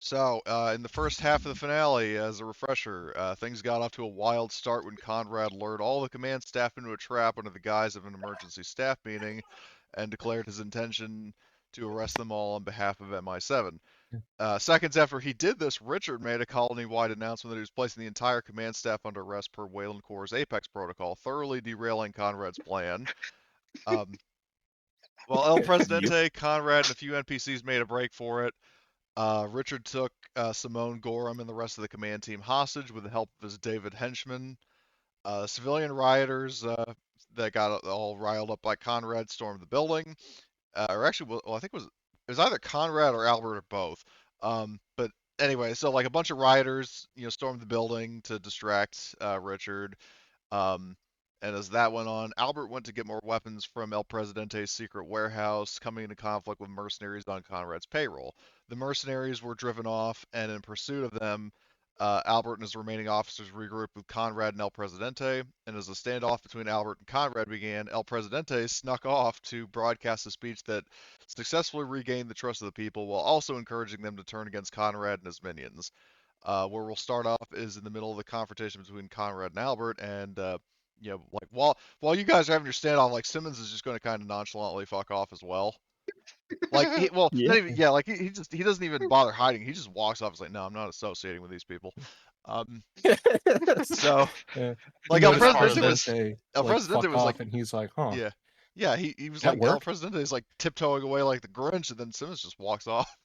So, in the first half of the finale, as a refresher, things got off to a wild start when Conrad lured all the command staff into a trap under the guise of an emergency staff meeting and declared his intention to arrest them all on behalf of MI7. Seconds after he did this, Richard made a colony-wide announcement that he was placing the entire command staff under arrest per Wayland Corps' Apex protocol, thoroughly derailing Conrad's plan. Um, while El Yep. Presidente, Conrad, and a few NPCs made a break for it, Richard took Simone Gorham and the rest of the command team hostage with the help of his David henchmen. Civilian rioters that got all riled up by Conrad stormed the building. Or actually, well, I think it was either Conrad or Albert or both. But anyway, so like a bunch of rioters, stormed the building to distract Richard. Um, and as that went on, Albert went to get more weapons from El Presidente's secret warehouse, coming into conflict with mercenaries on Conrad's payroll. The mercenaries were driven off, and in pursuit of them, Albert and his remaining officers regrouped with Conrad and El Presidente. And as the standoff between Albert and Conrad began, El Presidente snuck off to broadcast a speech that successfully regained the trust of the people while also encouraging them to turn against Conrad and his minions. Where we'll start off is in the middle of the confrontation between Conrad and Albert, and like while you guys are having your standoff, like Simmons is just going to kind of nonchalantly fuck off as well. Like Yeah. not even, yeah, like he doesn't even bother hiding. He just walks off. He's like, no, I'm not associating with these people. Um, so Yeah. You like El notice Smart. Presidente El like Presidente fuck was like, off, and he's like, "Huh, yeah, yeah, he was that like El work?" Presidente is like tiptoeing away like the Grinch, and then Simmons just walks off.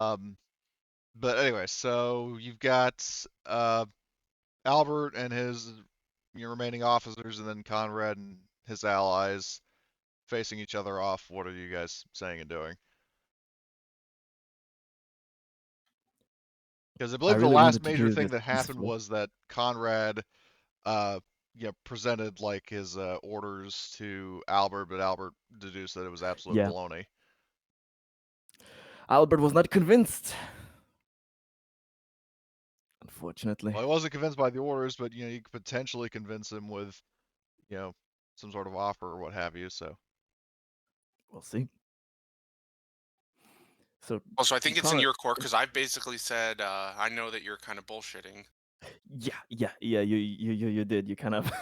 Um, but anyway, so you've got Albert and his remaining officers, and then Conrad and his allies facing each other off. What are you guys saying and doing? Because I I believe the really last wanted to major do thing this that happened peaceful. was that Conrad, uh, presented like his orders to Albert, but Albert deduced that it was absolute Yeah, baloney. Albert was not convinced. Unfortunately. Well, I wasn't convinced by the orders, but you could potentially convince him with, you know, some sort of offer or what have you. So We'll see. So, Also, I think it's in Conrad, your court because I've basically said I know that you're kind of bullshitting. yeah. You did. You kind of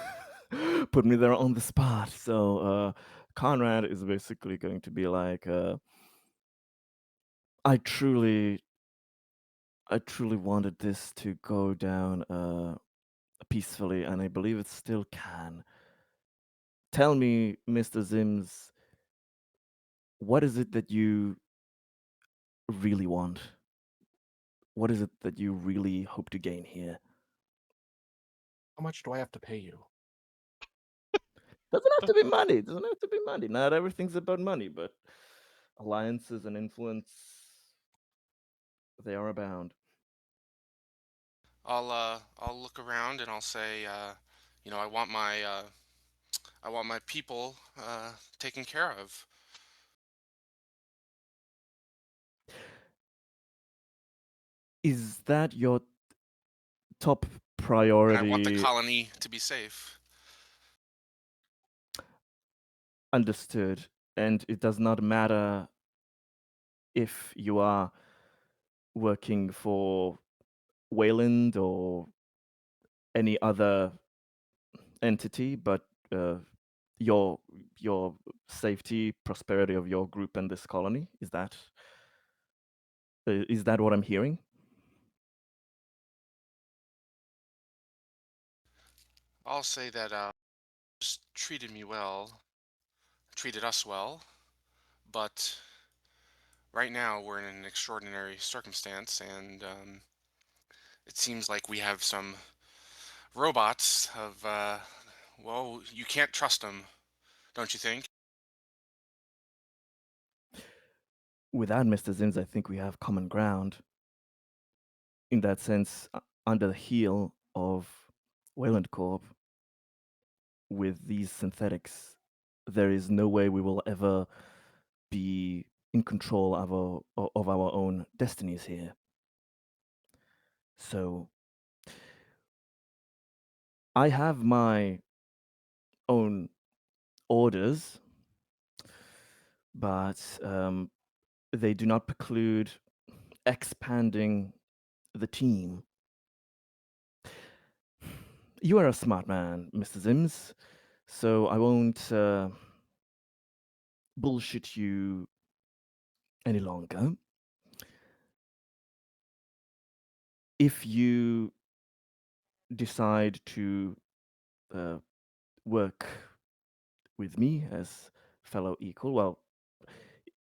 put me there on the spot. So, Conrad is basically going to be like, I truly, I truly wanted this to go down peacefully, and I believe it still can. Tell me, Mr. Zims, what is it that you really want? What is it that you really hope to gain here? How much do I have to pay you? Doesn't have to be money. It doesn't have to be money. Not everything's about money, but alliances and influence, they are abound. I'll look around and I'll say, I want my people taken care of, Is that your top and I want the priority? colony to be safe. Understood. And it does not matter if you are working for Wayland or any other entity, but uh, your your safety, prosperity of your group and this colony. Is that what I'm hearing? I'll say that just treated me well, treated us well, but right now we're in an extraordinary circumstance, and it seems like we have some robots of well, you can't trust them, don't you think? Without Mr. Zims, I think we have common ground. In that sense, under the heel of Wayland Corp, with these synthetics, there is no way we will ever be in control of our own destinies here. So I have my own orders, but they do not preclude expanding the team. You are a smart man, Mr. Sims, so I won't bullshit you any longer. If you decide to work with me as fellow equal, well,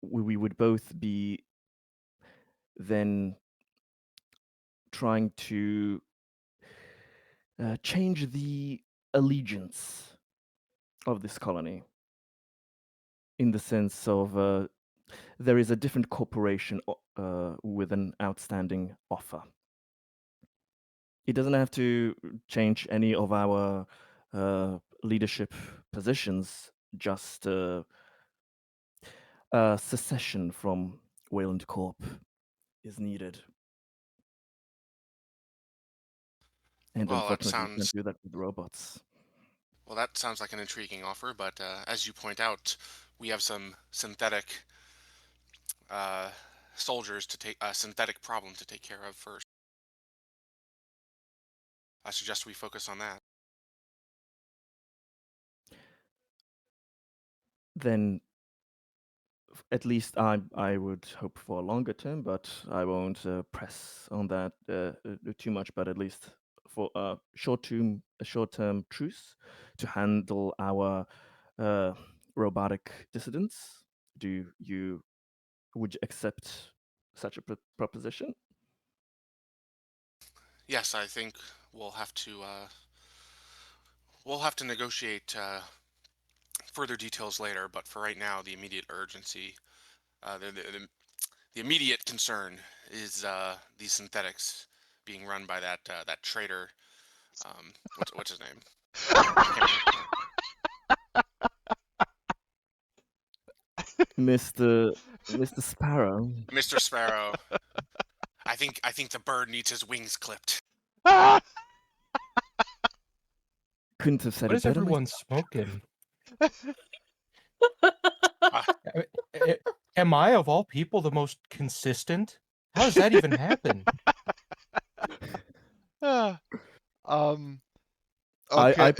we would both be then trying to change the allegiance of this colony in the sense of there is a different corporation with an outstanding offer. It doesn't have to change any of our leadership positions, just secession from Wayland Corp is needed. And Well, that unfortunately, we sounds can't do that with robots. well. That sounds like an intriguing offer, but as you point out, we have some synthetic uh, soldiers to take a synthetic problem to take care of first. I suggest we focus on that. Then at least I would hope for a longer term, but I won't press on that too much. But at least for a short-term truce to handle our robotic dissidents. Would you accept such a proposition? Yes, I think we'll have to negotiate further details later. But for right now, the immediate urgency, the immediate concern is these synthetics being run by that traitor. What's his name? Mr. Sparrow. Mr. Sparrow. I think the bird needs his wings clipped. Couldn't have said What it is better. everyone smoking? Ah, Am I, of all people, the most consistent? How does that even happen? Okay.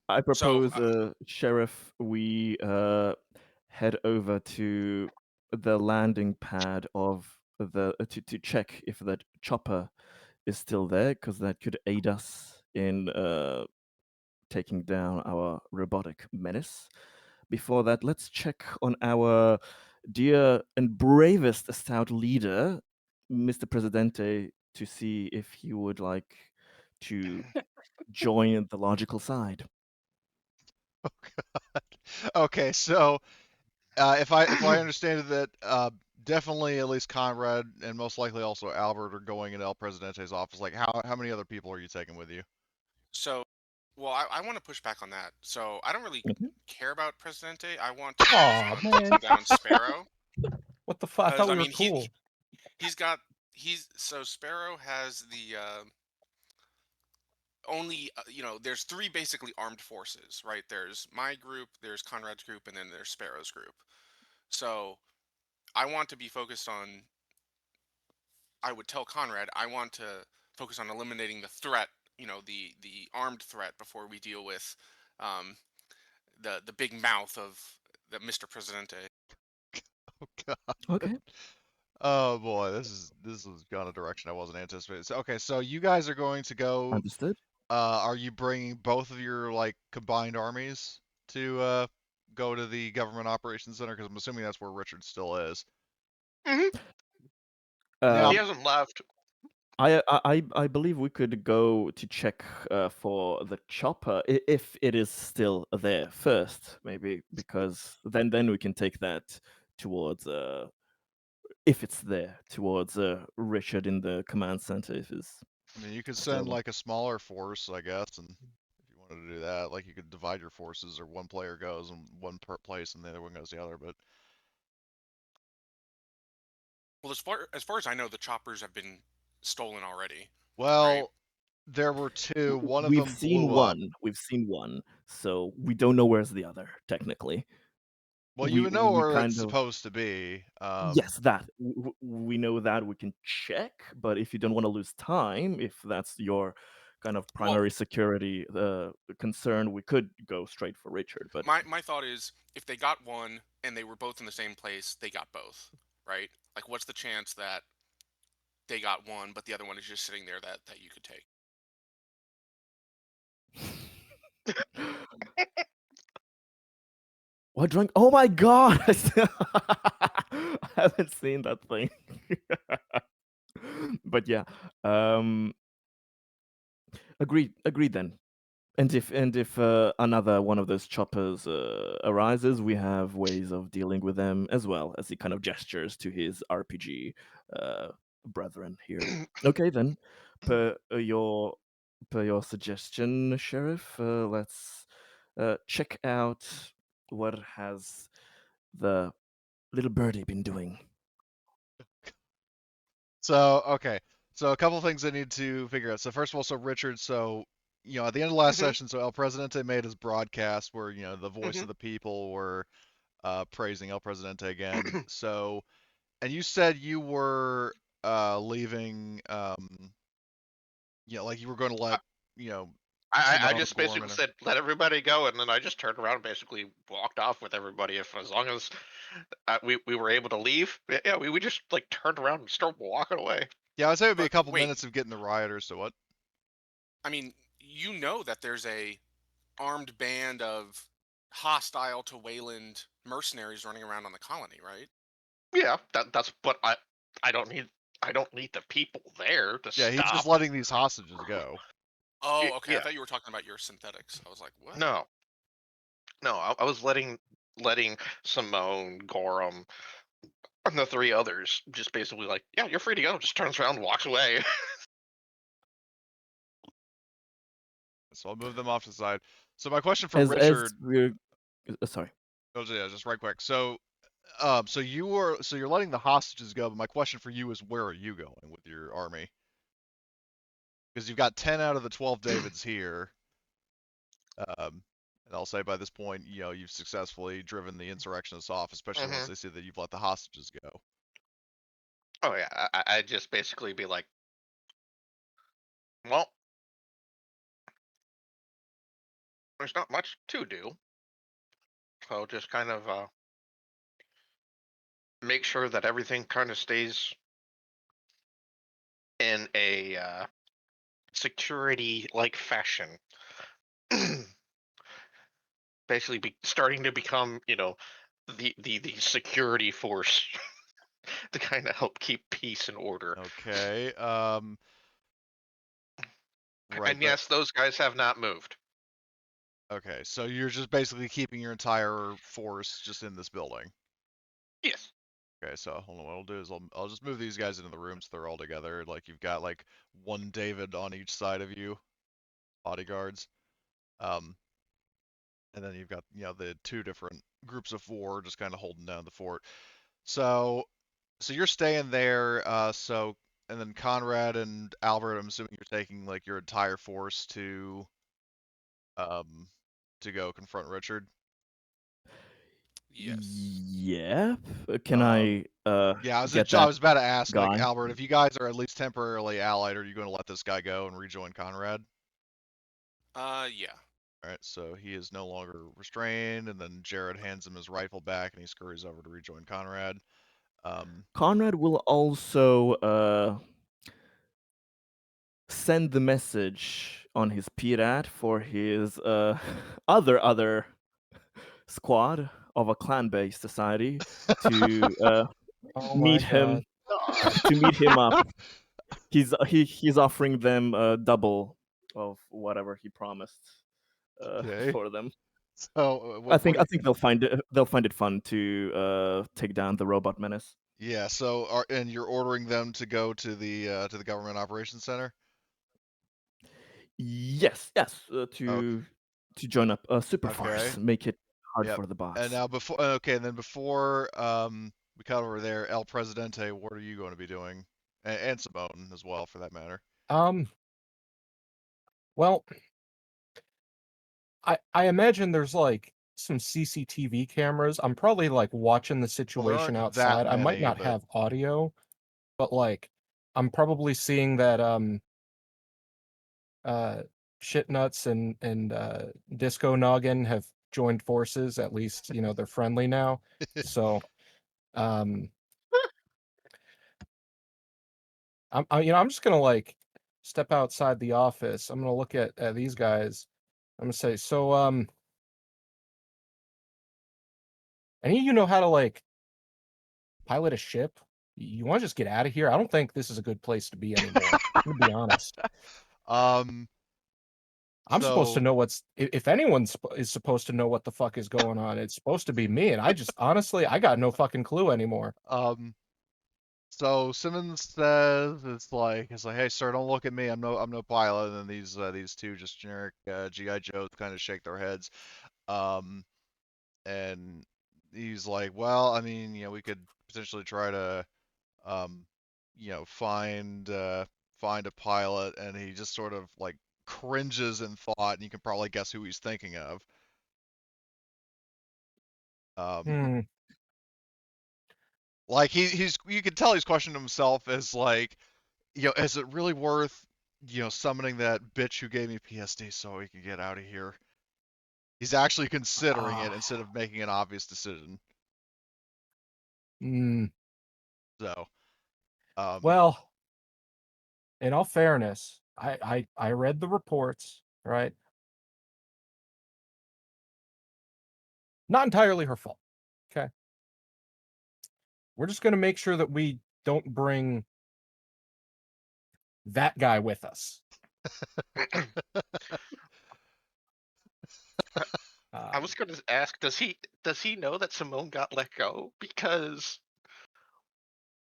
I propose, Sheriff, we head over to the landing pad of the to check if that chopper is still there, because that could aid us in taking down our robotic menace. Before that, let's check on our dear and bravest stout leader, Mr. Presidente, to see if he would like to join the logical side. Oh God. Okay, so if I understand it, that definitely at least Conrad and most likely also Albert are going in El Presidente's office. Like, how many other people are you taking with you? So, well, I want to push back on that. So I don't really Mhm. care about Presidente. I want to Aw, focus on man. taking down Sparrow. What the fuck? I Because thought I we were mean, cool. so Sparrow has the only there's three basically armed forces, right? There's my group, there's Conrad's group, and then there's Sparrow's group. So I want to be focused on. I would tell Conrad I want to focus on eliminating the threat, the armed threat before we deal with um, the big mouth of the Mr. Presidente. Oh God. Okay. Oh boy, this has gone a direction I wasn't anticipating. So, okay, so you guys are going to go. Understood. Are you bringing both of your like combined armies to go to the Government Operations Center? Because I'm assuming that's where Richard still is. Now, He hasn't left. I believe we could go to check for the chopper if it is still there first, maybe, because then we can take that towards if it's there towards Richard in the command center. If it's I mean, you could still send like a smaller force, I guess, and if you wanted to do that, like you could divide your forces, or one player goes in one place and the other one goes the other. But Well, as far as I know, the choppers have been stolen already. well, there were two. One of we've them seen blew up. one. We've seen one, so we don't know where's the other technically. Well, you would know we where it's kind of supposed to be. yes, that we know that we can check, but if you don't want to lose time, if that's your kind of Well, primary security concern, we could go straight for Richard. But my thought is, if they got one and they were both in the same place, they got both, right? Like, what's the chance that they got one, but the other one is just sitting there that you could take? what drink? Oh my god! I haven't seen that thing. But yeah, agreed then. And if another one of those choppers arises, we have ways of dealing with them as well, as he kind of gestures to his RPG brethren here. Okay then, per your suggestion, Sheriff, let's check out what has the little birdie been doing. So, okay. So a couple of things I need to figure out. So first of all, so Richard, so at the end of last Mhm. session, so El Presidente made his broadcast where, the voice Mhm. of the people were praising El Presidente again. So, and you said you were leaving, like you were going to let, you know, I Simone just Gorman. basically said let everybody go, and then I just turned around and basically walked off with everybody. If as long as we were able to leave, yeah, we just like turned around and started walking away. Yeah, I'd say it would be a But couple wait, minutes of getting the rioters to what? I mean, you know that there's a armed band of hostile to Wayland mercenaries running around on the colony, right? Yeah, that's but I don't need the people there to Yeah, he's just stop. letting these hostages go. Oh, okay. I Yeah, thought you were talking about your synthetics. I was like, what? no, I was letting Simone, Gorham, and the three others just basically like, yeah, you're free to go. Just turns around and walks away. So I'll move them off to the side. So my question for As Richard, we're sorry. oh yeah, just right quick. So so you're letting the hostages go, but my question for you is where are you going with your army? Because you've got 10 out of the 12 Davids here. And I'll say by this point, you've successfully driven the insurrectionists off, especially once Hmm. they see that you've let the hostages go. Oh yeah, I'd just basically be like, well, there's not much to do, so just kind of make sure that everything kind of stays in a security-like fashion. Basically, starting to become, the security force to kind of help keep peace and order. Okay. Right, And but yes, those guys have not moved. okay, so you're just basically keeping your entire force just in this building. Yes. Okay, so hold on. What I'll do is I'll just move these guys into the room so they're all together. Like you've got like one David on each side of you, bodyguards. Um, and then you've got the two different groups of four just kind of holding down the fort. So you're staying there. So and then Conrad and Albert, I'm assuming you're taking like your entire force um to go confront Richard. Yes. Yeah. Can Um, I yeah, get I that was about to ask, like, guy? Albert, if you guys are at least temporarily allied, are you going to let this guy go and rejoin Conrad? Yeah. All right, so he is no longer restrained, and then Jared hands him his rifle back, and he scurries over to rejoin Conrad. Conrad will also send the message on his pirat for his other squad of a clan-based society to Oh my meet him god. up. He's offering them double of whatever he promised Okay. for them. So I think they'll find it fun to take down the robot menace. yeah. So and you're ordering them to go to the government operations center. Yes, Okay. to join up Super Okay. Force, make it hard Yep. for the And bots. now and then before we cut over there, El Presidente, what are you going to be doing? And Simone as well, for that matter. Well, I imagine there's like some CCTV cameras. I'm probably like watching the Well, there situation aren't that outside. I might many, not but have audio, but like I'm probably seeing that shit nuts and disco noggin have joined forces. At least, you know, they're friendly now. So I'm I'm just gonna like step outside the office. I'm gonna look at these guys. I'm gonna say, so any of you know how to like pilot a ship? You want to just get out of here? I don't think this is a good place to be anymore. I'm gonna be honest. um, I'm supposed to so know if anyone is supposed to know what the fuck is going on, it's supposed to be me. And I just honestly, I got no fucking clue anymore. So Simmons says it's like, hey sir, don't look at me. I'm no pilot. And then these two just generic GI Joes kind of shake their heads. Um, and he's like, well, I mean, you know, we could potentially try to um, you know, find a pilot. And he just sort of like cringes in thought, and you can probably guess who he's thinking of. Um, Hmm. like he's you can tell he's questioning himself as like, you know, is it really worth, you know, summoning that bitch who gave me PSD so he can get out of here? He's actually considering it instead of making an obvious decision. Hmm. So, Well, in all fairness, I read the reports, right? Not entirely her fault. Okay. We're just gonna make sure that we don't bring that guy with us. I was going to ask, does he know that Simone got let go? Because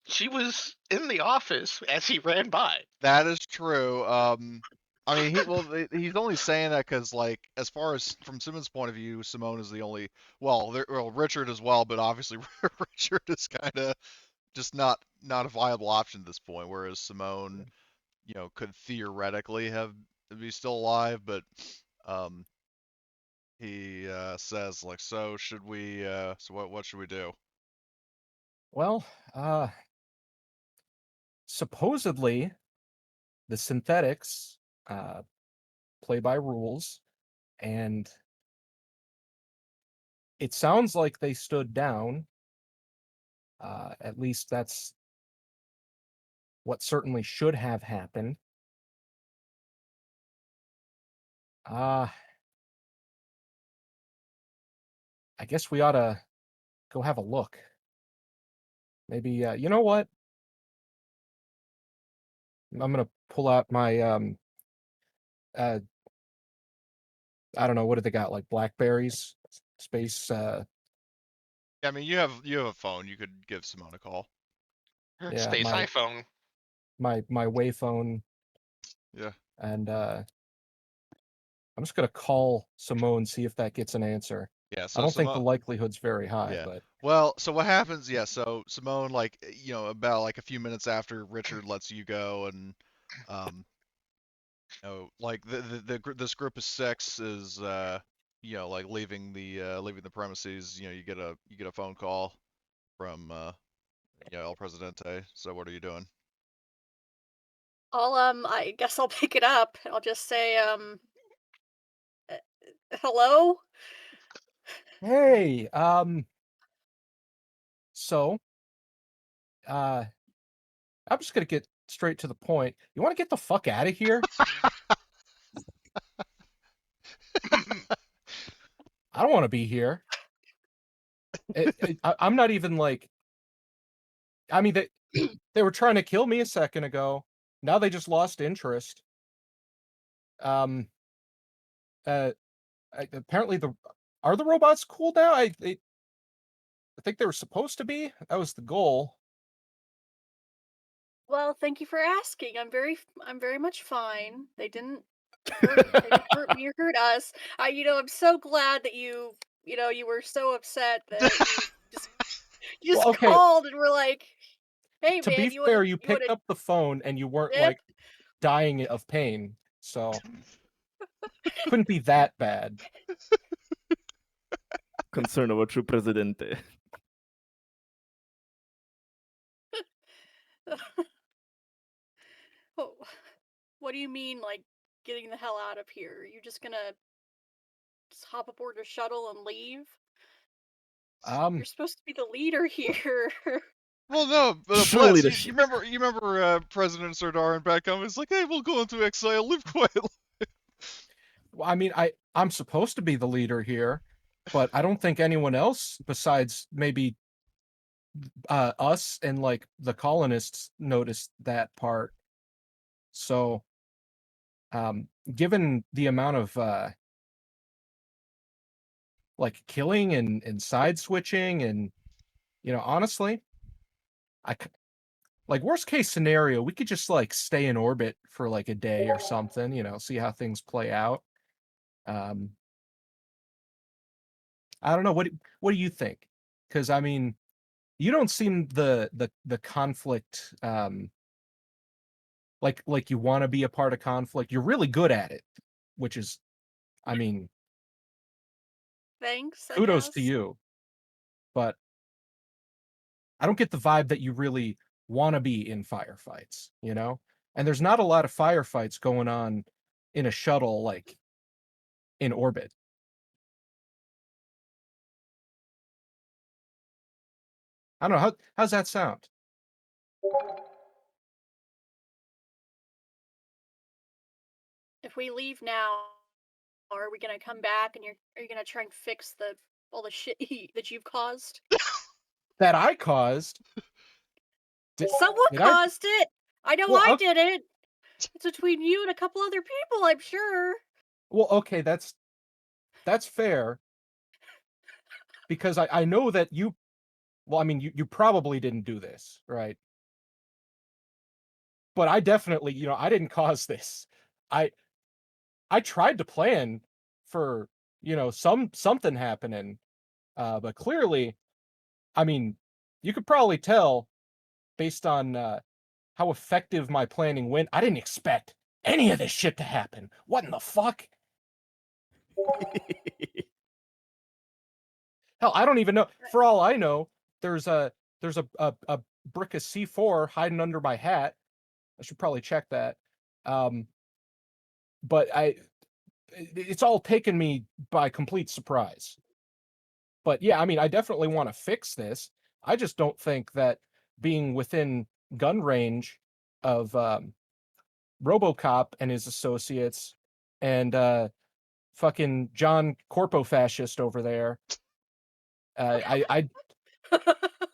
she was in the office as he ran by. that is true. I mean, he's only saying that because, like, as far as from Simmons' point of view, Simone is the only. Well, Richard as well, but obviously Richard is kind of just not a viable option at this point. Whereas Simone, you know, could theoretically be still alive, but um, he says like, so should we? So what should we do? Well, supposedly the synthetics play by rules, and it sounds like they stood down. At least that's what certainly should have happened. I guess we ought to go have a look. Maybe, you know what? I'm gonna pull out my uh, I don't know, what do they got? Like blackberries, space. I mean, you have a phone. You could give Simone a call. Yeah, Space iPhone. my Wayphone, Yeah. and I'm just gonna call Simone, see if that gets an answer. Yeah. I So don't think the Simone. likelihood's very high, Yeah. but Well, so what happens? Yeah. So Simone, like, you know, about like a few minutes after Richard lets you go, and um, you know, like this group of six is you know, like leaving the premises. You know, you get a phone call from you know, El Presidente. So what are you doing? I guess I'll pick it up. I'll just say, hello? hey, so I'm just gonna get straight to the point. You want to get the fuck out of here? I don't want to be here. I'm not even like. I mean, they were trying to kill me a second ago. Now they just lost interest. Um. Apparently are the robots cool now? I think they were supposed to be. That was the goal. Well, thank you for asking. I'm very much fine. They didn't they didn't hurt me or hurt us. I'm so glad that you were so upset that you just Well, okay. called and were like, "Hey To man, be fair, you picked up the phone and you weren't dip?" like dying of pain, so couldn't be that bad. concern over true Presidente. What do you mean, like, getting the hell out of here? Are you just gonna just hop aboard a shuttle and leave? You're supposed to be the leader here. Well, no, but True Bless, leadership. you remember President Sardar and back home? It's like, hey, we'll go into exile, live quietly. Well, I mean, I'm supposed to be the leader here, but I don't think anyone else besides maybe us and like the colonists noticed that part. So, given the amount of like killing and side switching, and honestly, like worst case scenario, we could just like stay in orbit for like a day or something, see how things play out. I don't know. What do you think? Because I mean, you don't seem the conflict like you want to be a part of conflict. You're really good at it, which is, I mean, Thanks, I kudos to guess. you. But I don't get the vibe that you really want to be in firefights, And there's not a lot of firefights going on in a shuttle like in orbit. I don't know. How's that sound? If we leave now, are we gonna come back and are you gonna try and fix all the shit that you've caused? That I caused? Someone did caused it! I know Well, I did it! It's between you and a couple other people, I'm sure. Well, okay, that's fair. Because I know that well, I mean, you probably didn't do this, right? But I definitely, I didn't cause this. I tried to plan for, something happening. But clearly, I mean, you could probably tell based on how effective my planning went. I didn't expect any of this shit to happen. What in the fuck? Hell, I don't even know. For all I know, there's a brick of C4 hiding under my hat. I should probably check that. But it's all taken me by complete surprise. But yeah, I mean, I definitely want to fix this. I just don't think that being within gun range of RoboCop and his associates and fucking John Corpo fascist over there, I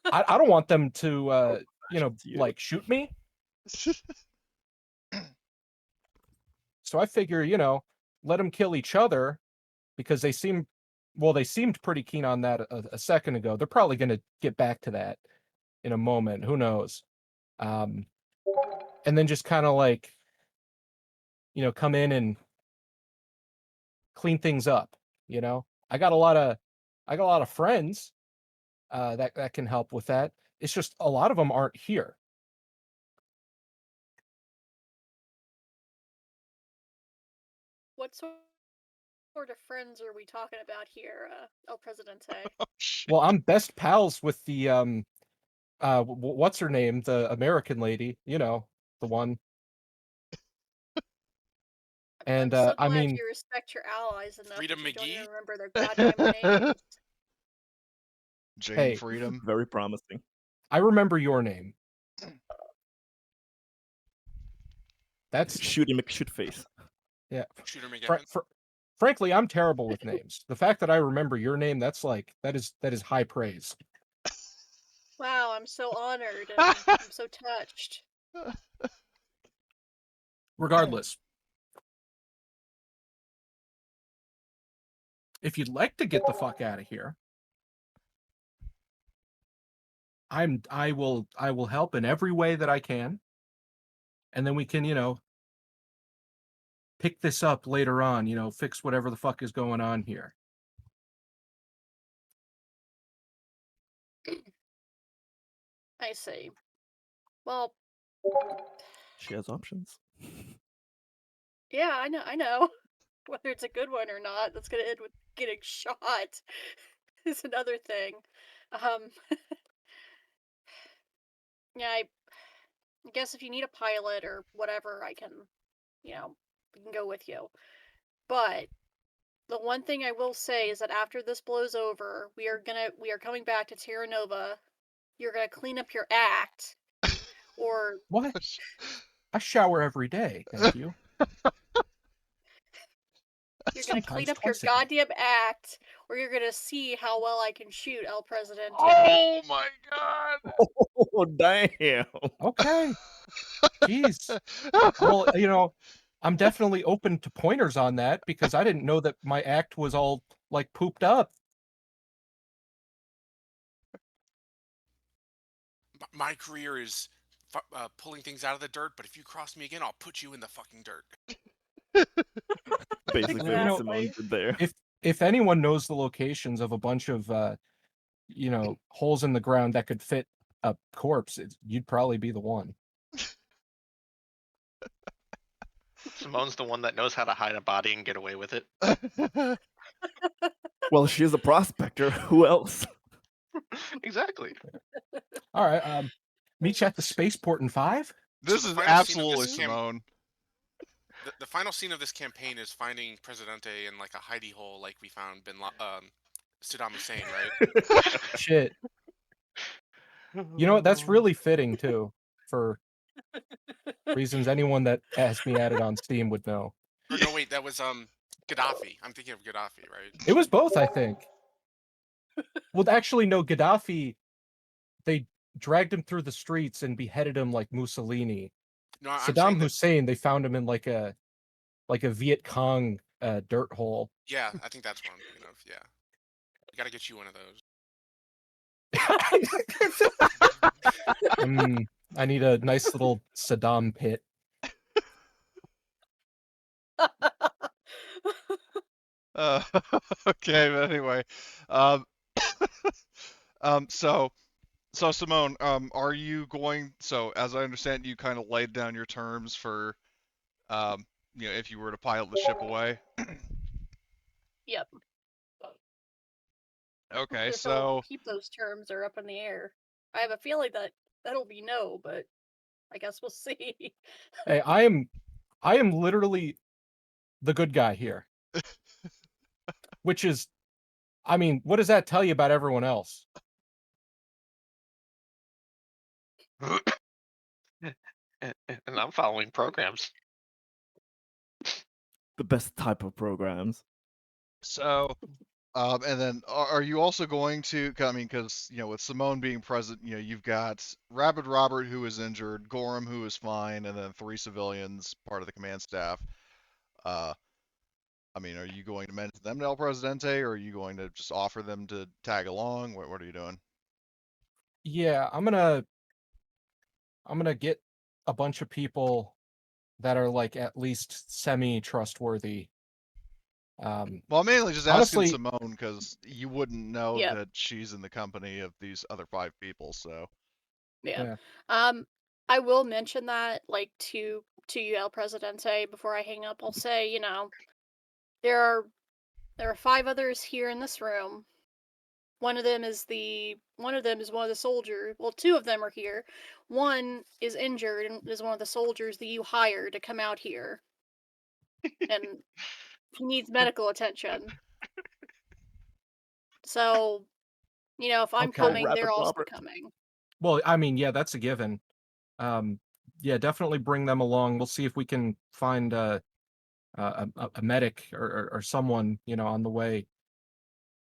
don't want them to like shoot me. So I figure, let them kill each other because they seemed pretty keen on that a second ago. They're probably going to get back to that in a moment. Who knows? And then just kind of like, come in and clean things up. I got a lot of friends that can help with that. It's just a lot of them aren't here. What sort of friends are we talking about here, El Presidente? Well, I'm best pals with the what's her name, the American lady, the one. And I'm so I glad mean, you respect your allies enough Freedom that you don't McGee? even remember their goddamn names. Jane Hey. Freedom. Very promising. I remember your name. That's Shooty McShootface. yeah. Shooter McGavin? Frankly, I'm terrible with names. The fact that I remember your name, that is high praise. Wow, I'm so honored and I'm so touched. Regardless, if you'd like to get the fuck out of here, I will help in every way that I can. And then we can, pick this up later on, fix whatever the fuck is going on here. I see. Well, She has options. yeah, I know. Whether it's a good one or not, that's gonna end with getting shot. is another thing. Um, yeah, I guess if you need a pilot or whatever, I can, we can go with you. But the one thing I will say is that after this blows over, we are coming back to Terra Nova. You're gonna clean up your act, or What? I shower every day, thank you. you're gonna clean Sometimes up your twice a day. goddamn act, or you're gonna see how well I can shoot El Presidente. Oh my god! Oh, damn. Okay. Jeez. Well, I'm definitely open to pointers on that because I didn't know that my act was all like pooped up. My career is pulling things out of the dirt, but if you cross me again, I'll put you in the fucking dirt. Basically, what Simone Exactly. did there. If anyone knows the locations of a bunch of holes in the ground that could fit a corpse, you'd probably be the one. Simone's the one that knows how to hide a body and get away with it. Well, she's a prospector. Who else? Exactly. All right. Meet you at the spaceport in 5. This the is final scene of absolutely this camp- Simone. The final scene of this campaign is finding Presidente in like a hidey hole, like we found Saddam Hussein, right? Shit. You know what? That's really fitting too, for reasons anyone that has me added on Steam would know. Or no, wait, that was Gaddafi. I'm thinking of Gaddafi, right? It was both, I think. Well, actually, no. Gaddafi, they dragged him through the streets and beheaded him like Mussolini. No, I'm Saddam saying that, Hussein, they found him in like a Viet Cong dirt hole. yeah, I think that's what I'm thinking of. Yeah, we gotta get you one of those. I need a nice little Saddam pit. Okay, but anyway, so Simone, are you going? So as I understand, you kind of laid down your terms for, if you were to pilot the ship away. Yep. Okay, So so keep those terms are up in the air. I have a feeling that that'll be no, but I guess we'll see. Hey, I am literally the good guy here. Which is, I mean, what does that tell you about everyone else? And I'm following programs. The best type of programs. So, and then are you also going to? I mean, because with Simone being present, you've got Rabid Robert who is injured, Gorham who is fine, and then 3 civilians, part of the command staff. I mean, are you going to mention them to El Presidente, or are you going to just offer them to tag along? What are you doing? Yeah, I'm gonna get a bunch of people that are like at least semi-trustworthy. Well, I'm mainly just asking honestly, Simone because you wouldn't know Yep. that she's in the company of these other 5 people. So Yeah. Yeah. I will mention that, like, to you, El Presidente, before I hang up. I'll say, there are 5 others here in this room. One of them is one of the soldiers. Well, 2 of them are here. One is injured and is one of the soldiers that you hired to come out here, and he needs medical attention. So, if I'm Okay. coming, Rapid they're also Robert. coming. Well, I mean, yeah, that's a given. Yeah, definitely bring them along. We'll see if we can find a medic or someone, on the way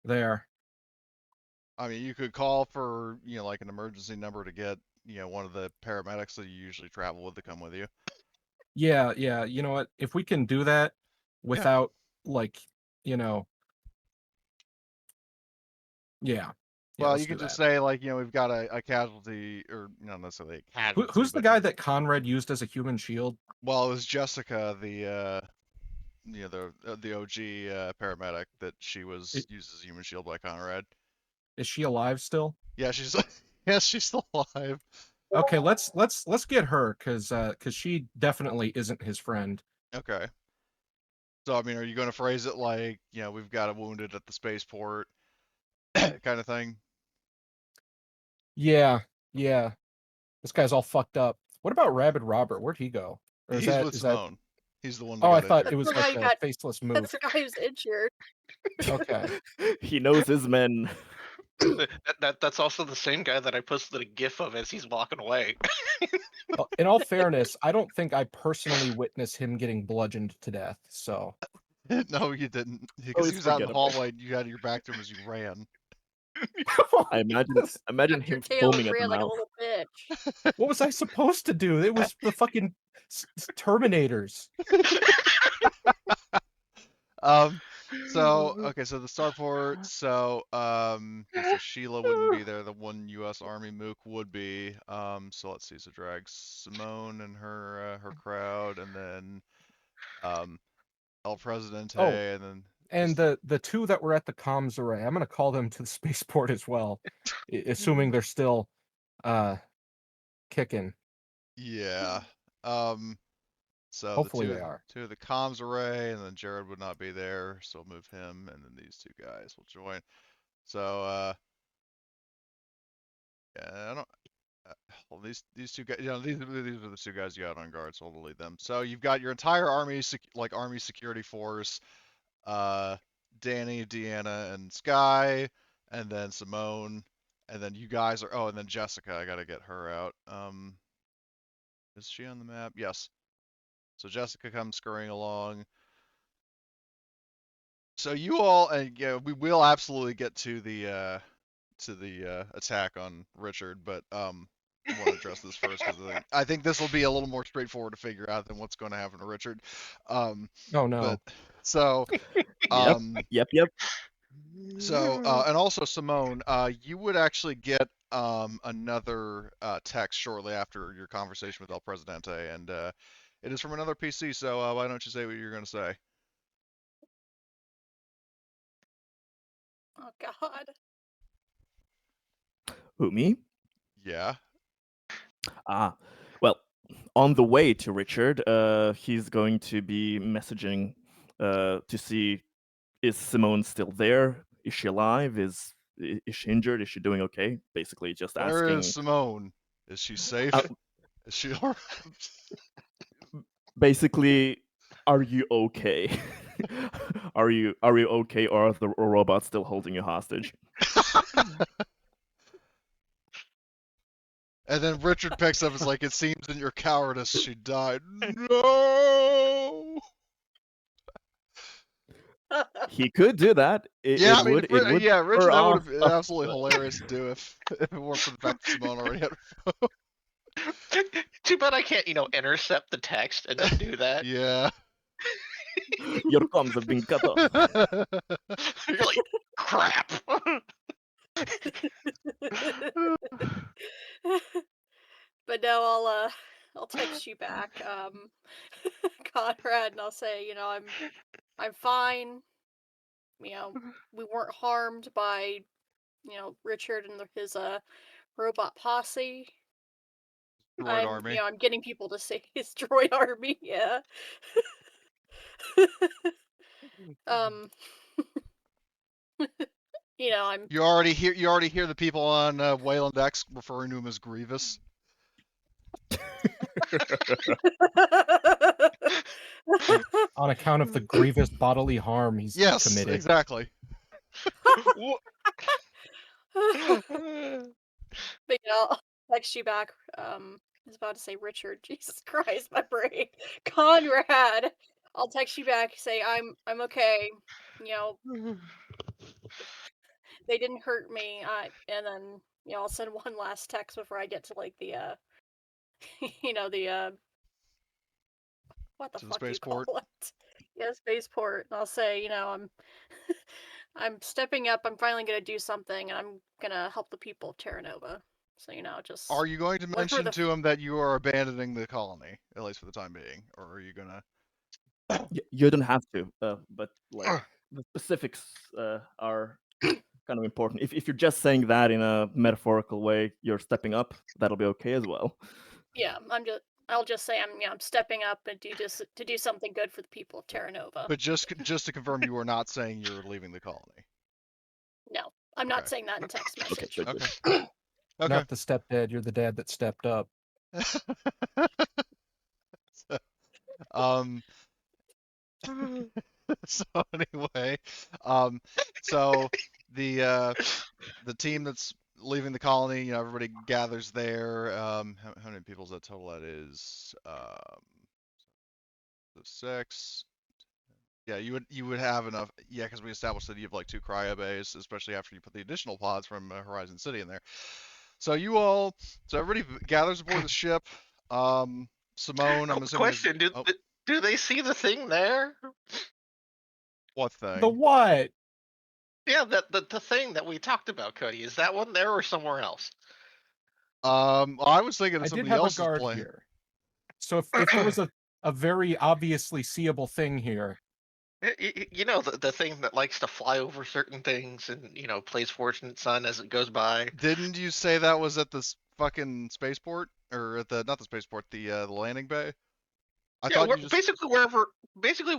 there. I mean, you could call for like an emergency number to get one of the paramedics that you usually travel with to come with you. Yeah, you know what? If we can do that without like, yeah. Well, Let's you do could just that. say like we've got a casualty, or not necessarily a casualty. Who's the but guy that Conrad used as a human shield? Well, it was Jessica, the the OG paramedic that she was used as a human shield by Conrad. Is she alive still? Yeah, she's yes, she's still alive. Okay, let's get her because she definitely isn't his friend. Okay. So I mean, are you going to phrase it like we've got a wounded at the spaceport? kind of thing. Yeah. This guy's all fucked up. What about Rabid Robert? Where'd he go? Or He's with is that? Simone. He's the one that Oh, I got thought injured. it was That's the guy like who a got- faceless move. That's the guy who's injured. Okay. He knows his men. That's also the same guy that I posted a GIF of as he's walking away. Well, in all fairness, I don't think I personally witnessed him getting bludgeoned to death. So No, you didn't. Because he it's was out in the forgettable. hallway and you had your back to him as you ran. I imagine Tucked your him tail and foaming at the ran like a mouth. little bitch. what was I supposed to do? It was the fucking Terminators. So okay, so the starport. So okay, so Sheila wouldn't be there. The one U.S. Army mook would be. So let's see. So drag Simone and her crowd, and then El Presidente, Oh, and then And the two that were at the comms array, I'm gonna call them to the spaceport as well, assuming they're still kicking. yeah. So Hopefully the they are. two of the comms array, and then Jared would not be there, so we'll move him, and then these two guys will join. So yeah, I don't. Well, these two guys, these are the two guys you got on guard, so we'll delete them. So you've got your entire army, army security force, Danny, Deanna, and Sky, and then Simone, and then you guys are. Oh, and then Jessica. I gotta get her out. Is she on the map? Yes. So Jessica comes scurrying along. So you all, and yeah, we will absolutely get to the attack on Richard, but I want to address this first because I think this will be a little more straightforward to figure out than what's going to happen to Richard. Oh no. But so Yep. So and also Simone, you would actually get another text shortly after your conversation with El Presidente, and it is from another PC. So why don't you say what you're going to say? Oh God. Who, me? Yeah. Well, on the way to Richard, he's going to be messaging to see, is Simone still there? Is she alive? Is she injured? Is she doing okay? Basically, just Where asking. is Simone? Is she safe? Is she all right? Basically, are you okay? are you okay, or are the robots still holding you hostage? And then Richard picks up, it's like, it seems in your cowardice she died. No! He could do that. It Yeah, would. Richard, that would have spur been off absolutely hilarious to do if it weren't for the fact that Simone already had her phone. Too bad I can't, intercept the text and then do that. Yeah. Your comms have been cut off. You're like, crap. But no, I'll text you back, Conrad, and I'll say, I'm fine. We weren't harmed by, Richard and his robot posse. Droid army. I'm getting people to say his droid army. Yeah. I'm. You already hear the people on Wayland X referring to him as Grievous. On account of the grievous bodily harm he's Yes, committed. exactly. But I'll text you back. I was about to say Richard. Jesus Christ, my brain. Conrad. I'll text you back. Say I'm okay. They didn't hurt me. And then I'll send one last text before I get to like the the what the To the fuck do you spaceport. call it? Yeah, spaceport. And I'll say, I'm I'm stepping up. I'm finally gonna do something, and I'm gonna help the people of Terra Nova. So just. Are you going to whatever mention the to him that you are abandoning the colony, at least for the time being, or are you gonna? You don't have to, but like the specifics are kind of important. If you're just saying that in a metaphorical way, you're stepping up. That'll be okay as well. Yeah, I'll just say I'm stepping up and to do something good for the people of Terra Nova. But just to confirm, you are not saying you're leaving the colony. No. I'm not Okay. saying that in text Okay, message. good, Okay. good. Okay. Not the stepdad. You're the dad that stepped up. um. So anyway, um, so the team that's leaving the colony, everybody gathers there. How many people is that total? That is the 6. Yeah, you would have enough. Yeah, because we established that you have like 2 cryo bays, especially after you put the additional pods from Horizon City in there. So everybody gathers aboard the ship. Simone, I'm assuming is. Question: Oh, do they see the thing there? what The thing? what? Yeah, the thing that we talked about, Cody. Is that one there or somewhere else? I was thinking of I did somebody have a else's guard plane. here. So if there was a very obviously seeable thing here, You know, the thing that likes to fly over certain things and plays Fortunate Son as it goes by. Didn't you say that was at the fucking spaceport or at the not the spaceport, the landing bay? I Yeah, thought you just basically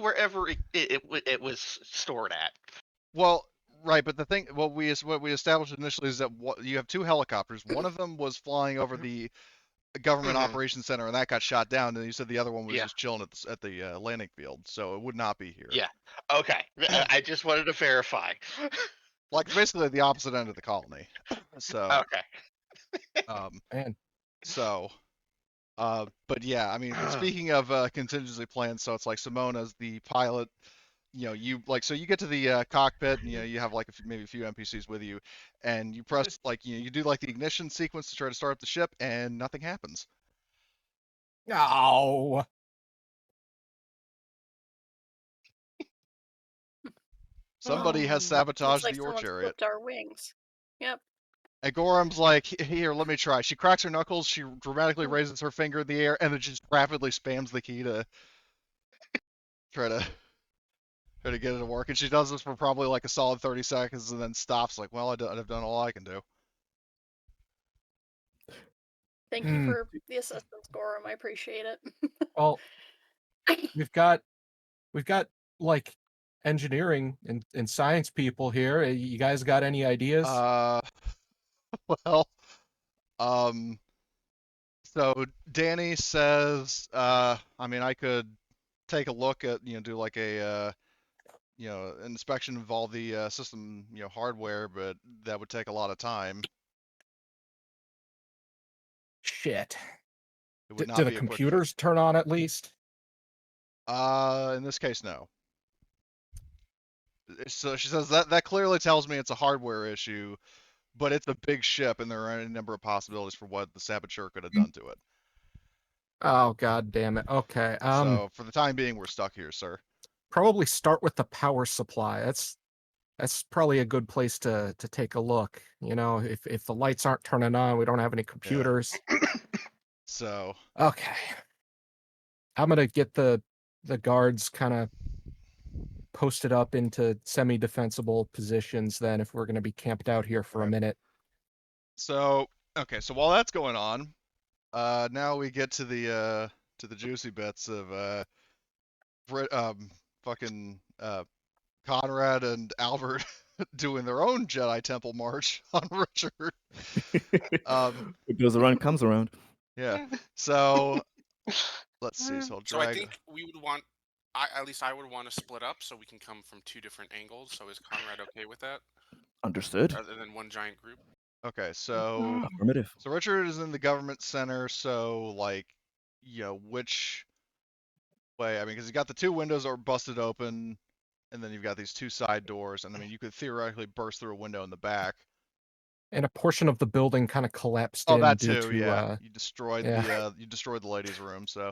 wherever it was stored at. well, right, but the thing what we established initially is that you have 2 helicopters. One of them was flying over the government Mhm. operations center, and that got shot down. And you said the other one was Yeah. just chilling at the landing field, so it would not be here. Yeah. Okay. I just wanted to verify. Like it's basically the opposite end of the colony. So, Okay. man, so but yeah, I mean, speaking of contingency plans, so it's like Simona's the pilot. So you get to the cockpit, and you have like maybe a few NPCs with you, and you press like you do like the ignition sequence to try to start up the ship, and nothing happens. oh, Somebody has Looks sabotaged like the Ore someone's Chariot. clipped our wings. Yep. And Gorham's like, here, let me try. She cracks her knuckles, she dramatically Hmm. raises her finger in the air, and then just rapidly spams the key to try to get it to work. And she does this for probably like a solid 30 seconds and then stops, like, well, I've done all I can do. Thank you for the assistance, Gorham. I appreciate it. well, we've got like engineering and science people here. You guys got any ideas? Well, um, so Danny says, I mean, I could take a look at, do like a, inspection of all the system, hardware, but that would take a lot of time. Shit. It would Do not the be a quick fix. computers turn on at least? In this case, no. So she says that clearly tells me it's a hardware issue, but it's a big ship, and there are any number of possibilities for what the saboteur could have done to it. Oh god damn it. Okay. So for the time being, we're stuck here, sir. Probably start with the power supply. That's probably a good place to take a look. If the lights aren't turning on, we don't have any computers. So Okay. I'm gonna get the guards kind of posted up into semi-defensible positions then if we're gonna be camped out here for a minute. So okay, so while that's going on, now we get to the juicy bits of fucking Conrad and Albert doing their own Jedi Temple march on Richard. What goes around comes around. Yeah. So let's see. So I'll So I drag. think we would want, at least I would want to split up so we can come from 2 different angles. So is Conrad okay with that? Understood. Rather than one giant group? Okay, so Affirmative. Richard is in the government center. So like, which way? I mean, because you got the 2 windows that are busted open, and then you've got these 2 side doors, and I mean, you could theoretically burst through a window in the back. And a portion of the building kind of collapsed Oh, in that due too. to Yeah, you destroyed yeah. the ladies' room. So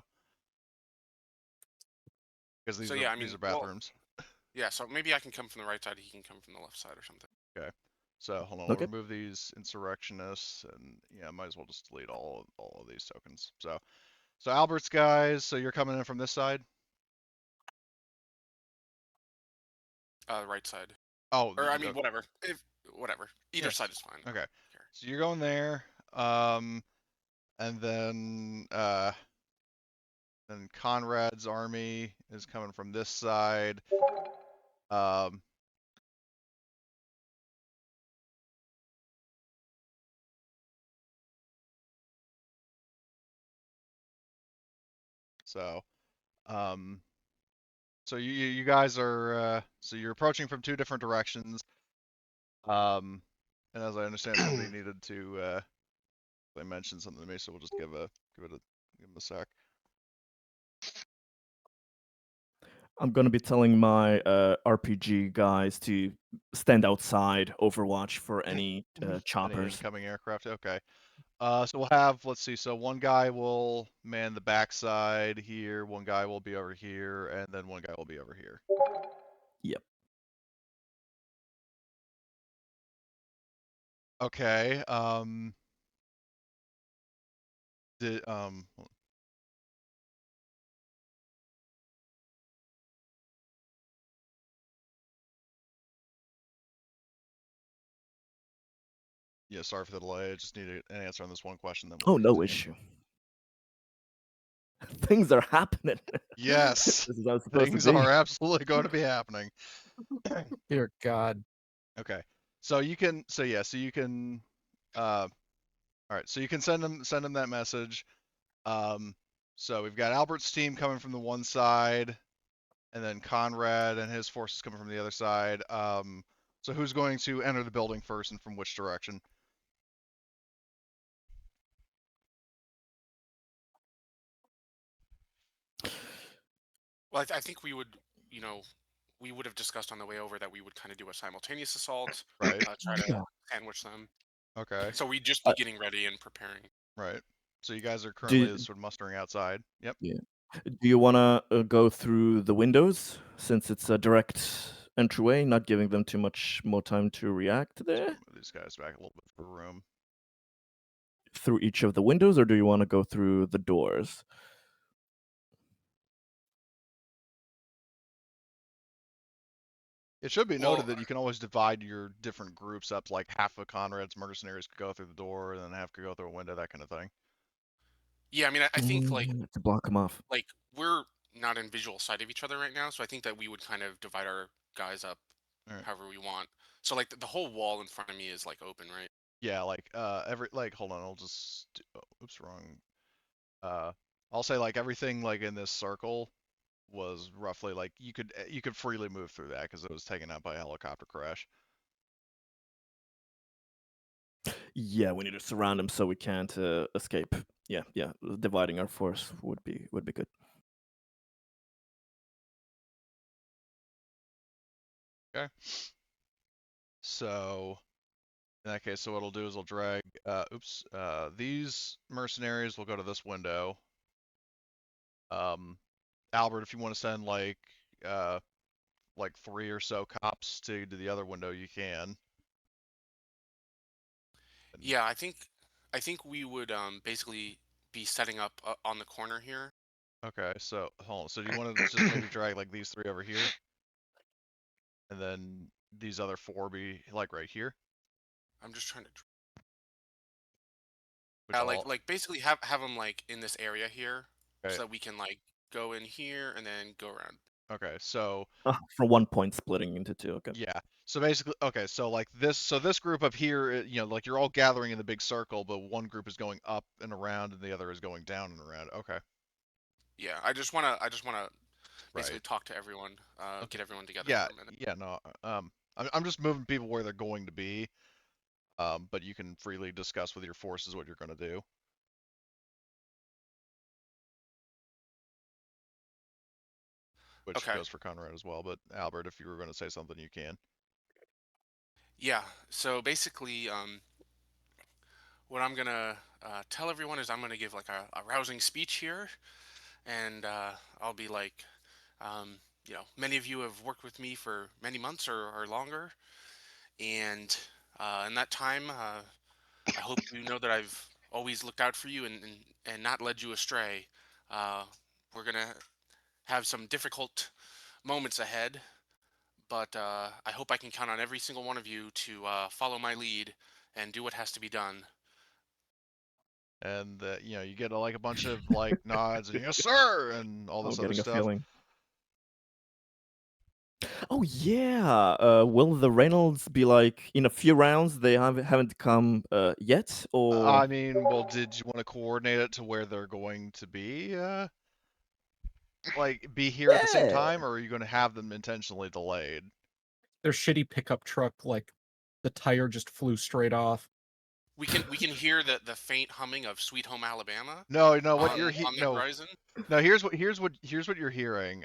because So yeah, I these mean, are bathrooms. yeah, so maybe I can come from the right side, he can come from the left side or something. Okay. So hold on, Okay. we'll remove these insurrectionists, and yeah, might as well just delete all of these tokens. So Albert's guys. So you're coming in from this side. Right side. Oh, Or I mean, whatever. Whatever. Either side is fine. Okay. So you're going there, and then Conrad's army is coming from this side. So, so you guys are so you're approaching from two different directions. And as I understand, somebody needed to they mentioned something to me, so we'll just give him a sec. I'm gonna be telling my RPG guys to stand outside Overwatch for any Any choppers. incoming aircraft? Okay. So we'll have, let's see, so one guy will man the backside here, one guy will be over here, and then one guy will be over here. Yep. Okay. Yeah, sorry for the delay. I just need an answer on this one question. Then we'll Oh, no continue. issue. Things are happening. Yes, This is how it's supposed things to be. are absolutely going to be happening. Dear God. Okay, so you can, so you can, all right, so you can send them that message. So we've got Albert's team coming from the one side, and then Conrad and his forces coming from the other side. So who's going to enter the building first, and from which direction? Well, I think we would, we would have discussed on the way over that we would kind of do a simultaneous assault, Right. try to Yeah. sandwich them. Okay. So we'd just be getting ready and preparing. Right. So you guys are currently Do, sort of mustering outside. Yep. yeah. Do you want to go through the windows since it's a direct entryway, not giving them too much more time to react there? Move these guys back a little bit for room. Through each of the windows, or do you want to go through the doors? It should be Well, noted that you can always divide your different groups up, like half of Conrad's mercenaries could go through the door, and then half could go through a window, that kind of thing. yeah, I mean, I think To block them off. like we're not in visual sight of each other right now, so I think that we would kind of divide our guys up Alright. however we want. So like the whole wall in front of me is like open, right? Yeah, like hold on, I'll just oops, wrong. I'll say like everything like in this circle was roughly like you could freely move through that because it was taken out by a helicopter crash. Yeah, we need to surround them so we can't escape. Yeah, dividing our force would be good. Okay. So in that case, so what I'll do is I'll drag these mercenaries will go to this window. Albert, if you want to send like 3 or so cops to the other window, you can. Yeah, I think we would basically be setting up on the corner here. Okay, so hold on. So do you want to just maybe drag like these 3 over here, and then these other 4 be like right here? I'm just trying to Which like basically have them like in this area here, okay. so that we can like go in here and then go around. Okay, so For 1 point splitting into 2. Okay. yeah. So basically, okay, so like this group up here, like you're all gathering in the big circle, but one group is going up and around, and the other is going down and around. Okay. Yeah, I just wanna basically Right. talk to everyone, Okay. get everyone together Yeah. for a minute. Yeah. No. I'm just moving people where they're going to be. But you can freely discuss with your forces what you're going to do. Which Okay. goes for Conrad as well. But Albert, if you were going to say something, you can. Yeah. So basically, what I'm gonna tell everyone is I'm gonna give like a rousing speech here, and I'll be like, many of you have worked with me for many months or longer, and in that time, I hope you know that I've always looked out for you and not led you astray. We're gonna have some difficult moments ahead, but I hope I can count on every single one of you to follow my lead and do what has to be done. And you get like a bunch of like nods and yes sir and all I'm this other getting a stuff. feeling. Oh yeah. Will the Reynolds be like in a few rounds? They haven't come yet, or I mean, well, did you want to coordinate it to where they're going to be? like be here at the same Yeah. time, or are you going to have them intentionally delayed? Their shitty pickup truck, like the tire just flew straight off. We can hear the faint humming of Sweet Home Alabama No, what on you're the no, horizon. no. Here's what you're hearing.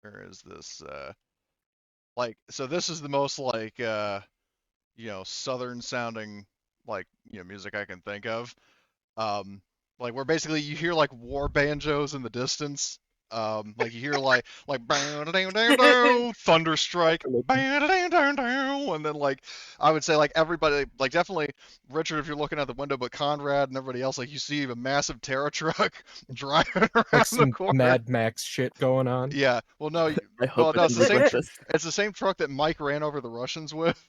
Where is this? Like, so this is the most like southern sounding like music I can think of. Like where basically you hear like war banjos in the distance. Like you hear like thunder strike, and then like I would say like everybody, like definitely Richard if you're looking out the window, but Conrad and everybody else, like you see a massive Terra truck driving around Like the some corner. Mad Max shit going on. Yeah, well no, I hope no, it doesn't look like this. it's the same truck that Mike ran over the Russians with.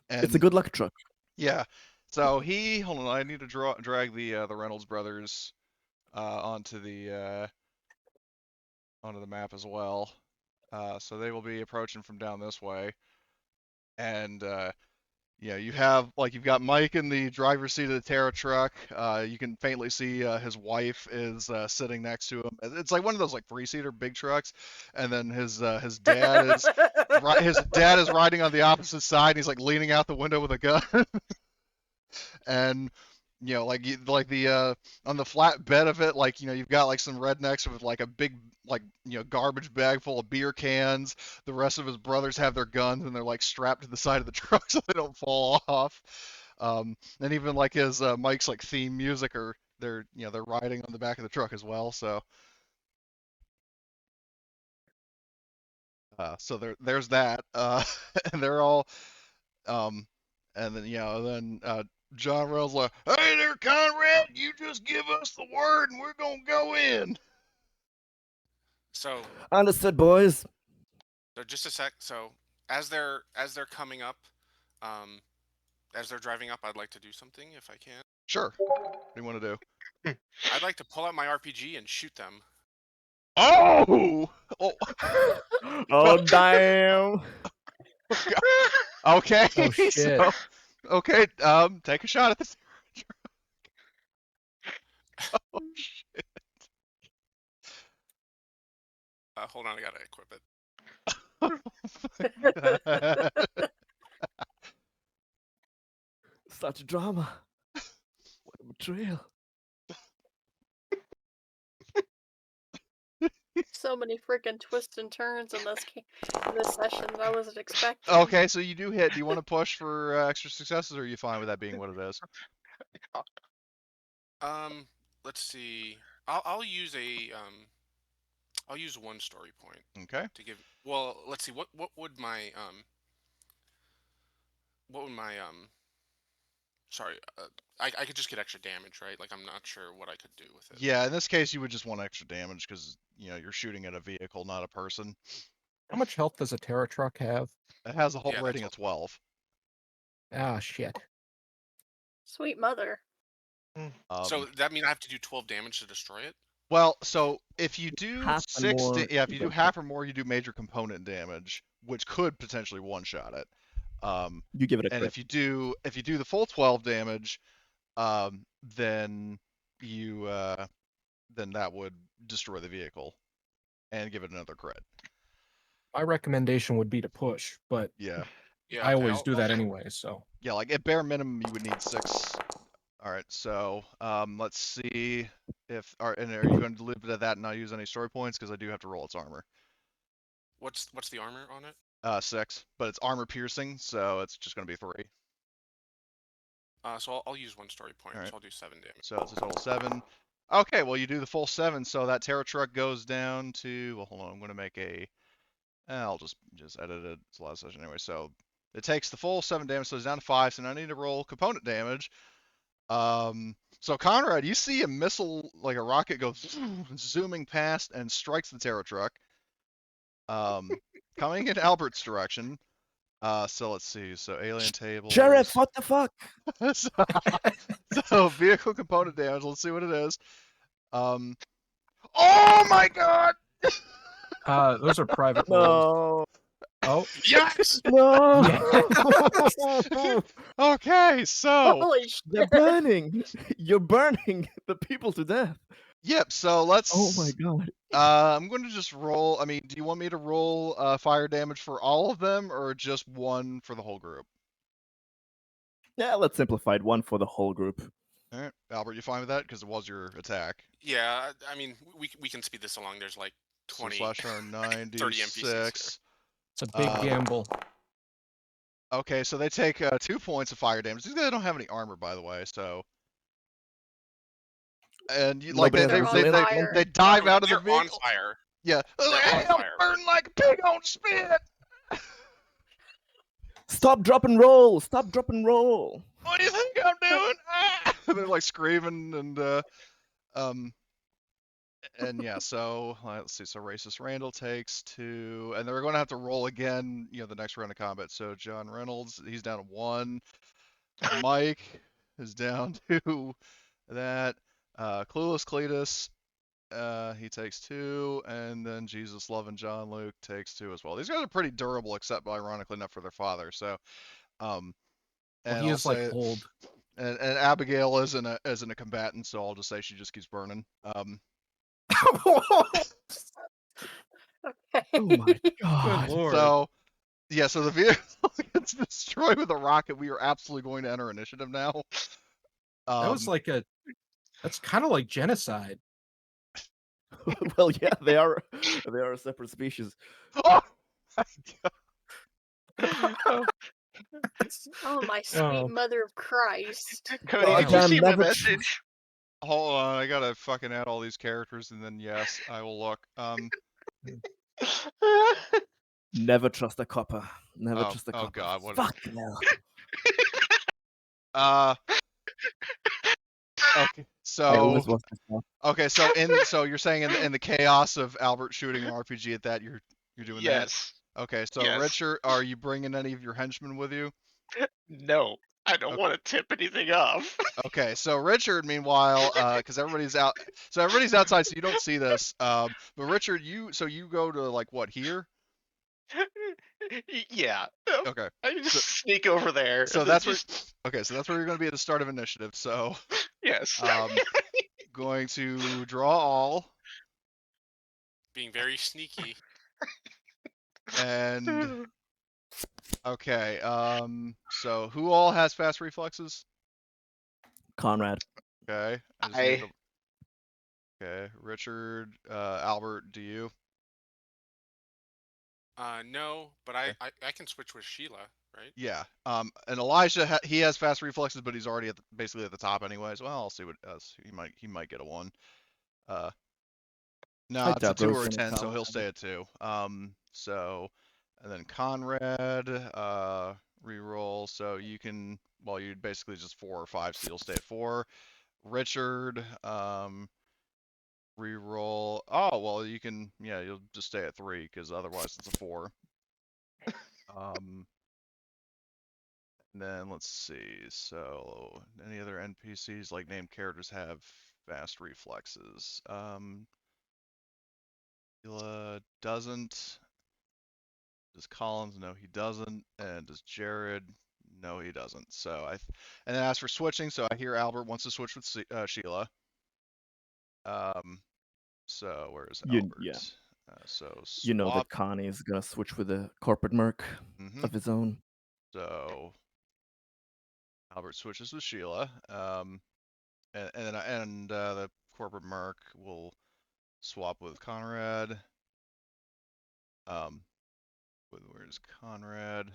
And It's a good luck truck. yeah. So hold on, I need to drag the Reynolds brothers onto the map as well. So they will be approaching from down this way. And you have you've got Mike in the driver's seat of the Terra truck. You can faintly see his wife is sitting next to him. It's like one of those like 3-seater big trucks, and then his dad is riding on the opposite side. And he's like leaning out the window with a gun. And like the on the flat bed of it, like you've got like some rednecks with like a big garbage bag full of beer cans. The rest of his brothers have their guns and they're like strapped to the side of the truck so they don't fall off. And even like his Mike's like theme music, or they're riding on the back of the truck as well. So there's that. And they're all and then John Reynolds like, "Hey there, Conrad, you just give us the word and we're gonna go in." So Understood, boys. just a sec. So as they're coming up, as they're driving up, I'd like to do something if I can. Sure. What do you want to do? I'd like to pull out my RPG and shoot them. Oh! Oh, damn. Okay. Oh, shit. So, okay. Take a shot at this. Oh shit. Hold on, I gotta equip it. Such drama. What a betrayal. So many freaking twists and turns in this session that I wasn't expecting. Okay, so you do hit. Do you want to push for extra successes, or are you fine with that being what it is? Let's see. I'll use I'll use one story point. Okay. To give. Well, let's see. What would my Sorry, I could just get extra damage, right? Like I'm not sure what I could do with it. Yeah, in this case, you would just want extra damage because you're shooting at a vehicle, not a person. How much health does a Terra truck have? It has a whole Yeah, rating of 12. Ah, shit. Sweet mother. So that means I have to do 12 damage to destroy it? Well, so if you do Half and more, if you do you half or more, you do major component damage, which could potentially one-shot it. You give it a And crit. if you do the full 12 damage, then that would destroy the vehicle and give it another crit. My recommendation would be to push, but Yeah. Yeah. I okay, always I'll- do that anyway, so. Yeah, like at bare minimum, you would need 6. All right, so let's see if and are you going to leave it at that and not use any story points, because I do have to roll its armor. What's the armor on it? 6, but it's armor piercing, so it's just going to be 3. So I'll use one story point. Alright. So I'll do 7 damage. So it's a total 7. Okay, well you do the full 7, so that Terra truck goes down to. Well, hold on, I'm going to make a. I'll just edit it. It's a lot of session anyway. So it takes the full 7 damage, so it's down to 5. So now I need to roll component damage. So Conrad, you see a missile, like a rocket, go zooming past and strikes the Terra truck. Coming in Albert's direction. So let's see. So alien tables. Sheriff, what the fuck? so vehicle component damage. Let's see what it is. Oh my god! Those are private rolls. No. Oh, Yes! No! Okay, so Holy shit! They're burning! You're burning the people to death! yep. So let's. Oh my god. I'm going to just roll. I mean, do you want me to roll fire damage for all of them, or just one for the whole group? Yeah, let's simplify it. One for the whole group. All right, Albert, you fine with that? Because it was your attack. Yeah, I mean, we can speed this along. There's like 20, So slash 30 NPCs here. 96. it's a big gamble. Okay, so they take 2 points of fire damage. These guys don't have any armor, by the way, so. And you, like Nobody they, has they, They're they, on they, fire. they dive out of the They're on vehicle. fire. Yeah. They're on I'm fire. burning like a pig on spit. Stop, drop, and roll! Stop, drop, and roll! What do you think I'm doing? Ah! They're like screaming and yeah, so let's see. So racist Randall takes 2, and they're going to have to roll again. You know, the next round of combat. So John Reynolds, he's down to 1. Mike is down to that. Clueless Cletus, he takes 2, and then Jesus Loving John Luke takes 2 as well. These guys are pretty durable, except ironically enough for their father. So, Well, and he I'll is like say, old. and Abigail isn't a combatant, so I'll just say she just keeps burning. Okay. Oh my Good god. lord. So, yeah, so the vehicle gets destroyed with a rocket. We are absolutely going to enter initiative now. that was like that's kind of like genocide. Well, yeah, they are a separate species. Oh my God. Oh my sweet Oh. mother of Christ! Cody, Well, did you John see my never message? Hold on, I gotta fucking add all these characters, and then yes, I will look. Never trust a copper. Never Oh, trust a oh copper. God, what? Fuck no. Okay, I so always was this stuff. okay, so you're saying in the chaos of Albert shooting an RPG at that, you're doing Yes. that? Okay, so Yes. Richard, are you bringing any of your henchmen with you? No, I don't Okay. want to tip anything off. Okay, so Richard, meanwhile, because everybody's out, so everybody's outside, so you don't see this. But Richard, you go to like what here? Yeah. Okay, I just sneak over there. so and then that's where. just Okay, so that's where you're going to be at the start of initiative. So, yes. going to draw all, Being very sneaky. and okay, so who all has fast reflexes? Conrad. Okay, I just need to. Okay, Richard, Albert, do you? No, but I can switch with Sheila, right? Yeah. And Elijah, he has fast reflexes, but he's already basically at the top anyways. Well, I'll see what he might get a 1. No, I it's a doubt 2 those or a gonna 10, so count. he'll stay at 2. So, and then Conrad, reroll. So you can, well, you basically just 4 or 5, so you'll stay at 4. Richard, reroll. Oh, well, you can, yeah, you'll just stay at 3 because otherwise it's a 4. And then let's see. So any other NPCs like named characters have fast reflexes? Sheila doesn't. Does Collins? No, he doesn't. And does Jared? No, he doesn't. So and then as for switching, so I hear Albert wants to switch with Sheila. So where's Albert? Yeah. So swap. You know that Connie is gonna switch with a corporate merc of his own. So Albert switches with Sheila. And the corporate merc will swap with Conrad. Where's Conrad?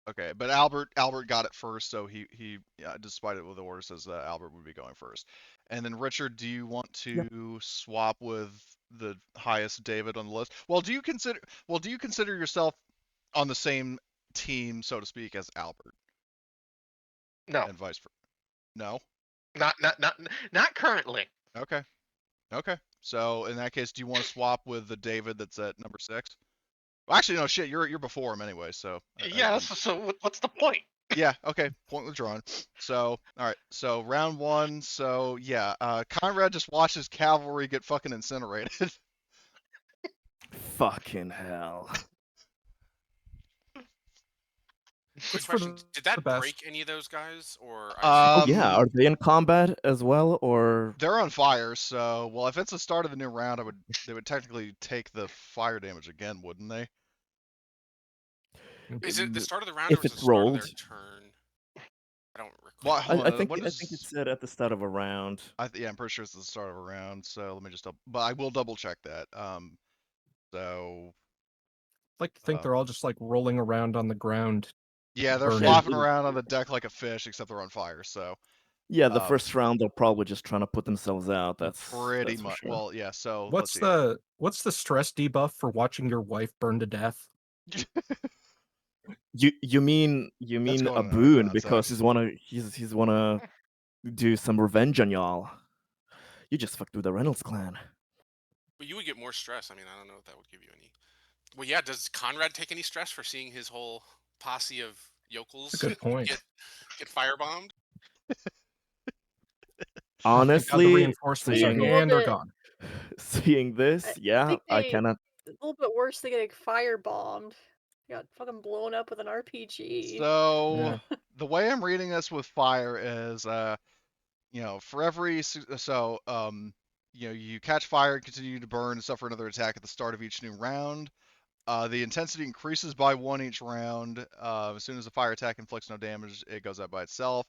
Okay, but Albert got it first, so he despite it with the order says that Albert would be going first. And then Richard, do you want to swap with the highest David on the list? Well, do you consider yourself on the same team, so to speak, as Albert? No. And vice versa. No. Not currently. Okay. So in that case, do you want to swap with the David that's at number 6? Well, actually, no, shit. You're before him anyway, so. Yeah. So what's the point? Yeah. Okay. Point withdrawn. So all right. So round 1. So yeah. Conrad just watched his cavalry get fucking incinerated. Fucking hell. Quick It's for question: Did that the best. break any of those guys, or Oh yeah, are they in combat as well, or They're on fire, so well, if it's the start of the new round, they would technically take the fire damage again, wouldn't they? is it the start of the round if or is it it's the start of their rolled? turn? I don't recall. Well, hold I on. think When I think it does said at the start of a round. yeah, I'm pretty sure it's the start of a round. So let me just but I will double check that. So I like to think they're all just like rolling around on the ground. yeah, they're burning. flopping around on the deck like a fish, except they're on fire. So Yeah, the first round they're probably just trying to put themselves out. That's pretty for much. sure. Well, yeah. So What's let's the stress debuff for watching your wife burn to death? see. You mean That's a going in other boon because contexts. he's wanna do some revenge on y'all. You just fucked with the Reynolds clan. But you would get more stress. I mean, I don't know if that would give you any. Well, yeah. Does Conrad take any stress for seeing his whole posse of yokels That's a good point. get firebombed? Thank God the Honestly, reinforcements are a seeing little and are bit- gone. seeing this, I yeah, think I they- cannot. A little bit worse than getting firebombed. Got fucking blown up with an RPG. So the way I'm reading this with fire is, for every you catch fire and continue to burn and suffer another attack at the start of each new round. The intensity increases by 1 each round. As soon as a fire attack inflicts no damage, it goes out by itself.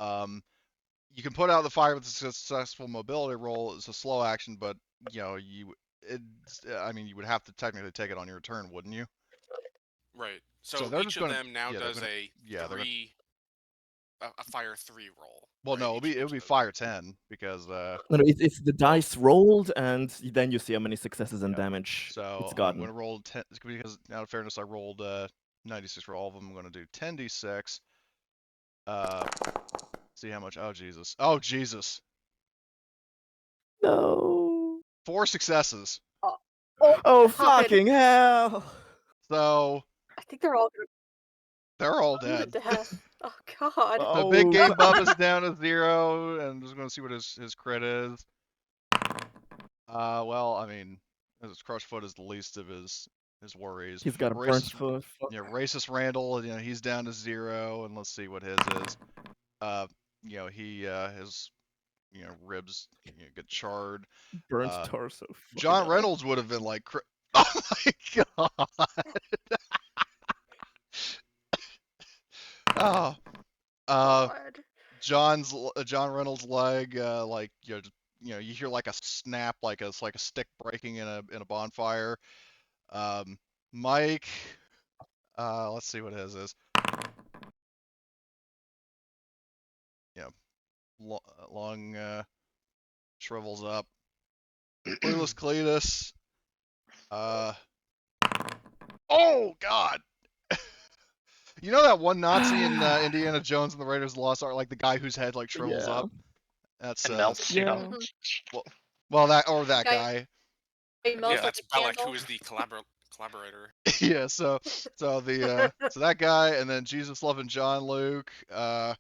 You can put out the fire with a successful mobility roll. It's a slow action, but you would have to technically take it on your turn, wouldn't you? Right. So So they're each just of gonna- them now yeah, they're does gonna- a yeah, they're gonna- a fire 3 roll. Well, right? no, Each it'll be of those. fire 10 because No, it's the dice rolled, and then you see how many successes and Yeah. damage so it's I'm gotten. gonna roll 10 because out of fairness I rolled 96 for all of them. I'm gonna do 10d6. See how much. Oh Jesus. No. 4 successes. Oh God. fucking hell! So I think they're all dead. to death. Oh God. The big Oh. game buff is down to 0, and I'm just gonna see what his crit is. Well, I mean, his crush foot is the least of his worries. He's got a burnt Racist, foot. yeah, racist Randall, he's down to 0, and let's see what his is. He his ribs get charred. Burnt torso. John Reynolds would have been like, oh my God. Oh. God. John Reynolds' leg, you hear like a snap, like it's like a stick breaking in a bonfire. Mike, let's see what his is. Lung shrivels up. Clueless Cletus. Oh God. You know that one Nazi in Indiana Jones and the Raiders of the Lost Ark, like the guy whose head like shrivels up? That's And melts. yeah. Well, that guy. He melts Yeah, like that's a Bellic, candle. who is the collaborator. Yeah, so that guy, and then Jesus loving John Luke. Oh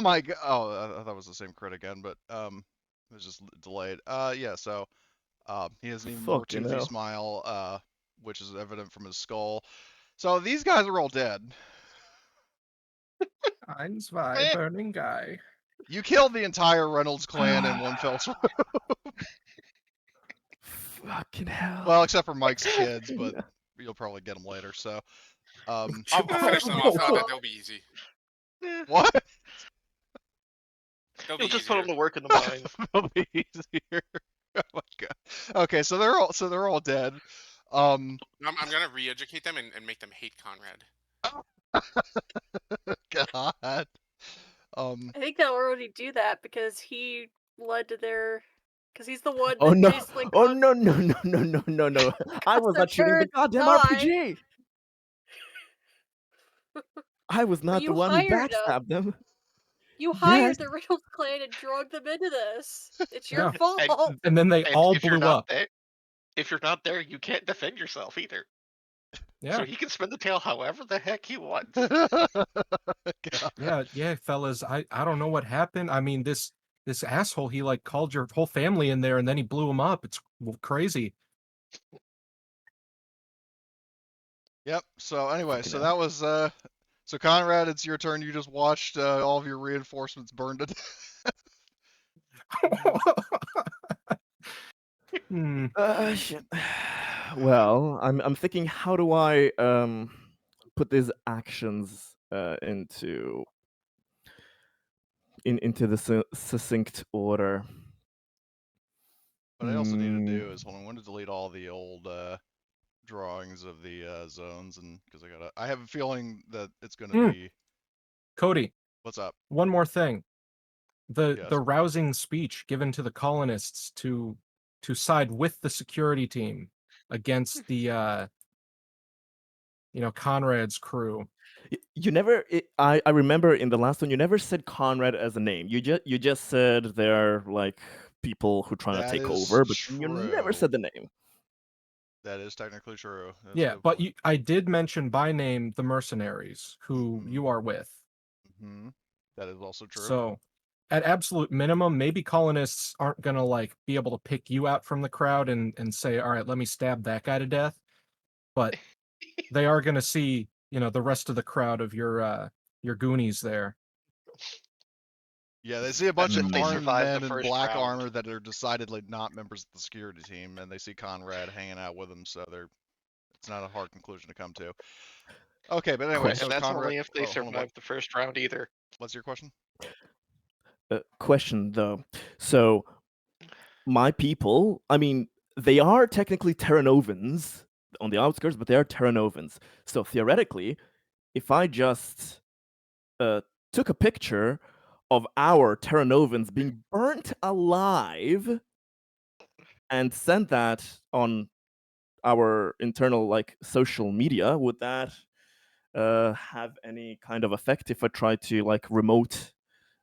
my God! Oh, I thought it was the same crit again, but it was just delayed. Yeah, so he has an even more Fucking toothy hell. smile, which is evident from his skull. So these guys are all dead. Ein, zwei, burning guy. You killed the entire Reynolds clan in one fell swoop. Fucking hell. Well, except for Mike's kids, but you'll probably get them later. So, I'll finish them off. They'll be easy. What? They'll You'll be just put easier. them to work in the mines. They'll be easier. Oh my God. Okay, so they're all dead. I'm gonna re-educate them and make them hate Conrad. God. I think they'll already do that because he led to their. Because he's the one. Oh that no! basically Oh caused- no! No! I was their not shooting the parents goddamn die. RPG. I was not the you one who hired them. backstabbed them. You hired Yes. the Reynolds clan and drug them into this. It's your Yeah. fault. And then they And all if you're blew not up. there, if you're not there, you can't defend yourself either. Yeah. So he can spin the tail however the heck he wants. Yeah, fellas. I don't know what happened. I mean, this asshole, he like called your whole family in there and then he blew them up. It's crazy. Yep. So anyway, Fucking so hell. that was so Conrad, it's your turn. You just watched all of your reinforcements burned to death. Hmm. Shit. Well, I'm thinking, how do I put these actions into the succinct order? What I also need to Hmm. do is hold on. I want to delete all the old drawings of the zones, and because I have a feeling that it's gonna Hmm. be. Cody, What's up? one more thing. The Yes. rousing speech given to the colonists to side with the security team against the Conrad's crew. You never. I remember in the last one, you never said Conrad as a name. You just said they're like people who trying to That take is over, but you never true. said the name. That is technically true. That's a Yeah, good but point. I did mention by name the mercenaries who Mhm. you are with. Mm-hmm. That is also true. So, at absolute minimum, maybe colonists aren't gonna like be able to pick you out from the crowd and say, "All right, let me stab that guy to death." But they are gonna see, the rest of the crowd of your Goonies there. Yeah, they see a bunch That's of if they Hmm. armed survive the men in first black round. armor that are decidedly not members of the security team, and they see Conrad hanging out with them, so it's not a hard conclusion to come to. Okay, but anyway, And so that's Conrad. only if they Oh, hold on. survive the first round either. What's your question? Question though. So my people, I mean, they are technically Terranovans on the outskirts, but they are Terranovans. So theoretically, if I just took a picture of our Terranovans being burnt alive and sent that on our internal like social media, would that have any kind of effect if I try to like remote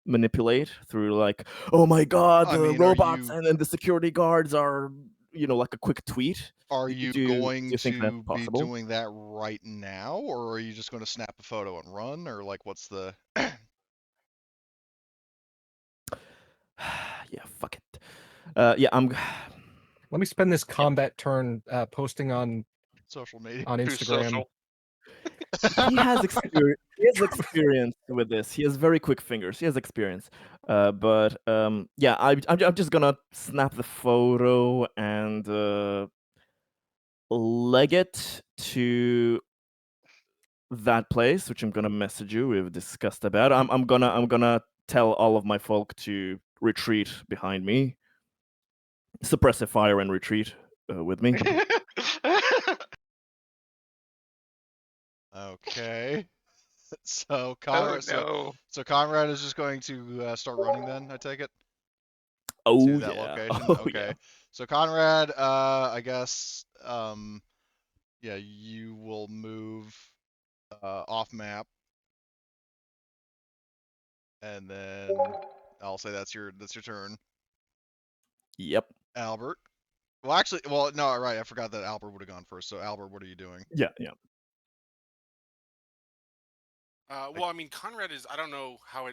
manipulate through like, oh my god, I the mean, are robots you and the security guards are, like a quick tweet? are Do, you do going you think that's to be possible? doing that right now, or are you just going to snap a photo and run, or like what's the Yeah, fuck it. Yeah, I'm. Let me spend this combat turn posting on social media? Through Instagram. social. He has experience. He has experience with this. He has very quick fingers. He has experience. But yeah, I'm just gonna snap the photo and leg it to that place, which I'm gonna message you. We've discussed about. I'm gonna tell all of my folk to retreat behind me, suppressive fire and retreat with me. Okay. So Oh Conrad, so no. so Conrad is just going to start running then, I take it, to Oh that yeah, location. oh yeah. Okay. So Conrad, I guess, yeah, you will move off map, and then I'll say that's your turn. Yep. Albert. Well, actually, well, no, right. I forgot that Albert would have gone first. So Albert, what are you doing? Yeah, yeah. Well, I mean, Conrad is. I don't know how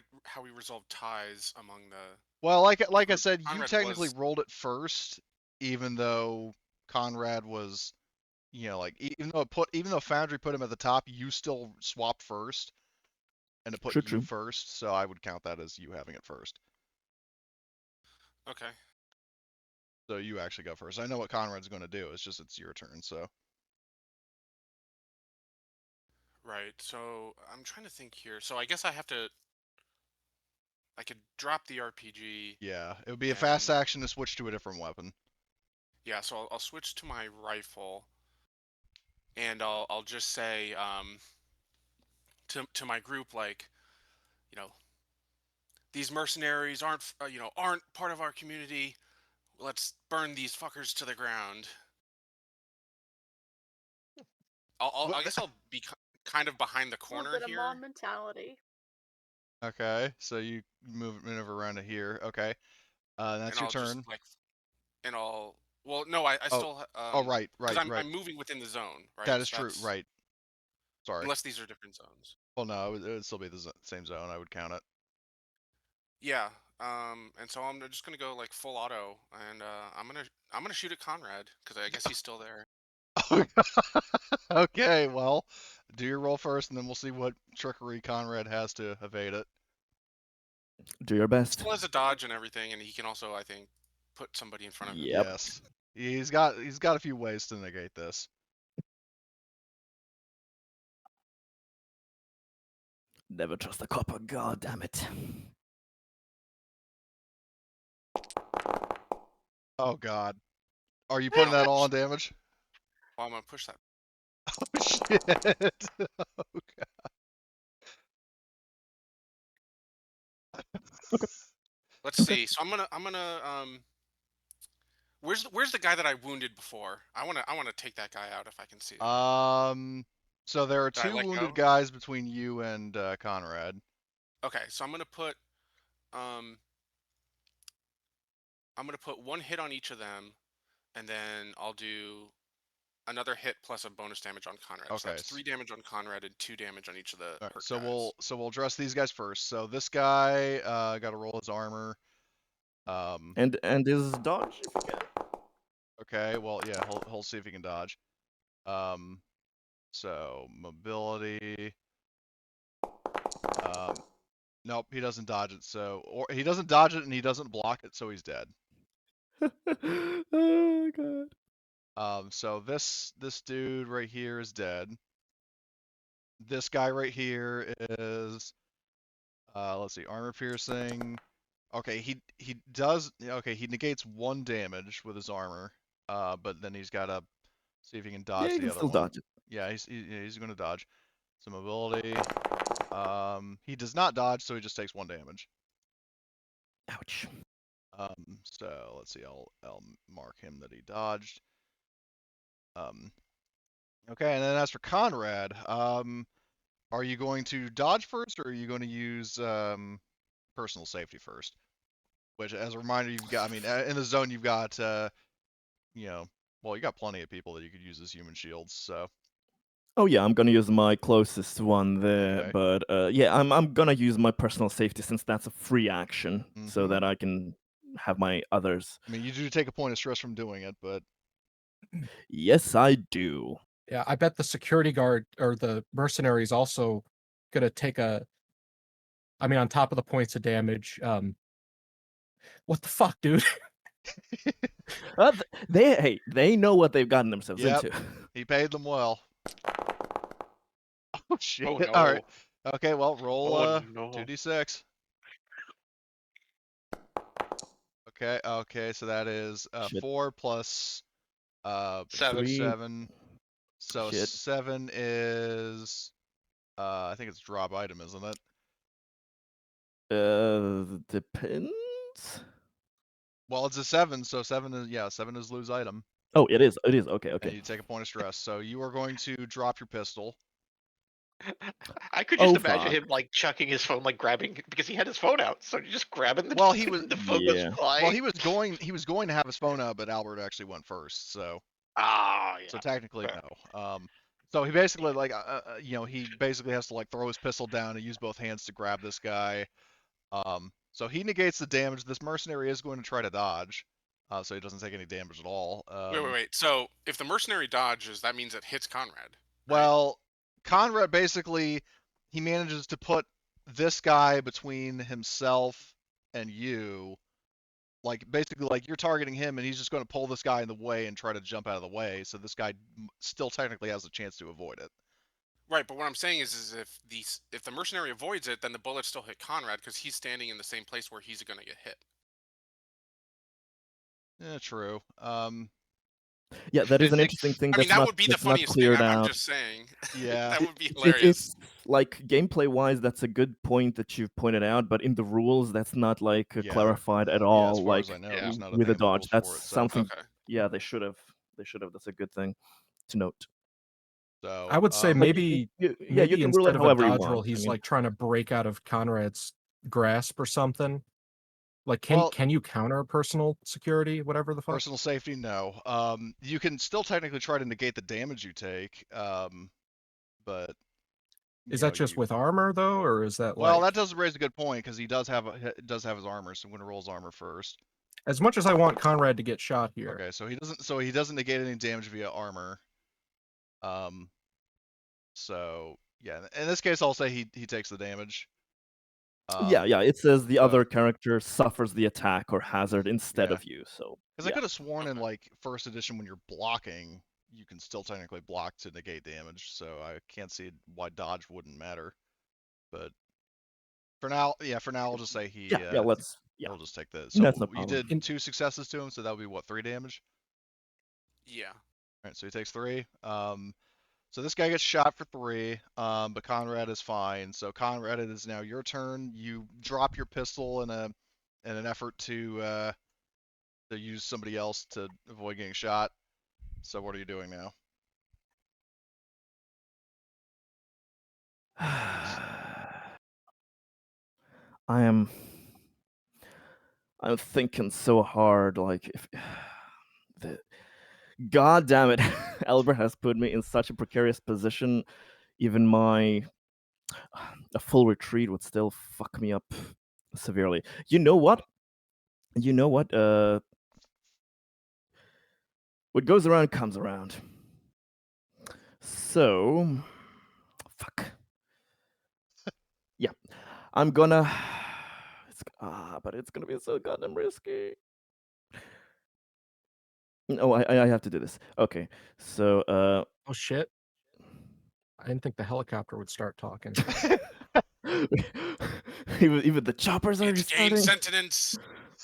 we resolve ties among the Well, like I group. said, you Conrad technically was. rolled it first, even though Conrad was, like even though Foundry put him at the top, you still swapped first, and it put True, you true. first. So I would count that as you having it first. Okay. So you actually go first. I know what Conrad's going to do. It's your turn. So Right. So I'm trying to think here. So I guess I have to. I could drop the RPG. yeah, it would be a fast And action to switch to a different weapon. yeah, so I'll switch to my rifle, and I'll just say to my group, like, you know these mercenaries aren't part of our community. Let's burn these fuckers to the ground. I guess I'll be kind of behind the A little corner bit of here, mob mentality. Okay, so you maneuver around to here. Okay, and that's your I'll just turn. like and I'll well no I Oh, still oh, right, because right, right. I'm moving within the zone, right? That is So true. that's Right. Sorry. unless these are different zones. Well, no, it would still be the same zone. I would count it. Yeah. And so I'm just gonna go like full auto, and I'm gonna shoot at Conrad because I guess he's still there. Okay, well, do your roll first, and then we'll see what trickery Conrad has to evade it. Do your best. Still has a dodge and everything, and he can also, I think, put somebody in front of him. Yep. Yes, he's got a few ways to negate this. Never trust a copper. God damn it. Oh God, are you putting that all on damage? Well, I'm gonna push that. Oh shit! Oh, Let's see. So I'm gonna where's the guy that I wounded before? I wanna take that guy out if I can see him. So there are Did I two let wounded go? guys between you and Conrad. Okay, so I'm gonna put one hit on each of them, and then I'll do another hit plus a bonus damage on Conrad. So Okay. that's 3 damage on Conrad and 2 damage on each of the All right, hurt so guys. we'll address these guys first. So this guy got to roll his armor. And his dodge if you can. Okay, well yeah, he'll see if he can dodge. So mobility. Nope, he doesn't dodge it. So or he doesn't dodge it and he doesn't block it, so he's dead. Oh god. So this dude right here is dead. This guy right here is let's see, armor piercing. Okay, he negates 1 damage with his armor. But then he's got to see if he can dodge Yeah, you the can other still one. dodge it. Yeah, he's going to dodge. So mobility. He does not dodge, so he just takes 1 damage. Ouch. So let's see. I'll mark him that he dodged. Okay, and then as for Conrad, are you going to dodge first, or are you going to use personal safety first? Which, as a reminder, you've got. I mean, in the zone, you've got. You know, well, you got plenty of people that you could use as human shields. So. Oh yeah, I'm gonna use my closest one there, Okay. but yeah, I'm gonna use my personal safety since that's a free action, so Mhm. that I can have my others. I mean, you do take a point of stress from doing it, but Yes, I do. Yeah, I bet the security guard or the mercenary is also gonna take a. I mean, on top of the points of damage. What the fuck, dude? They know what they've gotten themselves Yep. into. He paid them well. Oh shit! Oh no. All right. Okay, well, roll Oh no. 2d6. Okay, so that is Shit. 4 plus 7. 7. So Shit. 7 is I think it's drop item, isn't it? Depends. Well, it's a 7, so 7 is lose item. Oh, it is. It is. Okay. And Okay. you take a point of stress. So you are going to drop your pistol. I could just Oh, imagine fuck. him like chucking his phone, like grabbing because he had his phone out, so just grabbing the. Well, he was the phone goes Yeah. flying. Well, he was going to have his phone out, but Albert actually went first. So Ah, yeah. so technically fair. no. So he basically like he basically has to like throw his pistol down and use both hands to grab this guy. So he negates the damage. This mercenary is going to try to dodge, so he doesn't take any damage at all. Wait. So if the mercenary dodges, that means it hits Conrad. Right? Well, Conrad basically he manages to put this guy between himself and you. Like basically like you're targeting him and he's just going to pull this guy in the way and try to jump out of the way, so this guy still technically has a chance to avoid it. Right, but what I'm saying is if the mercenary avoids it, then the bullets still hit Conrad because he's standing in the same place where he's gonna get hit. Yeah, true. Yeah, that is an Physics. interesting thing. I mean, That's that not, would be the that's not funniest thing. cleared I'm out. just saying. Yeah. That would be hilarious. It's like gameplay wise, that's a good point that you've pointed out, but in the rules, that's not like Yeah, clarified at yeah, all. as far Like as I know, Yeah. there's not a with thing a in the dodge, rules that's for it. So, something. Okay. Yeah, they should have. They should have. That's a good thing to note. so I would say Like, maybe you maybe can rule it instead of a however you dodge want. roll, I he's mean, like trying to break out of Conrad's grasp or something. Like, Well- can you counter personal security, whatever the fuck? personal safety, no. You can still technically try to negate the damage you take, but Is you that know, just you- with armor though, or is that Well, like? that does raise a good point because he does have his armor, so I'm going to roll his armor first. As much as I want Conrad to get shot here, Okay, so he doesn't negate any damage via armor. So yeah, in this case, I'll say he takes the damage. Yeah, it says the so- other character suffers the attack or hazard instead Yeah. of you. So Because I yeah. could have sworn in Okay. like first edition when you're blocking, you can still technically block to negate damage. So I can't see why dodge wouldn't matter. But for now, I'll just say he. Let's. He'll just take this. That's So no you problem. did 2 successes to him, so that would be what, 3 damage? Yeah. All right, so he takes 3. So this guy gets shot for 3, but Conrad is fine. So Conrad, it is now your turn. You drop your pistol in an effort to use somebody else to avoid getting shot. So what are you doing now? I'm thinking so hard, like if the God damn it, Albert has put me in such a precarious position. Even a full retreat would still fuck me up severely. You know what? What goes around comes around. So, fuck. Yeah, I'm gonna. But it's gonna be so goddamn risky. No, I have to do this. Okay, so Oh shit! I didn't think the helicopter would start talking. even the choppers are It's gained starting. sentence.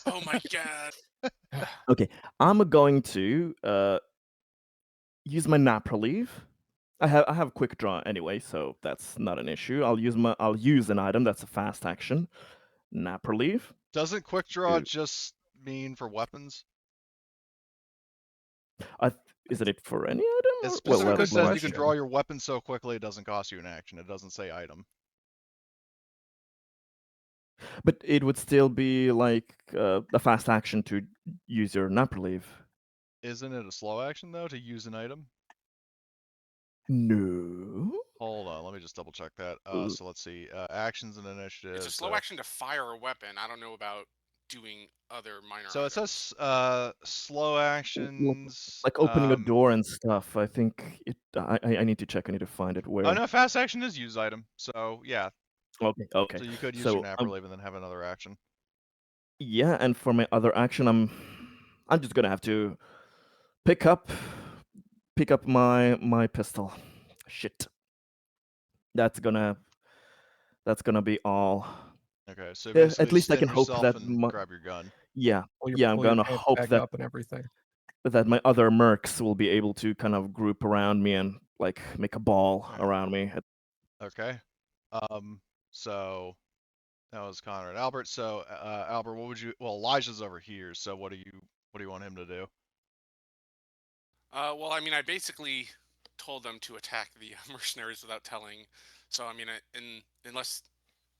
Oh my god. Okay, I'm going to use my nap relief. I have quick draw anyway, so that's not an issue. I'll use an item that's a fast action. Nap relief. Doesn't quick draw Two. just mean for weapons? Isn't it for any item? It Well, specifically good says you can question. draw your weapon so quickly it doesn't cost you an action. It doesn't say item. but it would still be like a fast action to use your nap relief. Isn't it a slow action though to use an item? No. Hold on, let me just double check that. So let's see. Actions and initiative. It's a slow action to fire a weapon. I don't know about doing other minor So it items. says slow actions. Like opening a door and stuff. I think it. I need to check. I need to find it where. Oh no, fast action is use item. So yeah. Okay. So you could use So your nap relief and then have another action. yeah, and for my other action, I'm just gonna have to pick up my pistol. Shit. That's gonna be all. Okay, so At basically least I can stand hope yourself that and grab your gun. yeah, Pull your, yeah. I'm pull your gonna pants hope back that up and everything. my other mercs will be able to kind of group around me and like make a ball Alright. around me. Okay. So that was Conrad. Albert. So Albert, what would you? Well, Elijah's over here. So what do you want him to do? Well, I mean, I basically told them to attack the mercenaries without telling. So, I mean, unless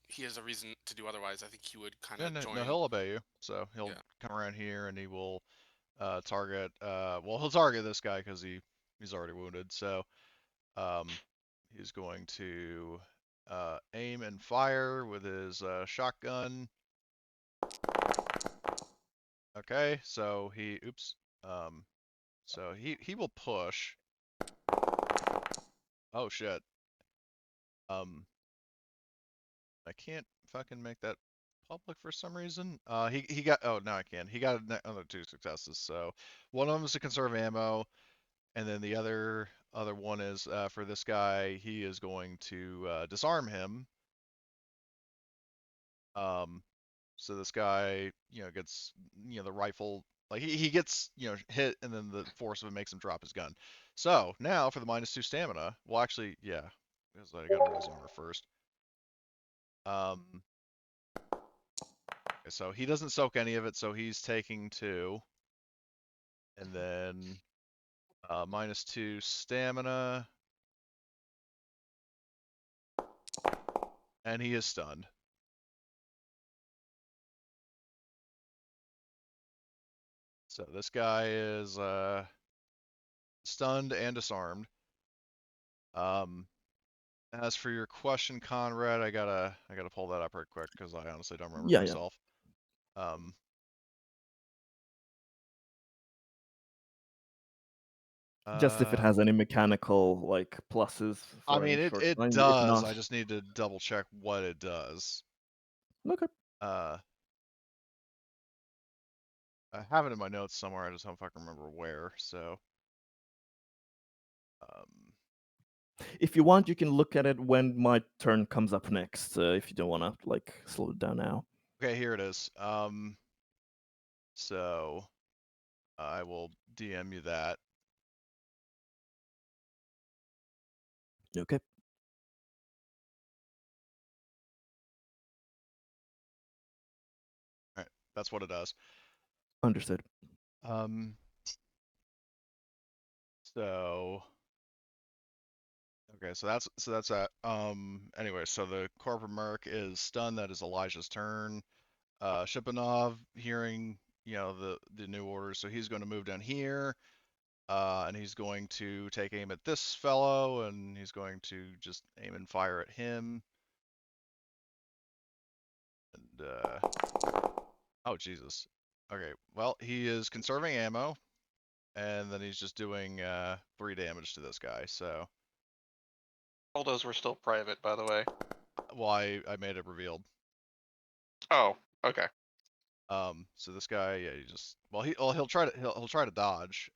he has a reason to do otherwise, I think he would kind Yeah, of join. no, he'll obey you. So he'll Yeah. come around here and he will target. Well, he'll target this guy because he's already wounded. So he's going to aim and fire with his shotgun. Okay, so so he will push. Oh shit. I can't fucking make that public for some reason. He got. Oh, now I can. He got another 2 successes. So one of them is to conserve ammo, and then the other one is for this guy. He is going to disarm him. So this guy, gets the rifle. Like he gets hit, and then the force of it makes him drop his gun. So now for the -2 stamina. Well, actually, yeah, because I got to roll his armor first. So he doesn't soak any of it, so he's taking 2. And then -2 stamina. And he is stunned. So this guy is stunned and disarmed. As for your question, Conrad, I gotta pull that up right quick because I honestly don't remember Yeah. myself. Just if it has any mechanical like pluses I for any mean, short it time. If does. not, I just need to double check what it does. okay. I have it in my notes somewhere. I just don't fucking remember where. So, If you want, you can look at it when my turn comes up next. If you don't want to like slow it down now. okay, here it is. So I will DM you that. Okay. All right, that's what it does. Understood. So okay, so that's that. Anyway, so the corporate merc is stunned. That is Elijah's turn. Shipanov hearing, the new orders, so he's going to move down here, and he's going to take aim at this fellow, and he's going to just aim and fire at him. And oh Jesus. Okay, well he is conserving ammo, and then he's just doing 3 damage to this guy. So All those were still private, by the way. well, I made it revealed. Oh, okay. So this guy, yeah, he'll try to dodge.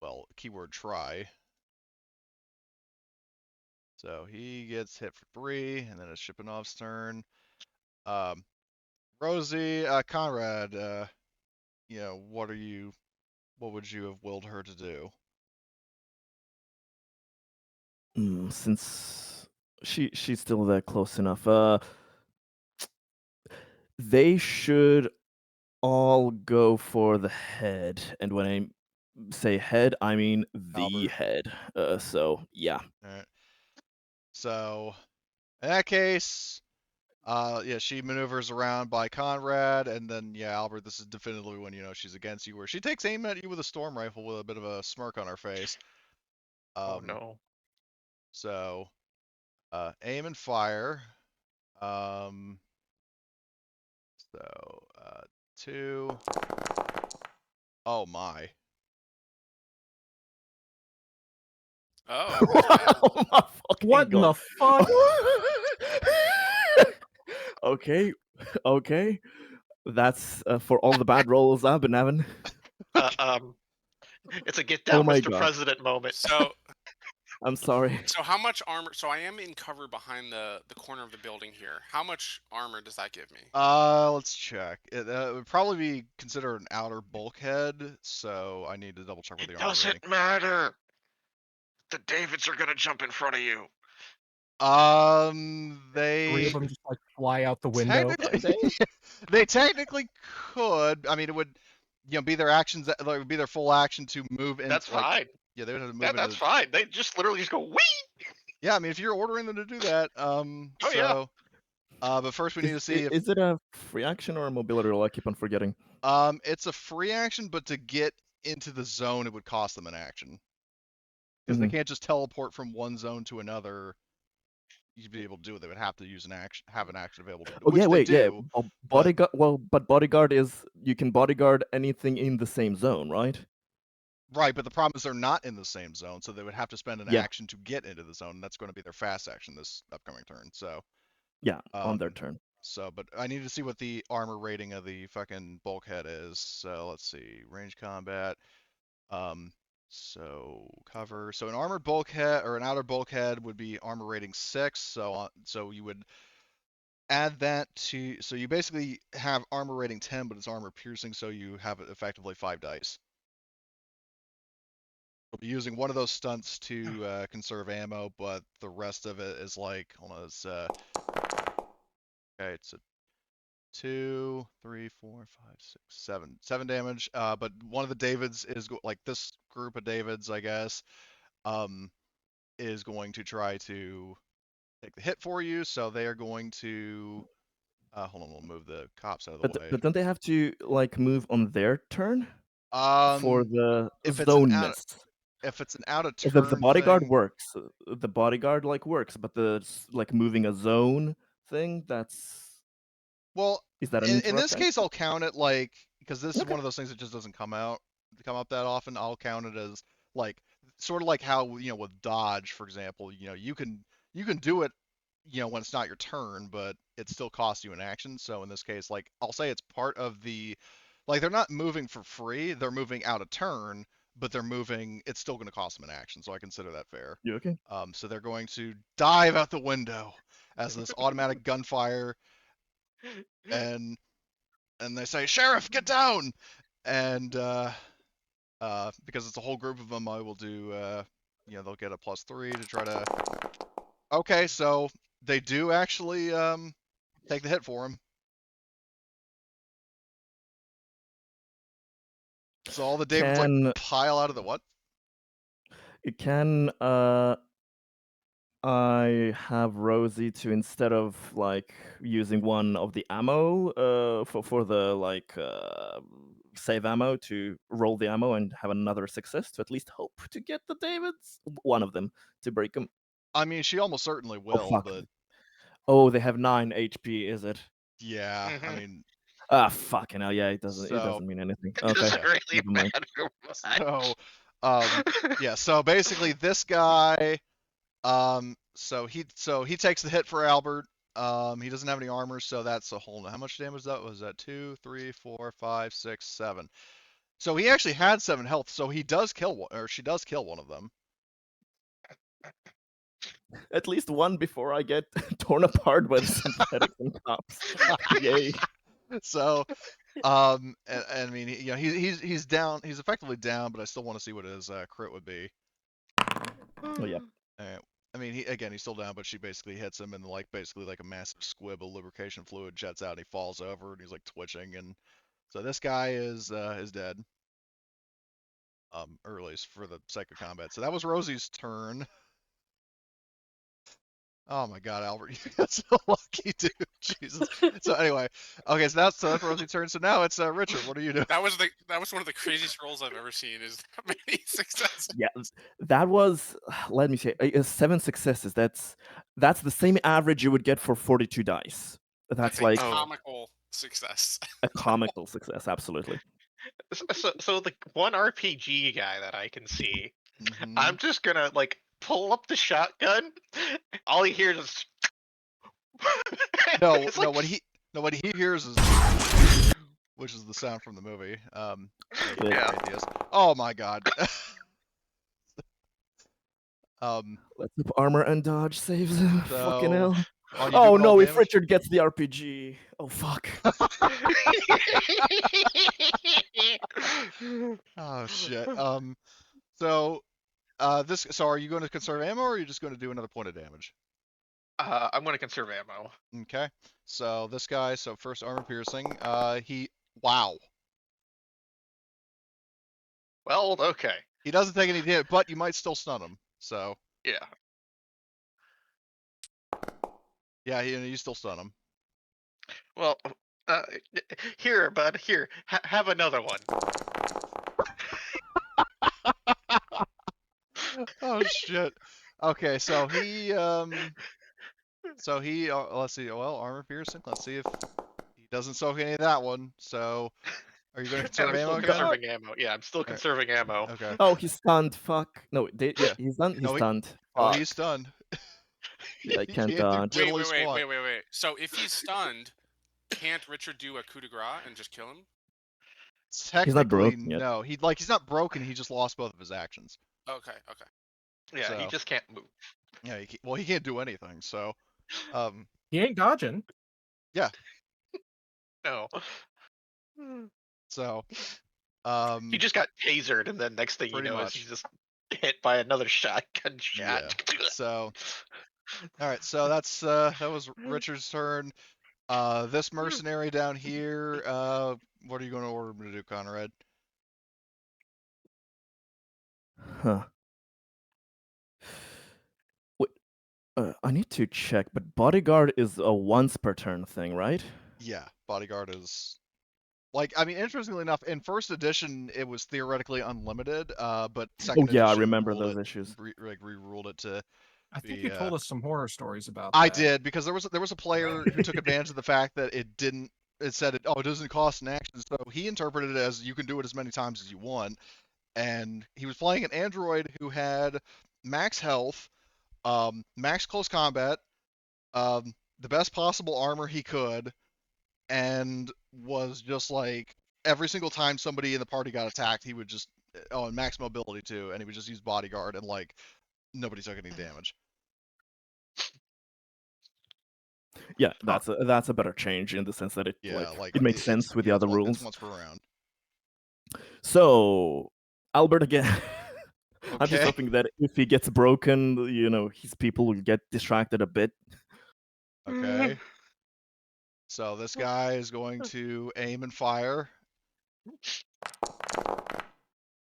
Well, keyword try. So he gets hit for 3, and then it's Shipanov's turn. Rosie, Conrad, what would you have willed her to do? Since she's still there close enough, they should all go for the head. And when I say head, I mean the Albert. head. So yeah. All right. So in that case, yeah, she maneuvers around by Conrad, and then yeah, Albert, this is definitively when she's against you, where she takes aim at you with a storm rifle with a bit of a smirk on her face. Oh no. So, aim and fire. So 2. Oh my. Oh, Oh my fucking What in God. the fuck? Okay, okay. That's for all the bad rolls I've been having. It's a get down, Oh my Mr. God. President moment. so I'm sorry. so how much armor? So I am in cover behind the corner of the building here. How much armor does that give me? Let's check. It would probably be considered an outer bulkhead, so I need to double check with It the armor rating. doesn't matter. The Davids are gonna jump in front of you. They 3 of them just like fly out the window. they technically could. I mean, it would, be their actions. That would be their full action to move in. That's fine. Yeah, they would have to move. That's fine. They just literally just go wee. Yeah, I mean, if you're ordering them to do that, yeah. But first we need to see if Is it a free action or a mobility roll? I keep on forgetting. it's a free action, but to get into the zone, it would cost them an action because they can't just teleport from one zone to another. You'd be able to do it. They would have to use have an action available. Oh which yeah, they wait, yeah. do, Bodyguard. Well, but bodyguard is you can bodyguard anything in the same zone, right? Right, but the problem is they're not in the same zone, so they would have to spend an action to get into the zone, and that's going to be their fast action this upcoming turn. So yeah, on their turn. So, but I need to see what the armor rating of the fucking bulkhead is. So let's see, range combat. So cover. So an armored bulkhead or an outer bulkhead would be armor rating 6. So you would add that to. So you basically have armor rating 10, but it's armor piercing, so you have effectively 5 dice. We'll be using one of those stunts to conserve ammo, but the rest of it is like, hold on, it's okay, it's a 2, 3, 4, 5, 6, 7. 7 damage. But one of the Davids is like this group of Davids, I guess, is going to try to take the hit for you. So they are going to. Hold on, we'll move the cops out of the way. But don't they have to like move on their turn? For the if zoneness. If it's an out of turn, If the bodyguard thing, works, the bodyguard like works, but the like moving a zone thing, that's. Well, Is that in this case, I'll count it like because this is Okay. one of those things that just doesn't come out come up that often, I'll count it as like sort of like how with dodge, for example. You can do it when it's not your turn, but it still costs you an action. So in this case, like I'll say it's part of the like they're not moving for free, they're moving out a turn, but they're moving. It's still going to cost them an action, so I consider that fair. You okay? So they're going to dive out the window as this automatic gunfire, and they say, "Sheriff, get down!" And because it's a whole group of them, I will do they'll get a +3 to try to. Okay, so they do actually take the hit for him. So all the Davids like pile out of the what? Can I have Rosie to, instead of like using one of the ammo for the like save ammo, to roll the ammo and have another success to at least hope to get the Davids, one of them, to break them? I mean, she almost certainly will, fuck. but Oh, they have 9 HP, is it? yeah, I Mhm. mean, fucking hell, yeah, it doesn't mean anything. It Okay, doesn't really never mind. matter much. so yeah, so basically this guy, so he takes the hit for Albert. He doesn't have any armor, so that's a whole. How much damage that was? That 2, 3, 4, 5, 6, 7. So he actually had 7 health. So he does kill one, or she does kill one of them. At least one before I get torn apart by the synthetics and cops. Yay. So, and I mean, he's down. He's effectively down, but I still want to see what his crit would be. Oh, yeah. I mean, he's still down, but she basically hits him, and basically like a massive squib of lubrication fluid jets out. And he falls over, and he's like twitching, and so this guy is dead. Or at least for the sake of combat. So that was Rosie's turn. Oh my God, Albert, you got so lucky, dude. Jesus. So anyway, okay, so that's Rosie's turn. So now it's Richard. What are you doing? That was one of the craziest rolls I've ever seen. Is that many successes? Yeah, that was. Let me say, 7 successes. That's the same average you would get for 42 dice. That's a like comical success. a comical success, absolutely. So the one RPG guy that I can see, Mhm. I'm just gonna like pull up the shotgun. All he hears is No, It's no, like- what he hears is, which is the sound from the movie. Yeah. Atheist. Oh my God. Let's hope armor and dodge saves him. Fucking So, hell. are you Oh doing all no, if damage? Richard gets the RPG. Oh fuck. Oh shit. So, so are you going to conserve ammo, or are you just going to do another point of damage? I'm gonna conserve ammo. Okay. So this guy, so first armor piercing, wow. Well, okay. He doesn't take any damage, but you might still stun him. So Yeah. yeah, you still stun him. Well, here, bud. Here, have another one. Oh shit. Okay, so he let's see. Well, armor piercing. Let's see if he doesn't soak any of that one. So are you going to conserve I'm ammo still again? conserving ammo. Yeah, I'm still conserving ammo. Okay. Oh, he's stunned. Fuck. No, Yeah. he's done. He's No, stunned. Oh, Fuck. he's stunned. Yeah, I He can't do dodge. diddly squat. Wait. So if he's stunned, can't Richard do a coup de grace and just kill him? Technically, broken yet. no. He's not broken. He just lost both of his actions. Okay. Yeah, he So- just can't move. Yeah. He can't do anything. So, He ain't dodging. No. so, He just got tasered, and then next thing you Pretty know much. is he's just hit by another shotgun shot. So, all right. So that was Richard's turn. This mercenary down here. What are you going to order him to do, Conrad? Huh. Wait, I need to check, but bodyguard is a once per turn thing, right? Yeah, bodyguard is like, I mean, interestingly enough, in first edition it was theoretically unlimited, but second Oh yeah, I edition remember ruled those it, issues. reruled it to. I think The, you told us some horror stories about I that. did, because there was a player who took advantage of the fact that it didn't it said it doesn't cost an action, so he interpreted it as you can do it as many times as you want. And he was playing an android who had max health, max close combat, the best possible armor he could, and was just like every single time somebody in the party got attacked, he would just and max mobility too, and he would just use bodyguard, and like nobody took any damage. Yeah, that's a better change in the sense that it it makes sense with the other rules. It's once per round. So Albert again. I'm just Okay. hoping that if he gets broken, his people will get distracted a bit. Okay. So this guy is going to aim and fire.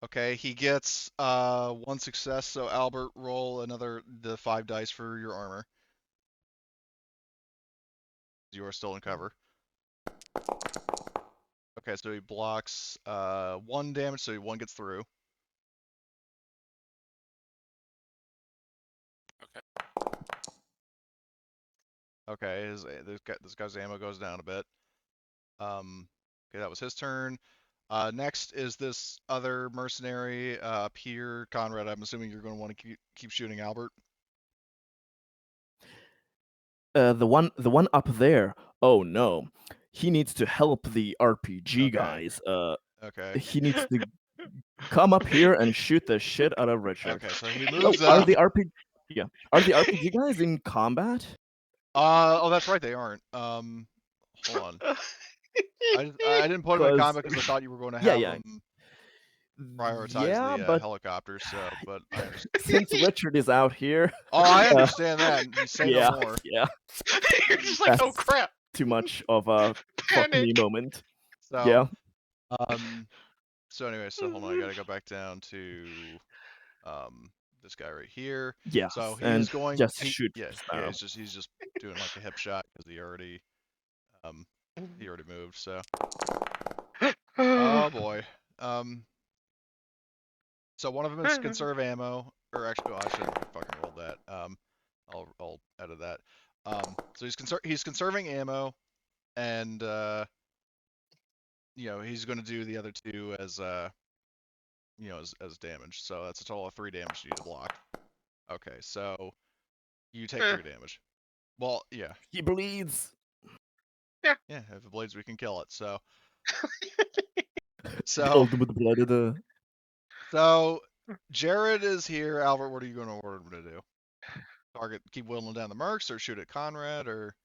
Okay, he gets 1 success. So Albert, roll the 5 dice for your armor. You are still in cover. Okay, so he blocks 1 damage, so 1 gets through. Okay, this guy's ammo goes down a bit. Okay, that was his turn. Next is this other mercenary up here, Conrad. I'm assuming you're going to want to keep shooting Albert. The one up there. Oh no, he needs to help the RPG Okay. guys. Okay. He needs to come up here and shoot the shit out of Richard. Okay, so he moves Are up. the RPG guys in combat? Oh, that's right, they aren't. Hold on. I didn't put him in combat because I thought you were going to have him prioritize the helicopters. So, but I understand. Since Richard is out here. Oh, I understand that. You say no more. Yeah. You're just like, oh crap. Too much of a fuck me moment. So, yeah. So anyway, hold on. I gotta go back down to this guy right here. Yeah. So he's going just shoot. Yeah, he's just doing like a hip shot because he already moved. So. Oh boy. So one of them is conserve ammo, or actually, I shouldn't have fucking rolled that. I'll edit that. So he's conserving ammo, and he's going to do the other 2 as as damage. So that's a total of 3 damage you need to block. Okay, so you take 3 damage. Well, yeah. He bleeds. Yeah. Yeah, if it bleeds, we can kill it. So. Ultimate blooded. So Jared is here. Albert, what are you going to order him to do? Target, keep whittling down the mercs, or shoot at Conrad, or?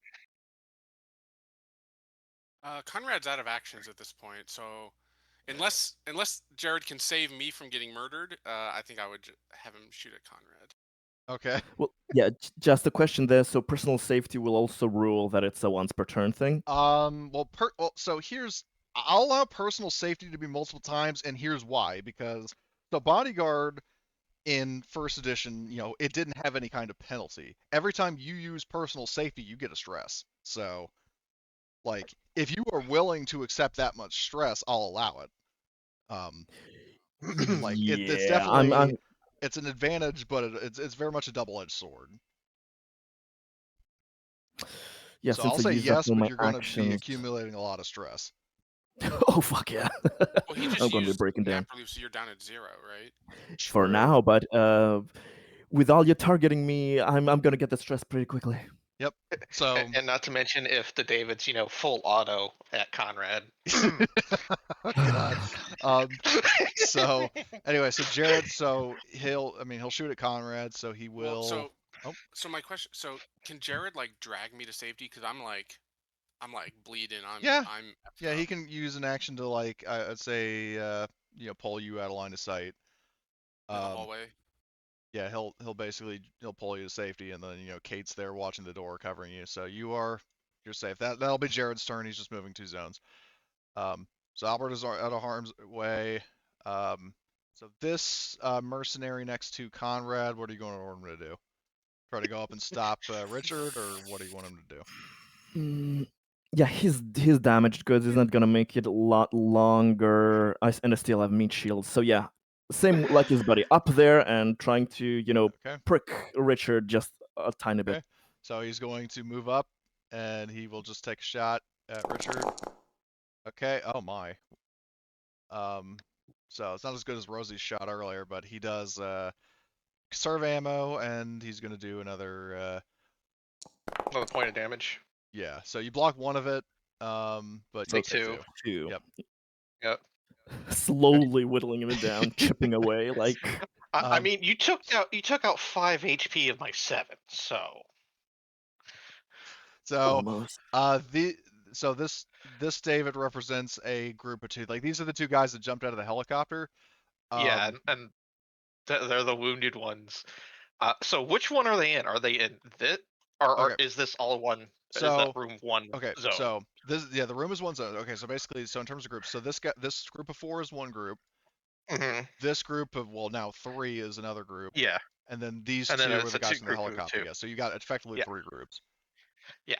Conrad's out of actions at this point, so unless Jared can save me from getting murdered, I think I would have him shoot at Conrad. Okay. Well, yeah, just a question there. So personal safety will also rule that it's a once per turn thing? So I'll allow personal safety to be multiple times, and here's why. Because the bodyguard in first edition, it didn't have any kind of penalty. Every time you use personal safety, you get a stress. So, like, if you are willing to accept that much stress, I'll allow it. It's definitely it's an advantage, but it's very much a double-edged sword. Yeah, so I'll say yes, but you're going to be accumulating a lot of stress. Oh fuck yeah! Well, he just I'm going to be breaking down. So you're down at 0, right? For now, but with all you targeting me, I'm going to get the stress pretty quickly. Yep. So and not to mention if the David's full auto at Conrad. God. So anyway, so Jared, so he'll shoot at Conrad, so he will. So my question, so can Jared drag me to safety because I'm bleeding. Yeah, he can use an action to I'd say pull you out of line of sight. In the hallway. Yeah, he'll pull you to safety, and then Kate's there watching the door, covering you, so you're safe. That'll be Jared's turn. He's just moving 2 zones. So Albert is out of harm's way. So this mercenary next to Conrad, what are you going to order him to do? Try to go up and stop Richard, or what do you want him to do? Yeah, his damaged goods is not gonna make it a lot longer. And I still have meat shields, so yeah. Same like his buddy up there and trying to, prick Richard just a tiny bit. So he's going to move up, and he will just take a shot at Richard. Okay. Oh my. So it's not as good as Rosie's shot earlier, but he does conserve ammo, and he's gonna do another. Another point of damage. Yeah. So you block one of it, but you Take take two. 2. 2. Yep. Yep. Slowly whittling him down, chipping away like. I Um, mean, you took out 5 HP of my 7, so. So, Almost. this David represents a group of 2. Like these are the 2 guys that jumped out of the helicopter. Yeah, and they're the wounded ones. So which one are they in? Are they in this, or Okay. is this all one? Is that So room one okay, zone? so the room is one zone. Okay, so basically, so in terms of groups, so this group of 4 is one group. Hmm. This group of now 3 is another group, Yeah, and then these and then 2 are it's the a two guys from the group of helicopter. 2. Yeah, so you got effectively Yeah. 3 groups. Yeah.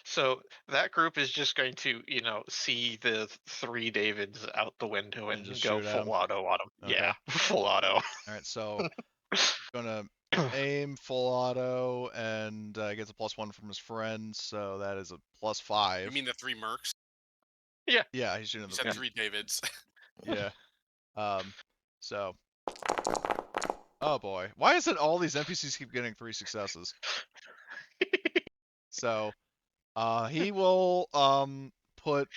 So that group is just going to, see the 3 Davids out the window And and just go shoot at 'em? full auto on them. Okay. Yeah, full auto. All right, so gonna aim full auto and gets a +1 from his friend, so that is a +5. You mean the 3 mercs? Yeah, he's shooting You the said Yeah. 3 Davids. Yeah. So. Oh boy, why is it all these NPCs keep getting 3 successes? So, he will put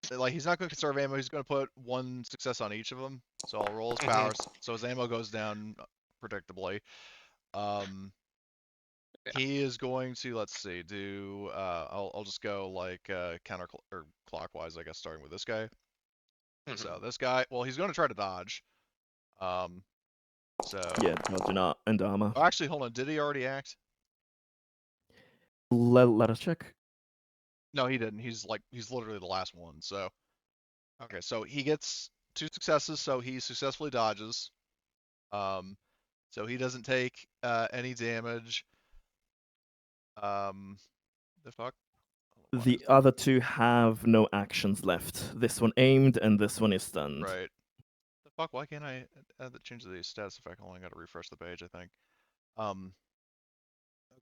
he's not going to conserve ammo. He's going to put 1 success on each of them. So I'll roll his Mhm. powers. So his ammo goes down predictably. Yeah. He is going to, let's see, do I'll just go like counter or clockwise, I guess, starting with this guy. Mhm. So this guy, well, he's going to try to dodge. So Yeah, dodge and armor. oh, actually, hold on. Did he already act? Let us check. No, he didn't. He's literally the last one. So okay, so he gets 2 successes, so he successfully dodges. So he doesn't take any damage. The fuck? Why The is that? other 2 have no actions left. This one aimed, and this one is stunned. Right. The fuck? Why can't I change the status effect? I only got to refresh the page, I think.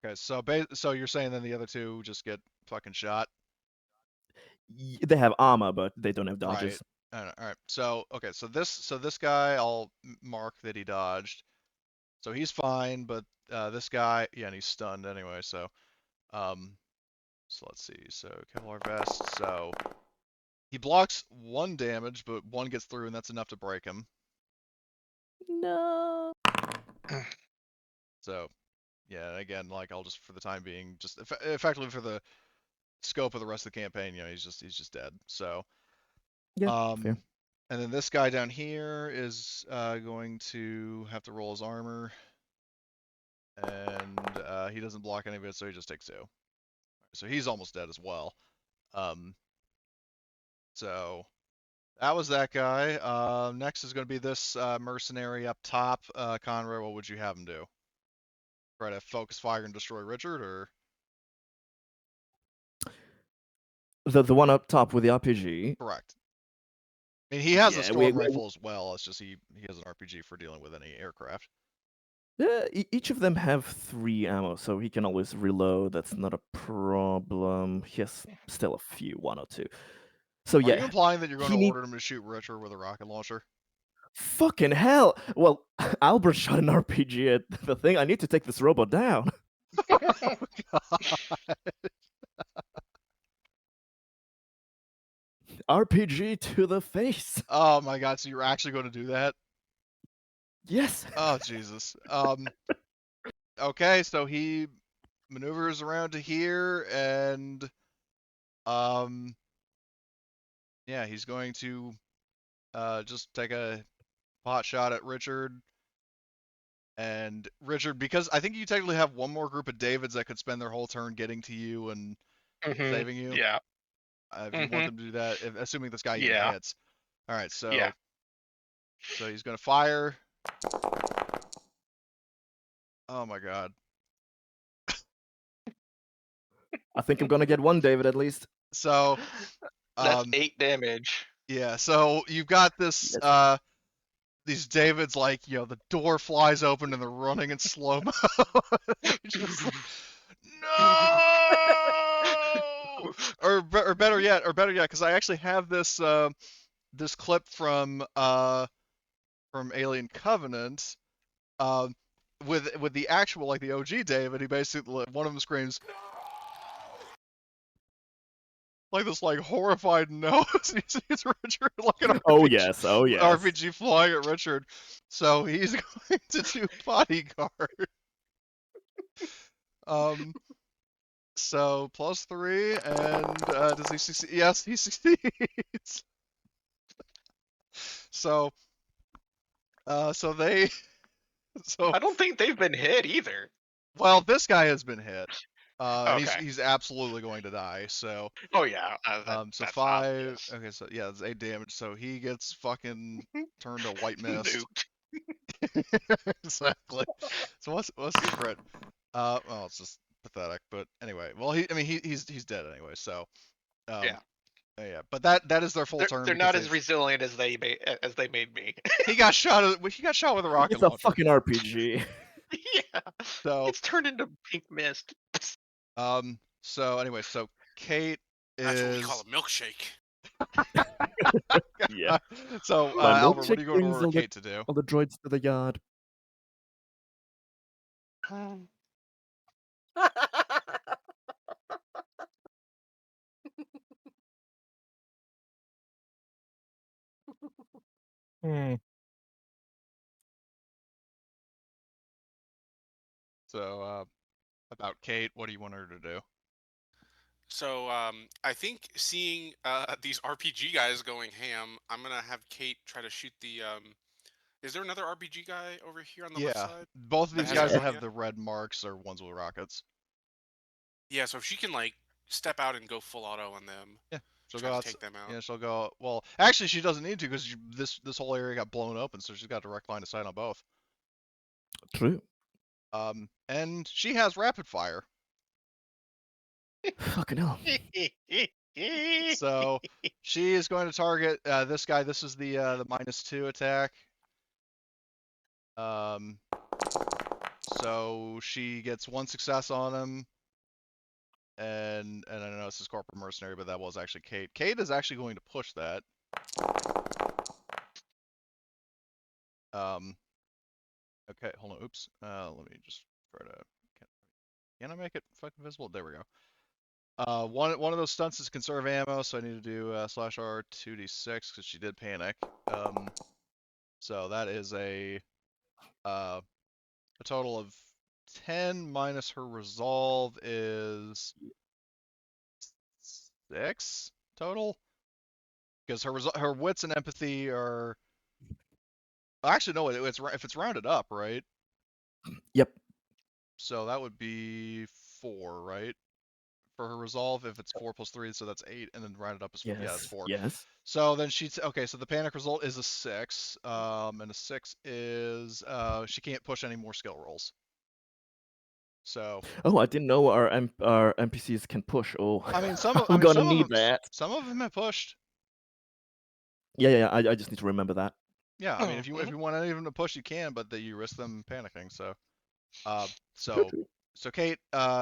Okay, so you're saying then the other 2 just get fucking shot? They have armor, but they don't have dodges. Right. All right. So okay, so this guy, I'll mark that he dodged. So he's fine, but this guy, yeah, and he's stunned anyway. So let's see. So Kevlar vest. So he blocks 1 damage, but 1 gets through, and that's enough to break him. No. So yeah, again, like I'll just for the time being, just effectively for the scope of the rest of the campaign, he's just dead. So Yeah, fair. and then this guy down here is going to have to roll his armor, and he doesn't block any of it, so he just takes 2. So he's almost dead as well. So that was that guy. Next is going to be this mercenary up top. Conrad, what would you have him do? Try to focus fire and destroy Richard, or The one up top with the RPG. correct? I mean, he has a Yeah, storm rifle as well. It's just he has an RPG for dealing with any aircraft. Each of them have 3 ammo, so he can always reload. That's not a problem. He has still a few, 1 or 2. So Are you yeah, implying that you're going he to need- order him to shoot Richard with a rocket launcher? fucking hell! Well, Albert shot an RPG at the thing. I need to take this robot down. RPG to the face. Oh my god, so you're actually going to do that? Yes. Oh Jesus. Okay, so he maneuvers around to here, and yeah, he's going to just take a pot shot at Richard. And Richard, because I think you technically have one more group of Davids that could spend their whole turn getting to you and saving you. Yeah. If you want them to do that, assuming this guy even Yeah. hits. All right, so Yeah. so he's gonna fire. Oh my god. I think I'm gonna get 1 David at least. So That's 8 damage. yeah, so you've got this Yes. these Davids, like, the door flies open and they're running in slow mo. Just, no! or better yet, because I actually have this this clip from Alien Covenant, with the actual, like, the OG David. He basically, one of them screams like this, like, horrified no. He sees Richard like an RPG, RPG flying at Richard, so he's going to do bodyguard. So +3, and does he succeed? Yes, he succeeds. So they, so I don't think they've been hit either. well, this guy has been hit, and Okay. he's absolutely going to die. So Oh yeah. so that's 5. obvious. Okay, so yeah, it's 8 damage. So he gets fucking turned to white mist. Nuked. Exactly. So what's his crit? Well, it's just pathetic. But anyway, well, he's dead anyway. So Yeah. yeah. But that is their full turn. They're not as resilient as they made me. He got shot with a rocket It's a launcher. fucking RPG. Yeah. So It's turned into pink mist. so anyway, so Kate That's what we is call a milkshake. Yeah. so My Albert, what are milkshake you going to brings order all the- Kate to do? All the droids to the yard. Hmm. So about Kate, what do you want her to do? So I think seeing these RPG guys going ham, I'm gonna have Kate try to shoot the. Is there another RPG guy over here on the left Yeah, side? both of that these hasn't guys that gone have yet? the red marks are ones with rockets. Yeah, so if she can like step out and go full auto on them, Yeah, she'll try go to out. take them out. Yeah, she'll go. Well, actually, she doesn't need to because this whole area got blown open, so she's got direct line of sight on both. True. And she has rapid fire. Fucking hell. So she is going to target this guy. This is the -2 attack. So she gets 1 success on him, and I know this is Corporate Mercenary, but that was actually Kate. Kate is actually going to push that. Okay, hold on. Oops. Let me just try to. Can I make it fucking visible? There we go. One of those stunts is conserve ammo, so I need to do /R 2d6 because she did panic. So that is a total of 10 minus her resolve is 6 total. Because her wits and empathy are actually no, if it's rounded up, right? Yep. So that would be 4, right? For her resolve, if it's 4 plus 3, so that's 8, and then rounded up is 4. Yes. Yeah, that's 4. Yes. So then she's okay. So the panic result is a 6, and a 6 is she can't push any more skill rolls. So. Oh, I didn't know our NPCs can push. Oh, I mean, I'm gonna need that. Some of them have pushed. Yeah. I just need to remember that. Yeah, I mean, if you want any of them to push, you can, but you risk them panicking. So, so Kate,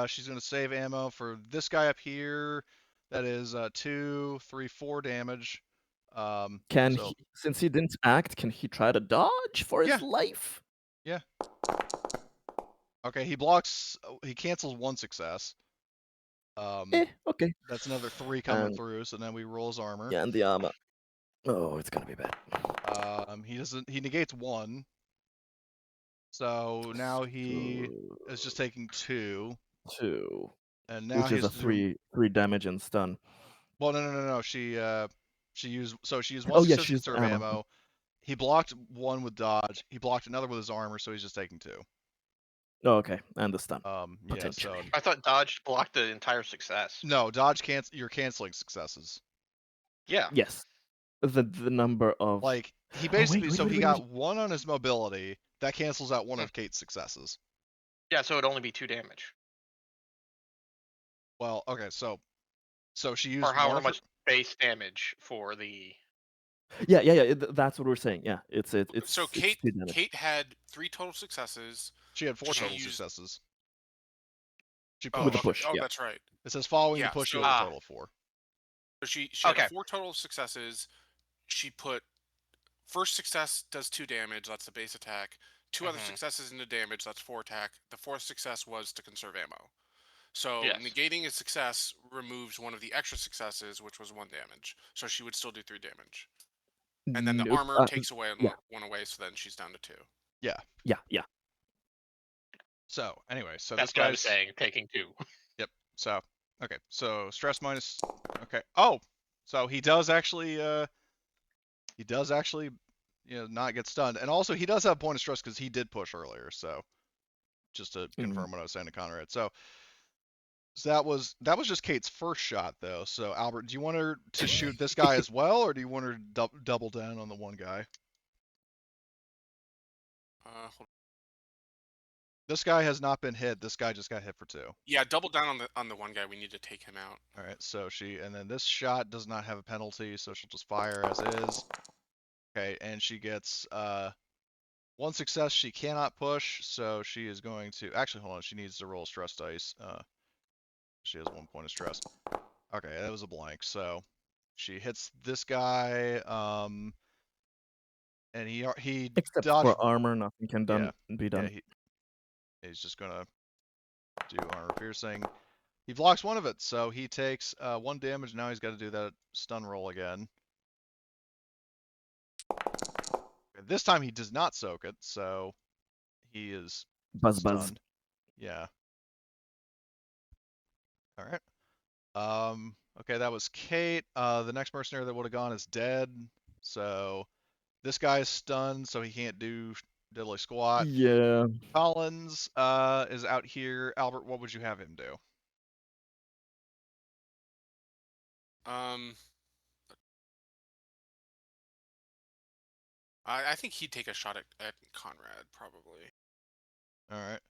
she's gonna save ammo for this guy up here. That is 2, 3, 4 damage. Can he, since he didn't act, can he try to dodge for his life? Yeah. Okay, he blocks. He cancels 1 success. Okay. That's another 3 coming through. So then we roll his armor. Yeah, and the armor. Oh, it's gonna be bad. He doesn't. He negates 1. So now he is just taking 2. 2. And now which is a 3 damage and stun. Well, no. She used 1 Oh yeah, success she's conserve ammo. He blocked 1 with dodge. He blocked another with his armor, so he's just taking 2. Oh, okay, and the stun. Yeah. So I thought dodge blocked the entire success. no, dodge you're canceling successes. Yeah. Yes. The number of Like he basically wait, he got 1 on his mobility that cancels out 1 of Kate's successes. Yeah, so it'd only be 2 damage. Well, okay, so she used or however much base damage for the. Yeah. That's what we're saying. Yeah, it's. So Kate had 3 total successes. She had 4 total successes. She Oh, With the pushed. okay. push, Oh, yeah. that's right. It says following the Yeah, push, you so- have a total of 4. So she had Okay. 4 total successes. She put first success does 2 damage. That's the base attack. 2 other Mhm. successes into damage. That's 4 attack. The 4th success was to conserve ammo. So Yes. negating a success removes one of the extra successes, which was 1 damage. So she would still do 3 damage. And then the Nope. armor takes away yeah. one away, so then she's down to 2. Yeah. Yeah. So anyway, so That's this what I guy's was saying. Taking 2. Yep. So okay. So stress minus. Okay. Oh. So he does actually. Not get stunned, and also he does have point of stress because he did push earlier. So just to confirm what I was saying to Conrad. So that was just Kate's first shot though. So Albert, do you want her to shoot this guy as well, or do you want her to double down on the one guy? Hold- This guy has not been hit. This guy just got hit for 2. Yeah, double down on the one guy. We need to take him out. All right. So and then this shot does not have a penalty, so she'll just fire as is. Okay, and she gets 1 success. She cannot push, so she is going to actually hold on. She needs to roll stress dice. She has 1 point of stress. Okay, that was a blank. So she hits this guy, and he Except dodged. for armor, nothing can be done. Yeah, he's just gonna do armor piercing. He blocks one of it, so he takes 1 damage. Now he's got to do that stun roll again. And this time he does not soak it, so he is Buzz. stunned. Yeah. All right. Okay, that was Kate. The next mercenary that would have gone is dead. So this guy is stunned, so he can't do diddly squat. Yeah. Collins is out here. Albert, what would you have him do? I think he'd take a shot at Conrad, probably. All right.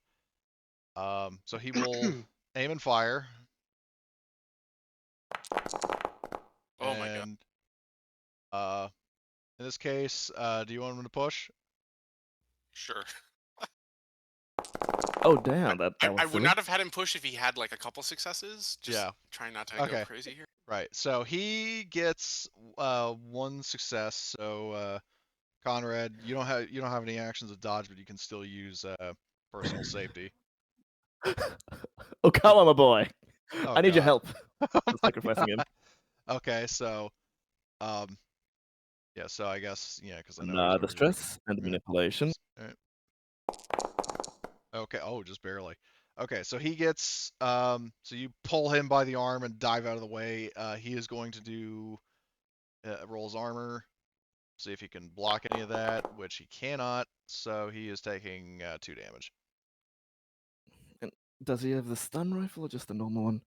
So he will aim and fire. Oh my god. And in this case, do you want him to push? Sure. Oh damn, that was I would silly. not have had him push if he had like a couple successes. Just Yeah. trying not to go Okay. crazy here. Right. So he gets 1 success. So Conrad, you don't have any actions of dodge, but you can still use personal safety. Oh, come on, my boy. Oh, I need your God. help. I'm sacrificing him. Okay, so yeah, so I guess because I know Nah, he's the over here. stress and the Yeah. manipulation. All right. Okay. Oh, just barely. Okay, so he gets so you pull him by the arm and dive out of the way. He is going to do roll his armor, see if he can block any of that, which he cannot. So he is taking 2 damage. Does he have the stun rifle or just the normal one?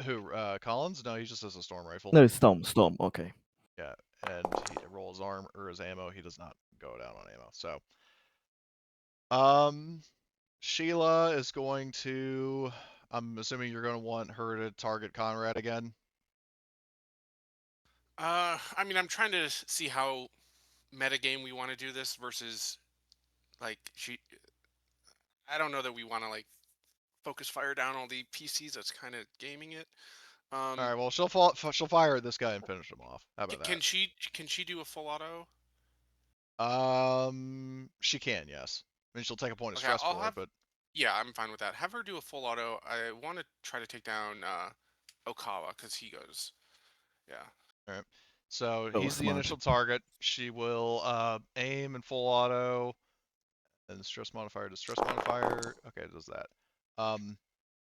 Who? Collins? No, he just has a storm rifle. No, Storm. Okay. Yeah, and he rolls arm or his ammo. He does not go down on ammo. So, Sheila is going to. I'm assuming you're going to want her to target Conrad again. I mean, I'm trying to see how metagame we want to do this versus like I don't know that we want to like focus fire down all the PCs. That's kind of gaming it. All right. Well, she'll fire at this guy and finish him off. How about Can she do a full auto? that? She can. Yes. I mean, she'll take a point of Okay, stress I'll for have. it, but Yeah, I'm fine with that. Have her do a full auto. I want to try to take down Okawa because he goes. Yeah. all right. So Oh, he's the smart. initial target. She will aim and full auto. And stress modifier to stress modifier. Okay, it does that.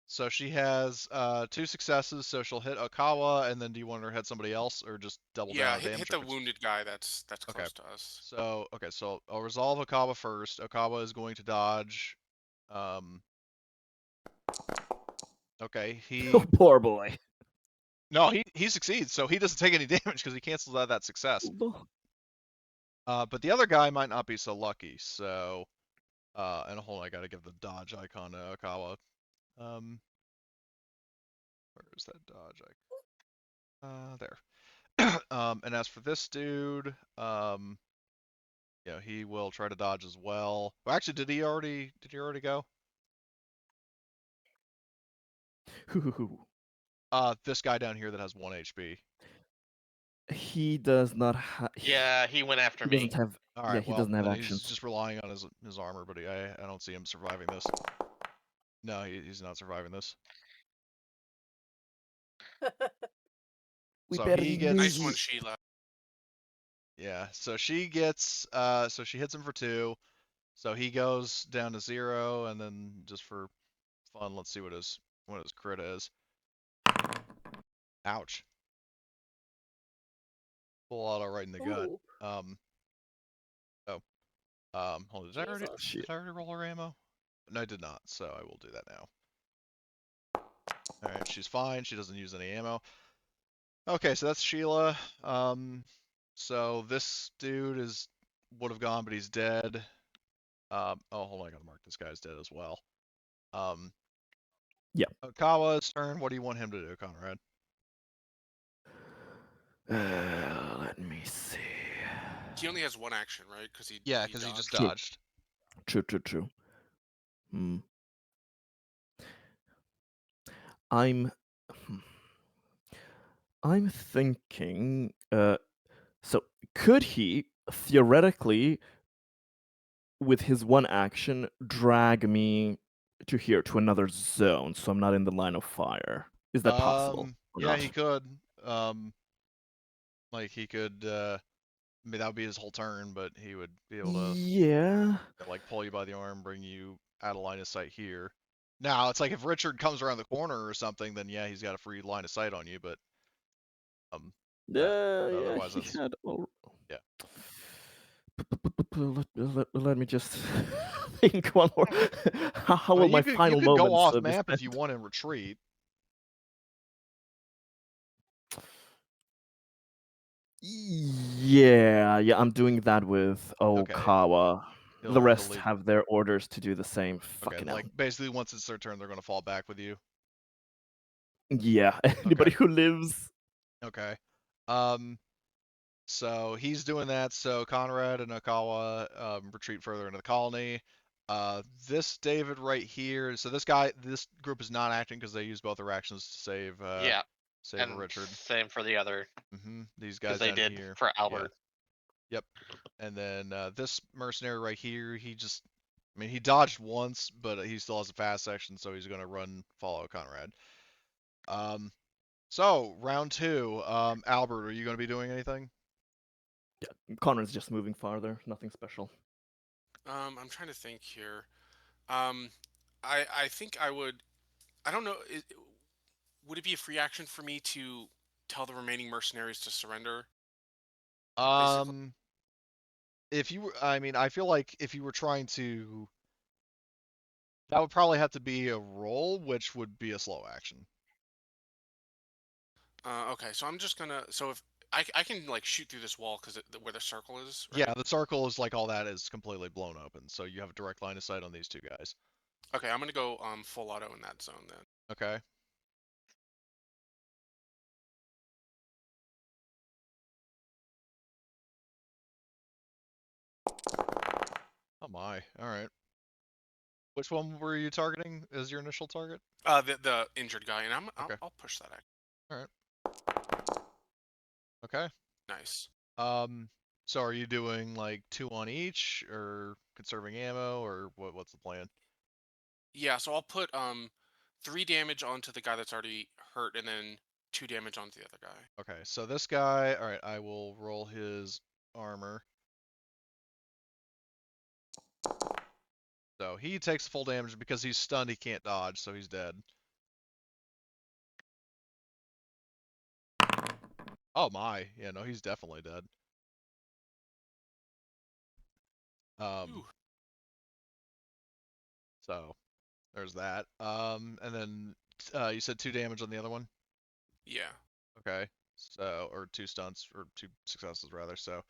So she has 2 successes, so she'll hit Okawa, and then do you want her to hit somebody else, or just double down Yeah, on damage? hit the wounded guy that's Okay. close to us. So so I'll resolve Okawa first. Okawa is going to dodge. Okay, Oh, poor boy. no, he succeeds, so he doesn't take any damage because he cancels out that success. But the other guy might not be so lucky. So and hold on, I gotta give the dodge icon to Okawa. Where is that dodge icon? There. And as for this dude, he will try to dodge as well. Well, actually, did he already go? Who? This guy down here that has 1 HP. He does not have. Yeah, he went after He me. doesn't have. All Yeah, right, he well, doesn't have then he's actions. just relying on his armor, but I don't see him surviving this. No, he's not surviving this. We So better he be gets. Nice sneaky. one, Sheila. Yeah, so she gets. So she hits him for 2. So he goes down to 0, and then just for fun, let's see what his crit is. Ouch. Full auto right in the gut. Ooh, Hold on, did I Jesus. already roll her ammo? No, I did not, so I will do that now. Alright, she's fine, she doesn't use any ammo. Okay, so that's Sheila. So this dude would have gone, but he's dead. Oh, hold on, I gotta mark this guy's dead as well. Yeah. Okawa's turn, what do you want him to do, Conrad? Let me see. He only has 1 action, right? Because he Because he just dodged. dodged. True. Hmm. I'm thinking. So could he theoretically, with his 1 action, drag me to here to another zone, so I'm not in the line of fire? Is that possible? Or Yeah, not? he could. Like he could. I mean, that would be his whole turn, but he would be able to Yeah. like pull you by the arm, bring you out of line of sight here. Now it's like if Richard comes around the corner or something, then yeah, he's got a free line of sight on you. But Yeah. otherwise, He that's had. All... yeah. Let me just think one more. How will my You final could go moments off be map if spent? you want and retreat. Yeah, I'm doing that with Okay. Okawa. The He'll rest leave. have their orders to do the same. Okay, Fucking hell. like basically once it's their turn, they're gonna fall back with you. Yeah, anybody who lives. Okay. So he's doing that. So Conrad and Okawa retreat further into the colony. This David right here. So this group is not acting because they use both their actions to save Yeah, and Richard. same for the other, These because guys they down did here. for Yeah. Albert. Yep. And then this mercenary right here. I mean, he dodged once, but he still has a fast section, so he's gonna follow Conrad. So round 2. Albert, are you gonna be doing anything? Yeah, Conrad's just moving farther. Nothing special. I'm trying to think here. I think I would. I don't know. Would it be a free action for me to tell the remaining mercenaries to surrender? Basically. If you were, I mean, I feel like if you were trying to, that would probably have to be a roll, which would be a slow action. Okay, so I'm just gonna. So if I can like shoot through this wall because where the circle is. Right? Yeah, the circle is like all that is completely blown open, so you have a direct line of sight on these 2 guys. Okay, I'm gonna go full auto in that zone then. Okay. Oh my. All right. Which one were you targeting as your initial target? The injured guy, and Okay. I'll push that. All right. Okay. Nice. So are you doing like 2 on each, or conserving ammo, or what's the plan? Yeah, so I'll put 3 damage onto the guy that's already hurt, and then 2 damage onto the other guy. Okay, so this guy, all right, I will roll his armor. So he takes full damage because he's stunned, he can't dodge, so he's dead. Oh my, yeah, no, he's definitely dead. Ooh. So there's that. And then you said 2 damage on the other one? Yeah. Okay. So, or 2 stunts, or 2 successes rather. So,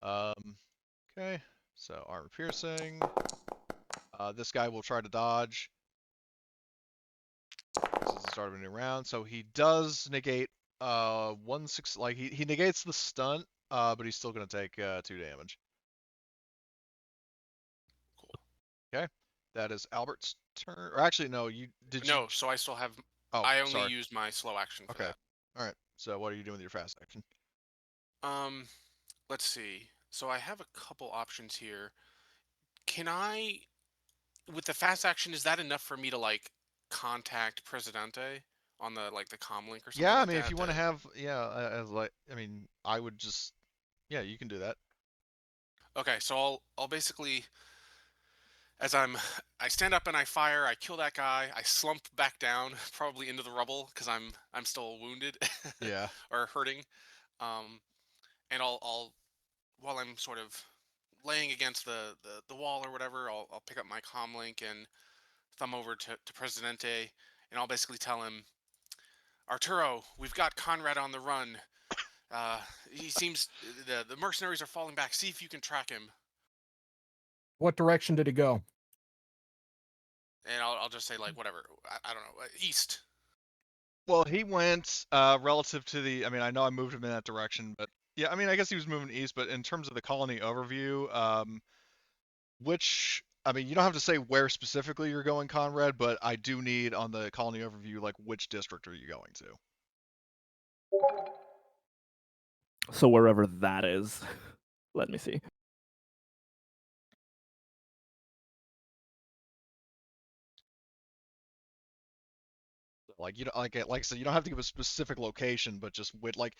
okay. So armor piercing. This guy will try to dodge. This is the start of a new round. So he does negate like he negates the stunt, but he's still gonna take 2 damage. Cool. Okay. That is Albert's turn. Or actually, no. No, so I still have. Oh, I only sorry. used my slow action for Okay. that. All right. So what are you doing with your fast action? Let's see. So I have a couple options here. Can I, with the fast action, is that enough for me to like contact Presidente on the like the comm link or something Yeah, I like mean, if that? you want to have, as like, I mean, I would just, yeah, you can do that. Okay, so I'll basically, as I stand up and I fire, I kill that guy, I slump back down, probably into the rubble because I'm still wounded Yeah. or hurting. Um, and I'll while I'm sort of laying against the wall or whatever, I'll pick up my comm link and thumb over to Presidente, and I'll basically tell him, Arturo, we've got Conrad on the run. He seems the mercenaries are falling back. See if you can track him. What direction did it go? And I'll just say like whatever. I don't know. East. Well, he went relative to the. I mean, I know I moved him in that direction, but yeah, I mean, I guess he was moving east. But in terms of the colony overview, which I mean, you don't have to say where specifically you're going, Conrad, but I do need on the colony overview, like which district are you going to? So wherever that is, let me see. Like you don't like I said, you don't have to give a specific location, but just with like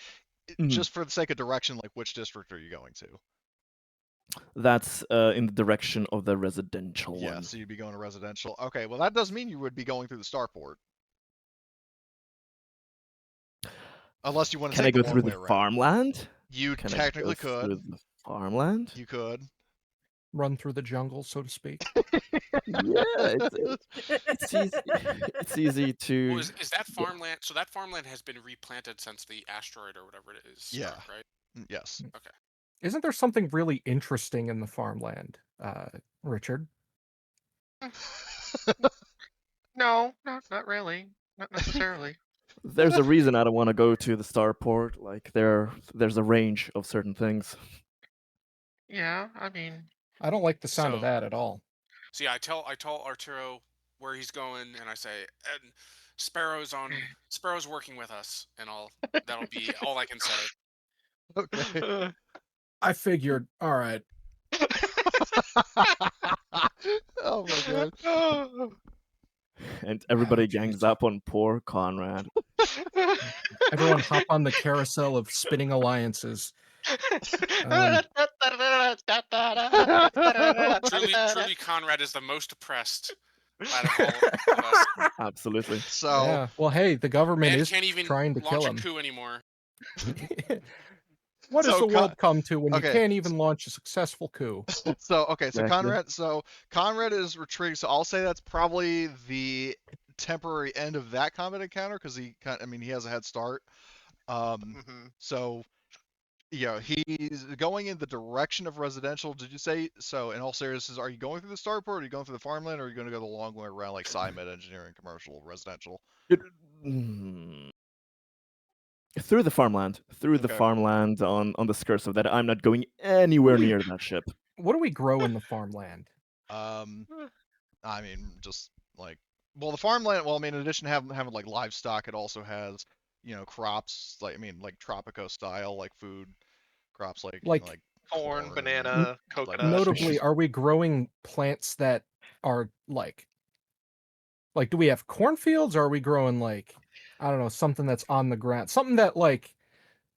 Mhm. just for the sake of direction, like which district are you going to? That's in the direction of the residential Yeah, one. so you'd be going to residential. Okay, well that does mean you would be going through the starport. Unless you want to Can I take the go long through way the around. farmland? You Can I technically go through could. the farmland? You could. Run through the jungle, so to speak. Yeah, it's easy. It's easy to. Well, is that farmland? So that farmland has been replanted since the asteroid or whatever it is Yeah. struck, right? Yes. Okay. Isn't there something really interesting in the farmland, Richard? No, not really. Not necessarily. There's a reason I don't want to go to the starport. Like there's a range of certain things. Yeah, I mean, I don't like the sound of So- that at all. So yeah, I tell Arturo where he's going, and I say, and Sparrow's working with us, and that'll be all I can say. Okay. I figured, all right. Oh my god. And everybody geez. gangs up on poor Conrad. Everyone hop on the carousel of spinning alliances. Truly, Conrad is the most oppressed out of all of us. Absolutely. So Yeah. Well, hey, the government Man is can't even trying to launch kill a him. coup anymore. What does So the world come to when okay. you can't even launch a successful coup? so okay, so Exactly. Conrad is retreating. So I'll say that's probably the temporary end of that combat encounter because he has a head start. Mhm. So he's going in the direction of residential. Did you say so? In all seriousness, are you going through the starport? Or are you going through the farmland? Or are you going to go the long way around, like SciMed engineering, commercial, residential? Through the farmland. Through the Okay. farmland on the skirts of that. I'm not going anywhere near that ship. What do we grow in the farmland? I mean, just like, well, the farmland. Well, I mean, in addition to having like livestock, it also has crops like like tropico style like food crops like Like, corn, corn, banana, like coconut. notably, are we growing plants that are like do we have cornfields, or are we growing like, I don't know, something that's on the ground, something that like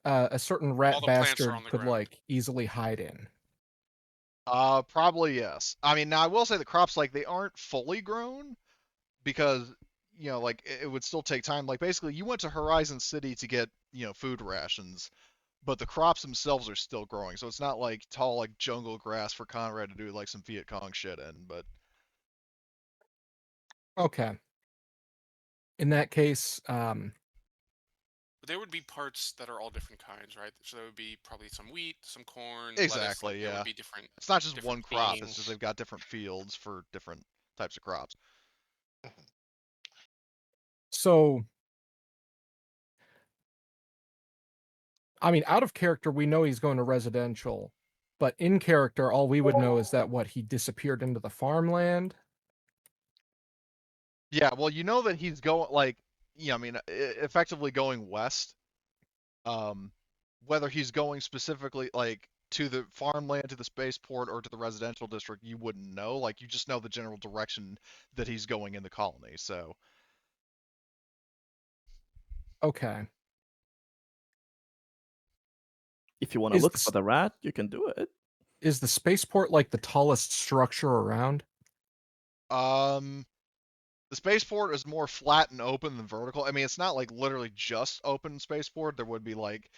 a certain rat All the plants are bastard on the could ground. like easily hide in? Probably yes. I mean, now I will say the crops like they aren't fully grown because like it would still take time. Like basically, you went to Horizon City to get food rations, but the crops themselves are still growing. So it's not like tall like jungle grass for Conrad to do like some Viet Cong shit in. But Okay. In that case, But there would be parts that are all different kinds, right? So there would be probably some wheat, some corn, lettuce. Like, exactly, there yeah. would be different. It's not just different one crop. It's beans. just they've got different fields for different types of crops. so I mean, out of character, we know he's going to residential, but in character, all we would know is that he disappeared into the farmland. Yeah, well, you know that he's going like, yeah, I mean, effectively going west. Whether he's going specifically like to the farmland, to the spaceport, or to the residential district, you wouldn't know. Like, you just know the general direction that he's going in the colony. So, Okay. If you want to Is look the for s- the rat, you can do it. Is the spaceport like the tallest structure around? um, the spaceport is more flat and open than vertical. I mean, it's not like literally just open spaceport. There would be like,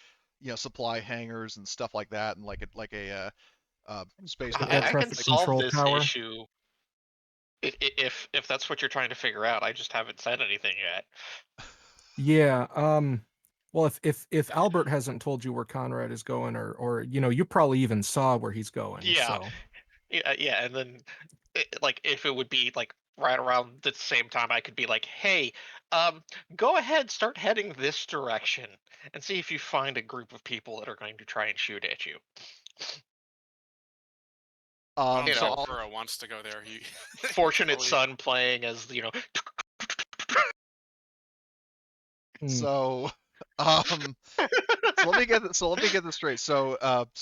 supply hangars and stuff like that, and like a The spaceport air I like can traffic like solve control this tower? issue if that's what you're trying to figure out. I just haven't said anything yet. Yeah. Well, if Albert hasn't told you where Conrad is going, or you probably even saw where he's going. Yeah, So yeah, and then like if it would be like right around the same time, I could be like, hey, go ahead, start heading this direction, and see if you find a group of people that are going to try and shoot at you. I don't You so think know, Burrow wants to go there. He Fortunate probably- Son playing as mm, so um so let me get this straight. So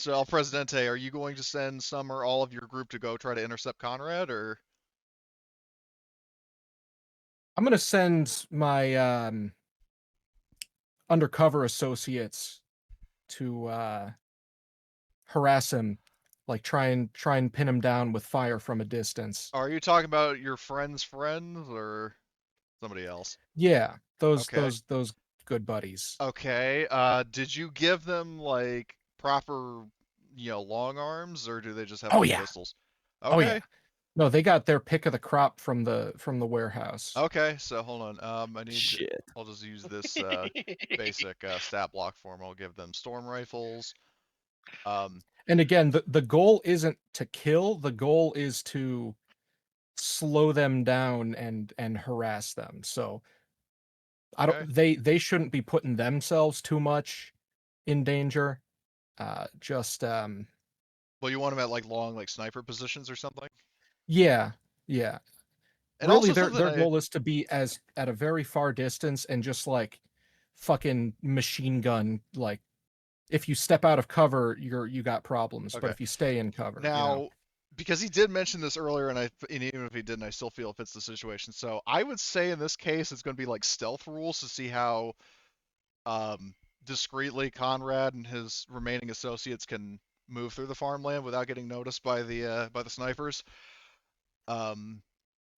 El Presidente, are you going to send some or all of your group to go try to intercept Conrad, or I'm gonna send my undercover associates to harass him, like try and pin him down with fire from a distance. are you talking about your friend's friends or somebody else? Yeah, Okay. those good buddies. Okay. Did you give them like proper, long arms, or do they just have Oh like yeah. pistols? Oh yeah. Okay. No, they got their pick of the crop from the warehouse. Okay. So hold on. Shit. I'll just use this basic stat block form. I'll give them storm rifles. And again, the goal isn't to kill, the goal is to slow them down and harass them. So I Okay. don't they shouldn't be putting themselves too much in danger. Just Well, you want them at like long like sniper positions or something? yeah, yeah. And Really also something their goal is to be as at a very far distance and just like fucking machine gun, like if you step out of cover, you got problems. But Okay. if you stay in cover, Now, because he did mention this earlier, and even if he didn't, I still feel it fits the situation. So I would say in this case, it's going to be like stealth rules to see how discreetly Conrad and his remaining associates can move through the farmland without getting noticed by the snipers. Um,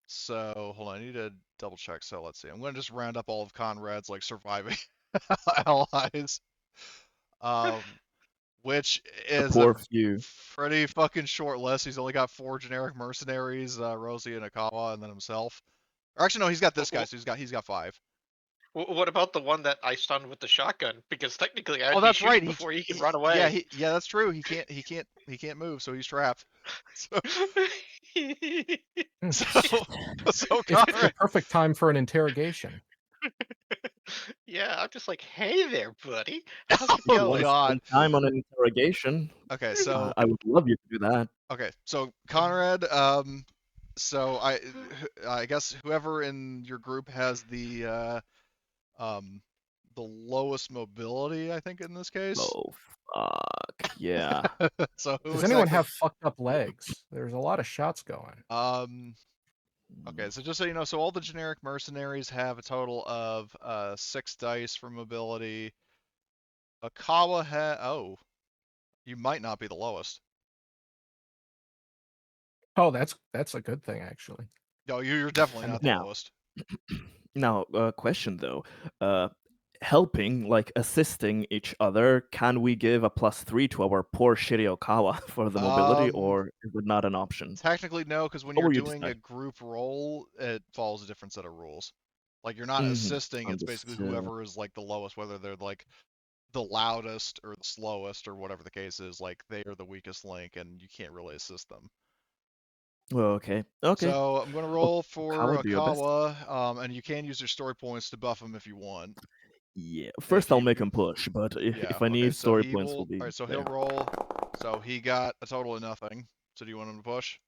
so hold on, I need to double check. So let's see. I'm going to just round up all of Conrad's like surviving allies. Um, which The is poor a few. pretty fucking short list. He's only got 4 generic mercenaries, Rosie and Akawa, and then himself. Or actually, no, he's got this guy, so he's got 5. What about the one that I stunned with the shotgun? Because technically, I'd Oh, be that's shooting right. before he can run Yeah, away. yeah, that's true. He can't move, so he's trapped. So, Hmm. so It's the Conrad. perfect time for an interrogation. Yeah, I'm just like, hey there, buddy. How's it Oh You want going? to God. spend time on an interrogation? Okay, so I would love you to do that. Conrad. So I guess whoever in your group has um the lowest mobility, I think in this case. Oh, fuck. Yeah. So who Does anyone exactly? have fucked up legs? There's a lot of shots going. Okay, so just so you know, so all the generic mercenaries have a total of 6 dice for mobility. Akawa you might not be the lowest. Oh, that's a good thing actually. No, you're definitely not the Now, lowest. now, question though. Helping, like assisting each other, can we give a +3 to our poor shitty Okawa for the mobility, Um, or is it not an option? Technically no, because when What you're were you doing a deciding? group roll, it follows a different set of rules. Like you're not Mm-hmm. assisting, it's basically Understood. whoever is like the lowest, whether they're like the loudest or the slowest or whatever the case is, like they are the weakest link and you can't really assist them. Well, okay. Okay. So I'm gonna roll for Okawa, do your best. Akawa, and you can use your story points to buff him if you want. Yeah. First, I'll make him push, but Yeah, if I okay. need So story he points, will. will be All right, so there. he'll roll. So he got a total of nothing. So do you want him to push?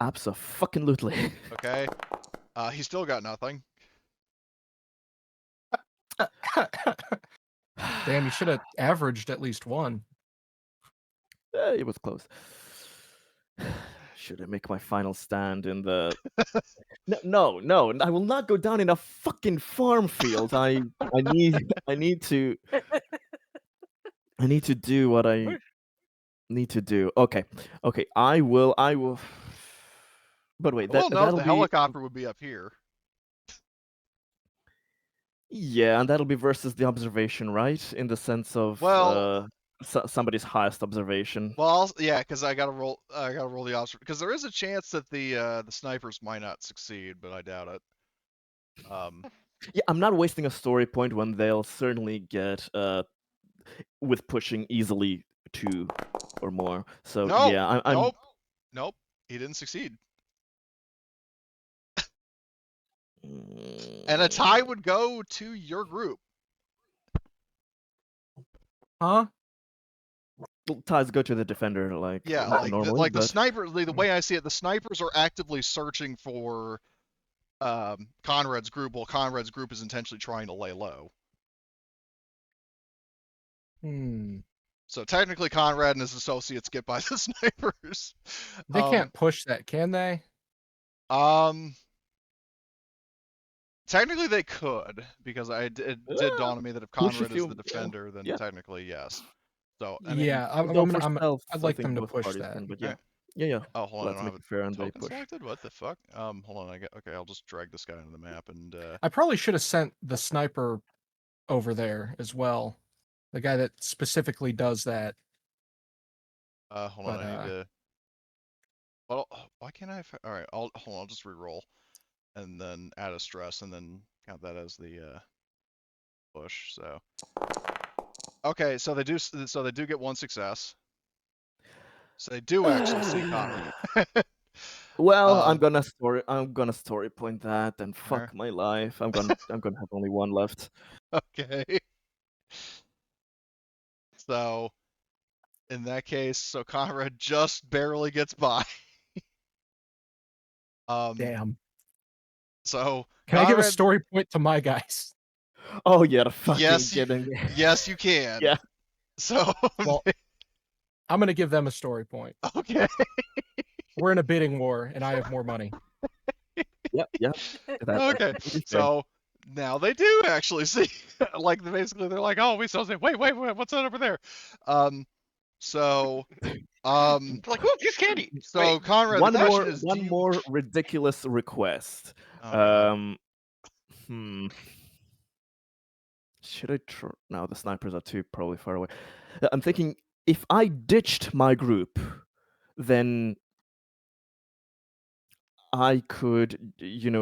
Abso-fucking-lutely. Okay. He still got nothing. Damn, you should have averaged at least one. It was close. Should I make my final stand in the? No! I will not go down in a fucking farm field. I need to do what I need to do. Okay. I will. But wait, Well, no, that'll the be helicopter would be up here. yeah, and that'll be versus the observation, right? In the sense of Well, somebody's highest observation. well, yeah, because I gotta roll. I gotta roll the observation because there is a chance that the snipers might not succeed, but I doubt it. Yeah, I'm not wasting a story point when they'll certainly get with pushing easily 2 or more. So No, yeah, I'm nope. He didn't succeed, and a tie would go to your group. Huh? ties go to the defender, like Yeah, normally. like the but sniper. The way I see it, the snipers are actively searching for Conrad's group, while Conrad's group is intentionally trying to lay low. So technically, Conrad and his associates get by the snipers. They can't push that, can they? Technically they could, because it did dawn on me that if Conrad is the yeah. defender, then Yeah. technically yes. So I mean, Yeah, I'd like them to push that. Can, but yeah. Oh, hold on, Let's I don't make have it fair a and they token push. selected. What the fuck? Hold on. Okay, I'll just drag this guy into the map and. I probably should have sent the sniper over there as well. The guy that specifically does that. Hold on, I need to. Well, why can't I? All right, hold on. I'll just re-roll, and then add a stress, and then count that as the push. So. Okay, so they do. So they do get one success. So they do actually see Conrad. Well, I'm gonna story point that, and fuck Alright. my life. I'm gonna have only one left. Okay. So, in that case, so Conrad just barely gets by. Damn. So Can I give a Conrad, story point to my guys? Oh yeah, the fucking yes, getting. yes, you can. Yeah. So, Well, I'm gonna give them a story point. okay. We're in a bidding war, and I have more money. Yep. Okay. So now they do actually see, like basically they're like, oh, we still say, wait, what's that over there? So, Like, oh, just candy. so Wait, Conrad, the question is, one more ridiculous request. Oh, God. Should I try? No, the snipers are too probably far away. I'm thinking if I ditched my group, then I could,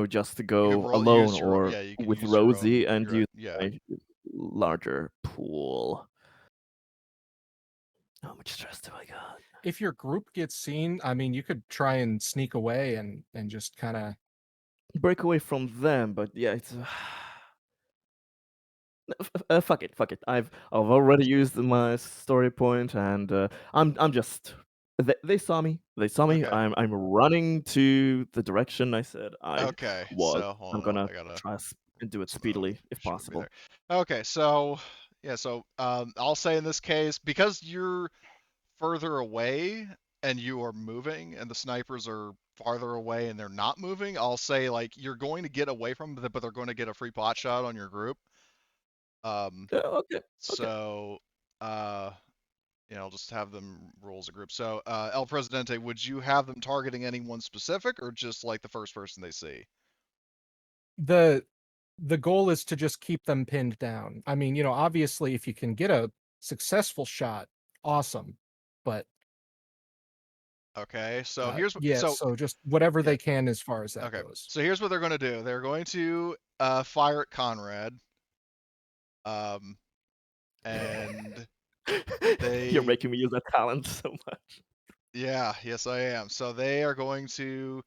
just go alone use or yeah, you can with use your Rosie own, and use yeah. my larger pool. How much stress do I got? If your group gets seen, I mean, you could try and sneak away and just kind of break away from them. But yeah, it's fuck it. I've already used my story point, and I'm just. They saw me. Okay. I'm running to the direction I said I Okay, was. so hold I'm on, gonna I gotta try and do it speedily if should be possible. there. Okay, so yeah, so I'll say in this case, because you're further away and you are moving, and the snipers are farther away and they're not moving, I'll say like you're going to get away from them, but they're going to get a free pot shot on your group. Okay. So I'll just have them roll as a group. So El Presidente, would you have them targeting anyone specific, or just like the first person they see? the goal is to just keep them pinned down. I mean, obviously if you can get a successful shot, awesome. But Okay, so here's what. yeah, so just whatever they can as far as that Okay, goes. so here's what they're going to do. They're going to fire at Conrad. And You're making me use that talent so much. Yeah, yes I am. So they are going to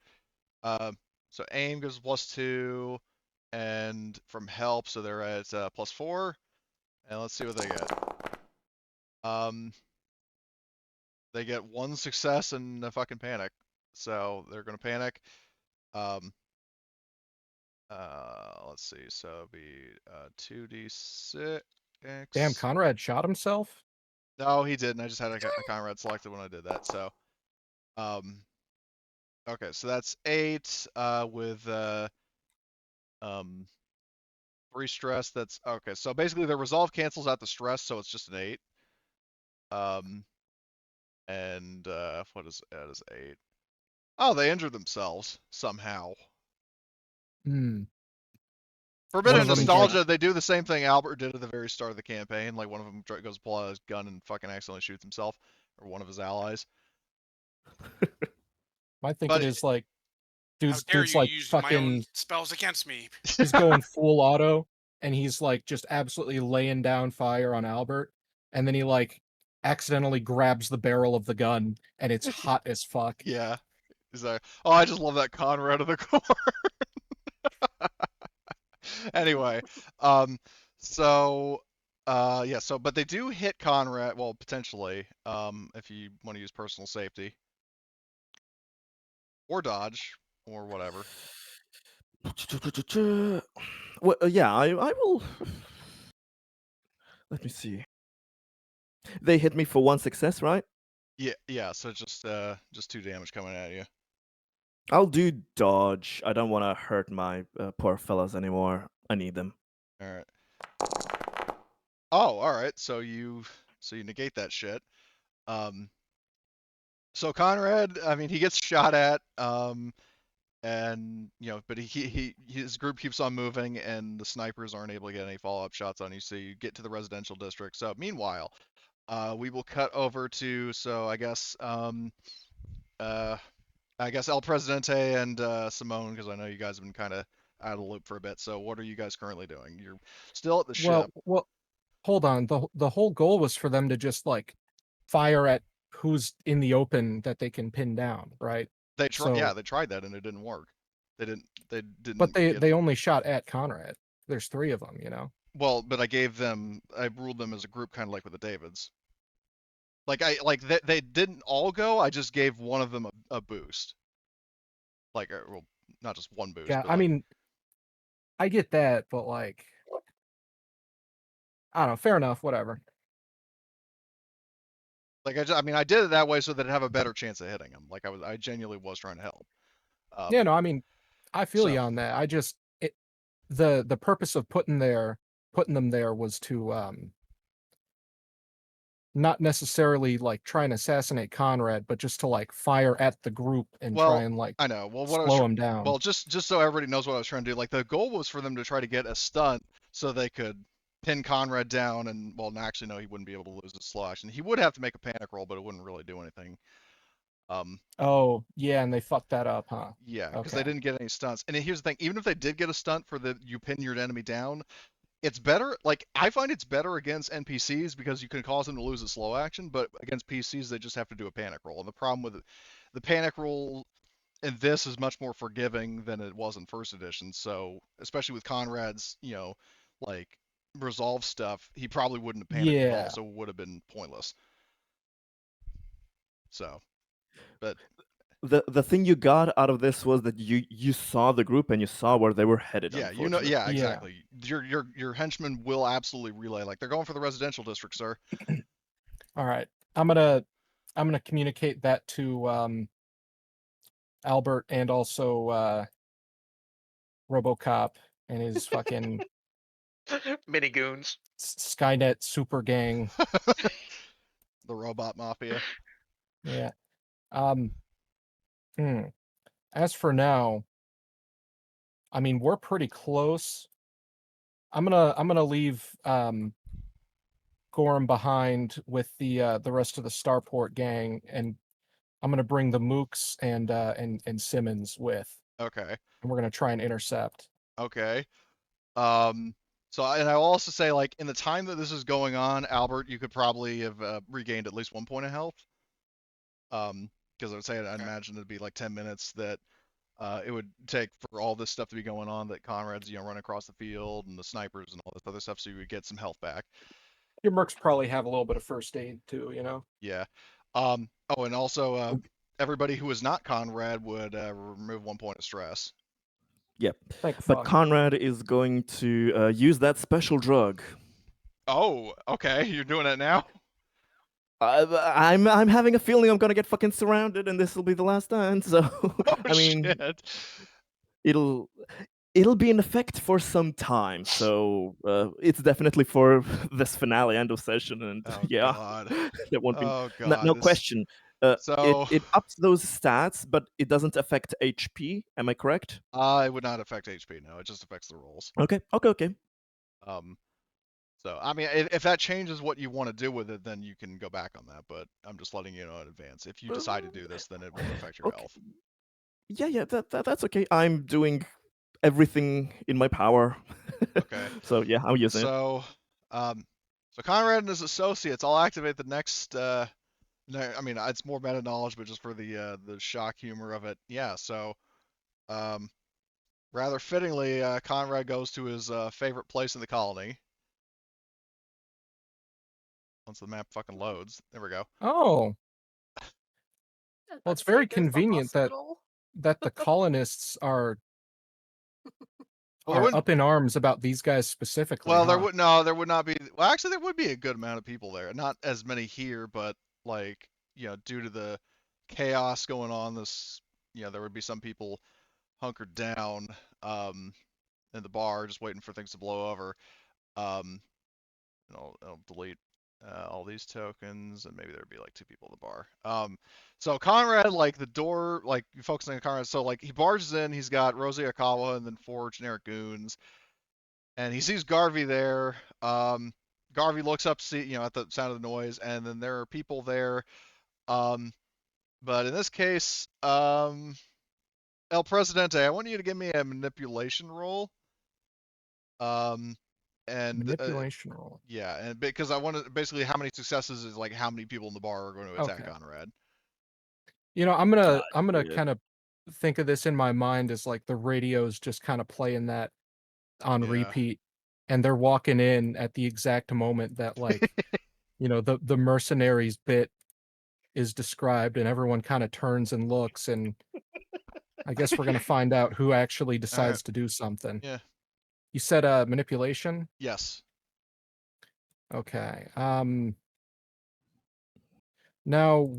so aim gives +2, and from help, so they're at +4. And let's see what they get. They get 1 success and a fucking panic. So they're gonna panic. let's see. So it'd be 2d6. Damn, Conrad shot himself. No, he didn't. I just had a Conrad selected when I did that. So, okay, so that's 8 with 3 stress. That's okay. So basically, the resolve cancels out the stress, so it's just an 8. And what is that? Is 8? Oh, they injured themselves somehow. Hmm. For a bit One of of them's nostalgia, they do the same thing Albert did at the very start of the campaign. Like one of them goes to pull out his gun and fucking accidentally shoots himself, or one of his allies. I think But it is like, How dare dude's you like use my own fucking. spells against me? He's going full auto, and he's like just absolutely laying down fire on Albert, and then he like accidentally grabs the barrel of the gun, and it's hot as fuck. yeah, he's like, oh, I just love that Conrad of the core. Anyway, so yeah, so but they do hit Conrad, well, potentially, if you want to use personal safety or dodge or whatever. Well, yeah, I will. Let me see. They hit me for 1 success, right? Yeah, so just 2 damage coming at you. I'll do dodge. I don't want to hurt my poor fellas anymore. I need them. All right. Oh, all right. So you negate that shit. So Conrad, I mean, he gets shot at, and but his group keeps on moving, and the snipers aren't able to get any follow-up shots on you. So you get to the residential district. So meanwhile, we will cut over to I guess El Presidente and Simone, because I know you guys have been kind of out of the loop for a bit. So what are you guys currently doing? You're still at the ship. Well, hold on. The whole goal was for them to just like fire at who's in the open that they can pin down, right? They So, tried that and it didn't work. They didn't but get they any. only shot at Conrad. There's 3 of them, you know. Well, but I ruled them as a group, kind of like with the Davids. They didn't all go. I just gave one of them a boost. Well, not just one boost. Yeah, But I mean, I get that, but like, I don't know. Fair enough. Whatever. I did it that way so that it'd have a better chance of hitting him. I genuinely was trying to help. Yeah, no, I mean, I feel you So on that. I just the purpose of putting them there was to not necessarily like try and assassinate Conrad, but just to like fire at the group and try well, and like I know. Well, slow him down. well, just so everybody knows what I was trying to do. Like the goal was for them to try to get a stunt so they could pin Conrad down, and well, actually, no, he wouldn't be able to lose his slow action. He would have to make a panic roll, but it wouldn't really do anything. Oh, yeah, and they fucked that up, huh? Yeah, because they Okay. didn't get any stunts. And here's the thing: even if they did get a stunt for you pin your enemy down, it's better. Like I find it's better against NPCs because you can cause them to lose a slow action, but against PCs they just have to do a panic roll. And the problem with the panic roll in this is much more forgiving than it was in first edition. So especially with Conrad's, like resolve stuff, he probably wouldn't have panicked at all, Yeah. so it would have been pointless. So, but The thing you got out of this was that you saw the group and you saw where they were headed. yeah, Unfortunately. yeah, Yeah. exactly. Your henchmen will absolutely relay. Like they're going for the residential district, sir. All right. I'm gonna communicate that to Albert and also RoboCop and his fucking Mini goons. Skynet super gang. The robot mafia. Yeah. As for now, I mean, we're pretty close. I'm gonna leave Gorham behind with the rest of the Starport gang, and I'm gonna bring the Mooks and Simmons with, Okay. and we're gonna try and intercept. Okay. And I will also say, like, in the time that this is going on, Albert, you could probably have regained at least 1 point of health. Because I'd imagine it'd be like 10 minutes that it would take for all this stuff to be going on, that Conrad's, running across the field and the snipers and all this other stuff, so you would get some health back. Your Mercs probably have a little bit of first aid too, you know? Yeah. Oh, and also, everybody who is not Conrad would remove 1 point of stress. Yep. Thank But fuck. Conrad is going to use that special drug. Oh, okay. You're doing it now? I'm having a feeling I'm gonna get fucking surrounded, and this will be the last time. So Oh, I mean, shit. it'll be in effect for some time. So it's definitely for this finale end of session, and Oh, yeah, God. there won't be Oh, God. no This... question. So... It ups those stats, but it doesn't affect HP. Am I correct? it would not affect HP, no. It just affects the rolls. Okay. So, I mean, if that changes what you want to do with it, then you can go back on that, but I'm just letting you know in advance. If you decide to do this, then it won't affect your Okay. health. Yeah, that's okay. I'm doing everything in my power. Okay. So yeah, I'm using it. So Conrad and his associates, I'll activate the next, I mean, it's more meta knowledge, but just for the shock humor of it. Yeah, so, rather fittingly, Conrad goes to his favorite place in the colony. Once the map fucking loads. There we go. Oh, well, it's very convenient that the colonists are Well, there wouldn't... up in arms about these guys specifically. Well, huh? there would not be. Well, actually, there would be a good amount of people there. Not as many here, but like, due to the chaos going on, there would be some people hunkered down in the bar, just waiting for things to blow over. And I'll delete all these tokens, and maybe there'd be like 2 people in the bar. So Conrad, like the door, like you're focusing on Conrad. So like he barges in, he's got Rosie Akawa and then 4 generic goons. And he sees Garvey there. Garvey looks up, at the sound of the noise, and then there are people there. But in this case, El Presidente, I want you to give me a manipulation roll. And Manipulation roll. Yeah, and because I want to basically how many successes is like how many people in the bar are going to attack Conrad. I'm gonna yeah. kind of think of this in my mind as like the radio's just kind of playing that on repeat, and they're walking in at the exact moment that like the mercenaries bit is described, and everyone kind of turns and looks, and I guess we're gonna find out who actually decides to do something. Yeah. You said manipulation? Yes. Okay. Now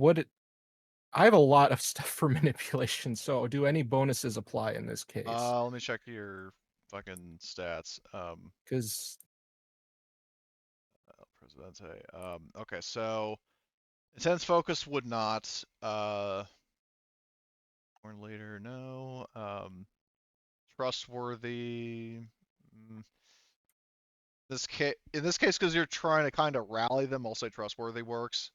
I have a lot of stuff for manipulation, so do any bonuses apply in this case? Let me check your fucking stats. Because Presidente. Okay, so intense focus would not. Born later, no. Trustworthy. In this case, because you're trying to kind of rally them, I'll say trustworthy works.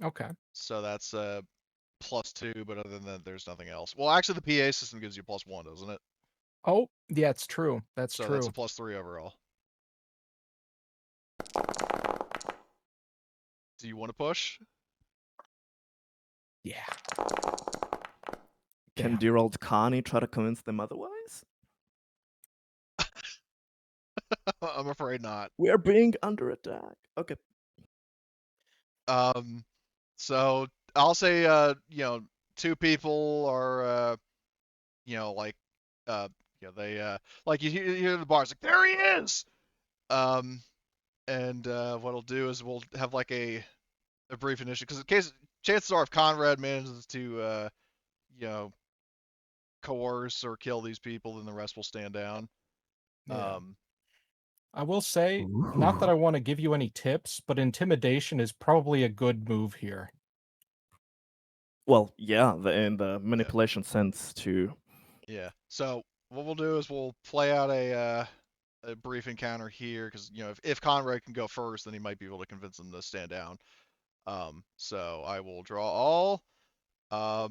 Okay. So that's +2, but other than that, there's nothing else. Well, actually, the PA system gives you +1, doesn't it? Oh, yeah, it's true. That's so true. That's a +3 overall. Do you want to push? Yeah. Can dear old Connie try to convince them otherwise? I'm afraid not. We are being under attack. Okay. So I'll say, 2 people are, they, like you hear the bars, like, there he is! And what I'll do is we'll have like a brief initiative, because in case, chances are if Conrad manages to, coerce or kill these people, then the rest will stand down. Yeah. I will say, not that I Ooh. want to give you any tips, but intimidation is probably a good move here. Well, yeah, in the manipulation sense too. Yeah. So what we'll do is we'll play out a brief encounter here, because if Conrad can go first, then he might be able to convince them to stand down. So I will draw all. Oh.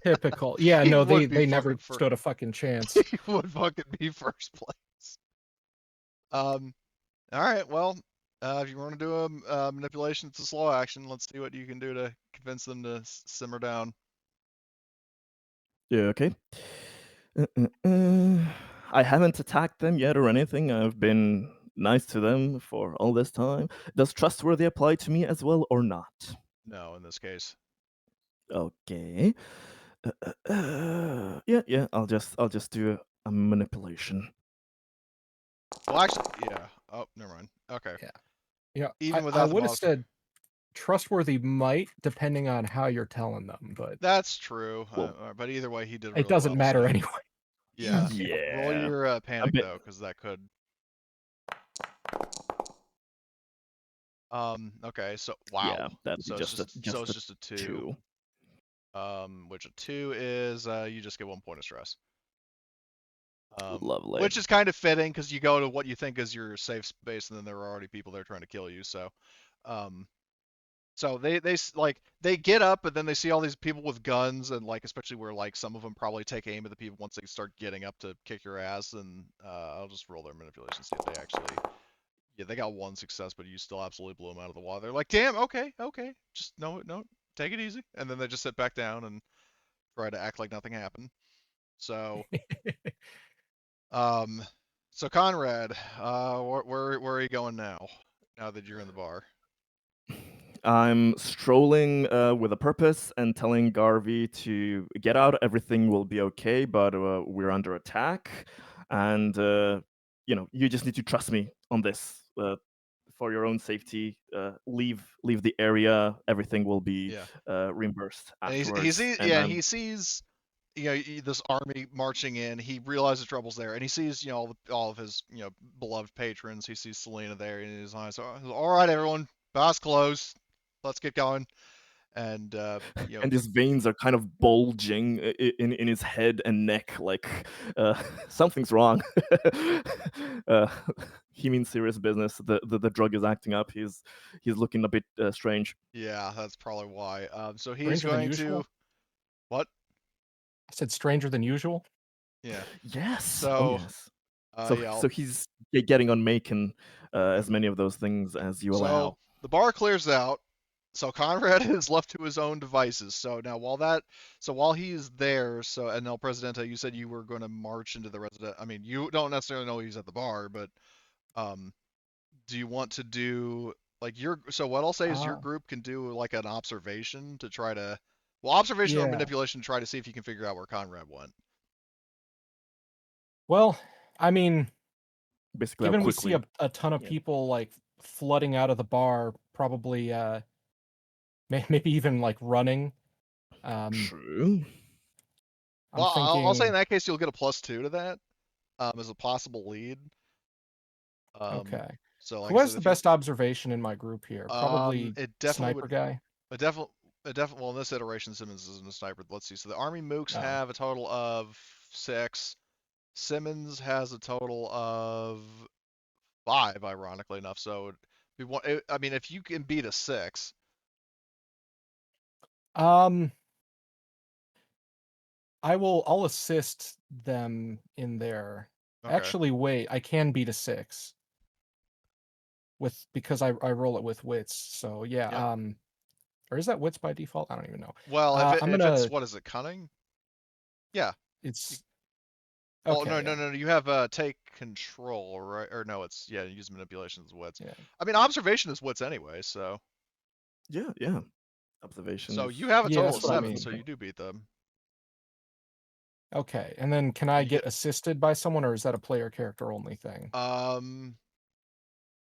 Typical. Yeah, no, they never stood a fucking chance. He would fucking be first place. All right. Well, if you want to do a manipulation, it's a slow action. Let's see what you can do to convince them to simmer down. Yeah. Okay. I haven't attacked them yet or anything. I've been nice to them for all this time. Does trustworthy apply to me as well or not? No, in this case. Okay. Yeah. I'll just do a manipulation. Well, actually, yeah. Oh, never mind. Okay. Yeah, Even I without the would have modifier. said trustworthy might, depending on how you're telling them, but That's true. Well, But either way, he did it really doesn't well. matter So anyway. yeah. Roll yeah. your panic bit- though, because that could. Okay. So wow. Yeah, that'd be So it's just so it's just a 2. 2. Which a 2 is you just get 1 point of stress. Lovely. Which is kind of fitting because you go to what you think is your safe space, and then there are already people there trying to kill you. So, so they get up, but then they see all these people with guns, and like especially where like some of them probably take aim at the people once they start getting up to kick your ass. And I'll just roll their manipulation, see if they actually. Yeah, they got 1 success, but you still absolutely blew them out of the water. They're like, damn, okay, just no, take it easy, and then they just sit back down and try to act like nothing happened. So. So Conrad, where are you going now? Now that you're in the bar. I'm strolling with a purpose and telling Garvey to get out. Everything will be okay, but we're under attack, and you just need to trust me on this. For your own safety, leave the area. Everything will be Yeah. reimbursed And he afterwards. sees, And he sees, this army marching in. He realizes trouble's there, and he sees, all of his, beloved patrons. He sees Selena there in his eyes. So, all right, everyone, bar's closed. Let's get going. And and his veins are kind of bulging in his head and neck, like something's wrong. uh, he means serious business. The drug is acting up. He's looking a bit strange. yeah, that's probably why. So he's Stranger than going usual? to what? I said stranger than usual. Yeah. Yes. So, yes. yeah. So he's getting on making as many of those things as you So allow. the bar clears out. So Conrad is left to his own devices. So now while he's there, and El Presidente, you said you were going to march into the resident. I mean, you don't necessarily know he's at the bar, but um, do you want to do like so what I'll say is your Uh, group can do like an observation to try to, observation or yeah. manipulation to try to see if you can figure out where Conrad went. Well, I mean, Basically, how given we see quickly. a ton of Yeah. people like flooding out of the bar, probably maybe even like running. True. I'm Well, I'll say in thinking. that case you'll get a +2 to that as a possible lead. Okay. So like Who I has said, the if you best observation in my group here? Probably it definitely sniper would. guy. Well, in this iteration, Simmons isn't a sniper. Let's see. So the Army Mooks Oh. have a total of 6. Simmons has a total of 5, ironically enough. So I mean, if you can beat a 6. I'll assist them in there. Okay. Actually, wait, I can beat a 6 because I roll it with wits. So yeah, Yeah. or is that wits by default? I don't even know. Well, I'm if gonna. it's, what is it, cunning? Yeah. It's Well, okay. no. You have take control, right? Or no, it's use manipulation as wits. Yeah. I mean, observation is wits anyway. So Yeah. Observation. so you have a Yeah, total that's of what I 7, mean. so you do beat them. Okay, and then can I You get assisted by someone, or is that a player character only thing?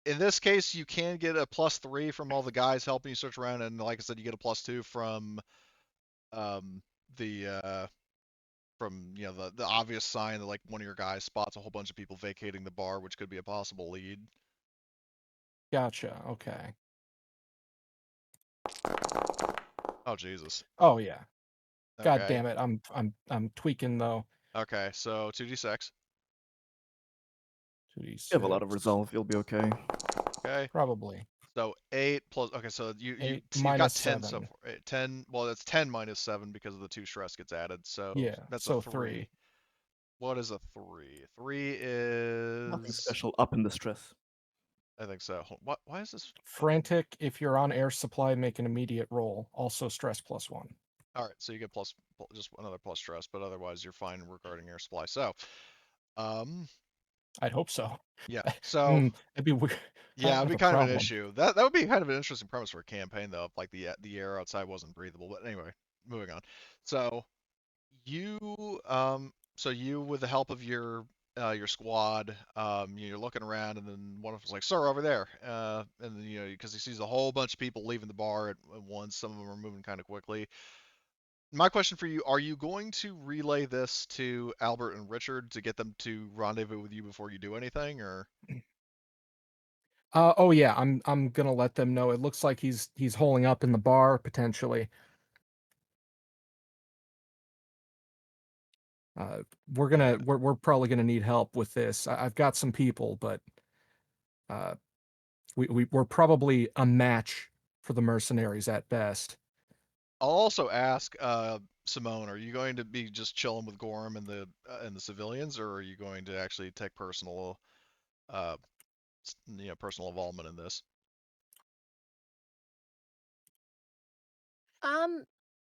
In this case, you can get a +3 from all the guys helping you search around, and like I said, you get a +2 from the from the obvious sign that like one of your guys spots a whole bunch of people vacating the bar, which could be a possible lead. Gotcha. Okay. Oh Jesus. Oh yeah. God Okay. damn it. I'm tweaking though. Okay, so 2d6. 2d6. You have a lot of resolve. You'll be okay. Okay. Probably. So 8 plus. Okay, so you've 8 got minus 10 so 7. far. 10. Well, that's 10 minus 7 because of the 2 stress gets added. So Yeah. that's So a 3. 3. What is a 3? 3 Nothing is. special. Up in the stress. I think so. What? Why is this? Frantic. If you're on air supply, make an immediate roll. Also stress +1. All right, so you get just another plus stress, but otherwise you're fine regarding air supply. So, I'd hope so. yeah. So it'd be weird. Yeah, it'd of be a kind of an problem. issue. That would be kind of an interesting premise for a campaign, though, if like the air outside wasn't breathable. But anyway, moving on. So you with the help of your squad, you're looking around, and then one of them's like, "Sir, over there," and then, because he sees a whole bunch of people leaving the bar at once. Some of them are moving kind of quickly. My question for you: are you going to relay this to Albert and Richard to get them to rendezvous with you before you do anything, or? Oh yeah, I'm gonna let them know. It looks like he's holing up in the bar potentially. We're probably gonna need help with this. I've got some people, but uh, we're probably a match for the mercenaries at best. I'll also ask Simone, are you going to be just chilling with Gorham and the civilians, or are you going to actually take uh, personal involvement in this?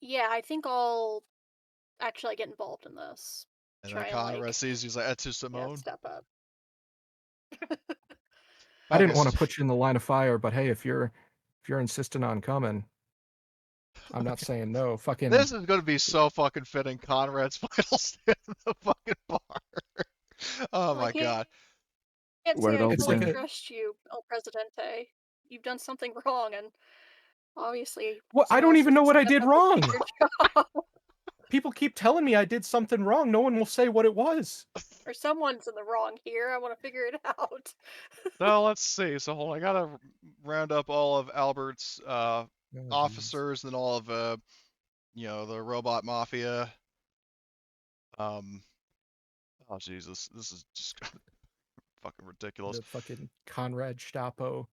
Yeah, I think I'll actually get involved in this. And then Try and Conrad sees he's like, to yeah, Simone. step up. I Okay, didn't want to put you in the line of fire, but hey, if you're insisting on coming, I'm not okay. saying no. Fucking This is going to be so fucking fitting. Conrad's final stand in the fucking bar. Oh Well, I my god. can't Where say it I all it's fully like began. a trust you, El Presidente. You've done something wrong, and obviously, what? I don't even know what I step did up and do wrong. your job. People keep telling me I did something wrong. No one will say what it was. Or someone's in the wrong here. I want to figure it out. So let's see. So hold on. I gotta round up all of Albert's Oh, jeez. officers and all of the robot mafia. Um, oh Jesus, this is just fucking ridiculous. The fucking Conrad Stapo.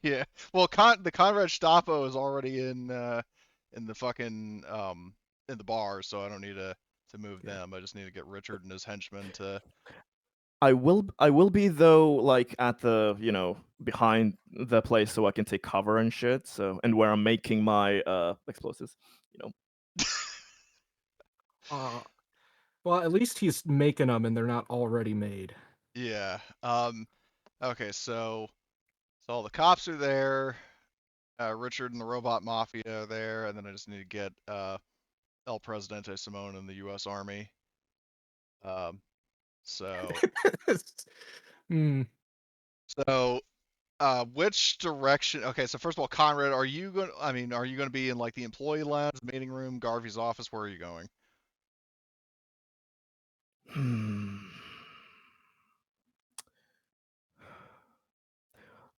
Yeah. Well, the Conrad Stapo is already in the fucking in the bar, so I don't need to move Yeah. them. I just need to get Richard and his henchmen to. I will be though, like at the behind the place so I can take cover and shit. So and where I'm making my explosives. Uh, well, at least he's making them and they're not already made. Yeah. Okay. So all the cops are there. Richard and the robot mafia are there, and then I just need to get El Presidente Simone in the U.S. Army. Um, so Hmm. so which direction? Okay, so first of all, Conrad, are you going? I mean, are you going to be in like the employee lounge, meeting room, Garvey's office? Where are you going?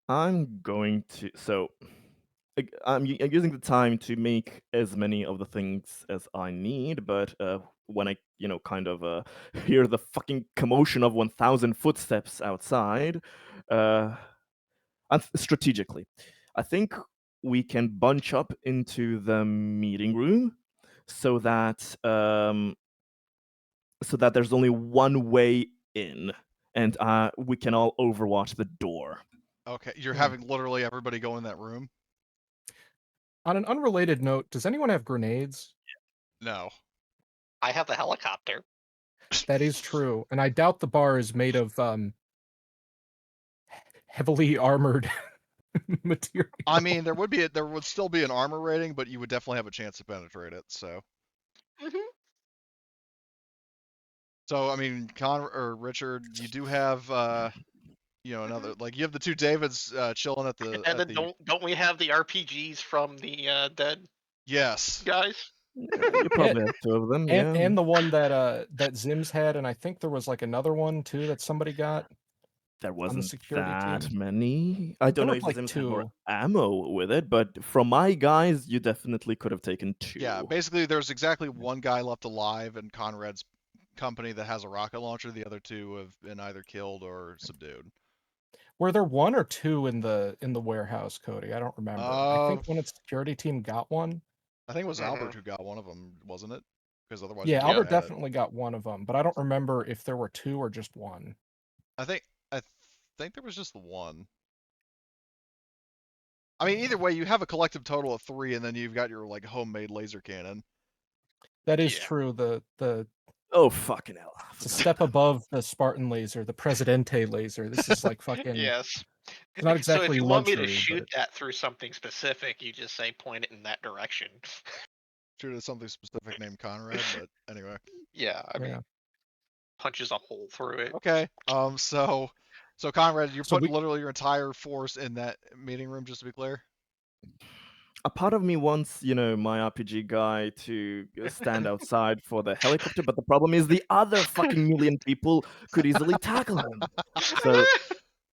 I'm going to I'm using the time to make as many of the things as I need, but when I kind of hear the fucking commotion of 1,000 footsteps outside, strategically, I think we can bunch up into the meeting room so that there's only one way in, and we can all overwatch the door. Okay, you're Hmm. having literally everybody go in that room? On an unrelated note, does anyone have grenades? No. I have the helicopter. That is true, and I doubt the bar is made of heavily armored material. I mean, there would still be an armor rating, but you would definitely have a chance to penetrate it. So I mean, or Richard, you do have another like you have the two Davids chilling at the And then don't we have the RPGs from the dead yes. guys? You probably have two of them, yeah. And the one that Zims had, and I think there was like another one too that somebody got. There the wasn't security that team. many. I don't know There if were like Zims had more two. ammo with it, but from my guys, you definitely could have taken two. Yeah, basically there's exactly one guy left alive in Conrad's company that has a rocket launcher. The other two have been either killed or subdued. Were there one or two in the warehouse, Cody? I don't remember. I think one of the security team got one. I think it was Albert Mhm. who got one of them, wasn't it? Because otherwise you Yeah, wouldn't Albert have had it. definitely got one of them, but I don't remember if there were two or just one. I think there was just the one. I mean, either way, you have a collective total of 3, and then you've got your like homemade laser cannon. That is Yeah. true. The Oh fucking hell! it's a step above the Spartan laser, the Presidente laser. This is like fucking Yes. It's not So exactly if you want me to luxury, shoot but that through something specific, you just say point it in that direction. Shoot at something specific named Conrad, but anyway. Yeah, I mean, yeah. punches a hole through it. Okay. So Conrad, you're So putting we literally your entire force in that meeting room, just to be clear. A part of me wants, my RPG guy to stand outside for the helicopter, but the problem is the other fucking million people could easily tackle him. So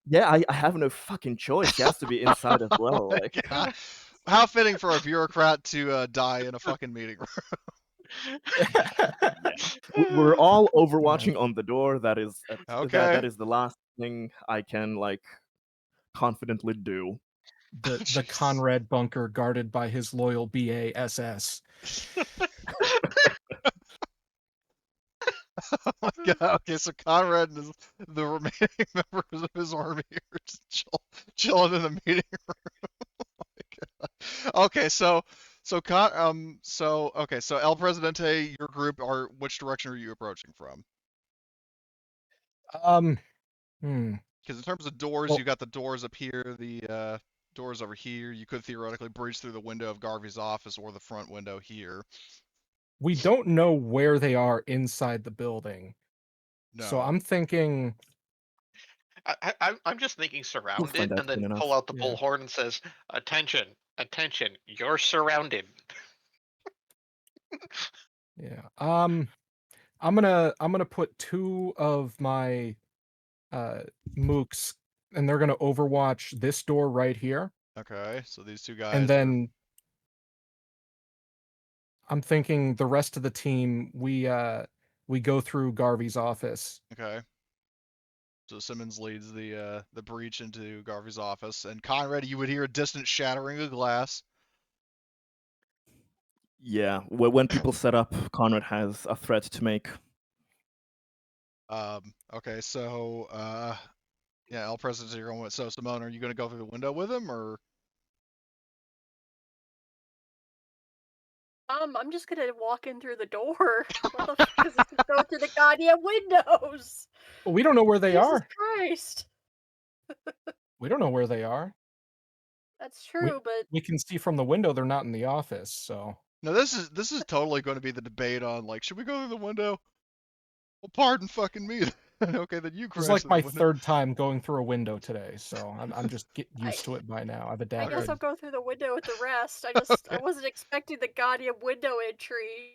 yeah, I have no fucking choice. He has to be inside as well. My Like, God. How fitting for a bureaucrat to die in a fucking meeting room. we're all overwatching on the door. That is Okay. that is the last thing I can confidently do. the Jesus. Conrad bunker guarded by his loyal BASS. Oh my God. Okay, so Conrad and the remaining members of his army are just chilling in the meeting room. Oh my God. Okay, so El Presidente, your group which direction are you approaching from? Because in terms of doors, Well, you got the doors up here, the doors over here. You could theoretically breach through the window of Garvey's office or the front window here. we don't know where they are inside the building. So No. I'm thinking I'm just thinking We'll surround find it out and then soon enough. pull out the Yeah. bullhorn and says, "Attention, attention, you're surrounded." yeah. I'm gonna put 2 of my mooks and they're gonna overwatch this door right here. Okay, so these two And guys are then I'm thinking the rest of the team we go through Garvey's office. okay. So Simmons leads the breach into Garvey's office, and Conrad, you would hear a distant shattering of glass. Yeah, when people set up, Conrad has a threat to make. Okay, so yeah, El Presidente, you're going with. So Simone, are you going to go through the window with him, or? I'm just gonna walk in through the door. What the fuck is this? Go through the goddamn windows. Well, we don't know where they Jesus are. Christ. We don't know where they are. That's true, but We can see from the window they're not in the office, so No, this is totally going to be the debate on should we go through the window? Well, pardon fucking me. Okay, then you this is crash like through my the window. 3rd time going through a window today, so I'm just getting I- used to it by now. I've I adapted. guess I'll go through the window with the rest. I Okay. wasn't expecting the goddamn window entry.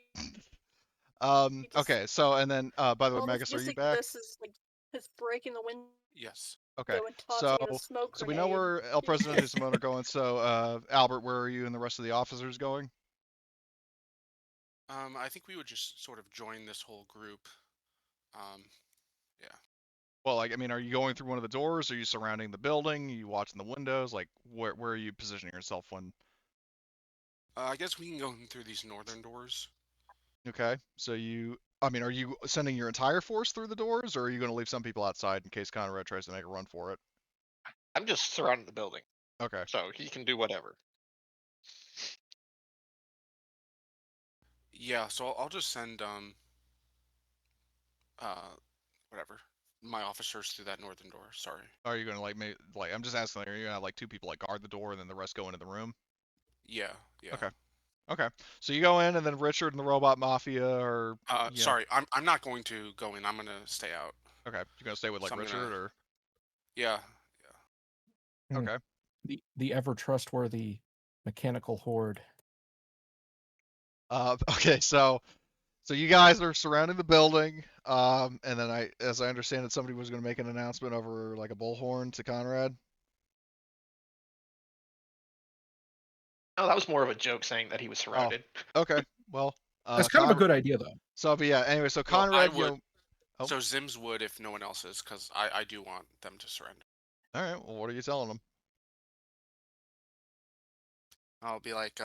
Okay, so and then by the way, All this Magus, are you missing back? this is is breaking the window Yes. Okay, and so tossing in a smoke we know grenade. where El Presidente and Simone are going. So Albert, where are you and the rest of the officers going? I think we would just sort of join this whole group. Yeah. Well, I mean, are you going through one of the doors? Are you surrounding the building? Are you watching the windows? Like, where are you positioning yourself when? I guess we can go in through these northern doors. Okay, so I mean, are you sending your entire force through the doors, or are you going to leave some people outside in case Conrad tries to make a run for it? I'm just surrounding the building, Okay. so he can do whatever. Yeah, so I'll just send whatever, my officers through that northern door. Sorry. Are you going to I'm just asking, are you going to have 2 people guard the door and then the rest go into the room? Yeah. Yeah. Okay. Okay. So you go in and then Richard and the Robot Mafia are. Sorry, I'm not going to go in. I'm gonna stay out. Okay. You're going to stay with So I'm Richard gonna- or? Yeah. Okay. The ever trustworthy mechanical horde. Okay. So you guys are surrounding the building, and then as I understand it, somebody was going to make an announcement over like a bullhorn to Conrad. Oh, that was more of a joke saying that he was surrounded. Okay. Well, That's kind of a good idea, though. So, but yeah. Anyway, so Well, I Conrad, would. Oh. So Zims would if no one else is, because I do want them to surrender. All right. Well, what are you telling them? I'll be like,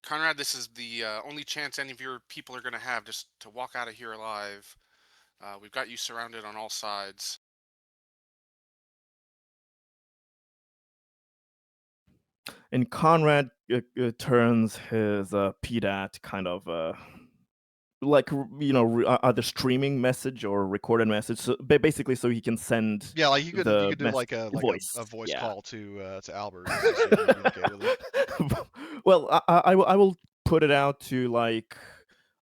Conrad, this is the only chance any of your people are gonna have just to walk out of here alive. We've got you surrounded on all sides. And Conrad turns his PDAT kind of like either streaming message or recorded message. So basically, so he can send Yeah, like you could the do like a voice. voice Yeah. call to Albert so you can communicate with him. Well, I will put it out to like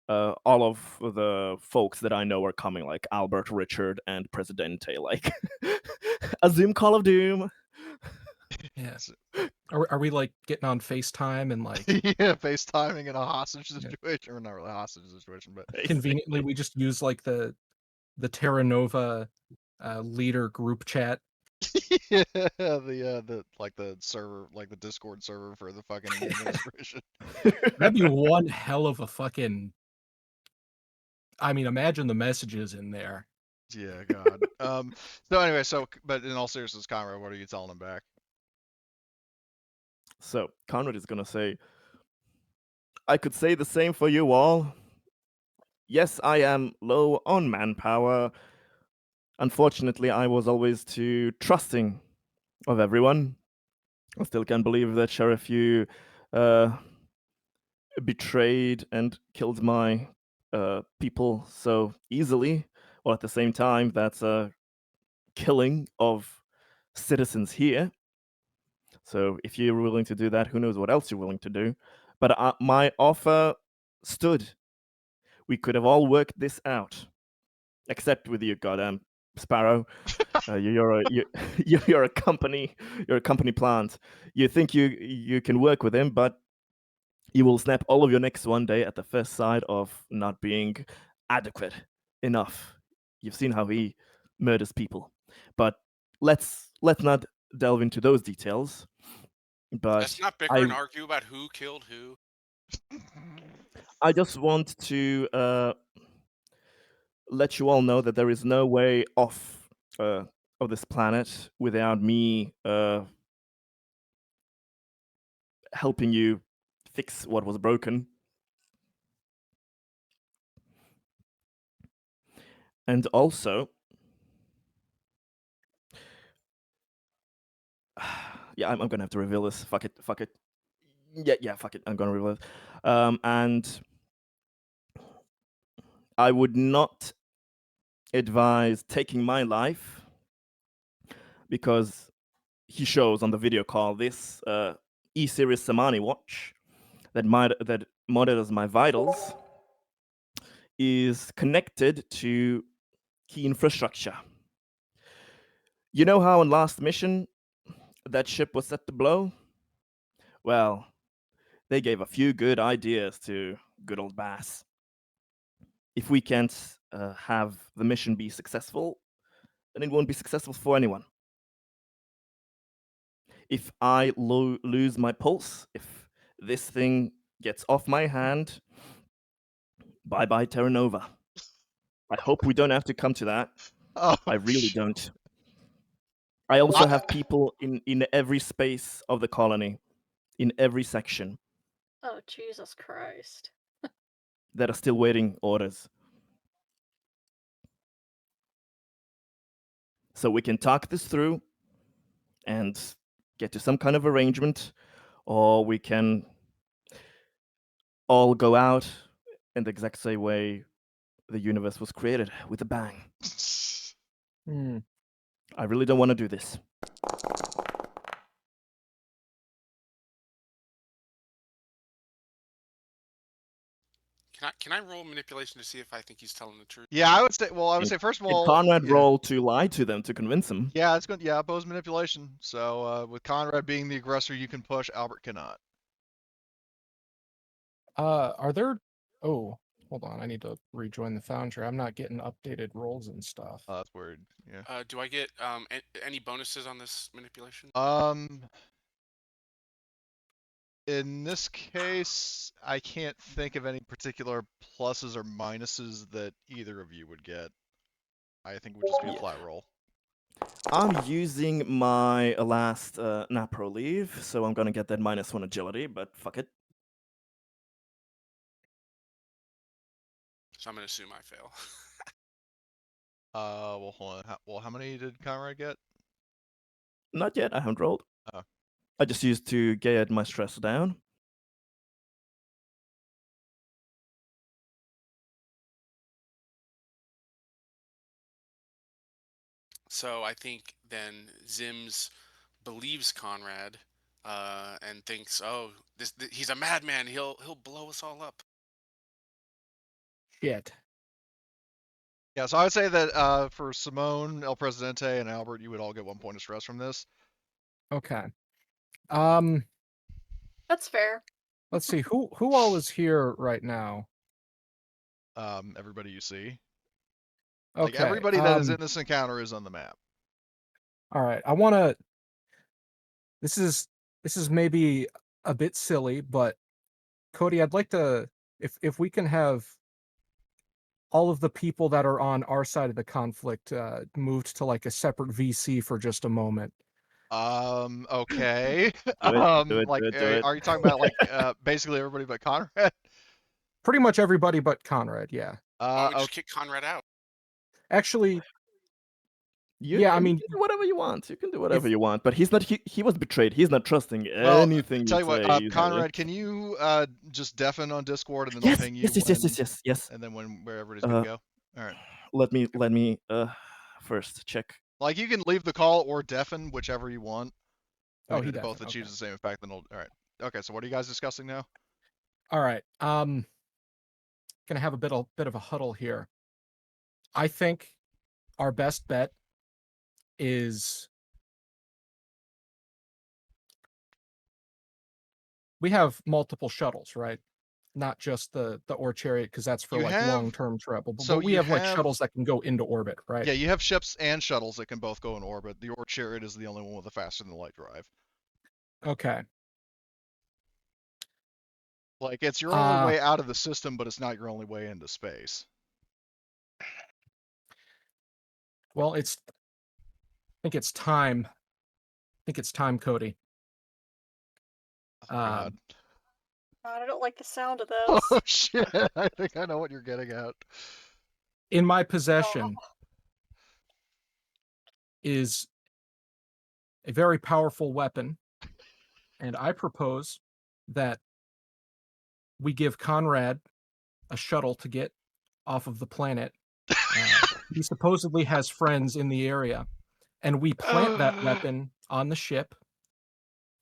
all of the folks that I know are coming, like Albert, Richard, and Presidente, like a Zoom call of doom. Yeah. So- Are we like getting on FaceTime and like yeah, FaceTiming in a hostage situation, or not really a hostage situation, but conveniently we just use like the Terra Nova leader group chat? yeah, the like the server, like the Discord server for the fucking administration. That'd be one hell of a fucking. I mean, imagine the messages in there. Yeah, God. So anyway, but in all seriousness, Conrad, what are you telling him back? So Conrad is gonna say, I could say the same for you all. Yes, I am low on manpower. Unfortunately, I was always too trusting of everyone. I still can't believe that Sheriff, you betrayed and killed my people so easily. While at the same time, that's a killing of citizens here. So if you're willing to do that, who knows what else you're willing to do. But my offer stood. We could have all worked this out, except with you, goddamn Sparrow. You're a company. You're a company plant. You think you can work with him, but you will snap all of your necks one day at the first sight of not being adequate enough. You've seen how he murders people, but let's not delve into those details. But Let's not bicker and argue about who killed who. I just want to let you all know that there is no way off of this planet without me helping you fix what was broken. And also, yeah, I'm gonna have to reveal this. Fuck it. Yeah, fuck it. I'm gonna reveal it. And I would not advise taking my life because he shows on the video call this E-Series Samani watch that monitors my vitals is connected to key infrastructure. You know how on last mission that ship was set to blow? Well, they gave a few good ideas to good old Bass. If we can't have the mission be successful, then it won't be successful for anyone. If I lose my pulse, if this thing gets off my hand, bye bye Terra Nova. I hope we don't have to come to that. Oh, I really don't. I also have people in every space of the colony, in every section, Oh, Jesus Christ. that are still waiting orders. So we can talk this through and get to some kind of arrangement, or we can all go out in the exact same way the universe was created, with a bang. Hmm. I really don't want to do this. Can I roll manipulation to see if I think he's telling the truth? yeah, I would say first of Did all, Conrad yeah. roll to lie to them to convince them? Yeah, it's good. Yeah, oppose manipulation. So with Conrad being the aggressor, you can push. Albert cannot. Are there? Oh, hold on. I need to rejoin the Foundry. I'm not getting updated rolls and stuff. That's weird. Yeah. Do I get any bonuses on this manipulation? In this case, I can't think of any particular pluses or minuses that either of you would get. I think it would just be a flat roll. I'm using my last NAPRO leave, so I'm gonna get that -1 agility, but fuck it. So I'm gonna assume I fail. Well, hold on. How many did Conrad get? Not yet, I haven't rolled. Oh. I just used to get my stress down. So I think then Zims believes Conrad and thinks, "Oh, he's a madman. He'll blow us all up." Shit. Yeah, so I would say that for Simone, El Presidente, and Albert, you would all get 1 point of stress from this. Okay. That's fair. Let's see who all is here right now. Everybody you see. Okay. Like everybody that is in this encounter is on the map. All right. I want to. This is maybe a bit silly, but Cody, I'd like to if we can have all of the people that are on our side of the conflict moved to like a separate VC for just a moment. Okay. Do it. Are you talking about like basically everybody but Conrad? Pretty much everybody but Conrad, yeah. Why don't we just Okay. kick Conrad out? Actually, You yeah, I can mean, do whatever you want. You can do whatever you want. But he's not. He was betrayed. He's not trusting Well, anything tell you you what, say. easily. Conrad, can you just deafen on Discord and then Yes, I'll ping you yes. and then where everybody's gonna go. All right. Let me first check. Like you can leave the call or deafen, whichever you want. Oh, And he if both deafened, achieves okay. the same effect, then all right. Okay, so what are you guys discussing now? All right. Gonna have a bit of a huddle here. I think our best bet is we have multiple shuttles, right? Not just the ore chariot, because that's for You like have- long-term travel. But, so we you have like have- shuttles that can go into orbit, right? Yeah, you have ships and shuttles that can both go in orbit. The Ore Chariot is the only one with a faster than light drive. Okay. Like it's your only way out of the system, but it's not your only way into space. Well, I think it's time. Cody. Oh, God. God, I don't like the sound of Oh this. shit! I think I know what you're getting at. In my possession is a very powerful weapon, and I propose that we give Conrad a shuttle to get off of the planet. He supposedly has friends in the area, and we plant that weapon on the ship,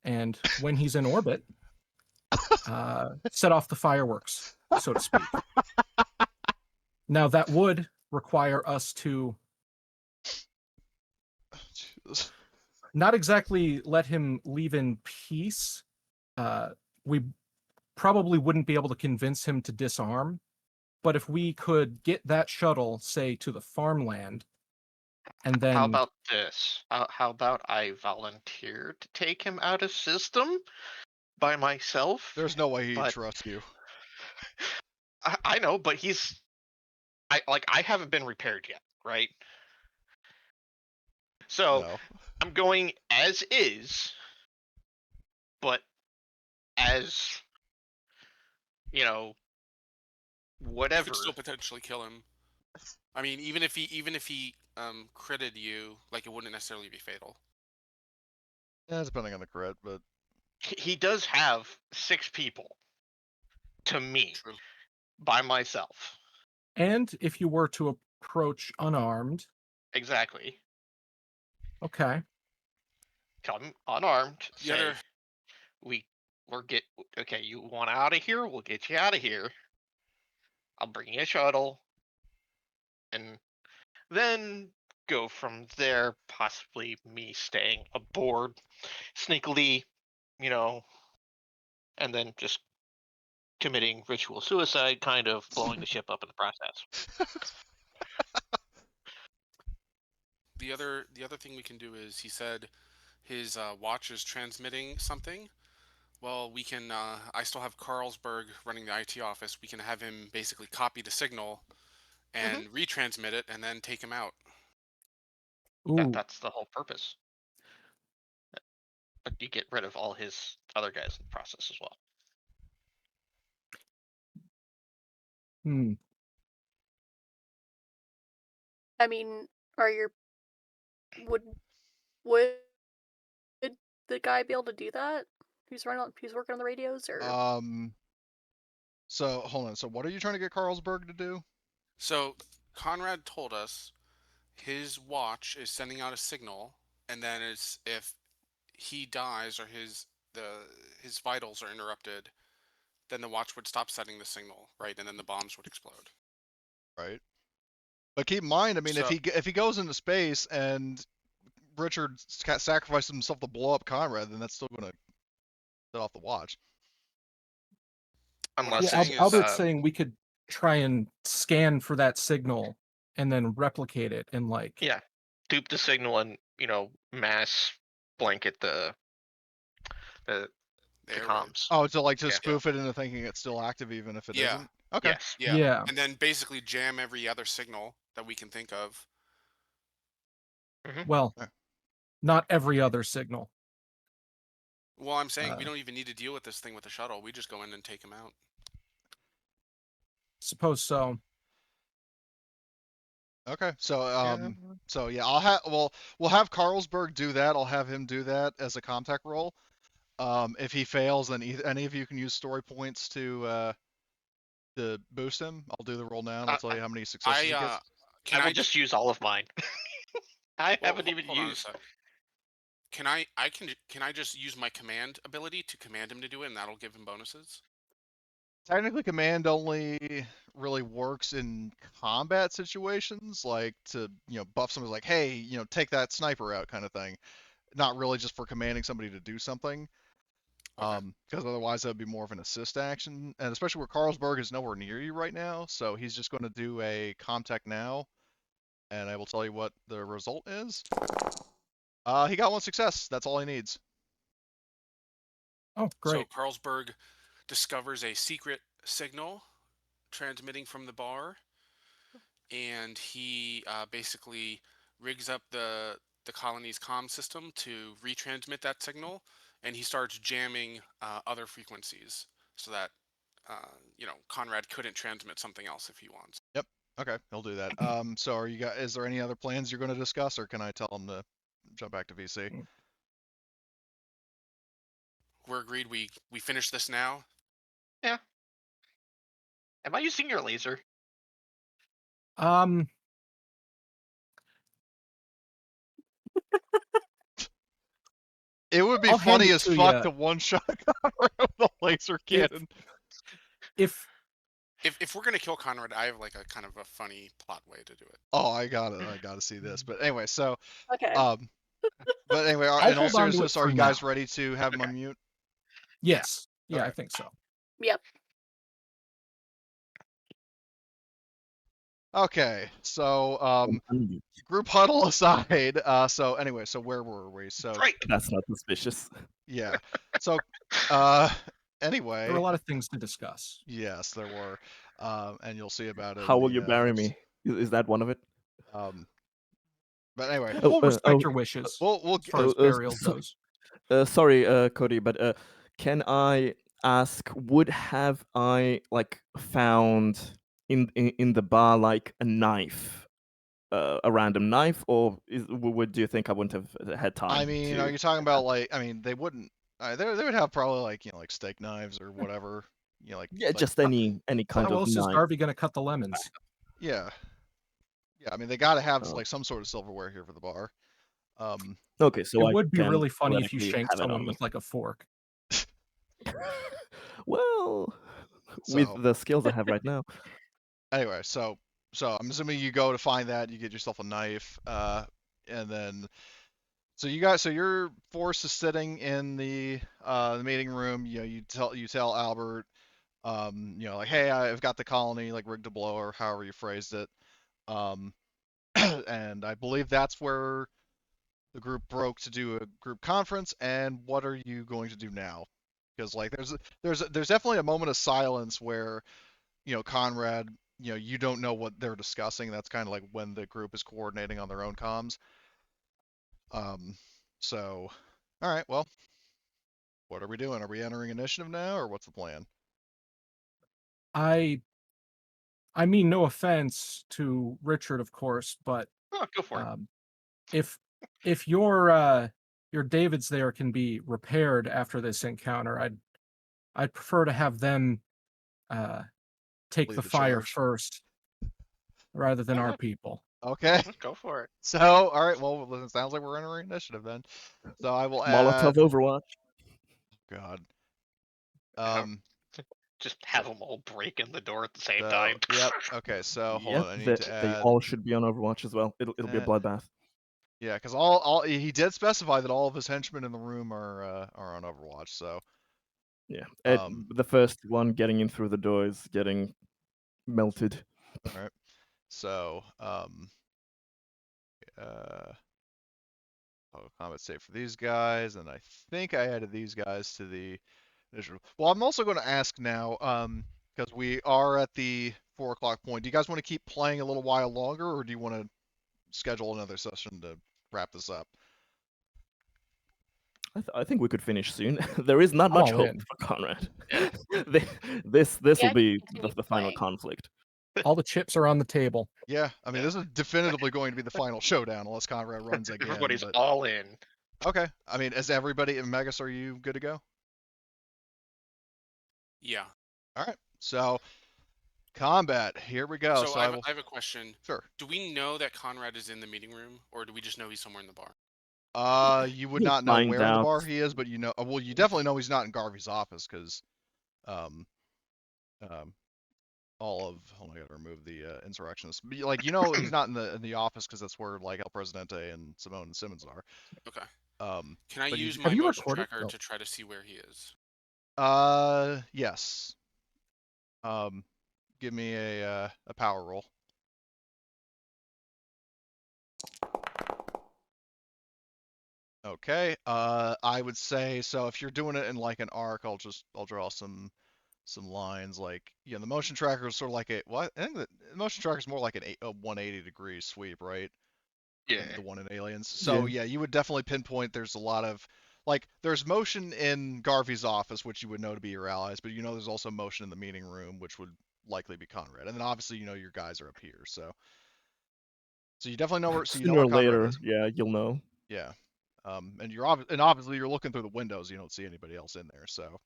and when he's in orbit, set off the fireworks, so to speak. Now, that would require us to not exactly let him leave in peace. We probably wouldn't be able to convince him to disarm, but if we could get that shuttle, say, to the farmland, and then How about this? How about I volunteer to take him out of system by myself? There's no way he'd But- trust you. I know, but I haven't been repaired yet, right? So No. I'm going as is, but as You whatever. could still potentially kill him. I mean, even if he critted you, like it wouldn't necessarily be fatal. Yeah, depending on the crit, but He does have 6 people to me True. by myself. and if you were to approach unarmed, Exactly. okay, Come unarmed. The Say other- okay. You want out of here? We'll get you out of here. I'll bring you a shuttle, and then go from there. Possibly me staying aboard, sneakily, and then just committing ritual suicide, kind of blowing the ship up in the process. The other thing we can do is he said his watch is transmitting something. Well, we can. I still have Carlsberg running the IT office. We can have him basically copy the signal and retransmit it, and then take him out. ooh, That's the whole purpose. But you get rid of all his other guys in the process as well. I mean, would the guy be able to do that? Who's working on the radios, or So hold on. So what are you trying to get Carlsberg to do? So Conrad told us his watch is sending out a signal, and then if he dies or his vitals are interrupted, then the watch would stop sending the signal, right? And then the bombs would explode. Right. But keep in mind, I mean, So, if he goes into space and Richard sacrifices himself to blow up Conrad, then that's still going to set off the watch. what I'm Unless Yeah, it's saying is, Albert's saying we could try and scan for that signal and then replicate it in like yeah, dupe the signal and mass blanket the the airwaves. comms. Oh, to like to Yeah. spoof it into thinking it's still active even if it Yeah. not Okay. Yes. Yeah. Yeah. And then basically jam every other signal that we can think of. Well, Yeah. not every other signal. Well, I'm saying we Uh, don't even need to deal with this thing with the shuttle. We just go in and take him out. Suppose so. Okay. So Yeah. so yeah, we'll have Carlsberg do that. I'll have him do that as a contact roll. If he fails, then any of you can use story points to boost him. I'll do the roll now and I'll tell you how many successes he gets. Can I will I just use all of mine. I well, haven't even hold on a used. sec. Can I just use my command ability to command him to do it, and that'll give him bonuses? Technically, command only really works in combat situations, like to buff somebody like, hey, take that sniper out, kind of thing. Not really just for commanding somebody to do something. Okay. Because otherwise that would be more of an assist action, and especially where Carlsberg is nowhere near you right now, so he's just going to do a contact now, and I will tell you what the result is. He got one success. That's all he needs. Oh, great. So Carlsberg discovers a secret signal transmitting from the bar, and he basically rigs up the colony's comm system to retransmit that signal, and he starts jamming other frequencies so that Conrad couldn't transmit something else if he wants. Yep. Okay, he'll do that. So are you guys? Is there any other plans you're going to discuss, or can I tell him to jump back to VC? We're agreed. We finish this now. Yeah. Am I using your laser? It would be I'll hand funny it as to fuck ya. to one-shot Conrad with a laser cannon. If If we're gonna kill Conrad, I have like a kind of a funny plot way to do it. Oh, I gotta see this. But anyway, so Okay. but anyway, I'll in all hold on to it seriousness, are for you guys now. ready to have him Okay. unmute? yes, yeah, I Okay. think so. Yep. Okay, so Unmute. group huddle aside. So anyway, so where were we? So Great. That's not suspicious. yeah. So anyway. There are a lot of things to discuss. Yes, there were. And you'll see about it. How will you bury me? Is that one of it? But anyway, We'll respect your wishes we'll as far as burial goes. Sorry, Cody, but can I ask? Would have I like found in the bar like a knife, a random knife, or do you think I wouldn't have had time? I mean, are you talking about like? I mean, they wouldn't. They would have probably like like steak knives or whatever. Like Yeah, like, just any kind How of else is knife. Garvey gonna cut the lemons? yeah. I mean, they got to have Oh. like some sort of silverware here for the bar. Okay, so It I would be can really funny if you theoretically shanked have it on someone me. with like a fork. Well, So- with the skills I have right now. Anyway, so I'm assuming you go to find that, you get yourself a knife, and then so your force is sitting in the meeting room. You tell Albert, like, hey, I've got the colony like rigged to blow, or however you phrased it. And I believe that's where the group broke to do a group conference. And what are you going to do now? Because like there's definitely a moment of silence where Conrad, you don't know what they're discussing. That's kind of like when the group is coordinating on their own comms. So, all right, well, what are we doing? Are we entering initiative now, or what's the plan? I mean no offense to Richard, of course, but Oh, go for it. if your Davids there can be repaired after this encounter, I'd prefer to have them take Lead the the fire charge. first rather than our Okay. people. Okay. Go for it. So, all right. Well, it sounds like we're entering initiative then. So I will add. Molotov Overwatch. God. Um, Just have them all break in the door at the same So, time. yep. Okay. So hold Yep, on. I need to they add. all should be on Overwatch as well. It'll be a bloodbath. Yeah, because all he did specify that all of his henchmen in the room are on Overwatch. So Yeah, Um, the first one getting in through the door is getting melted. all right. So I'll compensate for these guys, and I think I added these guys to the initiative. Well, I'm also going to ask now, because we are at the 4 o'clock point. Do you guys want to keep playing a little while longer, or do you want to schedule another session to wrap this up? I think we could finish soon. There is not I'm much all hope in. for Conrad. Yeah. This Yeah, will I be can continue the final playing. conflict. All the chips are on the table. Yeah, I mean, Yeah. this is definitively going to be the final showdown unless Conrad runs again. Everybody's But all in. okay, I mean, is everybody in Megas? Are you good to go? Yeah. All right, so combat. Here we go. So So I I have, will. I have a question. Sure. Do we know that Conrad is in the meeting room, or do we just know he's somewhere in the bar? You would You'll not know find where in the out. bar he is, but you know, well, you definitely know he's not in Garvey's office because, all of, hold on, I gotta remove the insurrectionists. But, like, you know, he's not in the office because that's where like El Presidente and Simone and Simmons are. Okay. Um, Can I but use you, my Have you motion recorded? tracker No. to try to see where he is? yes. Give me a power roll. Okay. I would say so. If you're doing it in like an arc, I'll draw some lines. Like, yeah, the motion tracker is sort of like a what? I think the motion tracker is more like a 180-degree sweep, right? Yeah. The one in Aliens. So yeah, you would definitely pinpoint. There's a lot of like there's motion in Garvey's office, which you would know to be your allies, but you know there's also motion in the meeting room, which would likely be Conrad. And then obviously you know your guys are up here, so you definitely know where Sooner or Conrad later, is. yeah, you'll know. Yeah. And obviously you're looking through the windows. You don't see anybody else in there. So,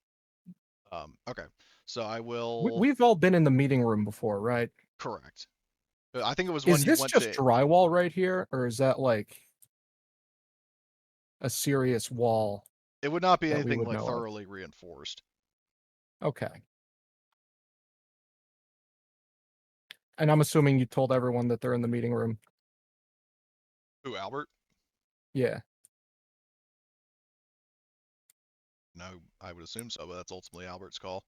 okay. So I will. We've all been in the meeting room before, right? Correct. I think it was when Is you this went just to. drywall right here, or is that like a serious wall? It would not be that we anything would like know of? thoroughly reinforced. Okay. And I'm assuming you told everyone that they're in the meeting room. Who, Albert? Yeah. No, I would assume so, but that's ultimately Albert's call.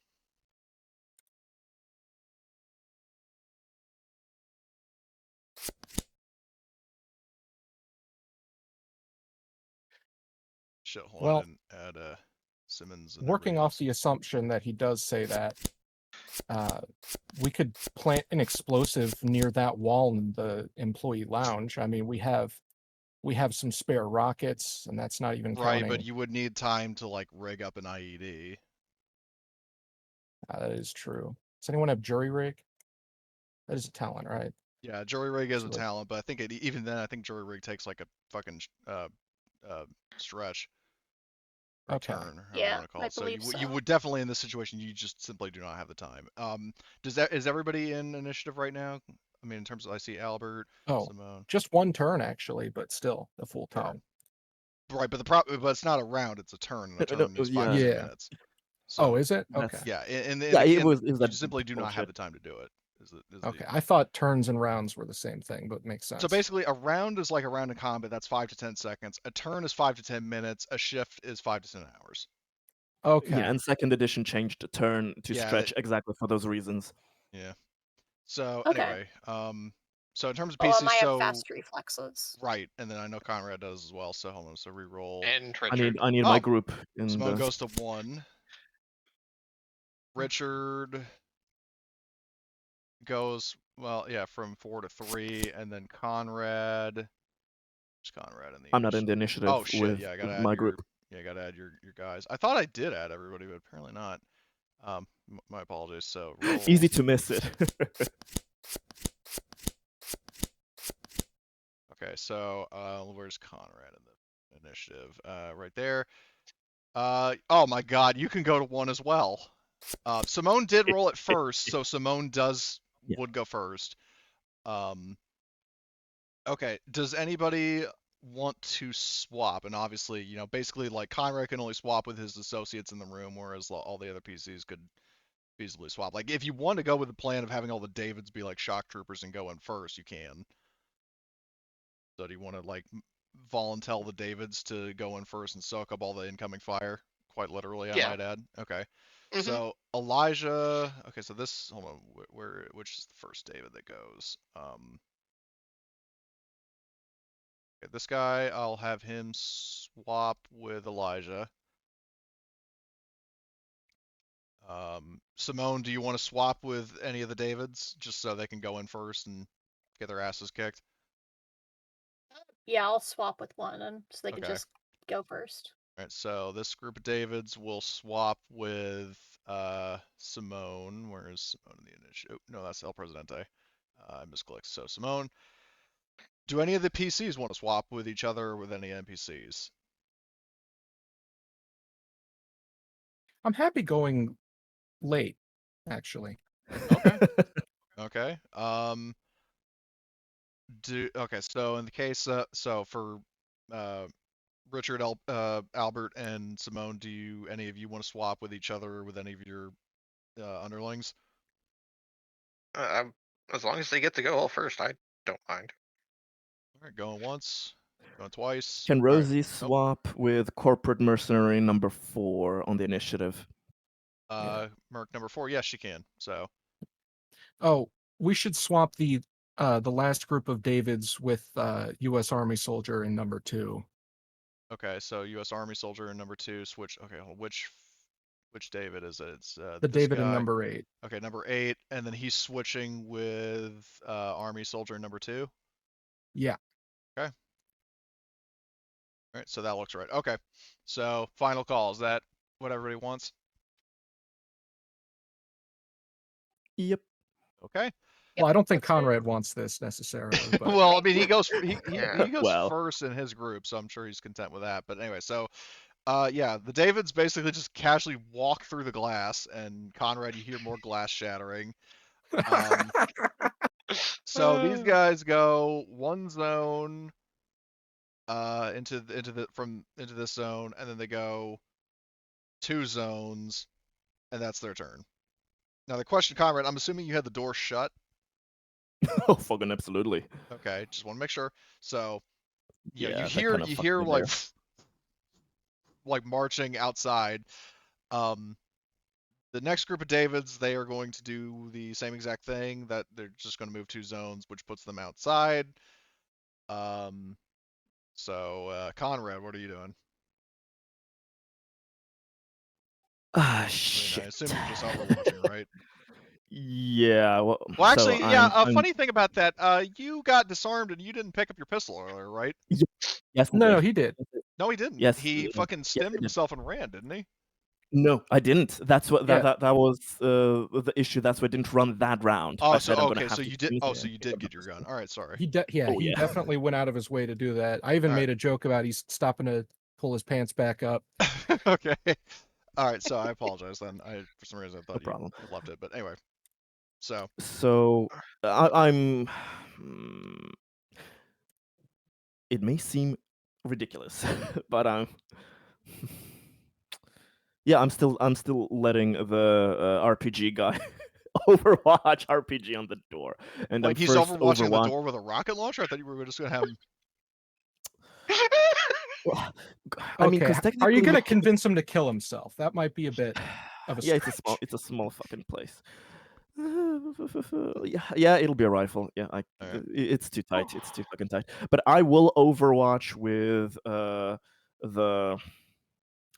Shit, hold on, Well, I didn't add Simmons and working everybody off else. the assumption that he does say that, we could plant an explosive near that wall in the employee lounge. I mean, we have some spare rockets, and that's not even Right, counting. but you would need time to like rig up an IED. That is true. Does anyone have jury rig? That is a talent, right? Yeah, jury rig is a So, talent, but I think even then, I think jury rig takes like a fucking stretch. Or Okay. turn, however Yeah, you want to call I it. So believe you so. would definitely in this situation, you just simply do not have the time. Is everybody in initiative right now? I mean, in terms of I see Albert, Simone. just one turn actually, but still a full turn. Right, but but it's not a round; it's a turn. And a turn is 5 to 10 minutes. So, is it? Okay. Yeah, and it was you that simply do not have bullshit. the time to do it. Okay, I thought turns and rounds were the same thing, but makes sense. So basically, a round is like a round in combat. That's 5 to 10 seconds. A turn is 5 to 10 minutes. A shift is 5 to 10 hours. Okay. Yeah, and second edition changed the turn to Yeah, stretch exactly for those reasons. Yeah. So Okay. anyway, so in terms of Oh, PCs, I have so fast reflexes. right, and then I know Conrad does as well. So hold on, so reroll. And Richard. I need my group in Simone the... goes to 1. Richard goes from 4 to 3, and then Conrad. Where's Conrad in the? I'm not in the initiative Oh shit! with Yeah, I gotta add my your. group. Yeah, I gotta add your guys. I thought I did add everybody, but apparently not. My apologies. So roll. Easy to miss it. Okay, so where's Conrad in the initiative? Right there. Oh my God, you can go to 1 as well. Simone did roll it first, so Simone would go first. Okay, does anybody want to swap? And obviously, basically like Conrad can only swap with his associates in the room, whereas all the other PCs could feasibly swap. Like if you want to go with the plan of having all the Davids be like shock troopers and go in first, you can. So do you want to like volunteer the Davids to go in first and soak up all the incoming fire? Quite literally, I Yeah. might add. Okay. Mhm. So Elijah. Okay, so this. Hold on. Which is the first David that goes? Okay, this guy, I'll have him swap with Elijah. Simone, do you want to swap with any of the Davids just so they can go in first and get their asses kicked? Yeah, I'll swap with one, and so they can Okay. just go first. All right, so this group of Davids will swap with Simone. Where is Simone in the initiative? Oh, no, that's El Presidente. I misclicked. So Simone. Do any of the PCs want to swap with each other or with any NPCs? I'm happy going late, actually. Okay. Okay. Okay. So in the case, so for Richard, Albert, and Simone, do any of you want to swap with each other with any of your underlings? As long as they get to go all first, I don't mind. All right, going once, going twice. Can All right. Rosie swap with corporate mercenary number 4 on the initiative? Merc number 4, yes, she can. So Oh, we should swap the last group of Davids with U.S. Army soldier in number 2. okay, so U.S. Army soldier in number 2 switch. Okay, hold on, which David is it? It's The this David in guy. number 8. Okay, number 8, and then he's switching with Army soldier in number 2. Yeah. Okay. All right, so that looks right. Okay, so final call. Is that what everybody wants? Yep. Okay. Well, I don't think That's good. Conrad wants this necessarily, but Well, I mean, he goes Yeah. he goes Well. first in his group, so I'm sure he's content with that. But anyway, so yeah, the Davids basically just casually walk through the glass, and Conrad, you hear more glass shattering. So these guys go one zone into this zone, and then they go 2 zones, and that's their turn. Now the question, Conrad, I'm assuming you had the door shut. Oh, fucking absolutely. Okay, just want to make sure. So you Yeah, that hear kind of fucked me like there. like marching outside. The next group of Davids, they are going to do the same exact thing, that they're just going to move 2 zones, which puts them outside. So Conrad, what are you doing? Ah, I mean, shit. I assume you're just overwatching, right? Yeah, well, Well, so actually, yeah. A I'm funny thing about that, you got disarmed and you didn't pick up your pistol earlier, right? yes, I no, did. he did. No, he didn't. Yes, He fucking yes, stemmed I did. himself and ran, didn't he? No, I didn't. That's what Yeah. that was the issue. That's why I didn't run that round. Oh, I so said I'm gonna okay, have so to you did. use Oh, it so and you pick did up the get your gun. pistol. All right, sorry. He Oh, yeah. definitely went out of his way to do that. I even All right. made a joke about he's stopping to pull his pants back up. Okay. All right, so I apologize then. For some reason I No thought you problem. left it, but anyway. So So I'm. It may seem ridiculous, but yeah, I'm still letting the RPG guy Overwatch RPG on the door, and I'm like he's first overwatching the Overwatch. door with a rocket launcher. I thought you were just gonna have him. Well, I mean, Okay, because are technically, you going to convince him to kill himself? That might be a bit of a yeah, stretch. it's a small fucking place. Yeah, it'll be a rifle. Yeah, All right. it's too tight. It's too fucking tight. But I will Overwatch with the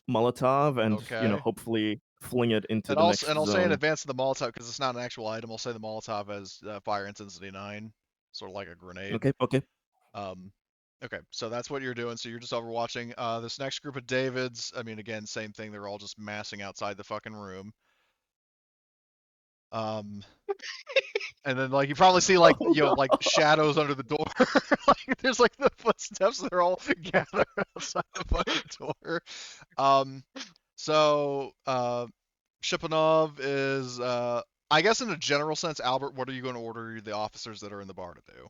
Molotov, and Okay. hopefully fling it into And the also, next I'll say in zone. advance of the Molotov, because it's not an actual item. I'll say the Molotov has fire intensity 9, sort of like a grenade. Okay, okay. Okay, so that's what you're doing. So you're just overwatching. This next group of Davids, I mean, again, same thing. They're all just massing outside the fucking room. And then like you probably see like like shadows under the door. Like there's like the footsteps. They're all gathered outside the fucking door. So Shipanov is I guess in a general sense, Albert, what are you going to order the officers that are in the bar to do?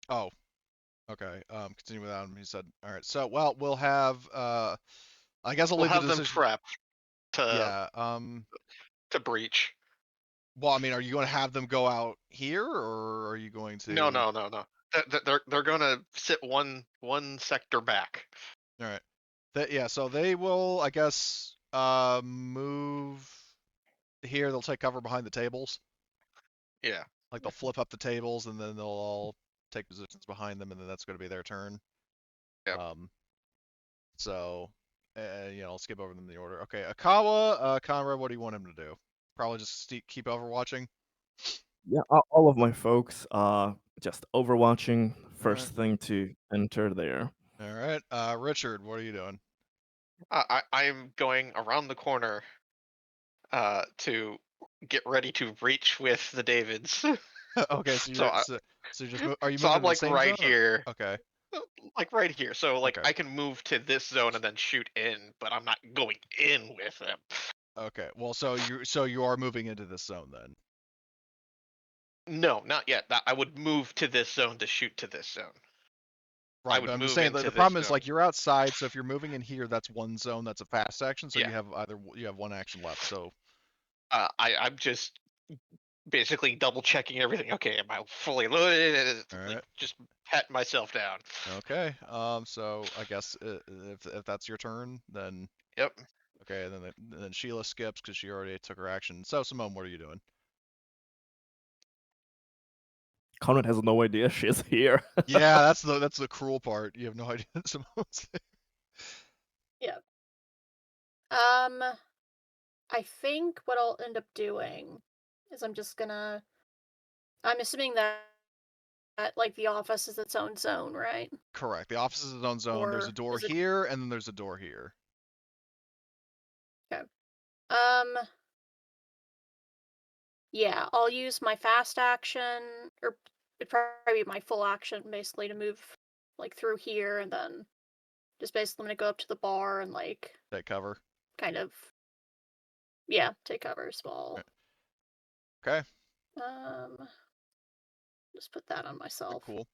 Oh, okay. Continue without him. He said, all right. So, well, we'll have. I guess I'll We'll leave the have them decision. prep to Yeah. breach. Well, I mean, are you going to have them go out here, or are you going to? No. They're gonna sit one sector back. All right. Yeah. So they will, I guess, move here. They'll take cover behind the tables. Yeah. Like they'll flip up the tables, and then they'll all take positions behind them, and then that's going to be their turn. Yep. So, I'll skip over them in the order. Okay, Akawa, Conrad, what do you want him to do? Probably just keep overwatching. Yeah, all of my folks are just overwatching. First Alright. thing to enter there. All right, Richard, what are you doing? I'm going around the corner to get ready to breach with the Davids. Okay, so So you're I, so you just are you so moving I'm to the like same right zone? here, Okay, like right here. So like okay, I can move to this zone and then shoot in, but I'm not going in with them. okay. Well, so you are moving into this zone then. No, not yet. I would move to this zone to shoot to this zone. I Right, but would I'm just move saying the into this problem is zone. like you're outside, so if you're moving in here, that's one zone, that's a fast action, so Yeah. you have one action left. So I'm just basically double checking everything. Okay, am I fully loaded? all Like right, just pat myself down. okay. So I guess if that's your turn, then Yep. okay, then Sheila skips because she already took her action. So Simone, what are you doing? Conrad has no idea she's here. Yeah, that's the cruel part. You have no idea that Simone's there. Yeah. I think what I'll end up doing is I'm assuming that like the office is its own zone, right? Correct. The office is its own zone. There's a Or door is it here, and then there's a door here. um yeah, I'll use my fast action, or it'd probably be my full action basically to move like through here, and then just basically I'm gonna go up to the bar and like Take cover. kind of take cover as well. Okay. Just put that on myself. Cool.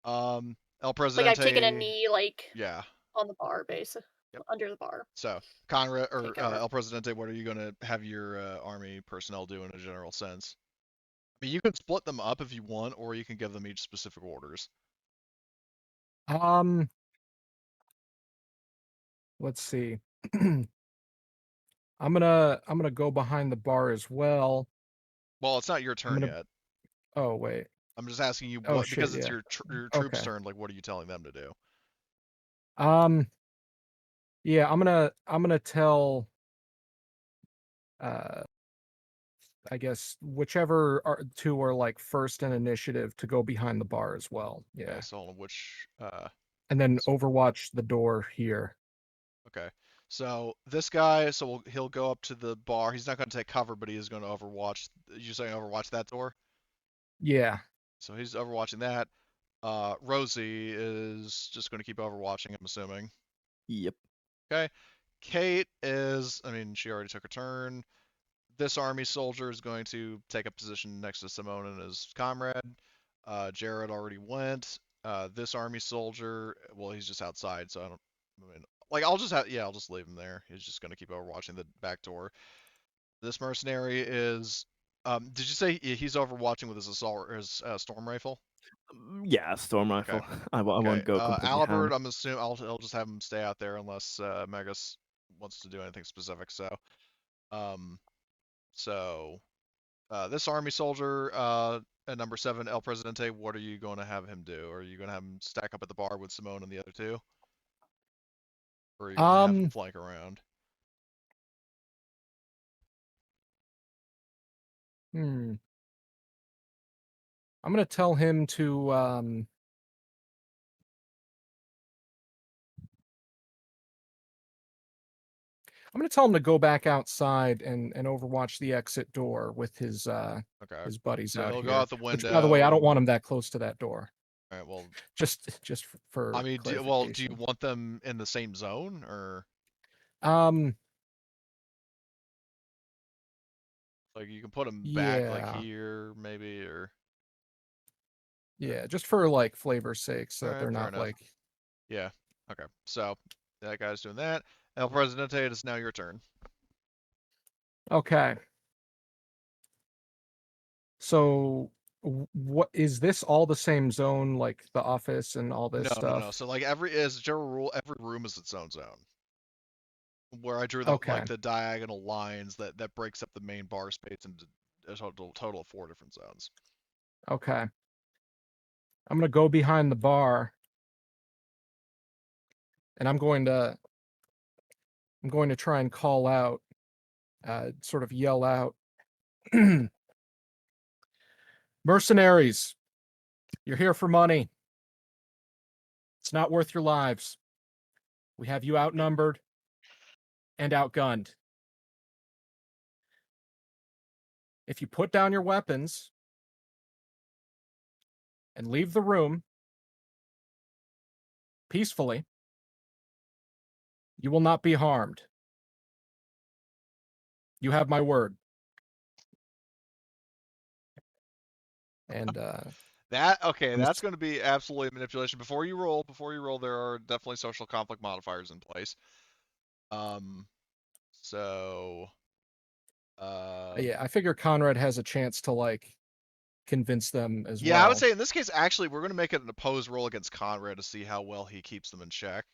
El Like I've taken a Presidente. knee like Yeah. on the bar basically. Yep. Under the bar. So Conrad or Take cover. El Presidente, what are you gonna have your army personnel do in a general sense? I mean, you can split them up if you want, or you can give them each specific orders. Let's see. I'm gonna go behind the bar as well. Well, it's not your turn yet. Oh wait. I'm just asking you Oh what shit, because it's yeah. your troops' Okay. turn. Like, what are you telling them to do? Yeah, I'm gonna tell I guess whichever two are like first in initiative to go behind the bar as well. Yeah. Okay, so which And then overwatch the door here. Okay. So this guy, he'll go up to the bar. He's not going to take cover, but he is going to overwatch. You're saying overwatch that door? Yeah. So he's overwatching that. Rosie is just going to keep overwatching, I'm assuming. Yep. Okay. Kate is, I mean, she already took her turn. This army soldier is going to take a position next to Simone and his comrade. Jared already went. This army soldier, well, he's just outside, so I mean, like I'll just leave him there. He's just gonna keep overwatching the back door. This mercenary is, did you say he's overwatching with his assault or his storm rifle? Yeah, storm rifle. Okay. I won't go completely Albert, ham. I'm assuming I'll just have him stay out there unless Megas wants to do anything specific. So, um, so this army soldier, at number 7, El Presidente, what are you going to have him do? Are you going to have him stack up at the bar with Simone and the other two? Or are you going to have him flank around? I'm gonna tell him to I'm gonna tell him to go back outside and overwatch the exit door with his his buddies So out he'll here. go out the Which, by the way, I window. don't want him that close to that door. All right, well, Just for I mean, do clarification. you want them in the same zone or? Like you can put them back like Yeah. here, maybe, or Yeah, just for like flavor's sake, so that Alright, they're fair not enough. like. Yeah. Okay. So that guy's doing that. El Presidente, it is now your turn. Okay. So what is this all the same zone, like the office and all this No. stuff? So like as a general rule, every room is its own zone. Where I drew Okay. the diagonal lines that breaks up the main bar space into a total of 4 different zones. Okay. I'm gonna go behind the bar, and I'm going to try and call out, sort of yell out, mercenaries, you're here for money. It's not worth your lives. We have you outnumbered and outgunned. If you put down your weapons and leave the room peacefully, you will not be harmed. You have my word. And That's going to be absolutely manipulation. Before you roll, there are definitely social conflict modifiers in place. So yeah, I figure Conrad has a chance to like convince them as well. Yeah, I would say in this case, actually, we're going to make it an opposed roll against Conrad to see how well he keeps them in check.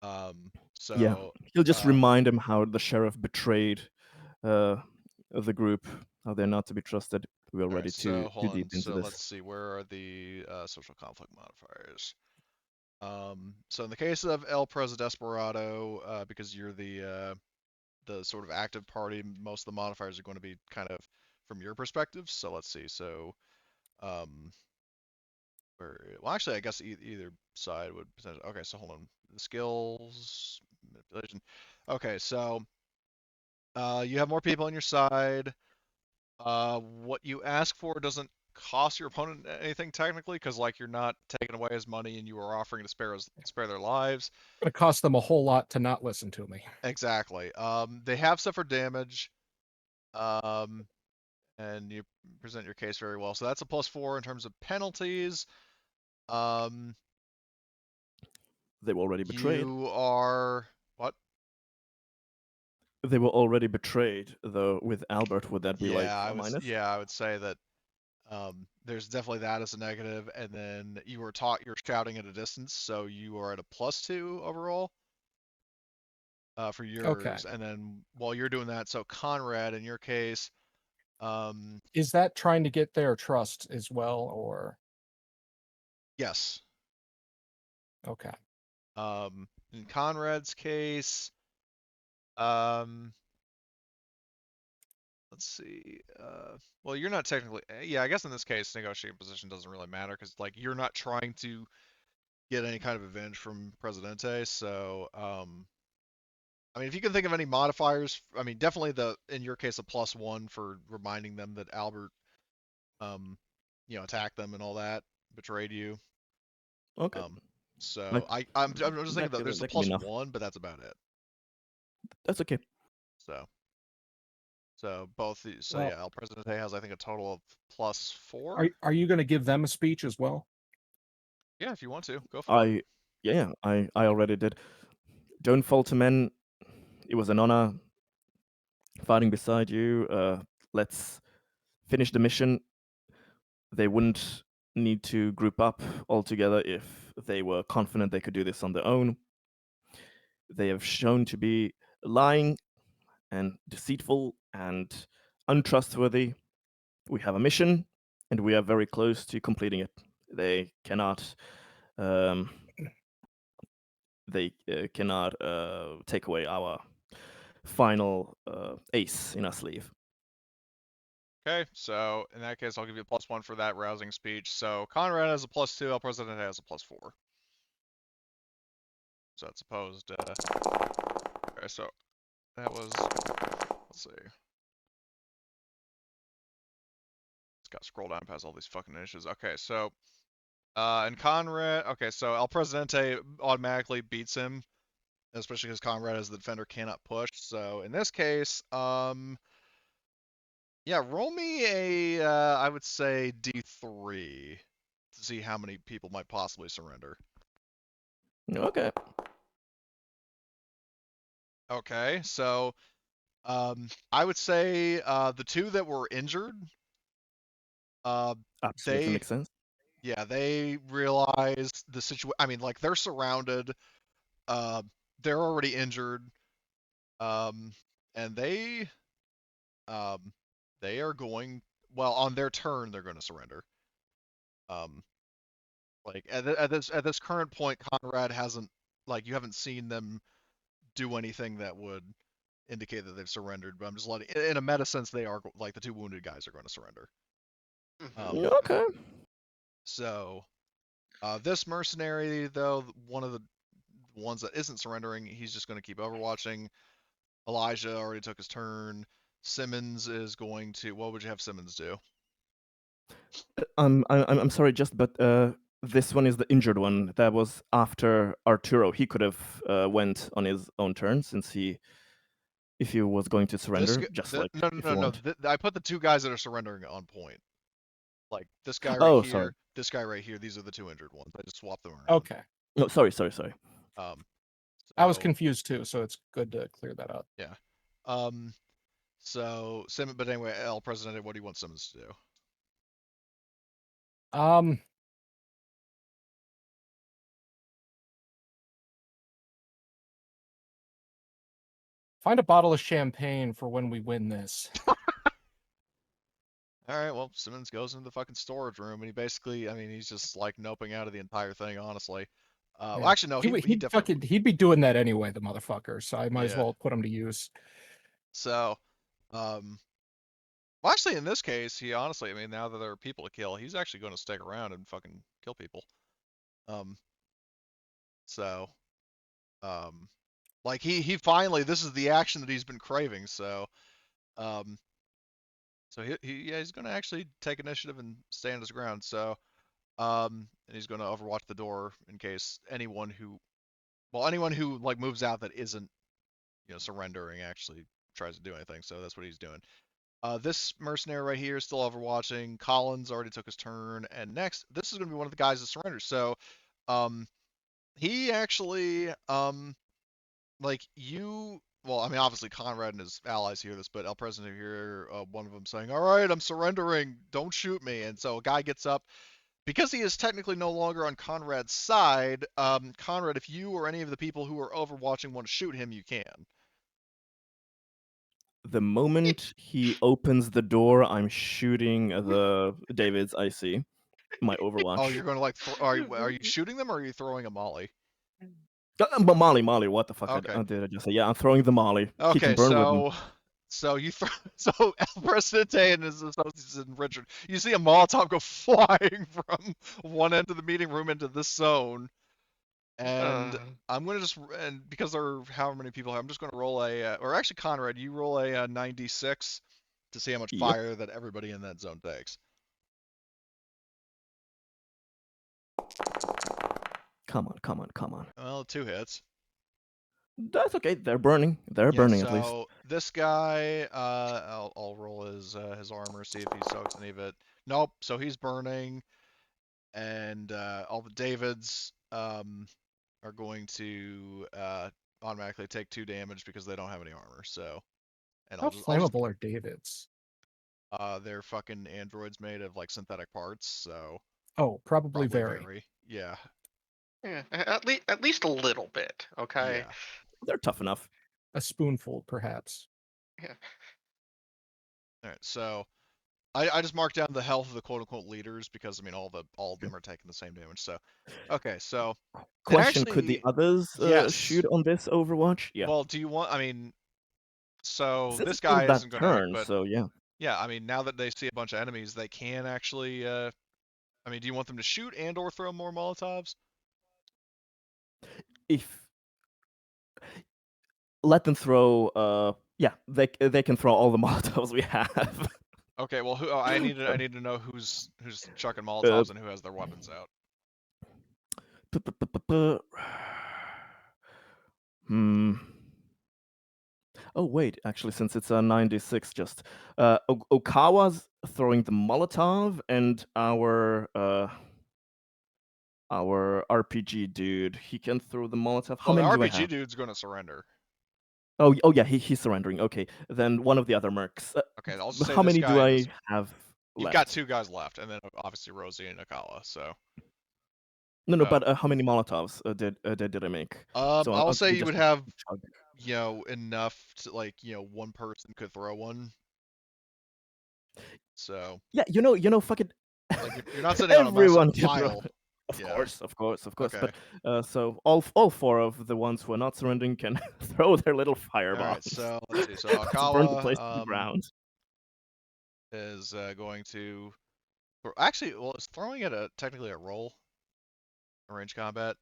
Yeah, he'll just remind him how the sheriff betrayed the group, how they're not to be trusted. We're already too deep into this. Let's see, where are the social conflict modifiers? So in the case of El Desperado, because you're the sort of active party, most of the modifiers are going to be kind of from your perspective. So let's see. So, well, actually, I guess either side would potentially. Okay, so hold on. The skills, manipulation. Okay, so you have more people on your side. What you ask for doesn't cost your opponent anything technically, because like you're not taking away his money and you are offering to spare their lives. It's going to cost them a whole lot to not listen to me. Exactly. They have suffered damage. And you present your case very well. So that's a +4 in terms of penalties. They were already betrayed. You are what? They were already betrayed, though. With Albert, would that be like a minus? Yeah, I would say that there's definitely that as a negative, and then you're shouting at a distance, so you are at a +2 overall for yours. Okay. And then while you're doing that, so Conrad, in your case, is that trying to get their trust as well, or? Yes. Okay. In Conrad's case, let's see. Well, you're not technically. Yeah, I guess in this case, negotiating position doesn't really matter because like you're not trying to get any kind of revenge from Presidente. So, I mean, if you can think of any modifiers, I mean, definitely in your case a +1 for reminding them that Albert, attacked them and all that, betrayed you. Okay. So I'm just thinking that there's a +1, but that's about it. That's okay. So both. Yeah, El Presidente has I think a total of +4. Are you going to give them a speech as well? Yeah, if you want to, go for it. Yeah, I already did. Don't falter, men. It was an honor fighting beside you. Let's finish the mission. They wouldn't need to group up all together if they were confident they could do this on their own. They have shown to be lying and deceitful and untrustworthy. We have a mission, and we are very close to completing it. They cannot take away our final ace in our sleeve. Okay, so in that case, I'll give you a +1 for that rousing speech. So Conrad has a +2, El Presidente has a +4. So that's opposed. Okay, so that was. Let's see. It's got to scroll down past all these fucking initiatives. Okay, so and Conrad. Okay, so El Presidente automatically beats him, especially because Conrad as the defender cannot push. So in this case, Yeah, roll me a, I would say D3 to see how many people might possibly surrender. Okay. Okay, so I would say the two that were injured, Absolutely they makes sense. they realize the situation. I mean, like they're surrounded, uh, they're already injured, um, and um, they are going well on their turn. They're going to surrender. Um, like at this current point, Conrad hasn't like you haven't seen them do anything that would indicate that they've surrendered. But I'm just letting, in a meta sense, they are like the two wounded guys are going to surrender. Mhm. Okay. So this mercenary, though, one of the ones that isn't surrendering, he's just going to keep overwatching. Elijah already took his turn. Simmons is going to. What would you have Simmons do? I'm sorry, but this one is the injured one. That was after Arturo. He could have went on his own turn since if he was going to surrender, just like No, if no, you no, no. want. I put the two guys that are surrendering on point. Like this guy right Oh, sorry. here, this guy right here. These are the two injured ones. I just swapped them around. Okay. No, sorry. I was So, confused too, so it's good to clear that up. yeah. So Simmons, but anyway, El Presidente, what do you want Simmons to do? Find a bottle of champagne for when we win this. All right, well, Simmons goes into the fucking storage room and he basically, I mean, he's just like noping out of the entire thing, honestly. Well, Yeah. actually, no, he definitely, he'd be doing that anyway, the motherfucker. So I might as yeah. well put him to use. So, well, actually, in this case, he honestly, I mean, now that there are people to kill, he's actually going to stick around and fucking kill people. So, um, like he finally, this is the action that he's been craving. So, um, so yeah, he's going to actually take initiative and stand his ground. So, and he's going to overwatch the door in case anyone who like moves out that isn't, surrendering actually tries to do anything. So that's what he's doing. This mercenary right here is still overwatching. Collins already took his turn, and next, this is going to be one of the guys that surrenders. So, he actually, like you. Well, I mean, obviously Conrad and his allies hear this, but El Presidente hear one of them saying, "All right, I'm surrendering. Don't shoot me." And so a guy gets up because he is technically no longer on Conrad's side. Conrad, if you or any of the people who are overwatching want to shoot him, you can. The moment he opens the door, I'm shooting the David's IC, my Overwatch. Oh, you're going to like, are you shooting them or are you throwing a molly? But Molly, what the fuck Okay. did I just say? Yeah, I'm throwing the Molly. He can Okay, burn with them. so you throw, so El Presidente and his associates and Richard, you see a Molotov go flying from one end of the meeting room into this zone, and I'm gonna just, and because there are however many people, I'm just gonna roll a, or actually Conrad, you roll a 96 to see how much Yep. fire that everybody in that zone takes. Come on. Well, 2 hits. That's okay. They're burning. They're burning at least. So this guy, I'll roll his armor, see if he soaks any of it. Nope. So he's burning, and all the Davids are going to automatically take 2 damage because they don't have any armor. So, and How flammable are Davids? they're fucking androids made of like synthetic parts. So Oh, probably very. Yeah. Yeah, at least a little bit. Okay. Yeah. They're tough enough. A spoonful, perhaps. Yeah. All right. So I just marked down the health of the quote unquote leaders because I mean all of them are taking the same damage. So okay, so Question: could the actually, others yes. shoot on this Overwatch? Yeah. Well, do you want? I mean, so Since this it's guy that isn't going to act, turn, but so yeah. yeah, I mean, now that they see a bunch of enemies, they can actually. I mean, do you want them to shoot and/or throw more Molotovs? If let them throw, yeah, they can throw all the Molotovs we have. Okay, well, who? Oh, I need to know who's chucking Molotovs and who has their weapons out. Oh wait, actually, since it's a 96, just Okawa's throwing the Molotov, and our RPG dude, he can throw the Molotov. How Well, the many do I RPG have? dude's going to surrender. Oh yeah, he's surrendering. Okay, then one of the other mercs. Okay, I'll just say How this many do guy. I have You've left? got 2 guys left, and then obviously Rosie and Akawa. So. No, but how many Molotovs did I make? So I'll say give me you just would a have, chug. enough to one person could throw one. So. Yeah, fucking. Like you're not sitting on a massive Everyone can throw. pile. Of Yeah. course. Okay. But so all 4 of the ones who are not surrendering can throw their little All fireballs. right. So let's see. So to burn the place to the Akawa ground. is going to. Actually, well, is throwing it technically a roll? A range combat.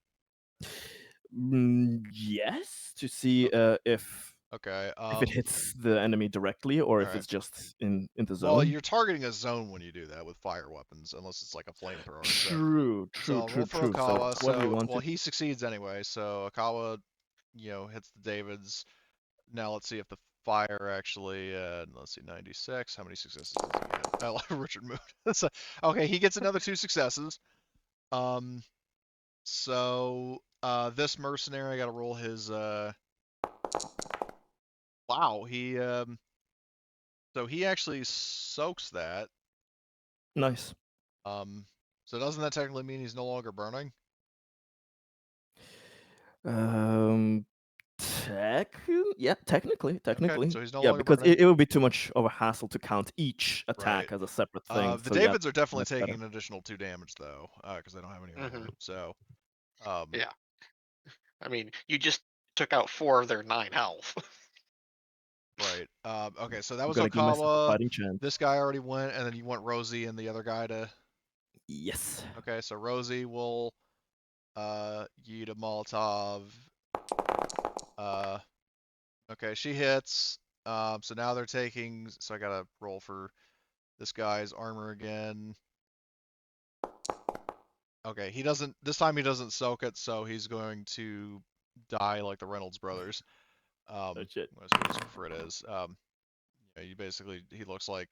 Yes, to see if Okay. it hits the enemy directly or if alright. it's just in the zone. Well, you're targeting a zone when you do that with fire weapons, unless it's like a flamethrower. True. So roll for Akawa. So what do you want? Well, he succeeds anyway. So Akawa, hits the Davids. Now let's see if the fire actually. Let's see, 96. How many successes does he get? I like Richard Mood. So, okay, he gets another 2 successes. So this mercenary, I got to roll his. Wow, he. So he actually soaks that. Nice. So doesn't that technically mean he's no longer burning? Technically. Okay, so he's no Yeah, longer because burning. it would be too much of a hassle to count each attack Right. as a separate thing. The so yeah, Davids are definitely that's better. taking an additional 2 damage though, because they don't have any armor. So. Yeah. I mean, you just took out 4 of their 9 health. Right. Okay, so that was Gotta give myself a Okawa. fighting chance. This guy already went, and then you want Rosie and the other guy to. Yes. Okay, so Rosie will yeet a Molotov. Okay, she hits. So now they're taking. So I gotta roll for this guy's armor again. Okay, he doesn't. This time he doesn't soak it, so he's going to die like the Reynolds brothers. Oh shit. As good as Fred is. He looks like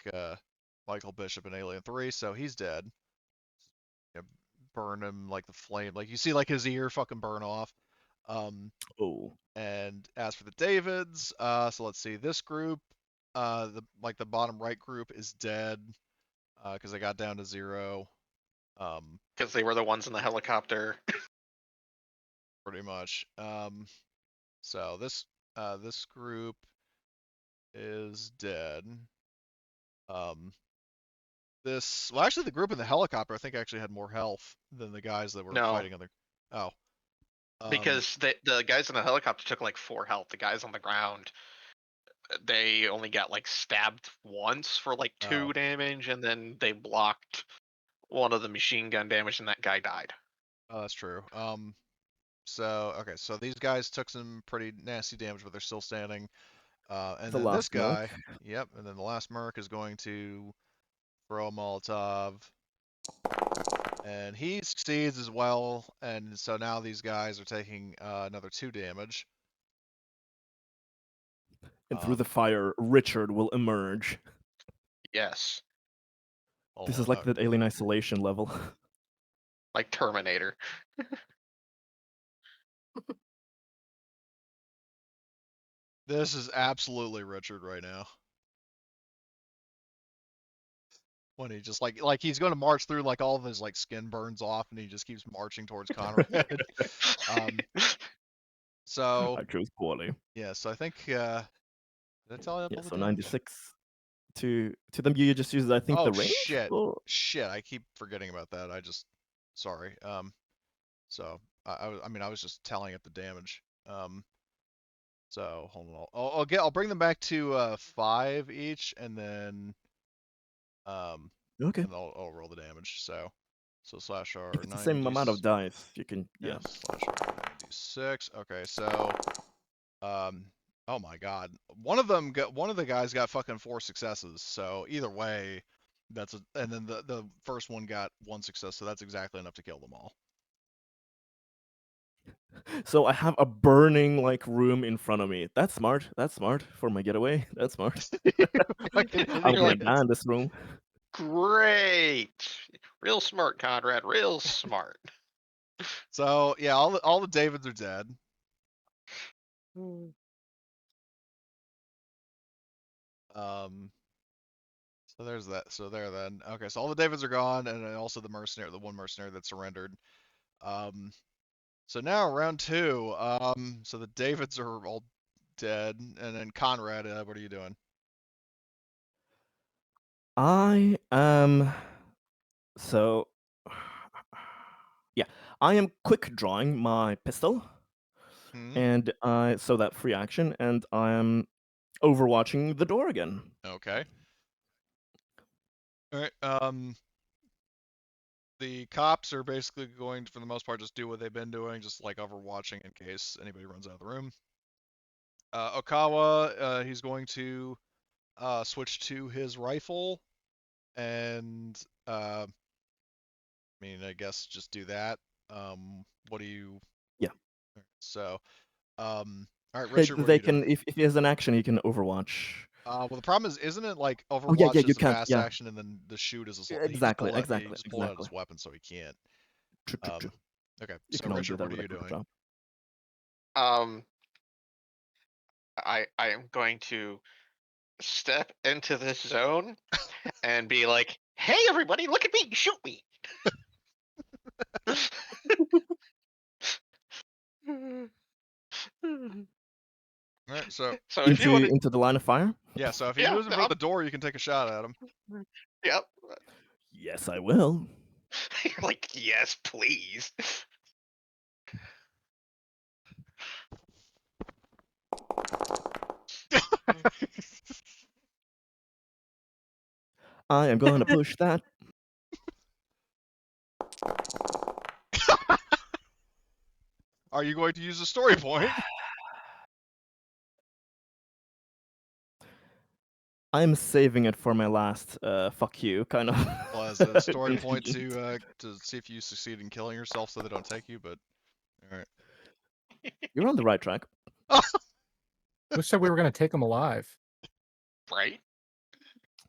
Michael Bishop in Alien 3, so he's dead. Burn him like the flame. Like you see like his ear fucking burn off. Oh. And as for the Davids, so let's see. This group, the bottom right group is dead because they got down to 0. Because they were the ones in the helicopter. Pretty much. So this group is dead. Actually, the group in the helicopter I think actually had more health than the guys that were fighting on the. Oh. Because the guys in the helicopter took like 4 health. The guys on the ground, they only got like stabbed once for like 2 damage, and then they blocked one of the machine gun damage, and that guy died. Oh, that's true. So okay, so these guys took some pretty nasty damage, but they're still standing. And The then this last guy, merc. yep, and then the last merc is going to throw a Molotov, and he succeeds as well. And so now these guys are taking another 2 damage. And through the fire, Richard will emerge. Yes. This is like the Alien Isolation level. Like Terminator. This is absolutely Richard right now. When he just like he's going to march through, like all of his like skin burns off, and he just keeps marching towards Conrad. So I chose poorly. yeah, so I think did I tell you all the So damage? 96 to them. You just use I think the range. Shit! I keep forgetting about that. Sorry. So I was just telling it the damage. So hold on. I'll bring them back to 5 each, and then okay. And I'll roll the damage. So slash R. If it's the same amount of dice, you can slash R 96. Okay, so oh my god, one of the guys got fucking 4 successes. So either way, and then the first one got 1 success. So that's exactly enough to kill them all. So I have a burning like room in front of me. That's smart. That's smart for my getaway. That's smart. Fucking I'm You're gonna like, idiot. ban this room. great, real smart, Conrad, real smart. So yeah, all the Davids are dead. So there's that. So there then. Okay, so all the Davids are gone, and then also the one mercenary that surrendered. Um, so now round 2. So the Davids are all dead, and then Conrad, what are you doing? I am so yeah. I am quick drawing my pistol, Hmm. and so that free action, and I am overwatching the door again. Okay. All right. The cops are basically going to, for the most part, just do what they've been doing, just like overwatching in case anybody runs out of the room. Okawa, he's going to switch to his rifle, and I mean, I guess just do that. What do you? Yeah. So, all right, Richard, what are They you doing? can if he has an action, he can overwatch. Well, the problem is, isn't it like Oh yeah, Overwatch you is a can't. fast Yeah, action, and then the shoot is a you just exactly, pull out you exactly, just pull out exactly. his weapon, so he can't. True, true, true. Okay, You so can only do Richard, that what are with a you quick doing? draw. I am going to step into this zone and be like, "Hey, everybody, look at me! Shoot me!" All right, so So if you want to, Into the line of fire. yeah, so if he yeah, moves in front of the door, you can take a shot at him. yep. Yes, I will. You're like, yes, please. I am going to push that. Are you going to use a story point? I'm saving it for my last fuck you kind of. Well, as a story point contingent. to see if you succeed in killing yourself, so they don't take you. But all right. You're on the right track. Who said we were going to take him alive? Right?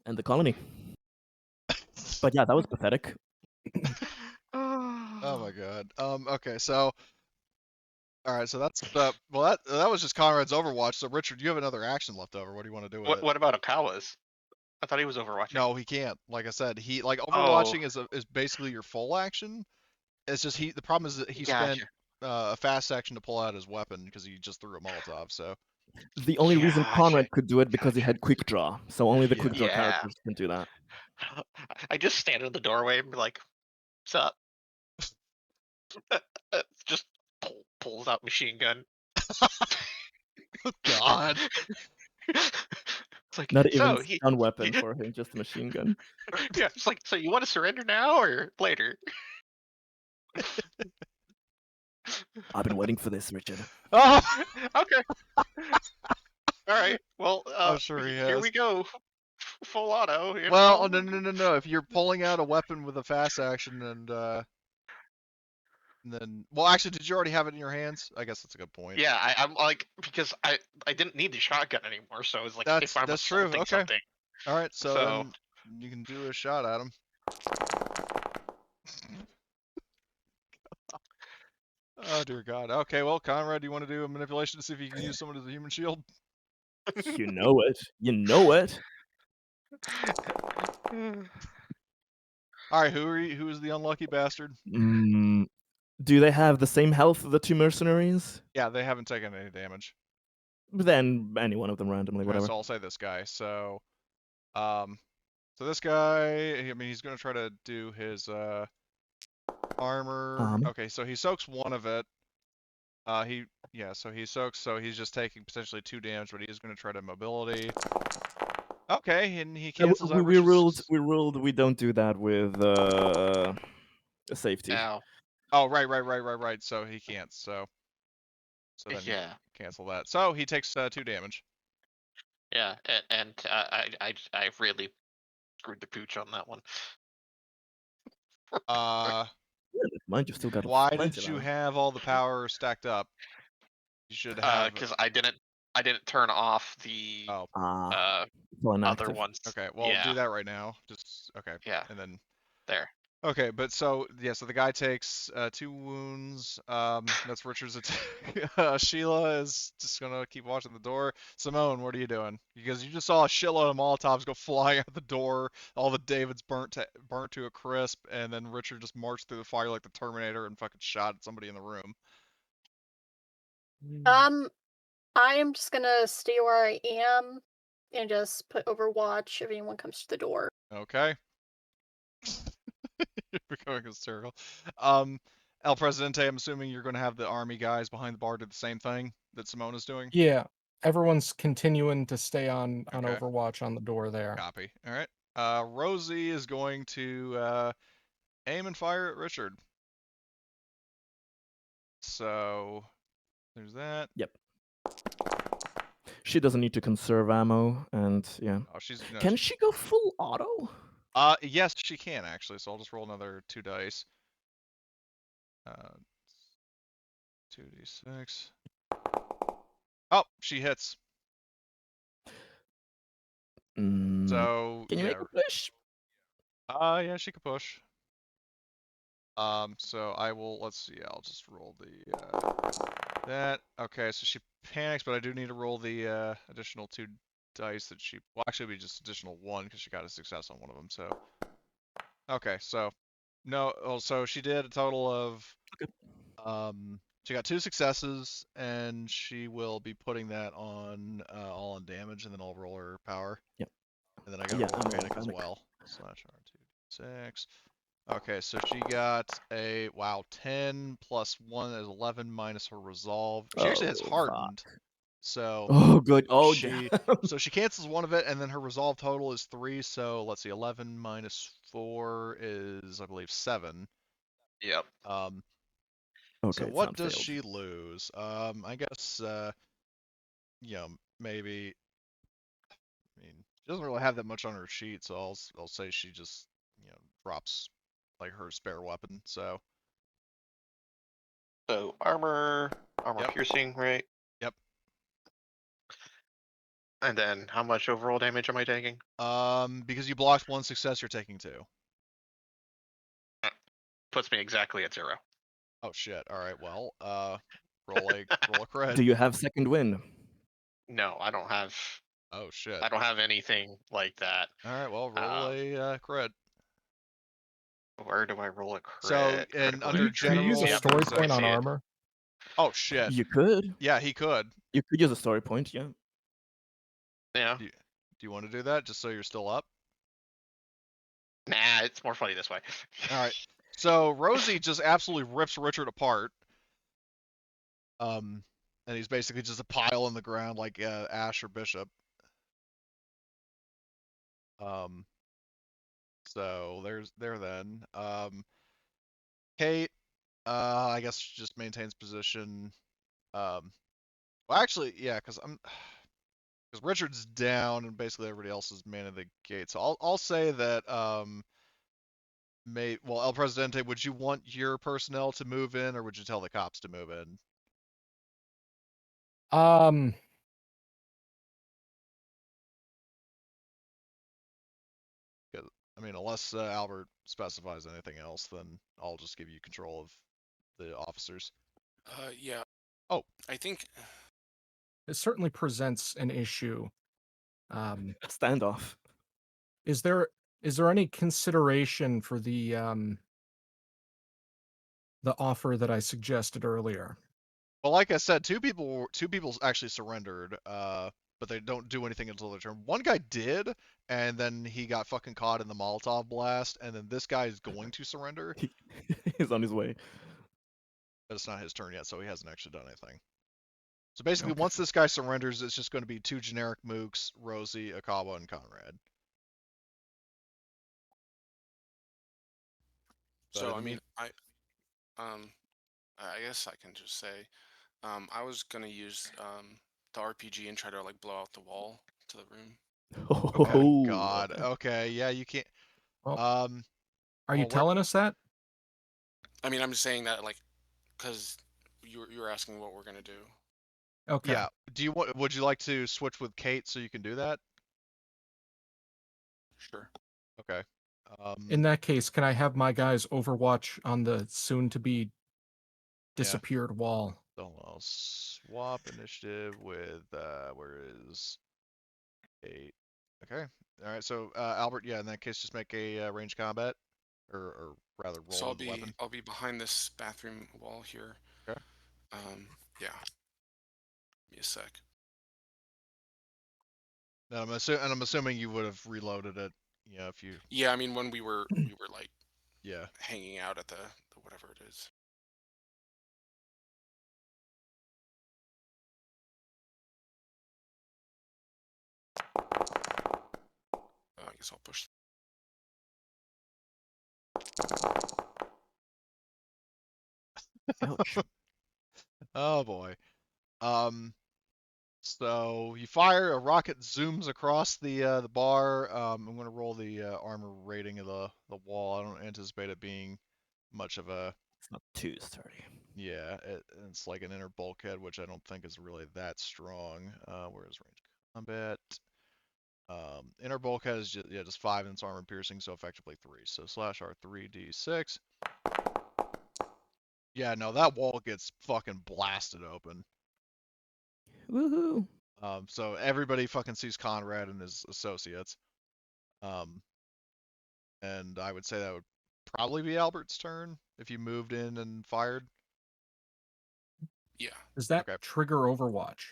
And the colony. But yeah, that was pathetic. Oh my god. Okay, so all right, so that's well that was just Conrad's Overwatch. So Richard, you have another action left over. What do you want to do with it? What about Okawa's? I thought he was overwatching. No, he can't. Like I said, he like Oh, Overwatching is basically your full action. It's just the problem is that he spent gotcha. a fast action to pull out his weapon because he just threw a Molotov. So The only reason Gotcha. Conrad could do it because he had quick draw. So only the Yeah. quick draw Yeah. characters can do that. I just stand in the doorway and be like, "What's up?" Just pulls out machine gun. God. It's like, Not even so he, stun weapon for him, just a machine gun. yeah, it's like, so you want to surrender now or later? I've been waiting for this, Richard. Oh, Okay. All right. Well, I'm sure he here has. we go. Full auto. You Well, know? no. If you're pulling out a weapon with a fast action and then, well, actually, did you already have it in your hands? I guess that's a good point. Yeah, I'm like, because I didn't need the shotgun anymore, so it's like if I'm That's true. assaulting Okay. something. All right. So So then you can do a shot at him. Oh dear God. Okay. Well, Conrad, do you want to do a manipulation to see if you can use someone as a human shield? You know it. You know it. All right. Who is the unlucky bastard? Do they have the same health, the two mercenaries? Yeah, they haven't taken any damage. Then any one of them randomly, Okay, whatever. so I'll say this guy. So, so this guy, I mean, he's gonna try to do his armor. Okay, so he soaks one of it. So he soaks, so he's just taking potentially 2 damage, but he is gonna try to mobility. Okay, and he cancels out we Richard's. ruled we don't do that with safety. now, Oh, right. So he can't. So then you yeah, cancel that. So he takes 2 damage. yeah, and I really screwed the pooch on that one. Mind you, still got Why plenty did you now. have all the power stacked up? You should have. Because I didn't turn off the Oh, So other inactive. ones. okay. Well, yeah, do that right now. Just okay. Yeah. And then there. okay, but so yeah, so the guy takes 2 wounds. That's Richard's attack. Sheila is just gonna keep watching the door. Simone, what are you doing? Because you just saw a shitload of Molotovs go flying out the door. All the Davids burnt to a crisp, and then Richard just marched through the fire like the Terminator and fucking shot at somebody in the room. I am just gonna stay where I am and just put Overwatch if anyone comes to the door. Okay. You're becoming hysterical. El Presidente, I'm assuming you're going to have the army guys behind the bar do the same thing that Simone is doing? Yeah, everyone's continuing to stay on Okay. Overwatch on the door there. Copy. All right. Rosie is going to aim and fire at Richard. So there's that. Yep. She doesn't need to conserve ammo, and yeah. Oh, no, Can she go full auto? Yes, she can actually. So I'll just roll another 2 dice. 2d6. Oh, she hits. So Can you yeah. make a push? Yeah, she could push. So I will. Let's see. I'll just roll the that. Okay, so she panics, but I do need to roll the additional 2 dice that she. Well, actually, it'll be just additional 1 because she got a success on one of them. So okay, so no. Oh, so she did a total of. She got 2 successes, and she will be putting that on all on damage, and then I'll roll her power. Yep. And then I got Yeah, to roll I'm rolling panic as panic. well. /R2d6. Okay, so she got a 10 plus 1 is 11 minus her resolve. She actually has Oh, hardened. So Oh, good. Oh, she damn. so she cancels one of it, and then her resolve total is 3. So let's see, 11 minus 4 is I believe 7. Yep. Okay, So it's what not does failed. she lose? I guess maybe. I mean, she doesn't really have that much on her sheet, so I'll say she just drops like her spare weapon. So armor Yep. piercing, right? Yep. And then how much overall damage am I taking? Because you blocked 1 success, you're taking 2. Puts me exactly at 0. Oh shit. All right. Well, roll a crit. Do you have second win? No, I don't have. Oh shit. I don't have anything like that. All right. Well, roll a crit. Where do I roll a crit? So, and under Can you use a general, story so I point on see it. armor? Oh shit. You could. Yeah, he could. You could use a story point, yeah. Yeah. Do you want to do that just so you're still up? Nah, it's more funny this way. All right. So Rosie just absolutely rips Richard apart. And he's basically just a pile in the ground like Ash or Bishop. So there then. Kate, I guess she just maintains position. Well, actually, yeah, because Richard's down and basically everybody else is manning the gate. So I'll say that El Presidente, would you want your personnel to move in, or would you tell the cops to move in? I mean, unless Albert specifies anything else, then I'll just give you control of the officers. Yeah. Oh. I think It certainly presents an issue. Standoff. Is there any consideration for the offer that I suggested earlier? Well, like I said, two people actually surrendered, but they don't do anything until their turn. One guy did, and then he got fucking caught in the Molotov blast, and then this guy is going to surrender. He's on his way. But it's not his turn yet, so he hasn't actually done anything. So basically, Okay. once this guy surrenders, it's just going to be 2 generic mooks, Rosie, Akawa, and Conrad. so. I mean, I guess I can just say, I was gonna use the RPG and try to like blow out the wall to the room. Oh God. Okay. Yeah, you can't. Well, Are you telling us that? I mean, I'm just saying that, like, because you were asking what we're gonna do. Okay. Yeah. Would you like to switch with Kate so you can do that? Sure. Okay. In that case, can I have my guys overwatch on the soon-to-be Yeah. disappeared wall? So I'll swap initiative with where is Kate? Okay. All right. So Albert, yeah, in that case, just make a range combat, or rather So roll with the weapon. I'll be behind this bathroom wall here. Okay. Yeah. Give me a sec. And I'm assuming you would have reloaded it, you know, if you. Yeah, I mean when we were like Yeah. hanging out at the whatever it is. I guess I'll push. Ouch. Oh boy. So you fire, a rocket zooms across the bar. I'm gonna roll the armor rating of the wall. I don't anticipate it being much of a. It's not too sturdy. Yeah, it's like an inner bulkhead, which I don't think is really that strong. Whereas range combat, inner bulkhead is just 5 and it's armor piercing, so effectively 3. So slash R 3d6. Yeah, no, that wall gets fucking blasted open. Woohoo! So everybody fucking sees Conrad and his associates. And I would say that would probably be Albert's turn if you moved in and fired. Yeah. Does that Okay. trigger Overwatch?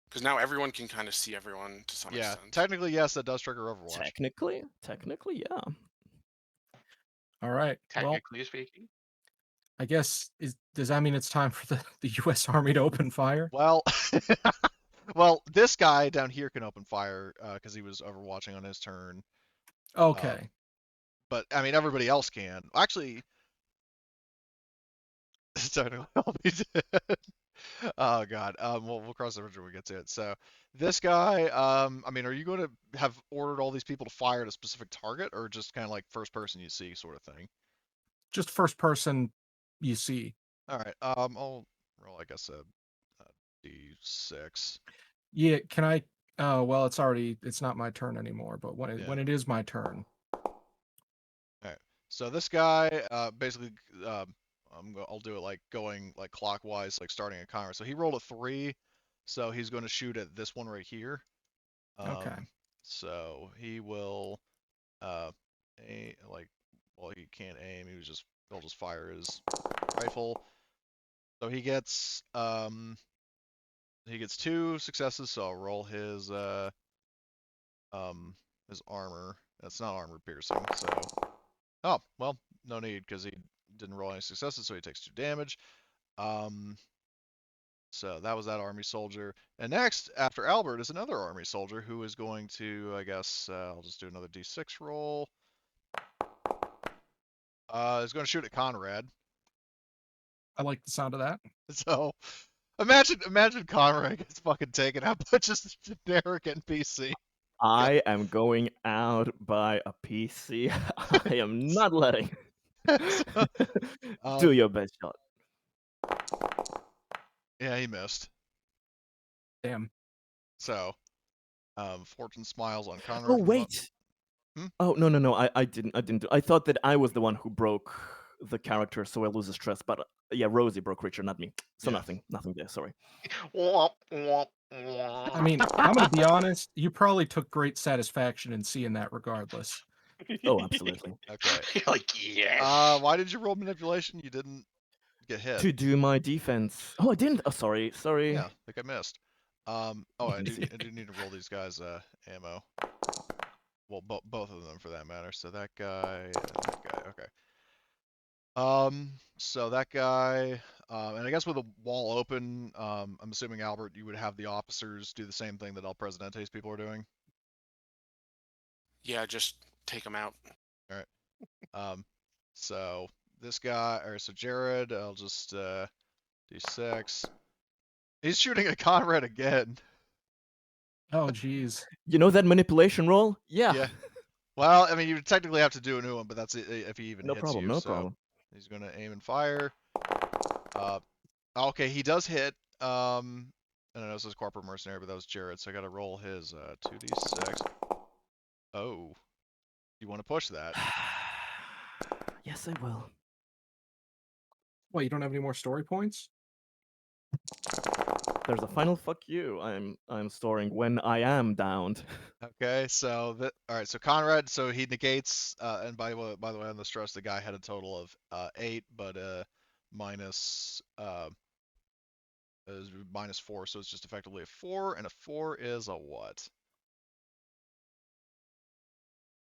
Because now everyone can kind of see everyone to some Yeah, extent. technically yes, that does trigger Overwatch. Technically, yeah. All right. Well, Technically speaking. I guess does that mean it's time for the U.S. Army to open fire? Well, well, this guy down here can open fire because he was overwatching on his turn. Okay. But I mean, everybody else can. Actually, technically, I'll be dead. Oh god. We'll cross the bridge when we get to it. So this guy, I mean, are you going to have ordered all these people to fire at a specific target, or just kind of like first person you see sort of thing? Just first person you see. All right. I'll roll, I guess, a d6. Yeah. Can I? Oh, well, it's not my turn anymore. But when Yeah. when it is my turn, All right. So this guy, basically, I'll do it like going like clockwise, like starting a Conrad. So he rolled a 3, so he's going to shoot at this one right here. Okay. So he will, well, he can't aim. He'll just fire his rifle. So he gets 2 successes. So I'll roll his armor. That's not armor piercing. So, oh well, no need because he didn't roll any successes, so he takes 2 damage. So that was that army soldier. And next, after Albert, is another army soldier who is going to, I guess, I'll just do another d6 roll. Is going to shoot at Conrad. I like the sound of that. So imagine Conrad gets fucking taken out by just a generic NPC. I am going out by a PC. I am not letting. Do your best shot. Yeah, he missed. Damn. So, fortune smiles on Conrad. Oh from the wait. Oh no! I didn't. I thought that I was the one who broke the character, so I lose the stress. But yeah, Rosie broke Richard, not me. So Yeah. nothing there. Sorry. I mean, I'm gonna be honest. You probably took great satisfaction in seeing that, regardless. Oh, absolutely. Okay. Like, yes. Why did you roll manipulation? You didn't get hit. To do my defense. Oh, I didn't. Oh, sorry. Yeah, I think I missed. Oh, I do need to roll these guys ammo. Well, both of them for that matter. So that guy and that guy. Okay. So that guy, and I guess with the wall open, I'm assuming Albert, you would have the officers do the same thing that El Presidente's people are doing. Yeah, just take them out. All right. So this guy, so Jared, I'll just d6. He's shooting at Conrad again. Oh, geez. You know that manipulation roll? Yeah. Yeah. Well, I mean, you technically have to do a new one, but that's if he even No hits problem. you. No So, problem. He's gonna aim and fire. Okay, he does hit. I know this is corporate mercenary, but that was Jared, so I gotta roll his 2d6. Oh, you want to push that? Yes, I will. Well, you don't have any more story points? There's a final fuck you. I'm storing when I am downed. Okay, so all right. So Conrad, so he negates. And by the way, on the stress, the guy had a total of 8, but minus is -4, so it's just effectively a 4, and a 4 is a what?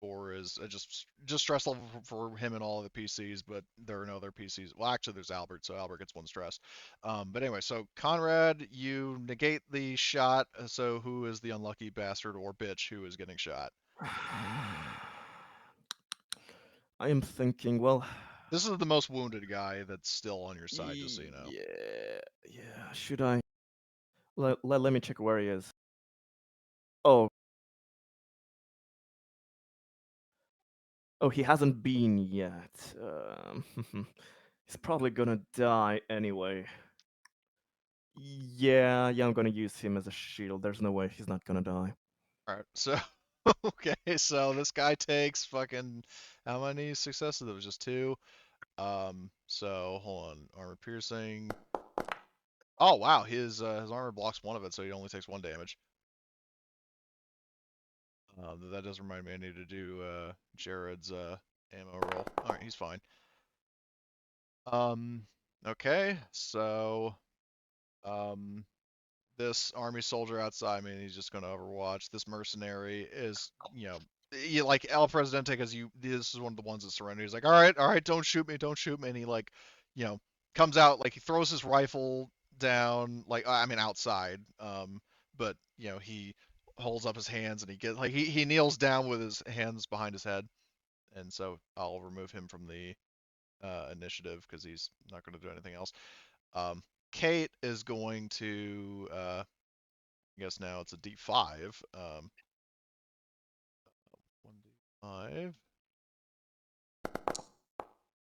4 is just stress level for him and all of the PCs, but there are no other PCs. Well, actually, there's Albert, so Albert gets 1 stress. But anyway, so Conrad, you negate the shot. So who is the unlucky bastard or bitch who is getting shot? I am thinking, well, This is the most wounded guy that's still on your side, just so you know. yeah. Should I? Let me check where he is. Oh, he hasn't been yet. He's probably gonna die anyway. Yeah, I'm gonna use him as a shield. There's no way he's not gonna die. All right, so okay, so this guy takes fucking how many successes? There was just 2. So hold on, armor piercing. Oh wow, his armor blocks 1 of it, so he only takes 1 damage. That does remind me I need to do Jared's ammo roll. All right, he's fine. Okay, so this army soldier outside, I mean, he's just going to overwatch. This mercenary is, like El Presidente, because this is one of the ones that surrendered. He's like, all right, don't shoot me, and he comes out, like he throws his rifle down, like I mean outside, but he holds up his hands and he gets like he kneels down with his hands behind his head, and so I'll remove him from the initiative because he's not going to do anything else. Kate is going to, I guess now it's a D5. 1d5.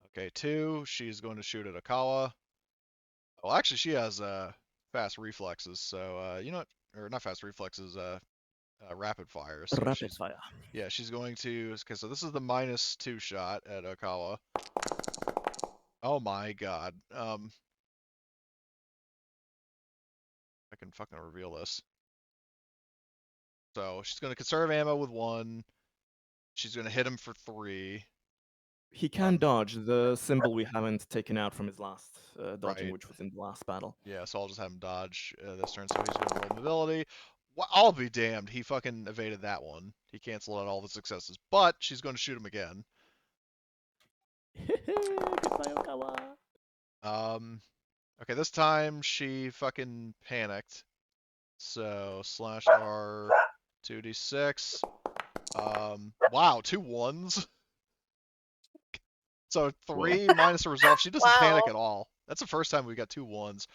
Okay, 2. She's going to shoot at Akawa. Well, actually, she has fast reflexes, so you know what? Or not fast reflexes, rapid fire. So Rapid fire. Yeah, she's going to. Okay, so this is the -2 shot at Akawa. Oh my god. I can fucking reveal this. So she's going to conserve ammo with 1. She's going to hit him for 3. He can dodge the symbol we haven't taken out from his last dodging, Right. which was in the last battle. Yeah, so I'll just have him dodge this turn. So he's going to roll mobility. Well, I'll be damned. He fucking evaded that one. He canceled out all the successes. But she's going to shoot him again. Goodbye, Okawa. Okay, this time she fucking panicked. So /R 2d6. Wow, 2 1s. So 3 minus the resolve. She doesn't panic at all. That's the first time we got 2 1s.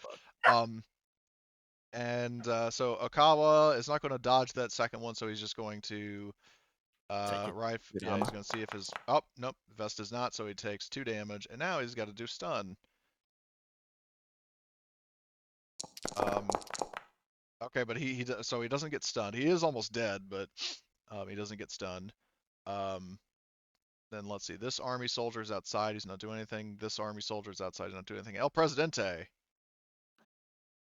And so Okawa is not going to dodge that second one, so he's just going to right. Yeah, he's going to see if his. Oh nope, vest is not, so he takes 2 damage, and now he's got to do stun. Okay, but so he doesn't get stunned. He is almost dead, but he doesn't get stunned. Then let's see. This army soldier is outside. He's not doing anything. This army soldier is outside. He's not doing anything. El Presidente.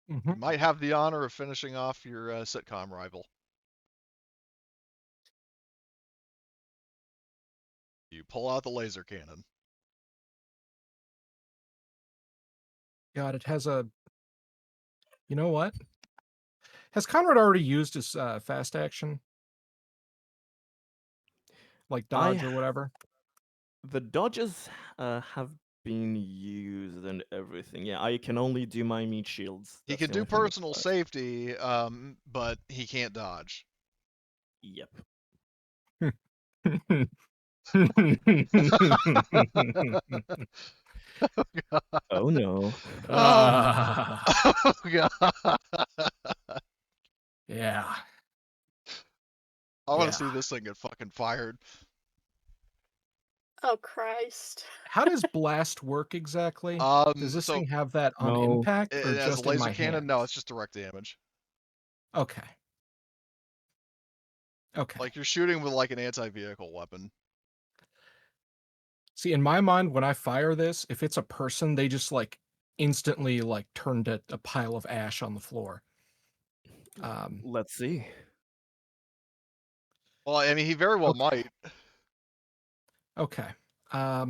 You might have the honor of finishing off your sitcom rival. You pull out the laser cannon. God, it has a. You know what? Has Conrad already used his fast action? Like dodge or whatever? The dodges have been used and everything. Yeah, I can only do my meat shields. He can do personal safety, but he can't dodge. Yep. Oh no. Oh god. Yeah. I want to see this thing get fucking fired. Oh Christ. How does blast work exactly? Does this So thing have that on No. impact or as a just in laser my cannon, no, hands? it's just direct damage. Okay. Okay. Like you're shooting with like an anti-vehicle weapon. See, in my mind, when I fire this, if it's a person, they just like instantly like turn to a pile of ash on the floor. Let's see. Well, I mean, he very well Okay. might. Okay. Are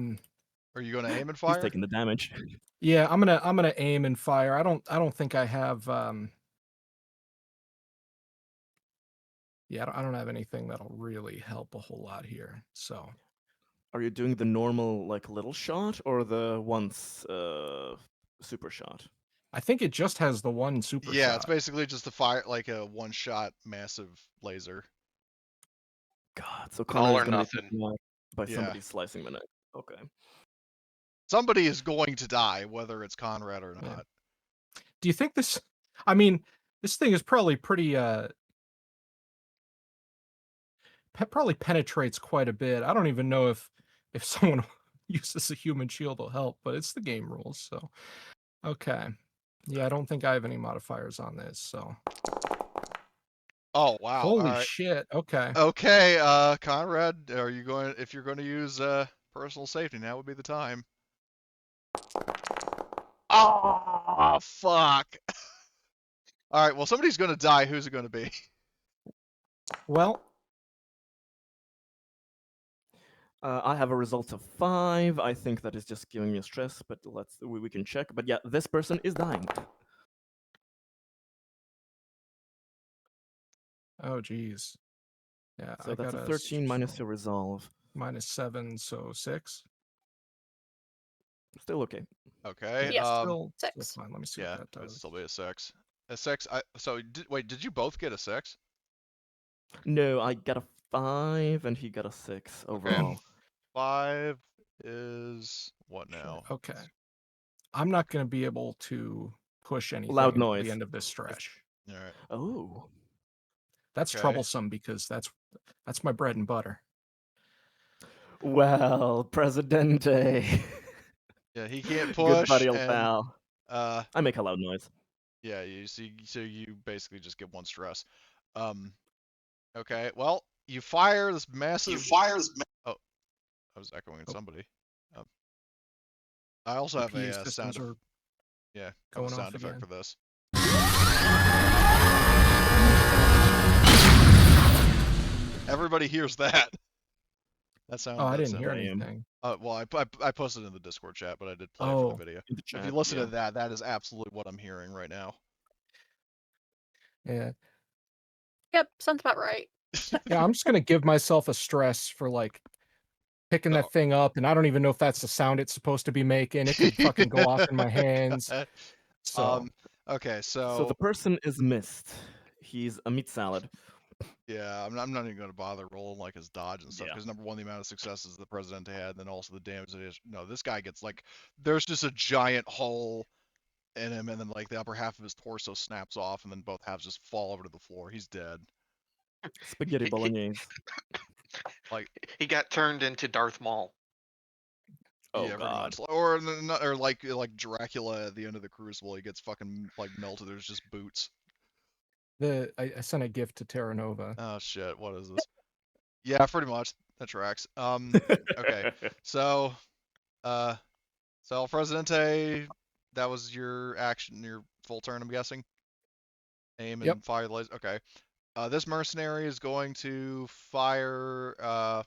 you going to aim and He's fire? taking the damage. Yeah, I'm gonna aim and fire. I don't think I have yeah, I don't have anything that'll really help a whole lot here. So Are you doing the normal like little shot or the once super shot? I think it just has the one super Yeah, it's shot. basically just a fire, like a one-shot massive laser. God, so All Conrad is or gonna be nothing. taken out by Yeah. somebody slicing the neck. Okay. Somebody is going to die, whether it's Conrad or Yeah. not. Do you think this I mean, this thing is probably pretty probably penetrates quite a bit. I don't even know if someone uses a human shield will help, but it's the game rules, so okay. Yeah, I don't think I have any modifiers on this, so Oh wow! holy All right. shit. Okay. Okay, Conrad, are you going? If you're going to use personal safety, now would be the time. Oh fuck! All right. Well, somebody's going to die. Who's it going to be? Well, I have a result of 5. I think that is just giving me stress, but we can check. But yeah, this person is dying. oh geez. Yeah, So I that's got a 13 minus your resolve. -7, so 6. Still okay. Okay. Yes. Still 6. fine. Let me see Yeah, what that it'd does. still be a 6. A 6. Wait, did you both get a 6? No, I got a 5 and he got a 6 overall. 5 is what Shit, now? okay. I'm not going to be able to push anything Loud until noise. the end of this stretch. All right. Oh. That's Okay. troublesome because that's my bread and butter. Well, Presidente. Yeah, he can't Good push, buddy, old and pal. uh, I make a loud noise. yeah, so you basically just get one stress. Okay. Well, you fire this massive. Oh, I was echoing Oh. somebody. I also The have PA a systems sound. are Yeah, I have a going sound off effect again. for this. Everybody hears that. That sound. Oh, I that didn't hear sound. Damn. anything. Well, I posted it in the Discord chat, but I did play it for the Oh, video. In the If chat, you listen yeah. to that, that is absolutely what I'm hearing right now. yeah. Yep, sounds about right. Yeah, I'm just going to give myself a stress for like picking that thing up, and I don't even know if that's the sound it's supposed to be making. It could fucking go off in my hands. So, Okay, So the person is missed. He's a meat salad. yeah, I'm not even going to bother rolling like his dodge and stuff Yeah. because number one, the amount of successes the Presidente had, and then also the damage that is. No, this guy gets like, there's just a giant hole in him, and then like the upper half of his torso snaps off, and then both halves just fall over to the floor. He's dead. Spaghetti bolognese. Like, He got turned into Darth Maul. Oh yeah, pretty god. much. Or like Dracula at the end of the Crucible, he gets fucking like melted. There's just boots. I sent a gift to Terra Nova. Oh shit, what is this? Yeah, pretty much. That tracks. Okay. So, El Presidente, that was your action, your full turn, I'm guessing. Aim and Yep. fire the laser. Okay. This mercenary is going to fire, I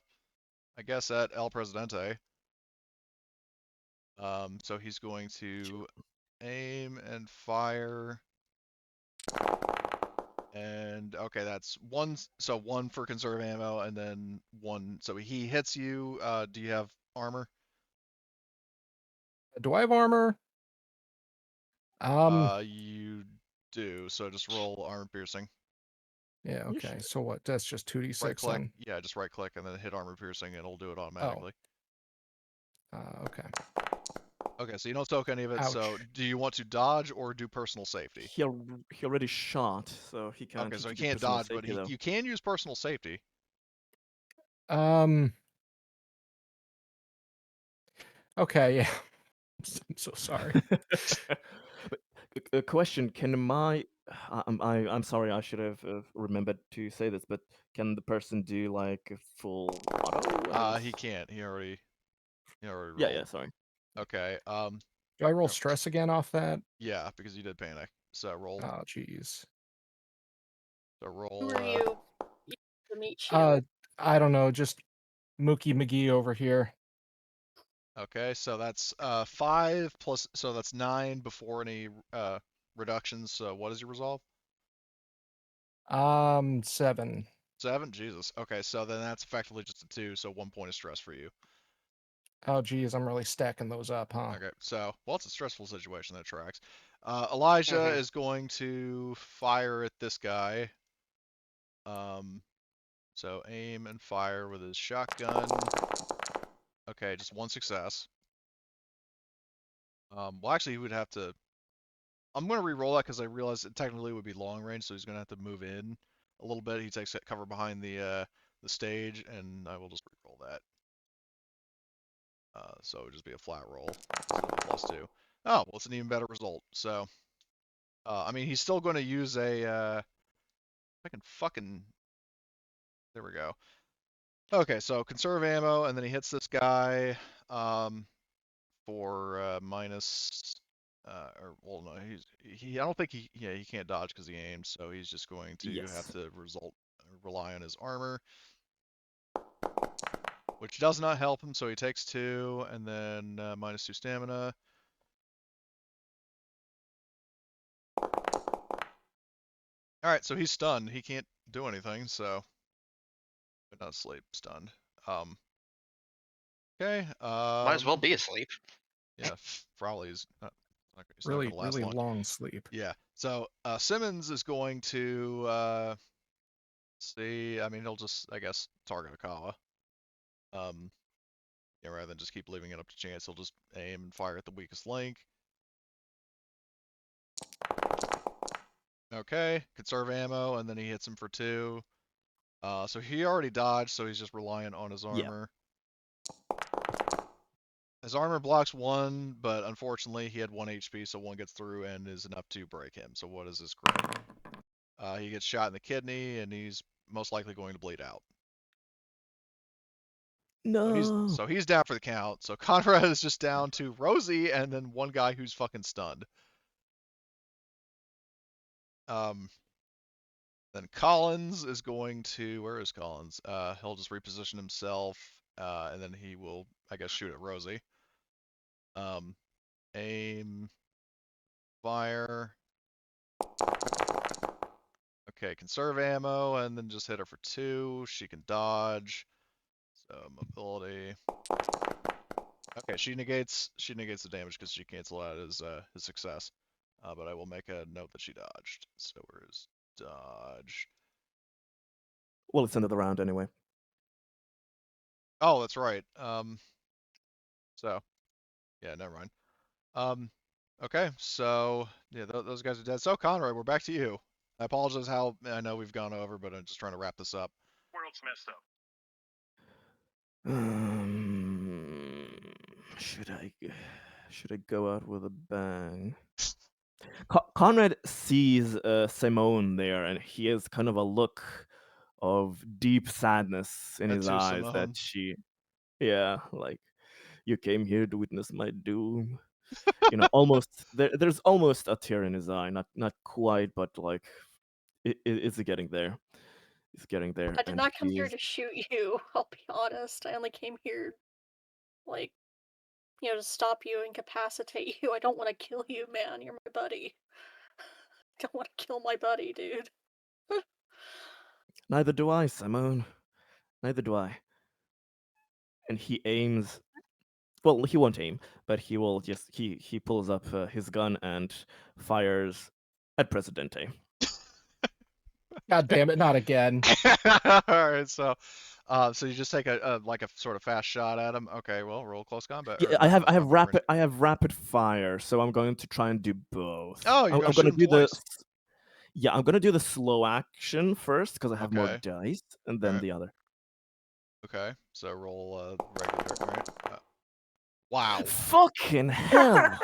guess at El Presidente. So he's going to aim and fire. And okay, that's one. So one for conserve ammo, and then one. So he hits you. Do you have armor? Do I have armor? You do. So just roll armor piercing. Yeah, You okay. should. So what? That's just 2d6 Right click. then. Yeah, just right click and then hit armor piercing, and it'll do it Oh. automatically. Okay. Okay, so you don't soak any of it. So Ouch. do you want to dodge or do personal safety? He already shot, so he can't. Okay, so he can do can't personal dodge, but safety, though. you can use personal safety. Um. Okay, yeah. I'm so sorry. But a question: Can I'm sorry. I should have remembered to say this, but can the person do like a full auto? And... He can't. He already rolled. Yeah. Sorry. Okay. Do I roll No. stress again off that? Yeah, because you did panic. So roll. Oh, jeez. So roll. Who are you? To meet you. I don't know. Just Mookie McGee over here. Okay, so that's 5 plus. So that's 9 before any reductions. So what is your resolve? 7. 7. Jesus. Okay, so then that's effectively just a 2. So 1 point of stress for you. Oh, geez, I'm really stacking those up, huh? Okay, so well, it's a stressful situation that tracks. Elijah Mhm. is going to fire at this guy. So aim and fire with his shotgun. Okay, just 1 success. Well, actually, he would have to. I'm going to re-roll that because I realized it technically would be long range, so he's going to have to move in a little bit. He takes cover behind the stage, and I will just re-roll that. So it would just be a flat roll instead of a +2. Oh, well, it's an even better result. So, I mean, he's still going to use a. I can fucking. There we go. Okay, so conserve ammo, and then he hits this guy for minus. Or well, no, he. I don't think he. Yeah, he can't dodge because he aimed, so he's just going to have Yes. to rely on his armor, which does not help him. So he takes 2, and then -2 stamina. All right, so he's stunned. He can't do anything. So, but not asleep, stunned. Okay. Might as well be asleep. Yeah, probably is not. It's not Really, going to last really long. long sleep. Yeah. So Simmons is going to see. I mean, he'll just, I guess, target Akawa. Yeah, rather than just keep leaving it up to chance, he'll just aim and fire at the weakest link. Okay, conserve ammo, and then he hits him for 2. So he already dodged, so he's just reliant on his Yeah. armor. His armor blocks 1, but unfortunately he had 1 HP, so 1 gets through and is enough to break him. So what is this grade? He gets shot in the kidney, and he's most likely going to bleed out. No. So he's down for the count. So Conrad is just down to Rosie and then one guy who's fucking stunned. Then Collins is going to, where is Collins? He'll just reposition himself, and then he will, I guess, shoot at Rosie. Aim, fire. Okay, conserve ammo, and then just hit her for 2. She can dodge. So mobility. Okay, she negates the damage because she canceled out his success. But I will make a note that she dodged. So where is dodge? Well, it's another round anyway. Oh, that's right. So yeah, never mind. Okay, so yeah, those guys are dead. So Conrad, we're back to you. I apologize how I know we've gone over, but I'm just trying to wrap this up. World's messed up. Should I go out with a bang? Conrad sees Simone there, and he has kind of a look of deep sadness in his That's you, eyes that Simone. yeah, like, you came here to witness my doom. Almost there's almost a tear in his eye, not quite, but like it's getting there. It's getting there, I did and not come he here is. to shoot you. I'll be honest. I only came here, like, to stop you, incapacitate you. I don't want to kill you, man. You're my buddy. I don't want to kill my buddy, dude. Neither do I, Simone. Neither do I. And he aims. Well, he won't aim, but he will just he pulls up his gun and fires at Presidente. God damn it, not again. All right, so you just take a like a sort of fast shot at him. Okay, well, roll close combat. Yeah, I have rapid fire, so I'm going to try and do both. Oh, you're I'm gonna going to shoot him do twice. I'm going to do the slow action first because I have more Okay. dice, and then Alright. the other. Okay, so roll regular. All right. Wow. Fucking hell!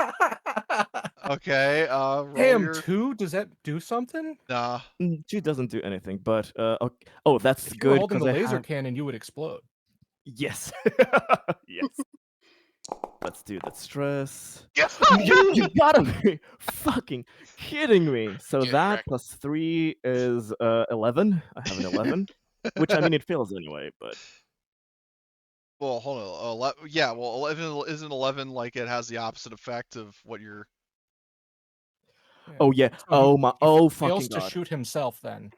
Okay. Roll Damn, your 2? Does that do something? nah. 2 doesn't do anything, but okay. Oh, that's If you were good holding because the I laser have. cannon, you would explode. Yes. Yes. Let's do that stress. Yes. You gotta be fucking kidding me. So Get that wrecked. plus 3 is 11. I have an 11, which I mean it fails anyway, but Well, hold on. Yeah. Well, 11 isn't 11 like it has the opposite effect of what you're. oh yeah. So Oh my. he Oh fails fucking to god. shoot himself then.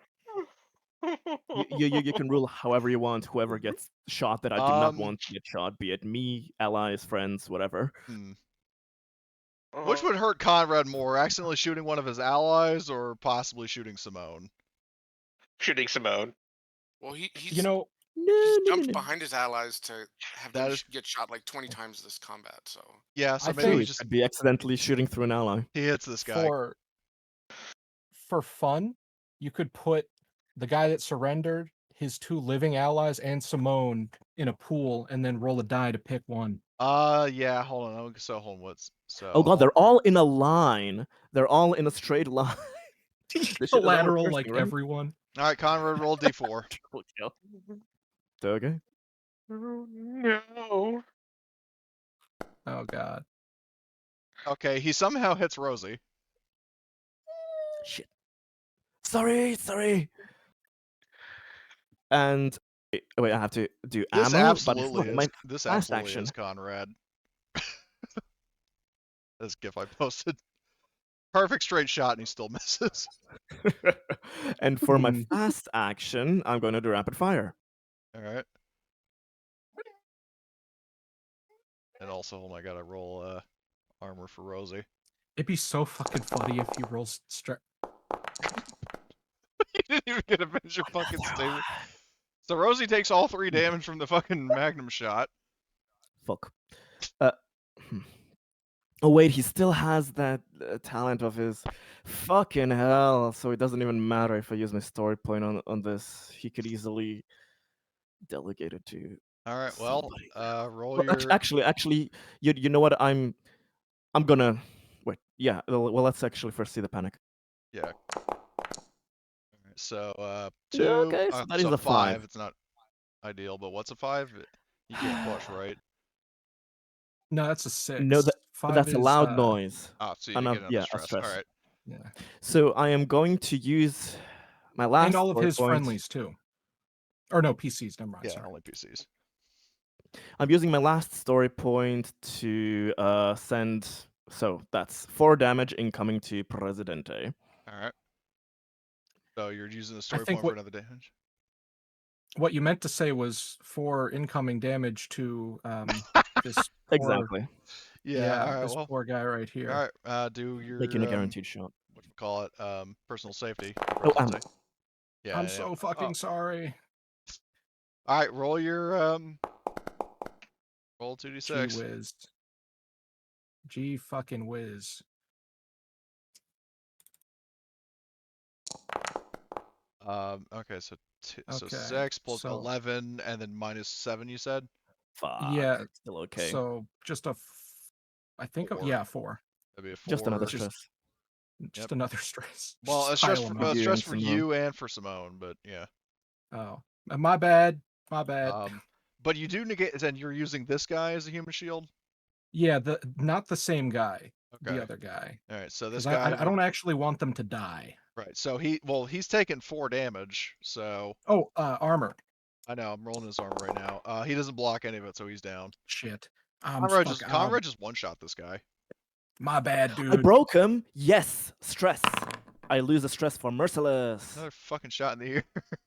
You can rule however you want. Whoever gets shot that I do not want to get shot, be it me, allies, friends, whatever. Which would hurt Conrad more, accidentally shooting one of his allies or possibly shooting Simone? Shooting Simone. Well, he's You know, he's No. jumped behind his allies to have them That is get shot like 20 times this combat. So yeah. So I maybe we think- just I'd be accidentally shooting through an ally. he hits this guy. for fun, you could put the guy that surrendered, his 2 living allies, and Simone in a pool, and then roll a die to pick one. Yeah. Hold on. So hold on. What's so? Oh god, they're all in a line. They're all in a straight line. They should have known Collateral first like thing, right? everyone. All right, Conrad, roll D4. Triple kill. Okay. No. Oh god. Okay, he somehow hits Rosie. Shit. Sorry. And wait, I have to do This ammo. absolutely but is. my This fast absolutely action. is Conrad. This gif I posted. Perfect straight shot, and he still misses. And for my Hmm. fast action, I'm going to do rapid fire. All right. And also, oh my god, I roll armor for Rosie. It'd be so fucking funny if he rolls You didn't even get to finish your fucking statement. So Rosie takes all 3 damage from the fucking magnum shot. Fuck. Oh wait, he still has that talent of his. Fucking hell! So it doesn't even matter if I use my story point on this. He could easily delegate it to. All right, well, somebody. roll Well, your. actually, you know what? I'm gonna wait. Yeah. Well, let's actually first see the panic. Yeah. All right, so 2. Yeah, okay, so that is so a 5. It's not ideal, but what's a 5? You can't push, right? No, that's a 6. No, 5 that's a is, loud noise. Oh, so you didn't get another a stress. stress. All right. Yeah. So I am going to use my last. And all of story his point. friendlies too. Or no, PCs, never mind. Yeah, Sorry. only PCs. I'm using my last story point to send. So that's 4 damage incoming to Presidente. All right. So you're using the story think point for another damage. What you meant to say was 4 incoming damage to this poor, Exactly. Yeah. All right. this Well. poor guy right here. All right. Do your Making a guaranteed shot. what you call it? Personal safety. Oh, Presidente. Yeah. I'm yeah. so fucking sorry. All right. Roll your roll Gee 2d6. whiz. Gee fucking whiz. Okay. So so Okay, 6 plus so- 11, and then minus 7. You said. Fuck. Yeah, Still okay. So just I think 4. yeah, 4. That'd be a 4. Just another Just- stress. Just another stress. Well, Just it's stress pile for, 'em up. You stress and for Simone. you and for Simone, but yeah. Oh, my bad. My bad. But you do negate. Then you're using this guy as a human shield. Yeah, not the same guy. Okay. The other guy. All right. So this 'Cause guy. I don't actually want them to die. Right. So he's taken 4 damage. So Oh, armor. I know I'm rolling his armor right now. He doesn't block any of it, so he's down. Shit. Conrad just one shot this guy. My bad, I dude. broke him. Yes, stress. I lose a stress for merciless. Another fucking shot in the ear.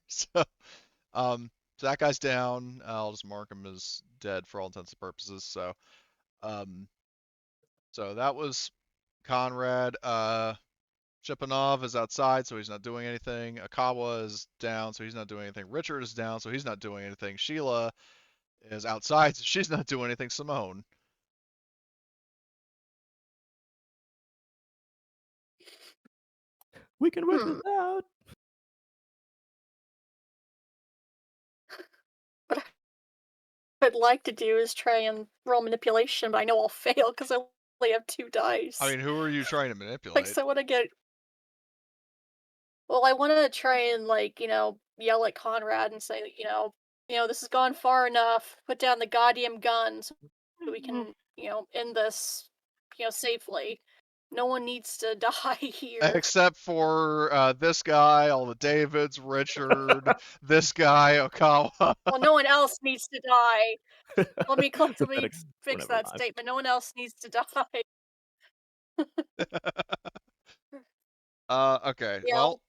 So that guy's down. I'll just mark him as dead for all intents and purposes. So so that was Conrad. Shipanov is outside, so he's not doing anything. Akawa is down, so he's not doing anything. Richard is down, so he's not doing anything. Sheila is outside, so she's not doing anything. Simone. We can work this out. I'd like to do is try and roll manipulation, but I know I'll fail because I only have 2 dice. I mean, who are you trying to like, manipulate? so I want to get. Well, I want to try and yell at Conrad and say, this has gone far enough. Put down the goddamn guns so we can, end this, safely. No one needs to die here. Except for this guy, all the Davids, Richard, this guy, Okawa. Well, no one else needs to die. Let me Synthetics were fix never that alive. statement. No one else needs to die. Okay. Yeah, Well,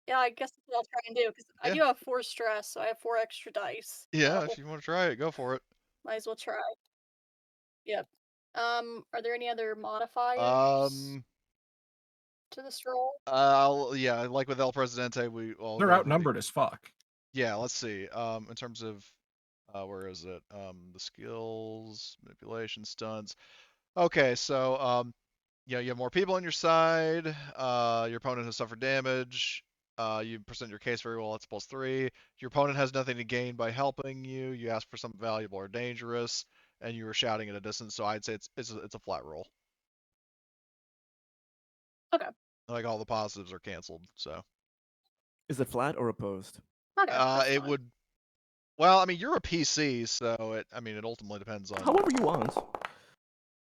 yeah, I guess that's what I'll try and do because I Yeah. do have 4 stress, so I have 4 extra dice. yeah, So if you want to try it, go for it. might as well try. Yep. Are there any other modifiers to this roll? Yeah, like with El Presidente, well, They're go over the outnumbered as fuck. Yeah, let's see. In terms of where is it? The skills, manipulation, stunts. Okay, so yeah, you have more people on your side. Your opponent has suffered damage. You present your case very well. It's +3. Your opponent has nothing to gain by helping you. You ask for something valuable or dangerous, and you were shouting at a distance. So I'd say it's a flat roll. Okay. Like all the positives are canceled. So Is it flat or opposed? Okay. That's it fine. would. Well, I mean, you're a PC, so it ultimately depends on. However you want.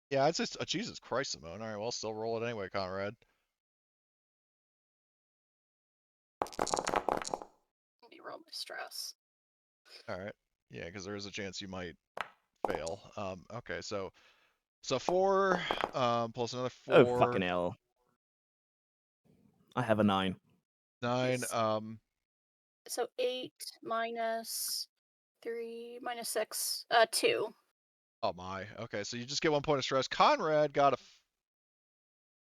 Yeah, I'd say Jesus Christ, Simone. All right, well, still roll it anyway, Conrad. Let me roll my stress. All right. Yeah, because there is a chance you might fail. Okay, so 4 plus another 4. Oh, fucking hell. I have a 9. 9. So 8 minus 3 minus 6, 2. Oh my. Okay, so you just get 1 point of stress. Conrad got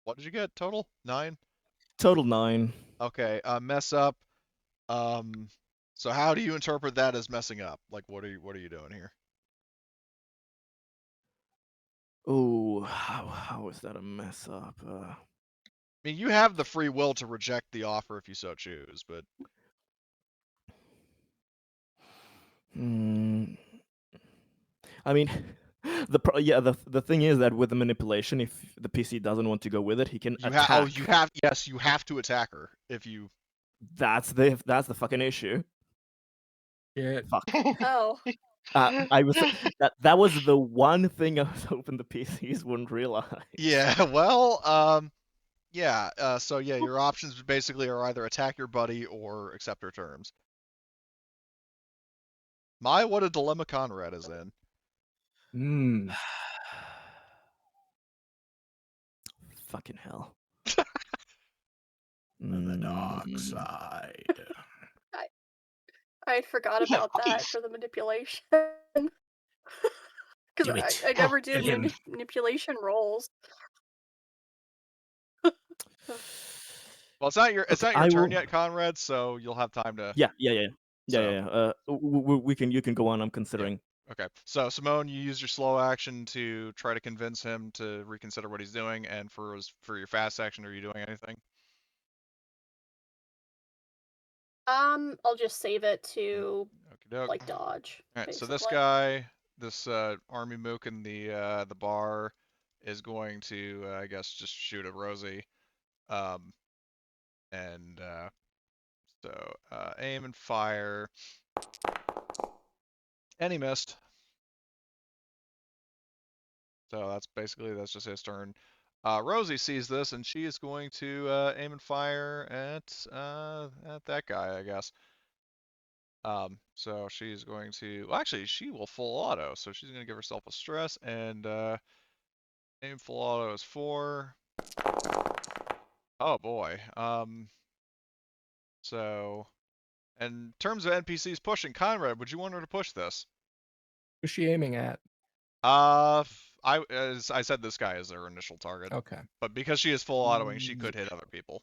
what did you get total? 9. Total 9. Okay. Mess up. So how do you interpret that as messing up? Like, what are you doing here? Oh, how is that a mess up? I mean, you have the free will to reject the offer if you so choose, but I mean, the thing is that with the manipulation, if the PC doesn't want to go with it, he can attack. you have to attack her if you. That's the fucking issue. Yeah. Fuck. Oh. I was that was the one thing I was hoping the PCs wouldn't realize. Yeah, well, yeah. So yeah, your options basically are either attack your buddy or accept her terms. What a dilemma Conrad is in. Mm. Fucking hell. The dark side. I forgot Yeah, about that ice. for the manipulation. Damn Because it. I never did Again. manipulation rolls. Well, it's not your I turn will- yet, Conrad. So you'll have time to. Yeah. So- You can go on. I'm considering. Okay. So Simone, you use your slow action to try to convince him to reconsider what he's doing, and for your fast action, are you doing anything? I'll just save it to Okey-doke. dodge. All right. So this basically. guy, this army mook in the bar, is going to I guess just shoot at Rosie, and so aim and fire, and he missed. So that's just his turn. Rosie sees this and she is going to aim and fire at that guy, I guess. So she's going to. Well, actually, she will full auto. So she's going to give herself a stress and aim full auto is 4. Oh boy. So, in terms of NPCs pushing, Conrad, would you want her to push this? Who's she aiming at? As I said, this guy is their initial target. Okay. But because she is full autoing, she could hit other people.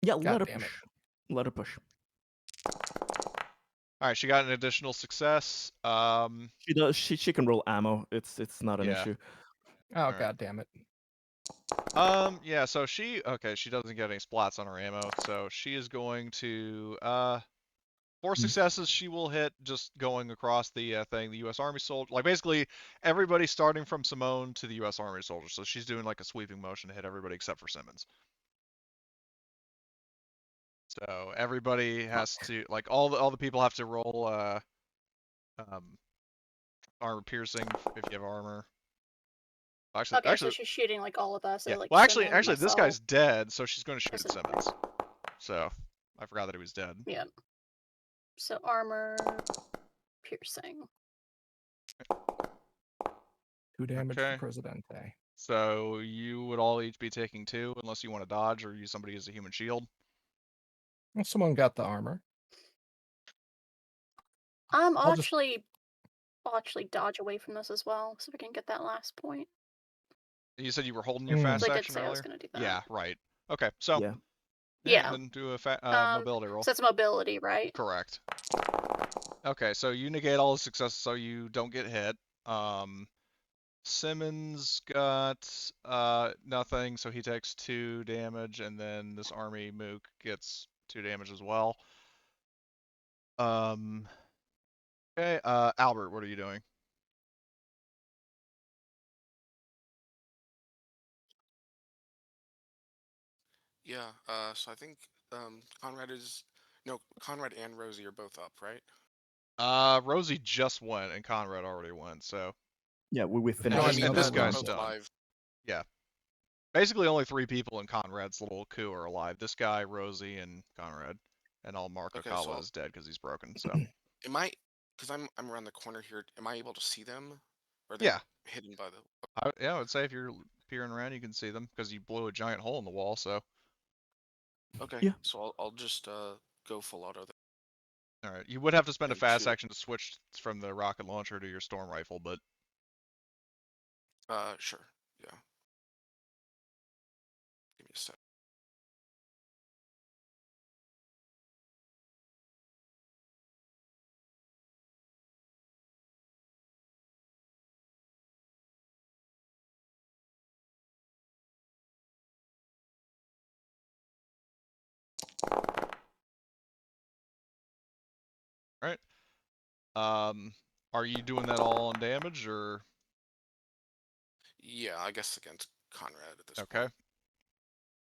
Yeah, God let her damn push. it. Let her push. All right, she got an additional success. She does. She can roll ammo. It's not an Yeah. issue. Oh, Alright. God damn it. Yeah. So she doesn't get any splats on her ammo, so she is going to 4 successes, she will hit just going across the thing. The U.S. Army soldier, like basically everybody starting from Simone to the U.S. Army soldier. So she's doing like a sweeping motion to hit everybody except for Simmons. So everybody has to, like, all the people have to roll armor piercing if you have armor. Okay, so Actually, she's shooting like all of us. yeah. So, like Well, Simmons, actually, this myself. guy's dead, so she's going to shoot at Presidente. Simmons. So I forgot that he was dead. Yeah. So armor piercing. 2 damage Okay. to Presidente. So you would all each be taking 2, unless you want to dodge or use somebody as a human shield. Well, someone got the armor. I'll I'll just- actually dodge away from this as well, so we can get that last point. You said you were holding your Mm. fast So I did action say I earlier? was going to do that. Yeah, right. Okay, so Yeah. Yeah. then do a mobility roll. So it's mobility, right? Correct. Okay, so you negate all the successes, so you don't get hit. Simmons got nothing, so he takes 2 damage, and then this army mook gets 2 damage as well. Okay, Albert, what are you doing? Yeah. So I think Conrad and Rosie are both up, right? Rosie just went, and Conrad already went, so Yeah, we and finished. No, I this, mean, and this other guy's ones both done. alive. Yeah. Basically, only 3 people in Conrad's little coup are alive. This guy, Rosie, and Conrad. And all Mark Okay, Okawa so is dead because he's broken. So am I? Because I'm around the corner here. Am I able to see them? Or are they yeah, hidden by the? I would say if you're peering around, you can see them because you blew a giant hole in the wall. So Okay. Yeah. So I'll just go full auto then. all right, you would have to spend a And fast 2. action to switch from the rocket launcher to your storm rifle, but Sure. Yeah. Give me a sec. all right. Are you doing that all on damage or Yeah, I guess against Conrad at this okay? point.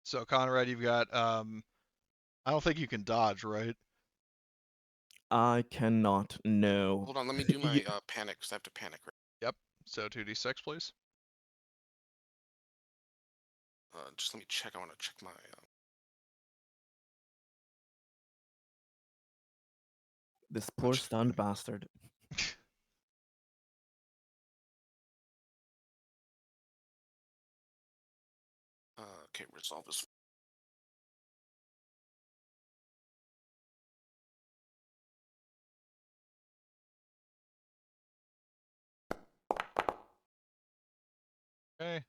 So Conrad, you've got I don't think you can dodge, right? I cannot. No. Hold on, let me do my panic, because I have to panic. Right? Yep. So 2d6, please. Just let me check. I want to check my. This poor Much- stunned bastard. Okay, resolve this. Okay.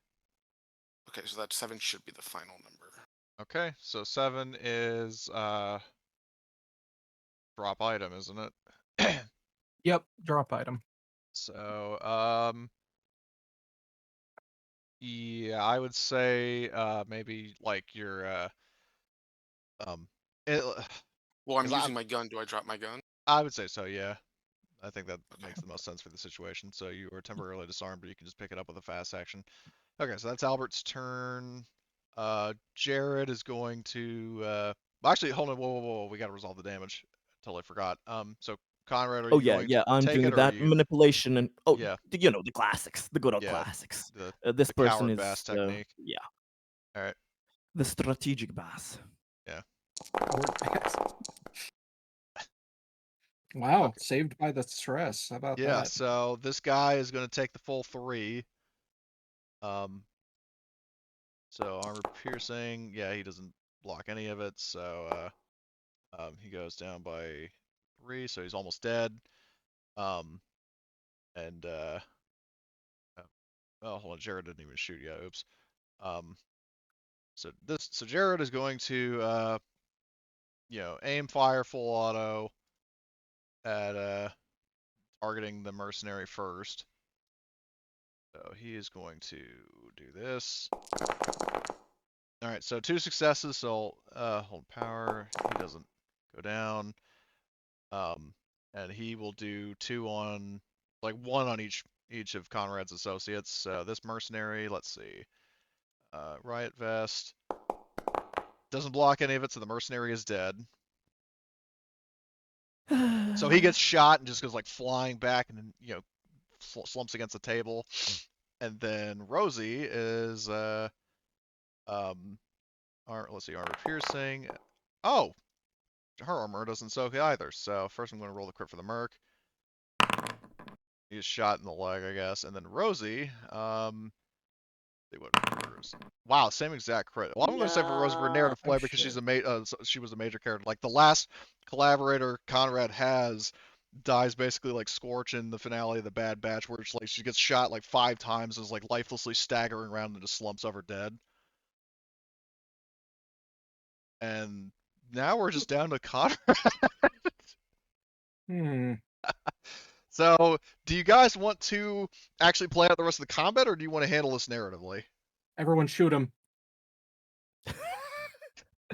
Okay, so that 7 should be the final number. Okay. So 7 is drop item, isn't it? Yep, drop item. So yeah, I would say maybe like your it, Well, I'm 'cause using my gun. Do I drop my gun? I would say so, yeah. I think that Okay. makes the most sense for the situation. So you are temporarily disarmed, but you can just pick it up with a fast action. Okay, so that's Albert's turn. Jared is going to actually hold on, whoa, we gotta resolve the damage. Totally forgot. So Conrad, are Oh you yeah, going yeah. to I'm take doing it or are that you manipulation and yeah, you know, the classics, the good old yeah, classics. the This person coward is bass technique. yeah, Alright. the strategic bass. Yeah. Wow, Okay. saved by the stress. How about Yeah, that? so this guy is gonna take the full 3. So armor piercing, yeah, he doesn't block any of it, so he goes down by 3, so he's almost dead. And oh, hold on, Jared didn't even shoot yet. Oops. So Jared is going to aim fire full auto at targeting the mercenary first. So he is going to do this. All right, so 2 successes. So hold power. He doesn't go down. And he will do 2 on, like 1 on each of Conrad's associates. This mercenary, let's see, riot vest doesn't block any of it, so the mercenary is dead. So he gets shot and just goes like flying back, and then slumps against the table. And then Rosie is let's see, armor piercing. Oh, her armor doesn't soak either. So first I'm going to roll the crit for the merc. He's shot in the leg, I guess. And then Rosie, see what hers. Wow, same exact crit. Well, I'm going to say for Rosie for narrative play because shit. she was a major character. Like the last collaborator Conrad has dies basically like Scorch in the finale of the Bad Batch, where it's like she gets shot like 5 times, is like lifelessly staggering around and just slumps over dead. And now we're just down to Conrad. So, do you guys want to actually play out the rest of the combat, or do you want to handle this narratively? Everyone shoot him.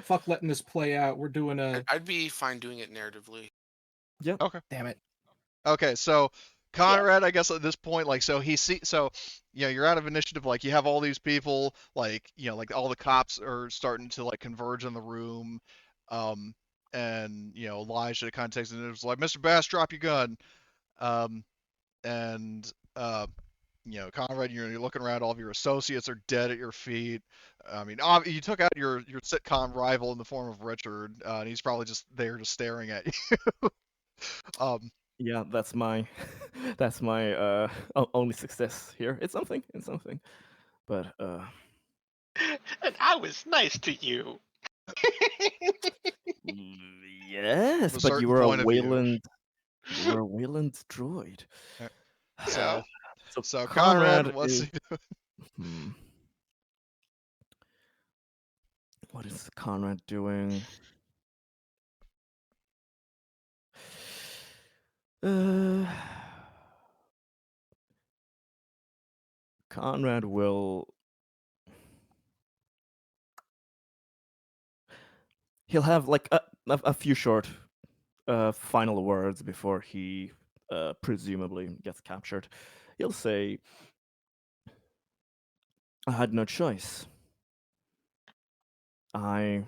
Fuck letting this play out. We're doing a... I'd be fine doing it narratively. Yep. Okay. Damn it. Okay, so Conrad, I guess at this point, like, so you're out of initiative, like, you have all these people, like, like all the cops are starting to like converge in the room, and Elijah kind of takes it and it's like, Mr. Bass, drop your gun, and Conrad, you're looking around, all of your associates are dead at your feet. I mean, you took out your sitcom rival in the form of Richard, and he's probably just there, just staring at you. Yeah, that's my that's my only success here. It's something. But And I was nice to you. yes, From a but certain point of view. You were a Wayland droid. So, so Conrad Conrad, what's is. he Hmm. What is Conrad doing? Conrad will. He'll have like a few short final words before he presumably gets captured. He'll say, I had no choice. I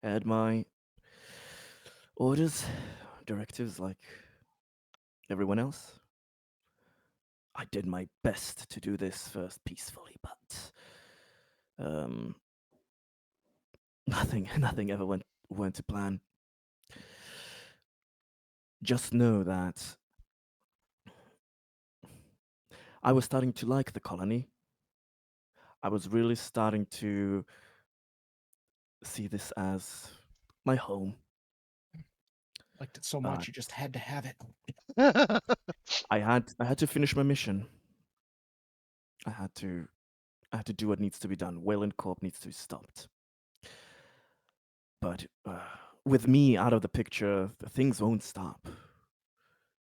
had my orders, directives like everyone else. I did my best to do this first peacefully, but nothing ever went to plan. Just know that I was starting to like the colony. I was really starting to see this as my home. Liked it so much, you just had to have it. I had to finish my mission. I had to do what needs to be done. Wayland Corp needs to be stopped. But with me out of the picture, things won't stop.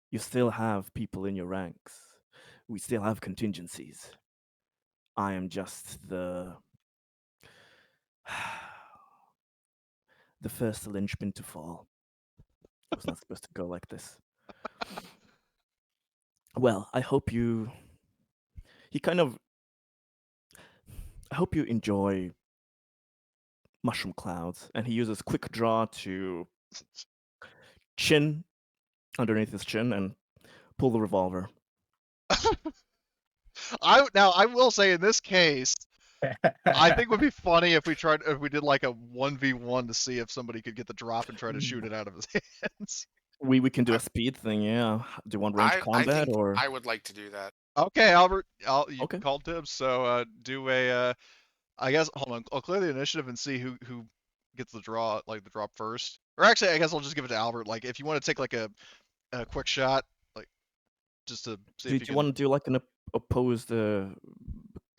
You still have people in your ranks. We still have contingencies. I am just the first linchpin to fall. It was not supposed to go like this. Well, I hope you enjoy mushroom clouds. And he uses quick draw to chin underneath his chin and pull the revolver. I will say in this case, I think it would be funny if we did like a 1v1 to see if somebody could get the drop and try to shoot it out of his hands. We can do a speed thing, yeah. Do you want range I combat think or? I would like to do that. Okay, Albert, you Okay. called dibs. So do a. I guess hold on. I'll clear the initiative and see who gets the draw, like the drop first. Or actually, I guess I'll just give it to Albert. Like if you want to take like a quick shot, like just to see Do if you you want to can. do like an opposed, I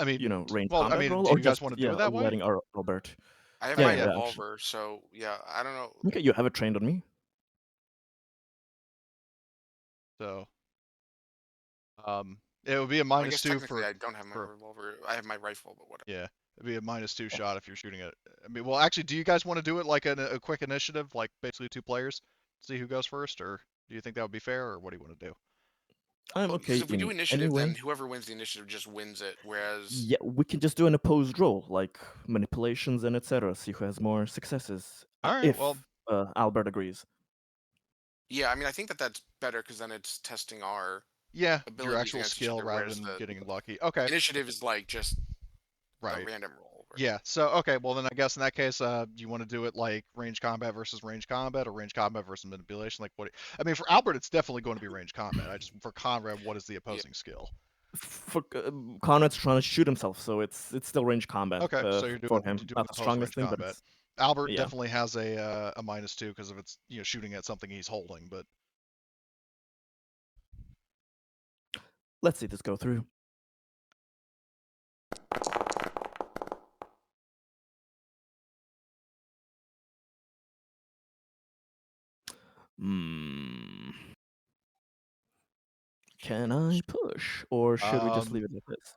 mean, range well, I combat mean, roll, do or you guys just want to do it that way? letting our Albert? I have Yeah, my yeah, actually. revolver, so yeah, I don't know. Okay, you have it trained on me. So, it would be a I guess -2 technically for. I don't have my revolver. I have my rifle, but whatever. Yeah, it'd be a -2 shot if you're shooting it. I mean, well, actually, do you guys want to do it like a quick initiative, like basically 2 players? see who goes first, or do you think that would be fair, or what do you want to do? I'm Well, okay because if we do in initiative, any way. then whoever wins the initiative just wins it. Whereas, Yeah, we can just do an opposed roll, like manipulations and etc. See who has more successes. All right, If well, Albert agrees. yeah, I mean, I think that that's better because then it's testing our yeah, your abilities actual against each skill other. rather Whereas than the getting lucky. Okay, initiative is like just a right. random roll. Yeah, so okay, well then I guess in that case, do you want to do it like range combat versus range combat, or range combat versus manipulation? Like what? I mean, for Albert, it's definitely going to be range combat. I just for Conrad, what is the Yeah. opposing skill? For Conrad's trying to shoot himself, so it's still range combat Okay, so you're for doing him. you're doing Not the opposed strongest range thing, but combat. it's Albert yeah. definitely has a -2 because of it's shooting at something he's holding, but Let's see this go through. Hmm. Can I push, or should we just leave it like this?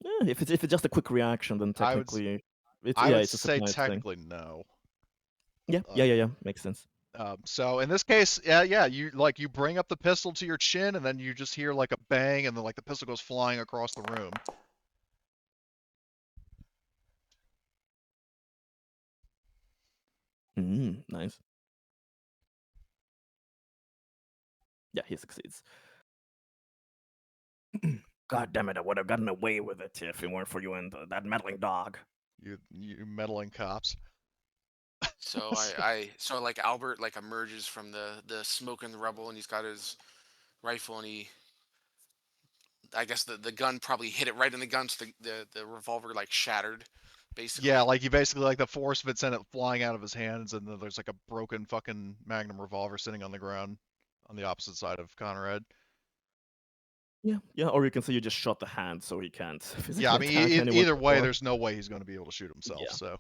Yeah, if it's just a quick reaction, then I would technically, it's I would it's a say surprise thing. technically no. Yeah. Makes sense. So in this case, yeah, you you bring up the pistol to your chin, and then you just hear like a bang, and then like the pistol goes flying across the room. Nice. Yeah, he succeeds. God damn it! I would have gotten away with it if it weren't for you and that meddling dog. You meddling cops. So so like Albert like emerges from the smoke and the rubble, and he's got his rifle, and I guess the gun probably hit it right in the gun, so the revolver like shattered, basically. Yeah, like you basically like the force of it sent it flying out of his hands, and then there's like a broken fucking Magnum revolver sitting on the ground on the opposite side of Conrad. Yeah. Or you can say you just shot the hand, so he can't physically Yeah, I mean attack anyone. either way, before. there's no way he's going to be able to shoot himself. Yeah. So.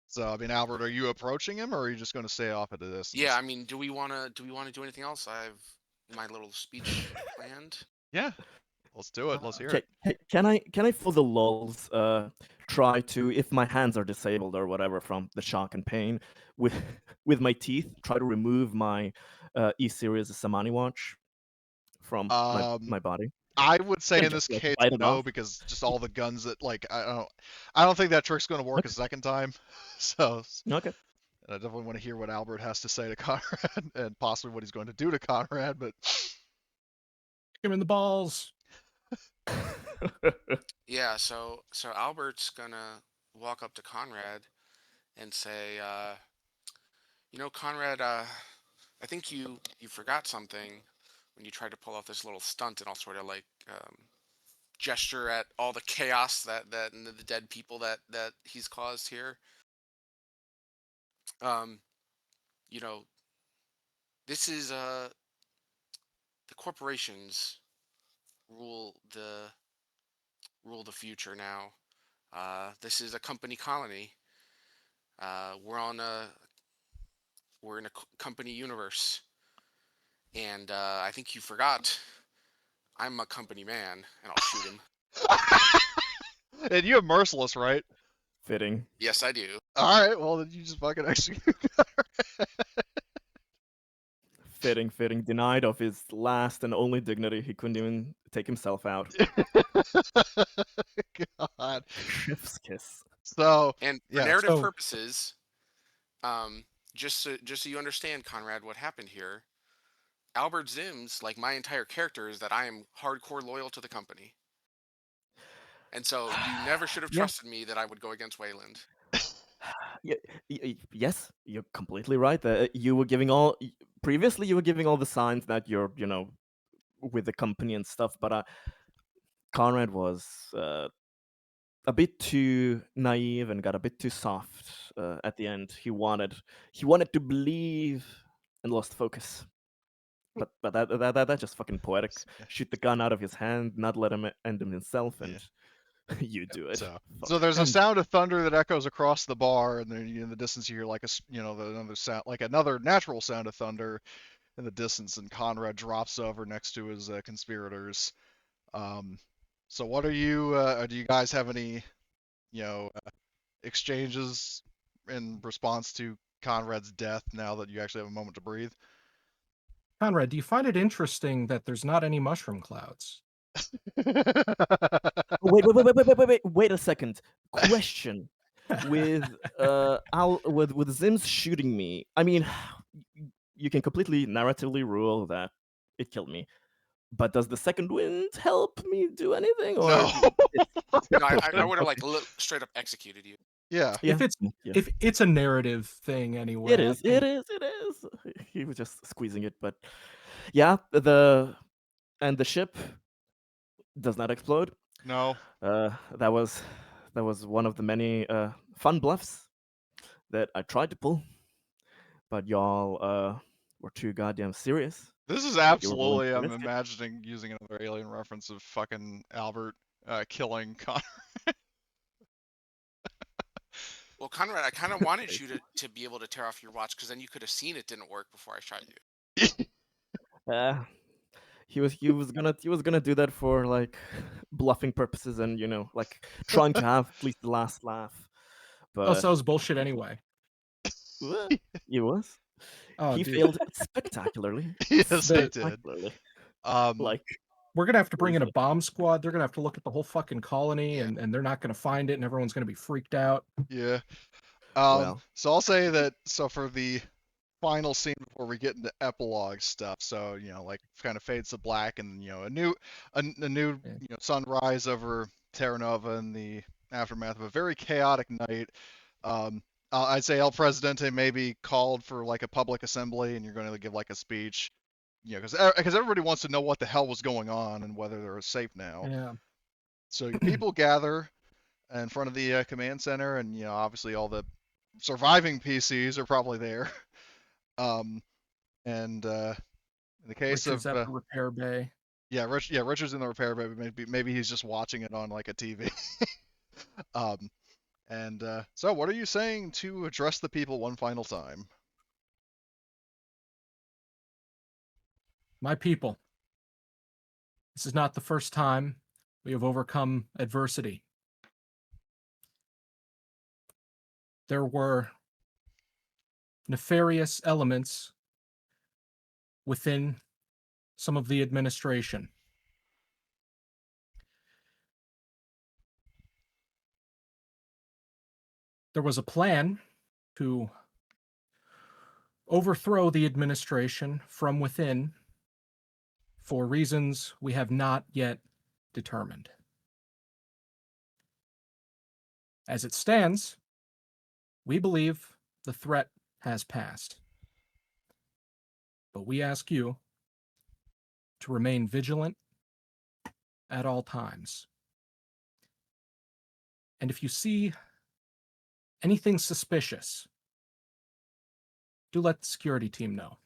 So I mean, Albert, are you approaching him, or are you just going to stay off at a distance? Yeah, I mean, do we wanna do anything else? I have my little speech planned. Yeah, let's do it. Let's hear it. Can I for the lulz try to, if my hands are disabled or whatever from the shock and pain, with with my teeth try to remove my E-series Samani watch from my body? I would say And in this just, like, case bite it no, off? because just all the guns that like I don't think that trick's going to work a second time. So Okay. and I definitely want to hear what Albert has to say to Conrad and possibly what he's going to do to Conrad, but Give him the balls. Yeah, so Albert's gonna walk up to Conrad and say, Conrad, I think you forgot something when you tried to pull off this little stunt, and I'll sort of like gesture at all the chaos that and the dead people that he's caused here. You know, this is the corporations rule the future now. This is a company colony. We're in a company universe, and I think you forgot. I'm a company man, and I'll shoot him. and you have merciless, right? Fitting. Yes, I do. All right, well then you just fucking execute. Fitting. Denied of his last and only dignity, he couldn't even take himself out. God. Chef's kiss. So And for yeah, narrative so- purposes, just so you understand, Conrad, what happened here. Albert Zim's, like my entire character, is that I am hardcore loyal to the company. And so you never should have Yeah. trusted me that I would go against Wayland. Yes, you're completely right. You were giving previously you were giving all the signs that you're, with the company and stuff, but Conrad was a bit too naive and got a bit too soft at the end. He wanted to believe and lost focus. But that's just fucking poetic. Yeah. Shoot the gun out of his hand, not let him end him himself, and you do it. So there's a And- sound of thunder that echoes across the bar, and then in the distance you hear like another sound, like another natural sound of thunder in the distance, and Conrad drops over next to his conspirators. So what are you? Do you guys have any, exchanges in response to Conrad's death now that you actually have a moment to breathe? Conrad, do you find it interesting that there's not any mushroom clouds? Wait a second. Question. With with Zims shooting me, I mean, you can completely narratively rule that it killed me. But does the second wind help me do anything? Or No. No, I Okay, would have like okay. straight up executed you. Yeah. Yeah, If it's yeah. if it's a narrative thing anyway. It I is. think- It is. It is. He was just squeezing it, but yeah, the ship does not explode. No. That was one of the many fun bluffs that I tried to pull, but y'all were too goddamn serious. This is You were willing absolutely, to I'm risk it. imagining using another alien reference of fucking Albert killing Connor. Well, Conrad, I kind of wanted you to be able to tear off your watch because then you could have seen it didn't work before I shot you. He was gonna do that for like bluffing purposes and like trying to have at least the last laugh. Oh, But so that was bullshit anyway. he was. Oh, He dude. failed spectacularly. Yes, he did. Spectacularly. Like, We're gonna have to bring in a Seriously. bomb squad. They're gonna have to look at the whole fucking colony, Yeah. and they're not gonna find it, and everyone's gonna be freaked out. yeah. Well. So I'll say that. So for the final scene before we get into epilogue stuff, so like kind of fades to black, and a new sunrise over Terra Nova in the aftermath of a very chaotic night. I'd say El Presidente may be called for like a public assembly, and you're going to give like a speech, because everybody wants to know what the hell was going on and whether they're safe now. Yeah. So your people gather in front of the command center, and obviously all the surviving PCs are probably there. And in the case Richard's of at the repair bay. Richard's in the repair bay, but maybe he's just watching it on like a TV. So what are you saying to address the people one final time? My people, this is not the first time we have overcome adversity. There were nefarious elements within some of the administration. There was a plan to overthrow the administration from within for reasons we have not yet determined. As it stands, we believe the threat has passed. But we ask you to remain vigilant at all times. And if you see anything suspicious, do let the security team know.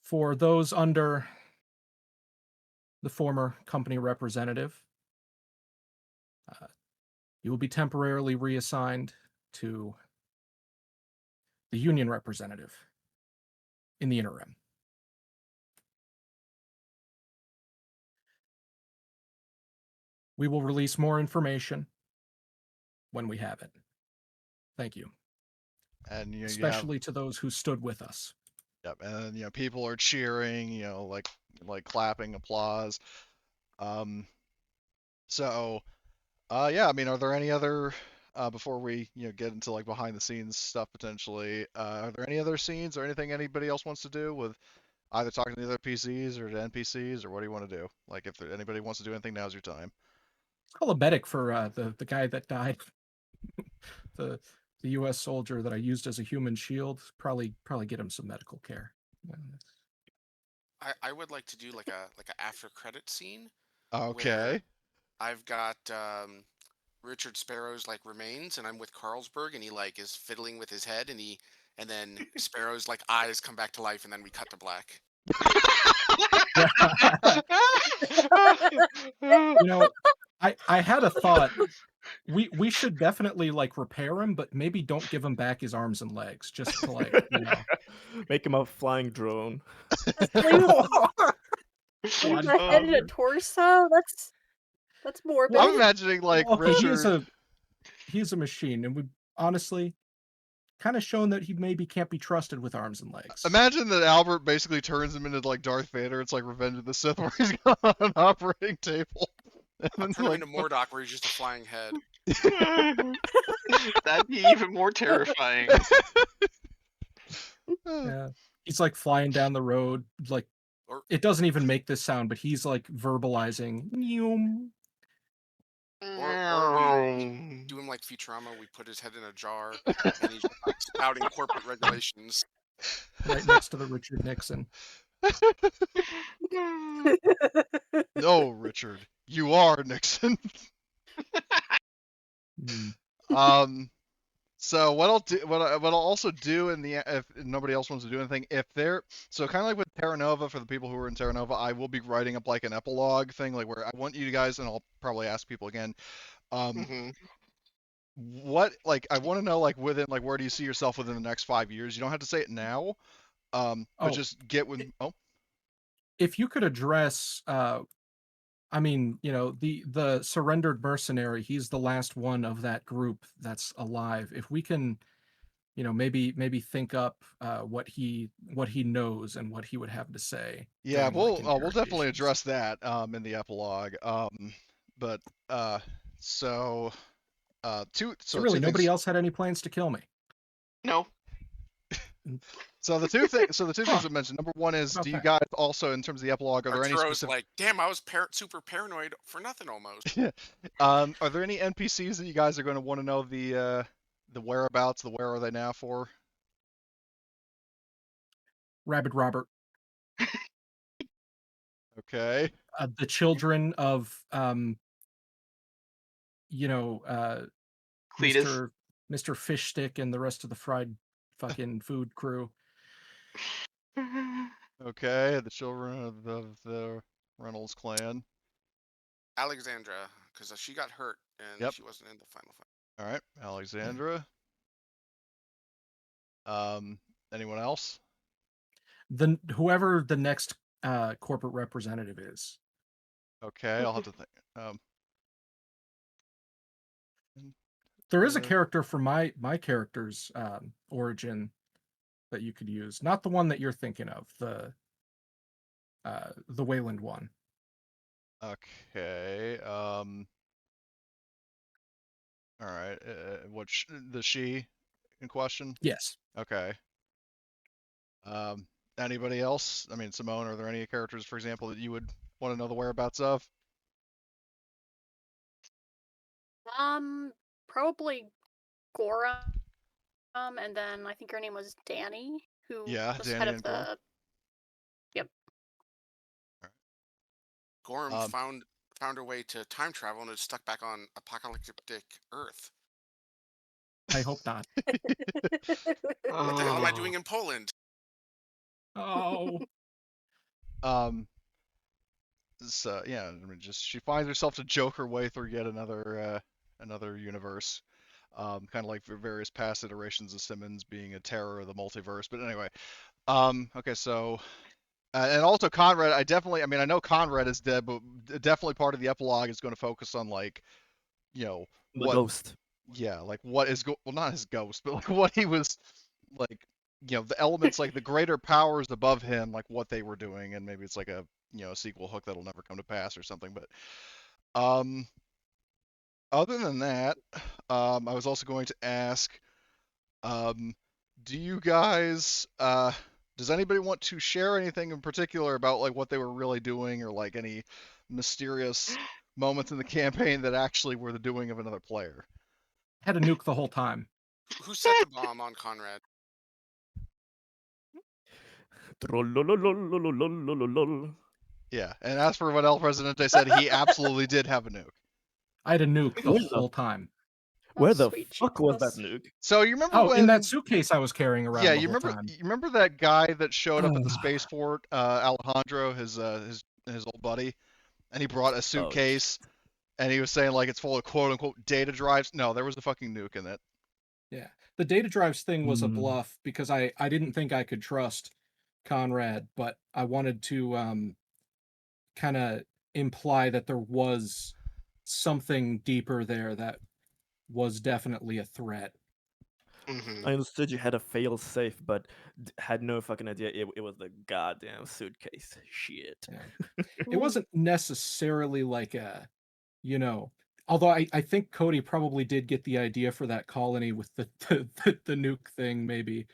For those under the former company representative, you will be temporarily reassigned to the union representative in the interim. We will release more information when we have it. Thank you. And Especially to those who stood with us. Yep, and people are cheering, like clapping, applause. So, yeah, I mean, are there any other before we get into like behind the scenes stuff potentially? Are there any other scenes or anything anybody else wants to do with either talking to the other PCs or the NPCs, or what do you want to do? Like, if anybody wants to do anything, now's your time. Call a medic for the guy that died. the U.S. soldier that I used as a human shield. Probably get him some medical care. I would like to do like a after credit scene. Okay. Where I've got Richard Sparrow's like remains, and I'm with Carlsberg, and he like is fiddling with his head, and then Sparrow's like eyes come back to life, and then we cut to black. I had a thought. We should definitely like repair him, but maybe don't give him back his arms and legs. Just to like make him a flying drone. Leave a head and a torso. That's morbid. I'm imagining like okay, Richard. he's a machine, and we honestly kind of shown that he maybe can't be trusted with arms and legs. Imagine that Albert basically turns him into like Darth Vader. It's like Revenge of the Sith, where he's got an operating table. And I'll then, turn him like, into Mordok, where he's just a flying head. That'd be even more terrifying. Yeah, he's like flying down the road, like Or it doesn't even make this sound, but he's like verbalizing. "Meow." or we do him like Futurama. We put his head in a jar, and he's just like spouting corporate regulations. Right next to the Richard Nixon. no, Richard, you are Nixon. So what I'll do, what I'll also do in the if nobody else wants to do anything, if they're so kind of like with Terra Nova, for the people who are in Terra Nova, I will be writing up like an epilogue thing, like where I want you guys, and I'll probably ask people again, what like I want to know like within like where do you see yourself within the next 5 years? You don't have to say it now, but just get with if you could address I mean, you know, the surrendered mercenary, he's the last one of that group that's alive. If we can, you know, maybe think up what he knows and what he would have to say. Yeah, during, like, we'll definitely interrogations. address that in the epilogue. But so two So really, two nobody things. else had any plans to kill me. No. So the two things I mentioned. Number one is, About do you that. guys also, in terms of the epilogue, are there any Arturo's specific? like, damn, I was super paranoid for nothing almost. Are there any NPCs that you guys are going to want to know the whereabouts, the where are they now for? Rabid Robert, Okay. the children of you know, Cletus. Mr. Fish Stick and the rest of the fried fucking food crew. Okay, the children of the Reynolds clan. Alexandra, because she got hurt and Yep. she wasn't in the final fight. All right, Alexandra. Anyone else? Whoever the next corporate representative is. Okay, I'll have to think. There is a character from my character's origin that you could use, not the one that you're thinking of, the Wayland one. Okay. All right. The she in question? Yes. Okay. Anybody else? I mean, Simone, are there any characters, for example, that you would want to know the whereabouts of? Probably Gorham, and then I think her name was Danny, who Yeah, was Danny head and of Gorham. the. Yep. Gorham found her way to time travel and is stuck back on apocalyptic Earth. I hope not. What the hell am I doing in Poland? Oh. So yeah, I mean, just she finds herself to joke her way through yet another universe. Kind of like various past iterations of Simmons being a terror of the multiverse. But anyway, okay, so and also Conrad, I mean, I know Conrad is dead, but definitely part of the epilogue is going to focus on like, you know, The ghost. Yeah, like what is well, not his ghost, but like what he was like, you know, the elements like the greater powers above him, like what they were doing, and maybe it's like a sequel hook that'll never come to pass or something. But other than that, I was also going to ask, do you guys does anybody want to share anything in particular about like what they were really doing, or like any mysterious moments in the campaign that actually were the doing of another player? Had a nuke the whole time. Who set the bomb on Conrad? Yeah, and as for what El Presidente said, he absolutely did have a nuke. I had a nuke the Where the- whole time. Where the sweet fuck was that Jesus. nuke? So you remember Oh, when in that suitcase I was carrying around yeah, the you whole remember time. you remember that guy that showed up at the spaceport, Alejandro, his old buddy, and he brought a suitcase, and he was saying like it's full of quote unquote data drives. No, there was a fucking nuke in it. Yeah, the data drives thing was a Hmm. bluff because I didn't think I could trust Conrad, but I wanted to kind of imply that there was something deeper there that was definitely a threat. Mhm. I understood you had a fail safe, but had no fucking idea it was the goddamn suitcase. Shit. Yeah. It wasn't necessarily like a, you know, although I think Cody probably did get the idea for that colony with the nuke thing maybe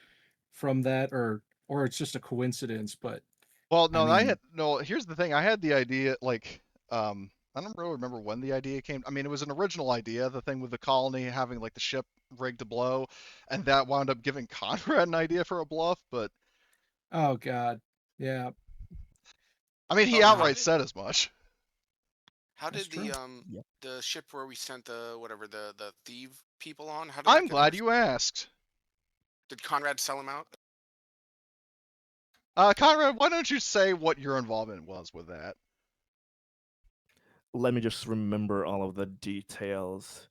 from that, or it's just a coincidence. But Well, I no, mean, here's the thing. I had the idea, like, I don't really remember when the idea came. I mean, it was an original idea, the thing with the colony having like the ship rigged to blow, and that wound up giving Conrad an idea for a bluff. But oh god, yeah, I mean, he Oh, outright said as much. How that's did true. Yep. the ship where we sent the whatever the thief people on? How did that I'm get glad over? you asked. Did Conrad sell him out? Conrad, why don't you say what your involvement was with that? Let me just remember all of the details.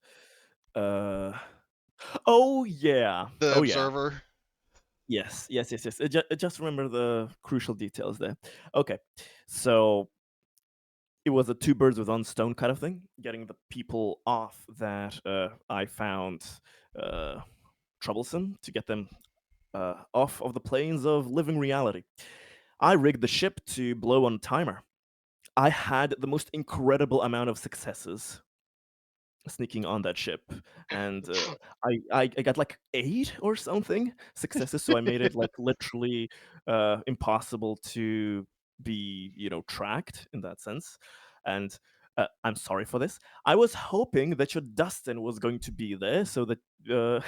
Oh yeah. The Oh yeah. Observer. Yes. Just remember the crucial details there. Okay. So it was a two birds with one stone kind of thing, getting the people off that I found troublesome, to get them off of the planes of living reality. I rigged the ship to blow on timer. I had the most incredible amount of successes sneaking on that ship, and I got like 8 or something successes, so I made it like literally impossible to be, tracked in that sense. And I'm sorry for this. I was hoping that your Dustin was going to be there so that uh,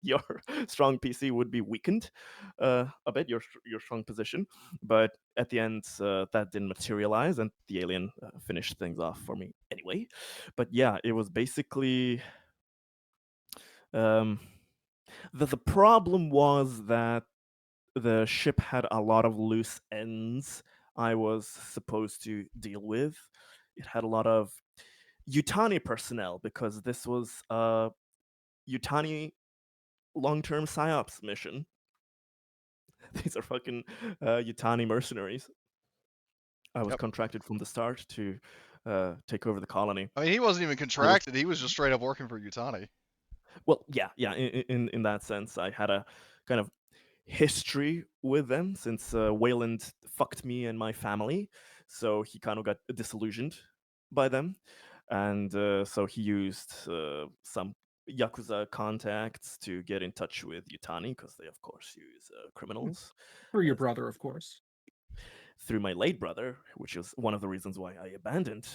your strong PC would be weakened a bit, your strong position. But at the end, that didn't materialize, and the alien finished things off for me anyway. But yeah, it was basically um, the problem was that the ship had a lot of loose ends I was supposed to deal with. It had a lot of Yutani personnel because this was a Yutani long-term psyops mission. These are fucking Yutani mercenaries. I was Yep. contracted from the start to take over the colony. I mean, he wasn't even contracted. He was just straight up working for Utani. Well, yeah. In that sense, I had a kind of history with them since Wayland fucked me and my family, so he kind of got disillusioned by them, and so he used some Yakuza contacts to get in touch with Yutani, because they, of course, use criminals. Through your as- brother, of course. Through my late brother, which is one of the reasons why I abandoned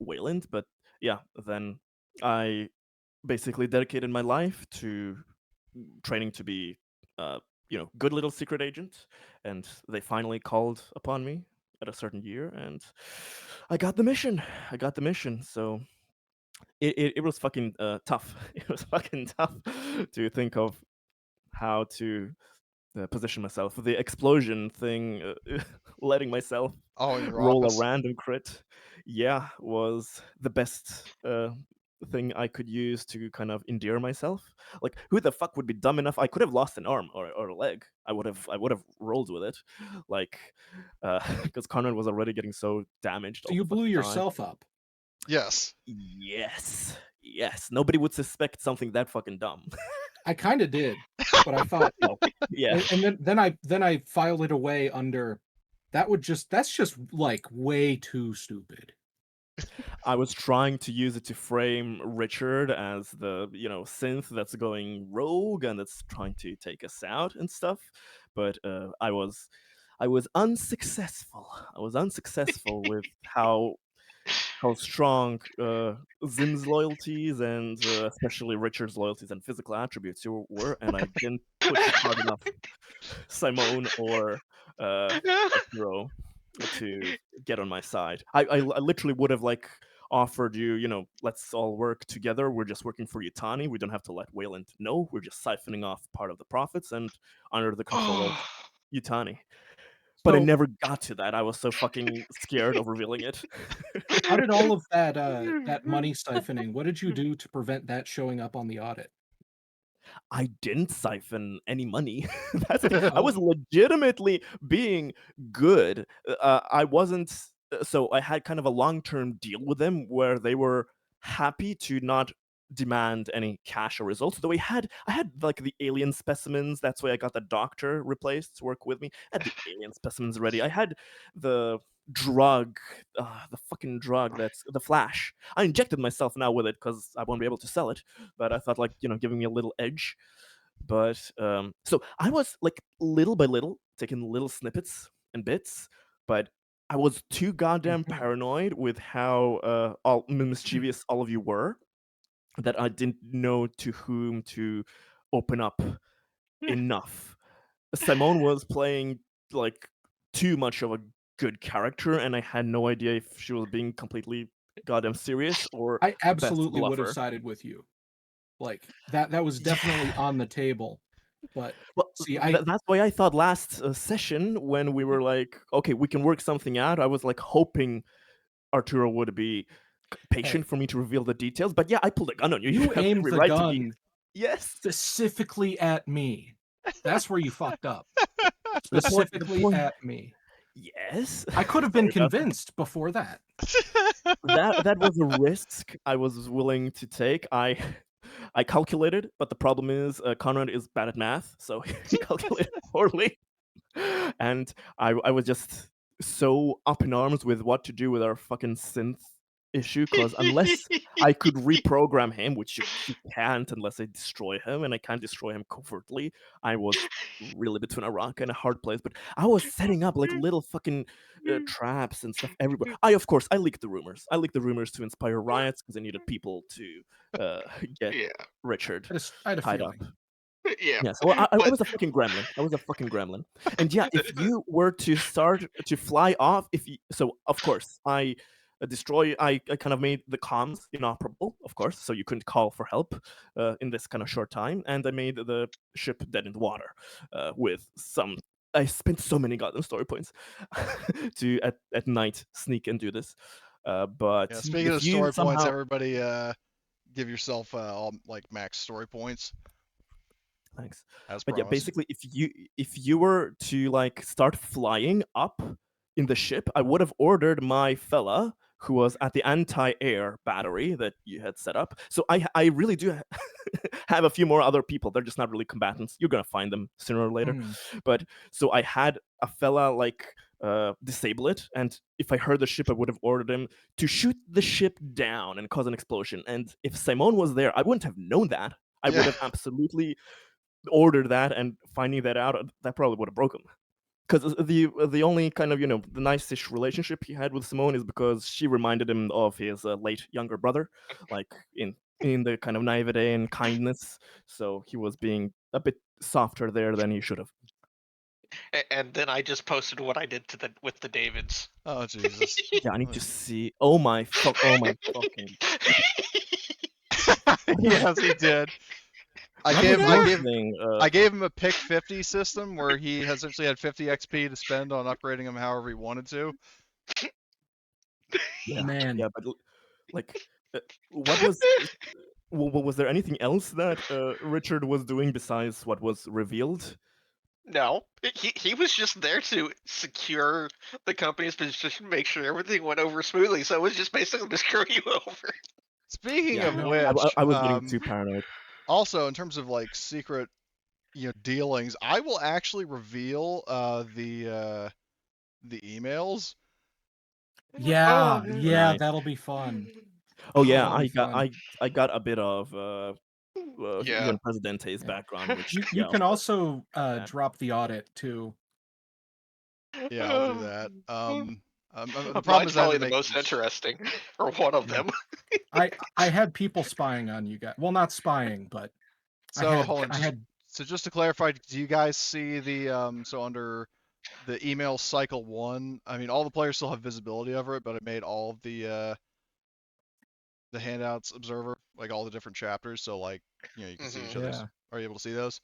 Wayland. But yeah, then I basically dedicated my life to training to be, good little secret agent, and they finally called upon me at a certain year, and I got the mission. So it was fucking tough. It was fucking tough to think of how to position myself. The explosion thing, letting myself Oh, in your roll a office. random crit, yeah, was the best thing I could use to kind of endear myself. Like, who the fuck would be dumb enough? I could have lost an arm or a leg. I would have rolled with it, like, because Conrad was already getting so damaged So all you the blew fucking time. yourself up. Yes. Yes. Nobody would suspect something that fucking dumb. I kind of did, but I thought, No. Yeah. and then I filed it away under. That's just like way too stupid. I was trying to use it to frame Richard as the, synth that's going rogue and that's trying to take us out and stuff, but I was unsuccessful. I was unsuccessful with how strong Zim's loyalties and especially Richard's loyalties and physical attributes were, and I didn't push hard enough Simone or Arturo to get on my side. I literally would have like offered you, let's all work together. We're just working for Yutani. We don't have to let Wayland know. We're just siphoning off part of the profits and under the control of Yutani. But I So never got to that. I was so fucking scared of revealing it. how did all of that that money siphoning? What did you do to prevent that showing up on the audit? I didn't siphon any money. That's the thing. I was legitimately being good. I wasn't. So I had kind of a long-term deal with them where they were happy to not demand any cash or results. Though I had like the alien specimens. That's why I got the doctor replaced to work with me. I had the alien specimens ready. I had the drug, the fucking drug that's the Flash. I injected myself now with it because I won't be able to sell it. But I thought, like, giving me a little edge. But so I was like little by little taking little snippets and bits, but I was too goddamn paranoid with how all mischievous all of you were that I didn't know to whom to open up enough. Simone was playing like too much of a good character, and I had no idea if she was being completely goddamn serious or I the best absolutely would have bluffer. sided with you. Like that was definitely on the table. But Well, see, that's why I thought last session when we were like, okay, we can work something out. I was like hoping Arturo would be patient Hey. for me to reveal the details. But yeah, I pulled a gun on you. You have aimed every the right to be. gun Yes. specifically at me. That's where you fucked up. The Specifically point- at me. Yes. I could have been Sorry about that. convinced before that. That was a risk I was willing to take. I calculated, but the problem is Conrad is bad at math, so he calculated poorly. And I was just so up in arms with what to do with our fucking synth issue, because unless I could reprogram him, which you can't unless I destroy him, and I can't destroy him covertly, I was really between a rock and a hard place. But I was setting up like little fucking traps and stuff everywhere. Of course, I leaked the rumors. I leaked the rumors to inspire riots because I needed people to get Yeah. Richard I had a tied feeling. up. Yeah. Yeah, so I But- was a fucking gremlin. I was a fucking gremlin. And yeah, if you were to start to fly off, so of course I I kind of made the comms inoperable, of course, so you couldn't call for help in this kind of short time, and I made the ship dead in the water with some. I spent so many goddamn story points to at night sneak and do this. But Yeah, speaking if of you story points, somehow everybody give yourself all like max story points thanks. as But yeah, promised. basically, if you were to like start flying up in the ship, I would have ordered my fella who was at the anti-air battery that you had set up. So I really do have a few more other people. They're just not really combatants. You're gonna find them sooner or later. But so I had a fella like disable it, and if I heard the ship, I would have ordered him to shoot the ship down and cause an explosion. And if Simone was there, I wouldn't have known that. I would have absolutely ordered that, and finding that out, that probably would have broke him. Because the only kind of the nice-ish relationship he had with Simone is because she reminded him of his late younger brother, like in the kind of naivete and kindness. So he was being a bit softer there than he should have. And then I just posted what I did with the Davids. Oh Jesus! Yeah, I need to see. Oh my fucking. Yes, he did. I gave him a pick 50 system where he essentially had 50 XP to spend on upgrading him however he wanted to. Yeah, Man. yeah, but like, what was there anything else that Richard was doing besides what was revealed? No, he was just there to secure the company's position, make sure everything went over smoothly. So it was just basically to screw you over. Speaking Yeah, of no, which, I was getting too paranoid. also in terms of like secret, dealings, I will actually reveal the emails. Yeah, Oh, Nice. that'll be fun. Oh yeah, That'll be fun. I got a bit of Yeah. even Presidente's Yeah. background, which You can also Yeah. drop the audit too. Yeah, I'll do that. The problem Mine's is I had probably to the make. most interesting, or one of Yeah. them. I had people spying on you guys. Well, not spying, but So hold on. I So just to clarify, do you guys see the so under the email cycle 1? I mean, all the players still have visibility over it, but I made all of the handouts observer, like all the different chapters, so like you can see each other's. Yeah. Are you able to see those?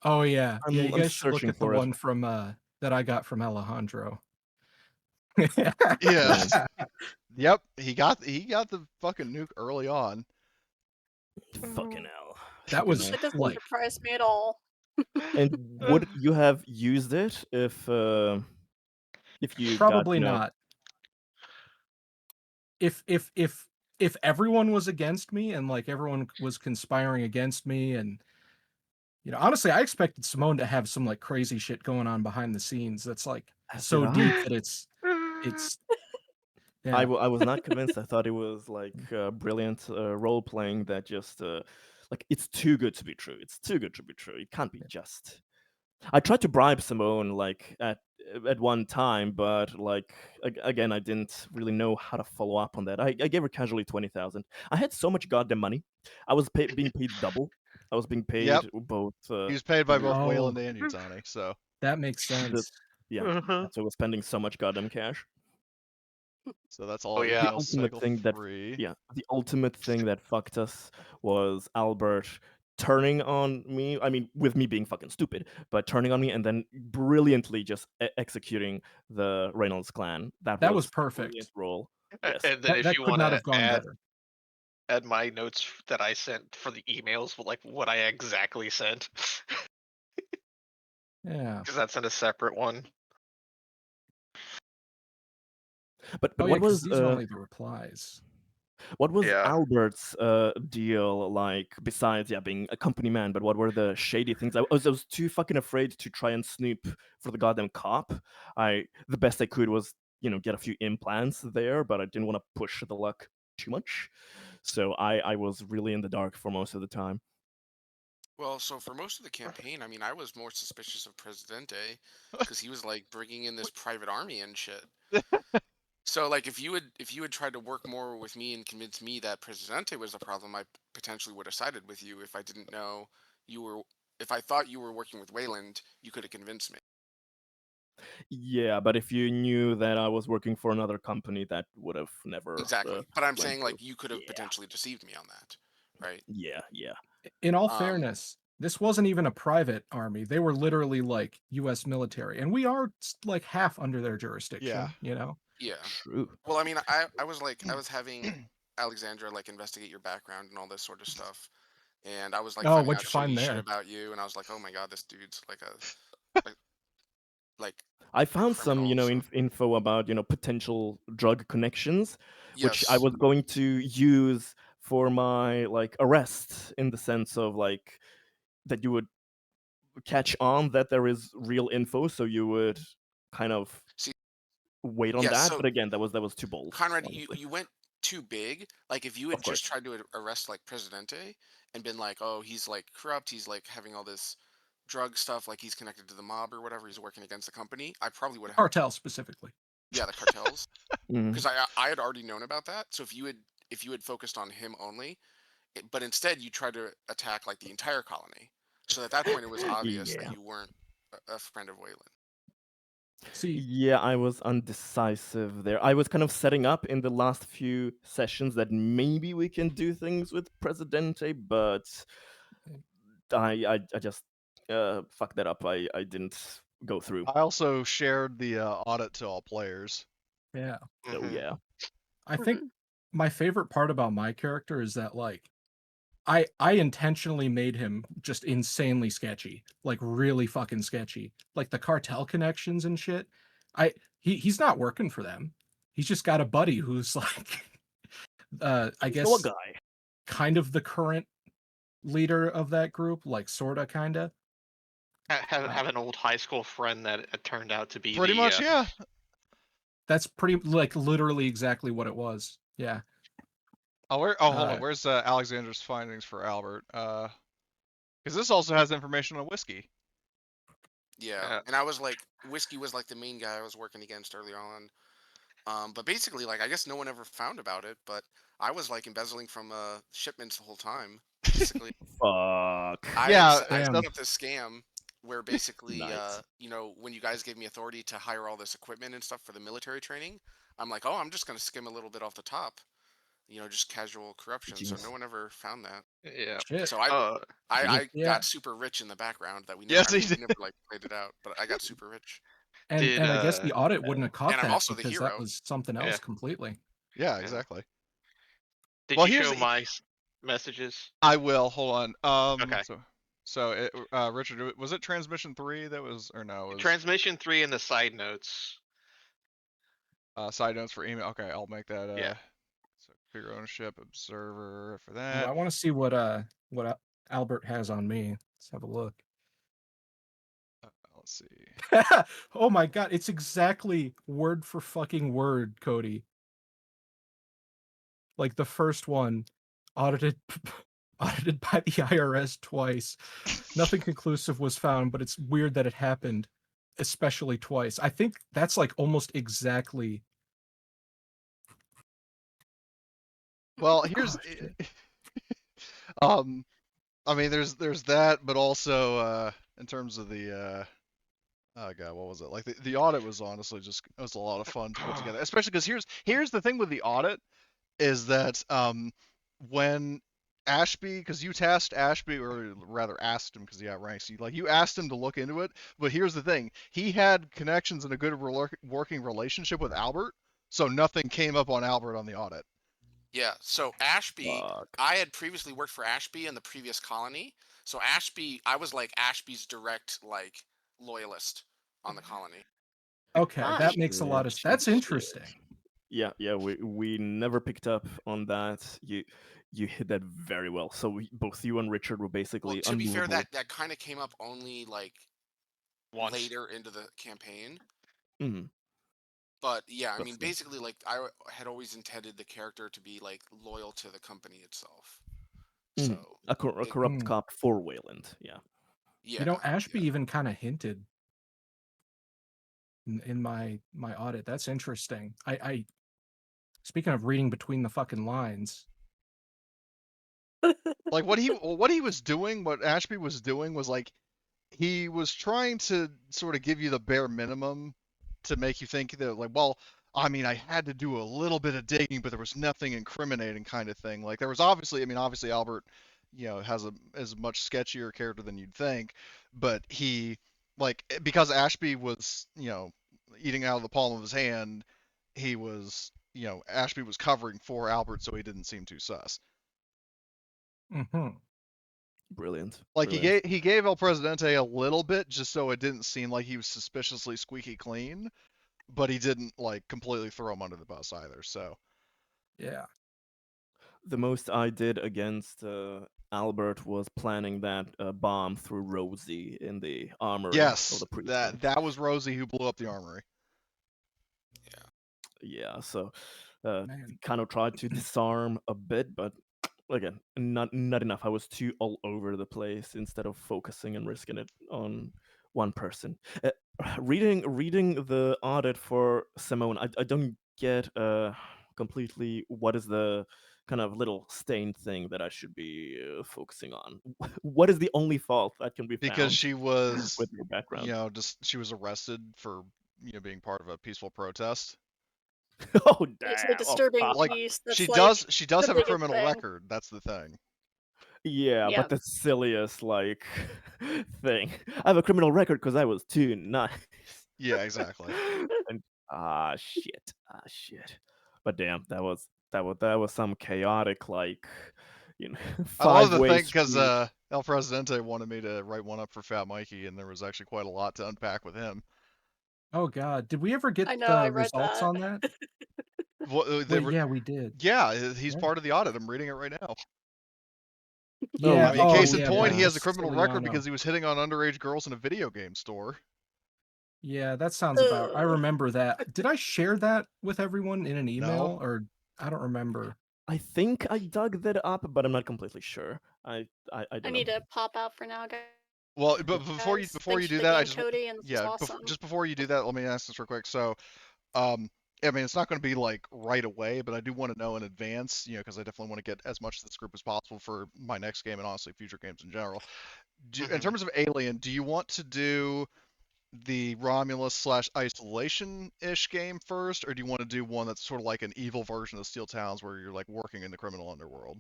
Oh yeah, I'm you guys should look searching at the for it. one from that I got from Alejandro. Yes. Yep. He got the fucking nuke early on. Fucking hell. That was That doesn't like surprise me at all. And would you have used it if you probably got, not. If if everyone was against me and like everyone was conspiring against me, and honestly, I expected Simone to have some like crazy shit going on behind the scenes. That's like As so did deep I. that it's I, yeah. I was not convinced. I thought it was like brilliant role playing that just like it's too good to be true. It's too good to be true. It can't be just. I tried to bribe Simone like at one time, but like again, I didn't really know how to follow up on that. I gave her casually 20,000. I had so much goddamn money. I was being paid double. I was being Yep. paid both. He was paid by the- both Oh. Wayland and Utani, so That makes sense. yeah, and so I was spending so much goddamn cash. that's all Oh, at yeah. The equals ultimate cycle thing that 3. the ultimate thing that fucked us was Albert turning on me. I mean, with me being fucking stupid, but turning on me and then brilliantly just executing the Reynolds clan. That was was a perfect. brilliant role. A- Yes. And then That, if that you could want not to have gone better. add my notes that I sent for the emails, like what I exactly sent, Yeah. because that's in a separate one. But Oh yeah, what because was these are only the replies. what was Yeah. Albert's deal like besides being a company man? But what were the shady things? I was too fucking afraid to try and snoop for the goddamn cop. The best I could was get a few implants there, but I didn't want to push the luck too much. So I was really in the dark for most of the time. Well, so for most of the campaign, I mean, I was more suspicious of Presidente because he was like bringing in this private army and shit. So like if you had tried to work more with me and convince me that Presidente was the problem, I potentially would have sided with you if I didn't know you were if I thought you were working with Wayland, you could have convinced me. Yeah, but if you knew that I was working for another company, that would have never Exactly. But I'm went saying through. like you could have Yeah, potentially deceived me on that, right? yeah, yeah. In all Um fairness, this wasn't even a private army. They were literally like U.S. military, and we are like half under their jurisdiction. Yeah. yeah. True. Well, I mean, I was having Alexandra like investigate your background and all this sort of stuff. And I was like Oh, finding what'd out you find shady shit there? about you, and I was like, oh my god, this dude's like, like I a found some, criminal. So info about, potential drug connections, which I yes, was going to use for my like arrest in the sense of like that you would catch on that there is real info, so you would kind of see, wait on yes. that. So But again, that was too bold, Conrad, you honestly. you went too big. Like if you Of had just course. tried to arrest like Presidente and been like, oh, he's like corrupt, he's like having all this drug stuff, like he's connected to the mob or whatever, he's working against the company, I probably would have helped. Cartel specifically. Yeah, the cartels, Mhm. because I had already known about that. So if you had focused on him only, but instead you tried to attack like the entire colony. So at that point, it was obvious that Yeah. you weren't a friend of Wayland. See, Yeah, I was undecisive there. I was kind of setting up in the last few sessions that maybe we can do things with Presidente, but I just fucked that up. I didn't go through. I also shared the audit to all players. yeah. Oh Mhm. yeah. I think my favorite part about my character is that like I intentionally made him just insanely sketchy, like really fucking sketchy. Like the cartel connections and shit. He's not working for them. He's just got a buddy who's like I He's no guess guy. kind of the current leader of that group, like sorta kinda. Have an old high school friend that it turned out to be Pretty the much, yeah. That's pretty like literally exactly what it was. Yeah. Hold Uh, on. Where's Alexander's findings for Albert? Because this also has information on whiskey. Yeah, and I was like, Whiskey was like the main guy I was working against early on. But basically, like, I guess no one ever found about it, but I was like embezzling from shipments the whole time. Basically, Fuck. Yeah, I Damn. set up this scam where basically, Nice. when you guys gave me authority to hire all this equipment and stuff for the military training, I'm like, oh, I'm just gonna skim a little bit off the top, just casual corruption. So Genius. no one ever found that. yeah. shit. So I Genius. I Yeah. got super rich in the background that we never. Yes, I he mean, we did. never like played it out, but I got super rich. And Did I guess the audit wouldn't have caught And I'm that also the because that hero. was something else Yeah. completely. Yeah, Yeah. exactly. did Well, you here's show the- my messages? I will. Hold on. Okay. Richard, was it transmission 3 that was, or no? It was Transmission 3 and the side notes. side notes for email. Okay, I'll make that. Yeah. So figure ownership, observer for Ooh, that. I want to see what Albert has on me. Let's have a look. Let's see. Oh my god, it's exactly word for fucking word, Cody. Like the first one, audited audited by the IRS twice. Nothing conclusive was found, but it's weird that it happened, especially twice. I think that's like almost exactly. Well, here's Oh, shit. I mean, there's that, but also in terms of the oh god, what was it? Like the audit was honestly just it was a lot of fun to put together, especially because here's the thing with the audit is that when Ashby, because you tasked Ashby, or rather asked him because he outranks you, like you asked him to look into it, but here's the thing: he had connections and a good working relationship with Albert, so nothing came up on Albert on the audit. Yeah, so Ashby, Fuck. I had previously worked for Ashby in the previous colony. So Ashby, I was like Ashby's direct like loyalist on the colony. Okay, Gosh. that makes a lot of. That's Shit. interesting. Yeah, we never picked up on that. You hit that very well. So both you and Richard were Well, basically to be fair, unmovable. that kind of came up only like Once. later into the campaign. Mhm. But yeah, I But mean, still. basically, like I had always intended the character to be like loyal to the company itself. Mhm. So A corrupt Mm. cop for Wayland. Yeah. yeah, You know, Ashby yeah. even kind of hinted in my audit. That's interesting. I speaking of reading between the fucking lines. Like what he was doing, what Ashby was doing was like he was trying to sort of give you the bare minimum to make you think that like, well, I mean, I had to do a little bit of digging, but there was nothing incriminating kind of thing. Like there was obviously, I mean, obviously Albert, has a much sketchier character than you'd think, but he like because Ashby was, eating out of the palm of his hand, he was, Ashby was covering for Albert so he didn't seem too sus. Mm-hmm. Brilliant. Like Brilliant. he gave El Presidente a little bit just so it didn't seem like he was suspiciously squeaky clean, but he didn't like completely throw him under the bus either. So Yeah. The most I did against Albert was planning that bomb through Rosie in the armory of yes, the that precinct. was Rosie who blew up the armory. Yeah, so Man. kind of tried to disarm a bit, but again, not enough. I was too all over the place instead of focusing and risking it on one person. Reading the audit for Simone, I don't get completely what is the kind of little stained thing that I should be focusing on. What is the only fault that can be Because found she was, with your background? she was arrested for being part of a peaceful protest. Oh Basically damn! Oh disturbing the fuck! Like peace. That's she like does the have a biggest criminal thing. record. That's the thing. Yeah, Yeah. but the silliest like thing. I have a criminal record because I was too nice. Yeah, exactly. And shit, shit. But damn, that was some chaotic like, you know, I love the five-way thing because street. El Presidente wanted me to write one up for Fat Mikey, and there was actually quite a lot to unpack with him. Oh god, did we ever get I know, the I read results that. on that? They Wait, were, yeah, we did. yeah, he's Yeah. part of the audit. I'm reading it right now. Yeah. I mean, Oh, case in yeah, point, but he has a this criminal record Ciliano. because he was hitting on underage girls in a video game store. Yeah, that sounds about. I Ugh. remember that. Did I share that with everyone in an No. email, or I don't remember? I think I dug that up, but I'm not completely sure. I I don't need know. to pop out for now, guys. Well, but before you Thanks for do the that, I game, just Cody, and this was awesome. just before you do that, let me ask this real quick. So, I mean, it's not going to be like right away, but I do want to know in advance, because I definitely want to get as much of this group as possible for my next game and honestly future games in general. In terms of Alien, do you want to do the Romulus/Isolation-ish game first, or do you want to do one that's sort of like an evil version of Steel Towns where you're like working in the criminal underworld?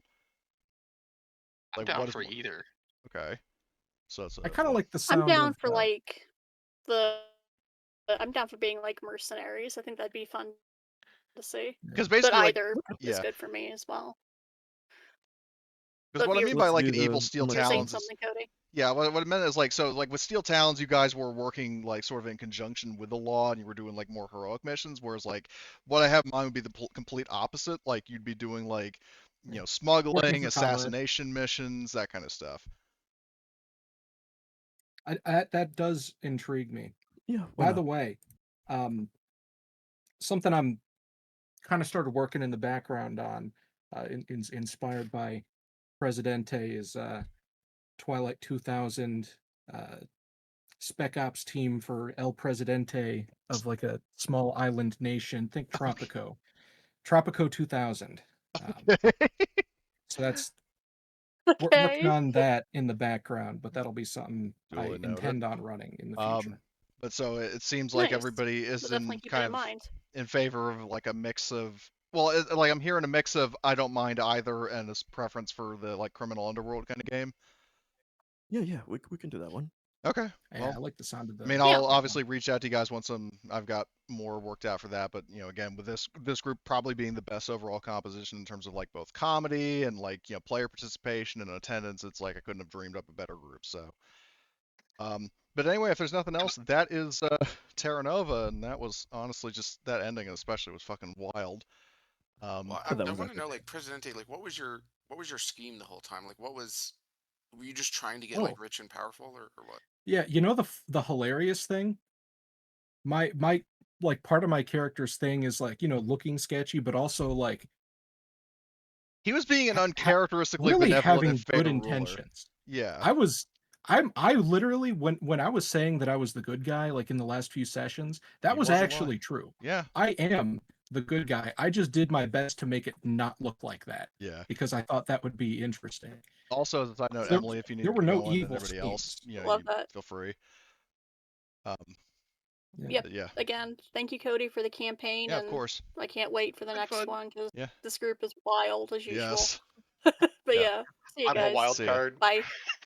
I'm Like, down what is for more? either. Okay, so that's I kind of like the I'm sound down of. for like I'm down for being like mercenaries. I think that'd be fun to see. because But basically, like, either is yeah, good for me as well. Because what I you- mean by Let's like do an evil the steel You're saying talons is, something, Cody. yeah, what I meant is like, so like with Steel Talons, you guys were working like sort of in conjunction with the law, and you were doing like more heroic missions. Whereas like what I have in mind would be the complete opposite. Like you'd be doing like, you know, smuggling, for Conrad. assassination missions, that kind of stuff. That does intrigue me. Yeah. By the way, something I'm kind of started working in the background on, inspired by Presidente, is Twilight 2000 spec ops team for El Presidente of like a small island nation. Think Tropico. Tropico 2000. So that's working Okay. on that in the background, but that'll be something I Duly noted. intend on running in the future. But so it seems like Nice. everybody is We'll definitely in keep it kind in of mind. in favor of like a mix of, well, like I'm hearing a mix of I don't mind either and a preference for the like criminal underworld kind of game. yeah, we can do that one. Okay. Yeah, Well, I like the sound of the. I mean, I'll obviously reach out to you guys once I've got more worked out for that. But you know, again, with this group probably being the best overall composition in terms of like both comedy and like, you know, player participation and attendance, it's like I couldn't have dreamed up a better group. So, but anyway, if there's nothing else, that is Terra Nova, and that was honestly just that ending especially was fucking wild. Well, that I was want to epic. know, like, Presidente, like, what was your scheme the whole time? Like, were you just trying to get like rich and powerful, or what? Yeah, you know the hilarious thing. My like part of my character's thing is like, you know, looking sketchy, but also like He was being an uncharacteristically really benevolent having and good fair ruler. intentions. Yeah. I literally when I was saying that I was the good guy, like in the last few sessions, that He was wasn't actually lying. true. Yeah. I am the good guy. I just did my best to make it not look like that. Yeah. Because I thought that would be interesting. Also, as a side note, There- Emily, if you need there to were get no going, and evil everybody else, schemes. you know, Love you that. feel free. Yep. Yeah. Again, thank you, Cody, for the campaign, Yeah, of and course. I can't wait for the Had next fun. one because Yeah. this group is wild as usual. Yes. But Yeah. yeah, see you I'm guys. a wild See ya. card. Bye.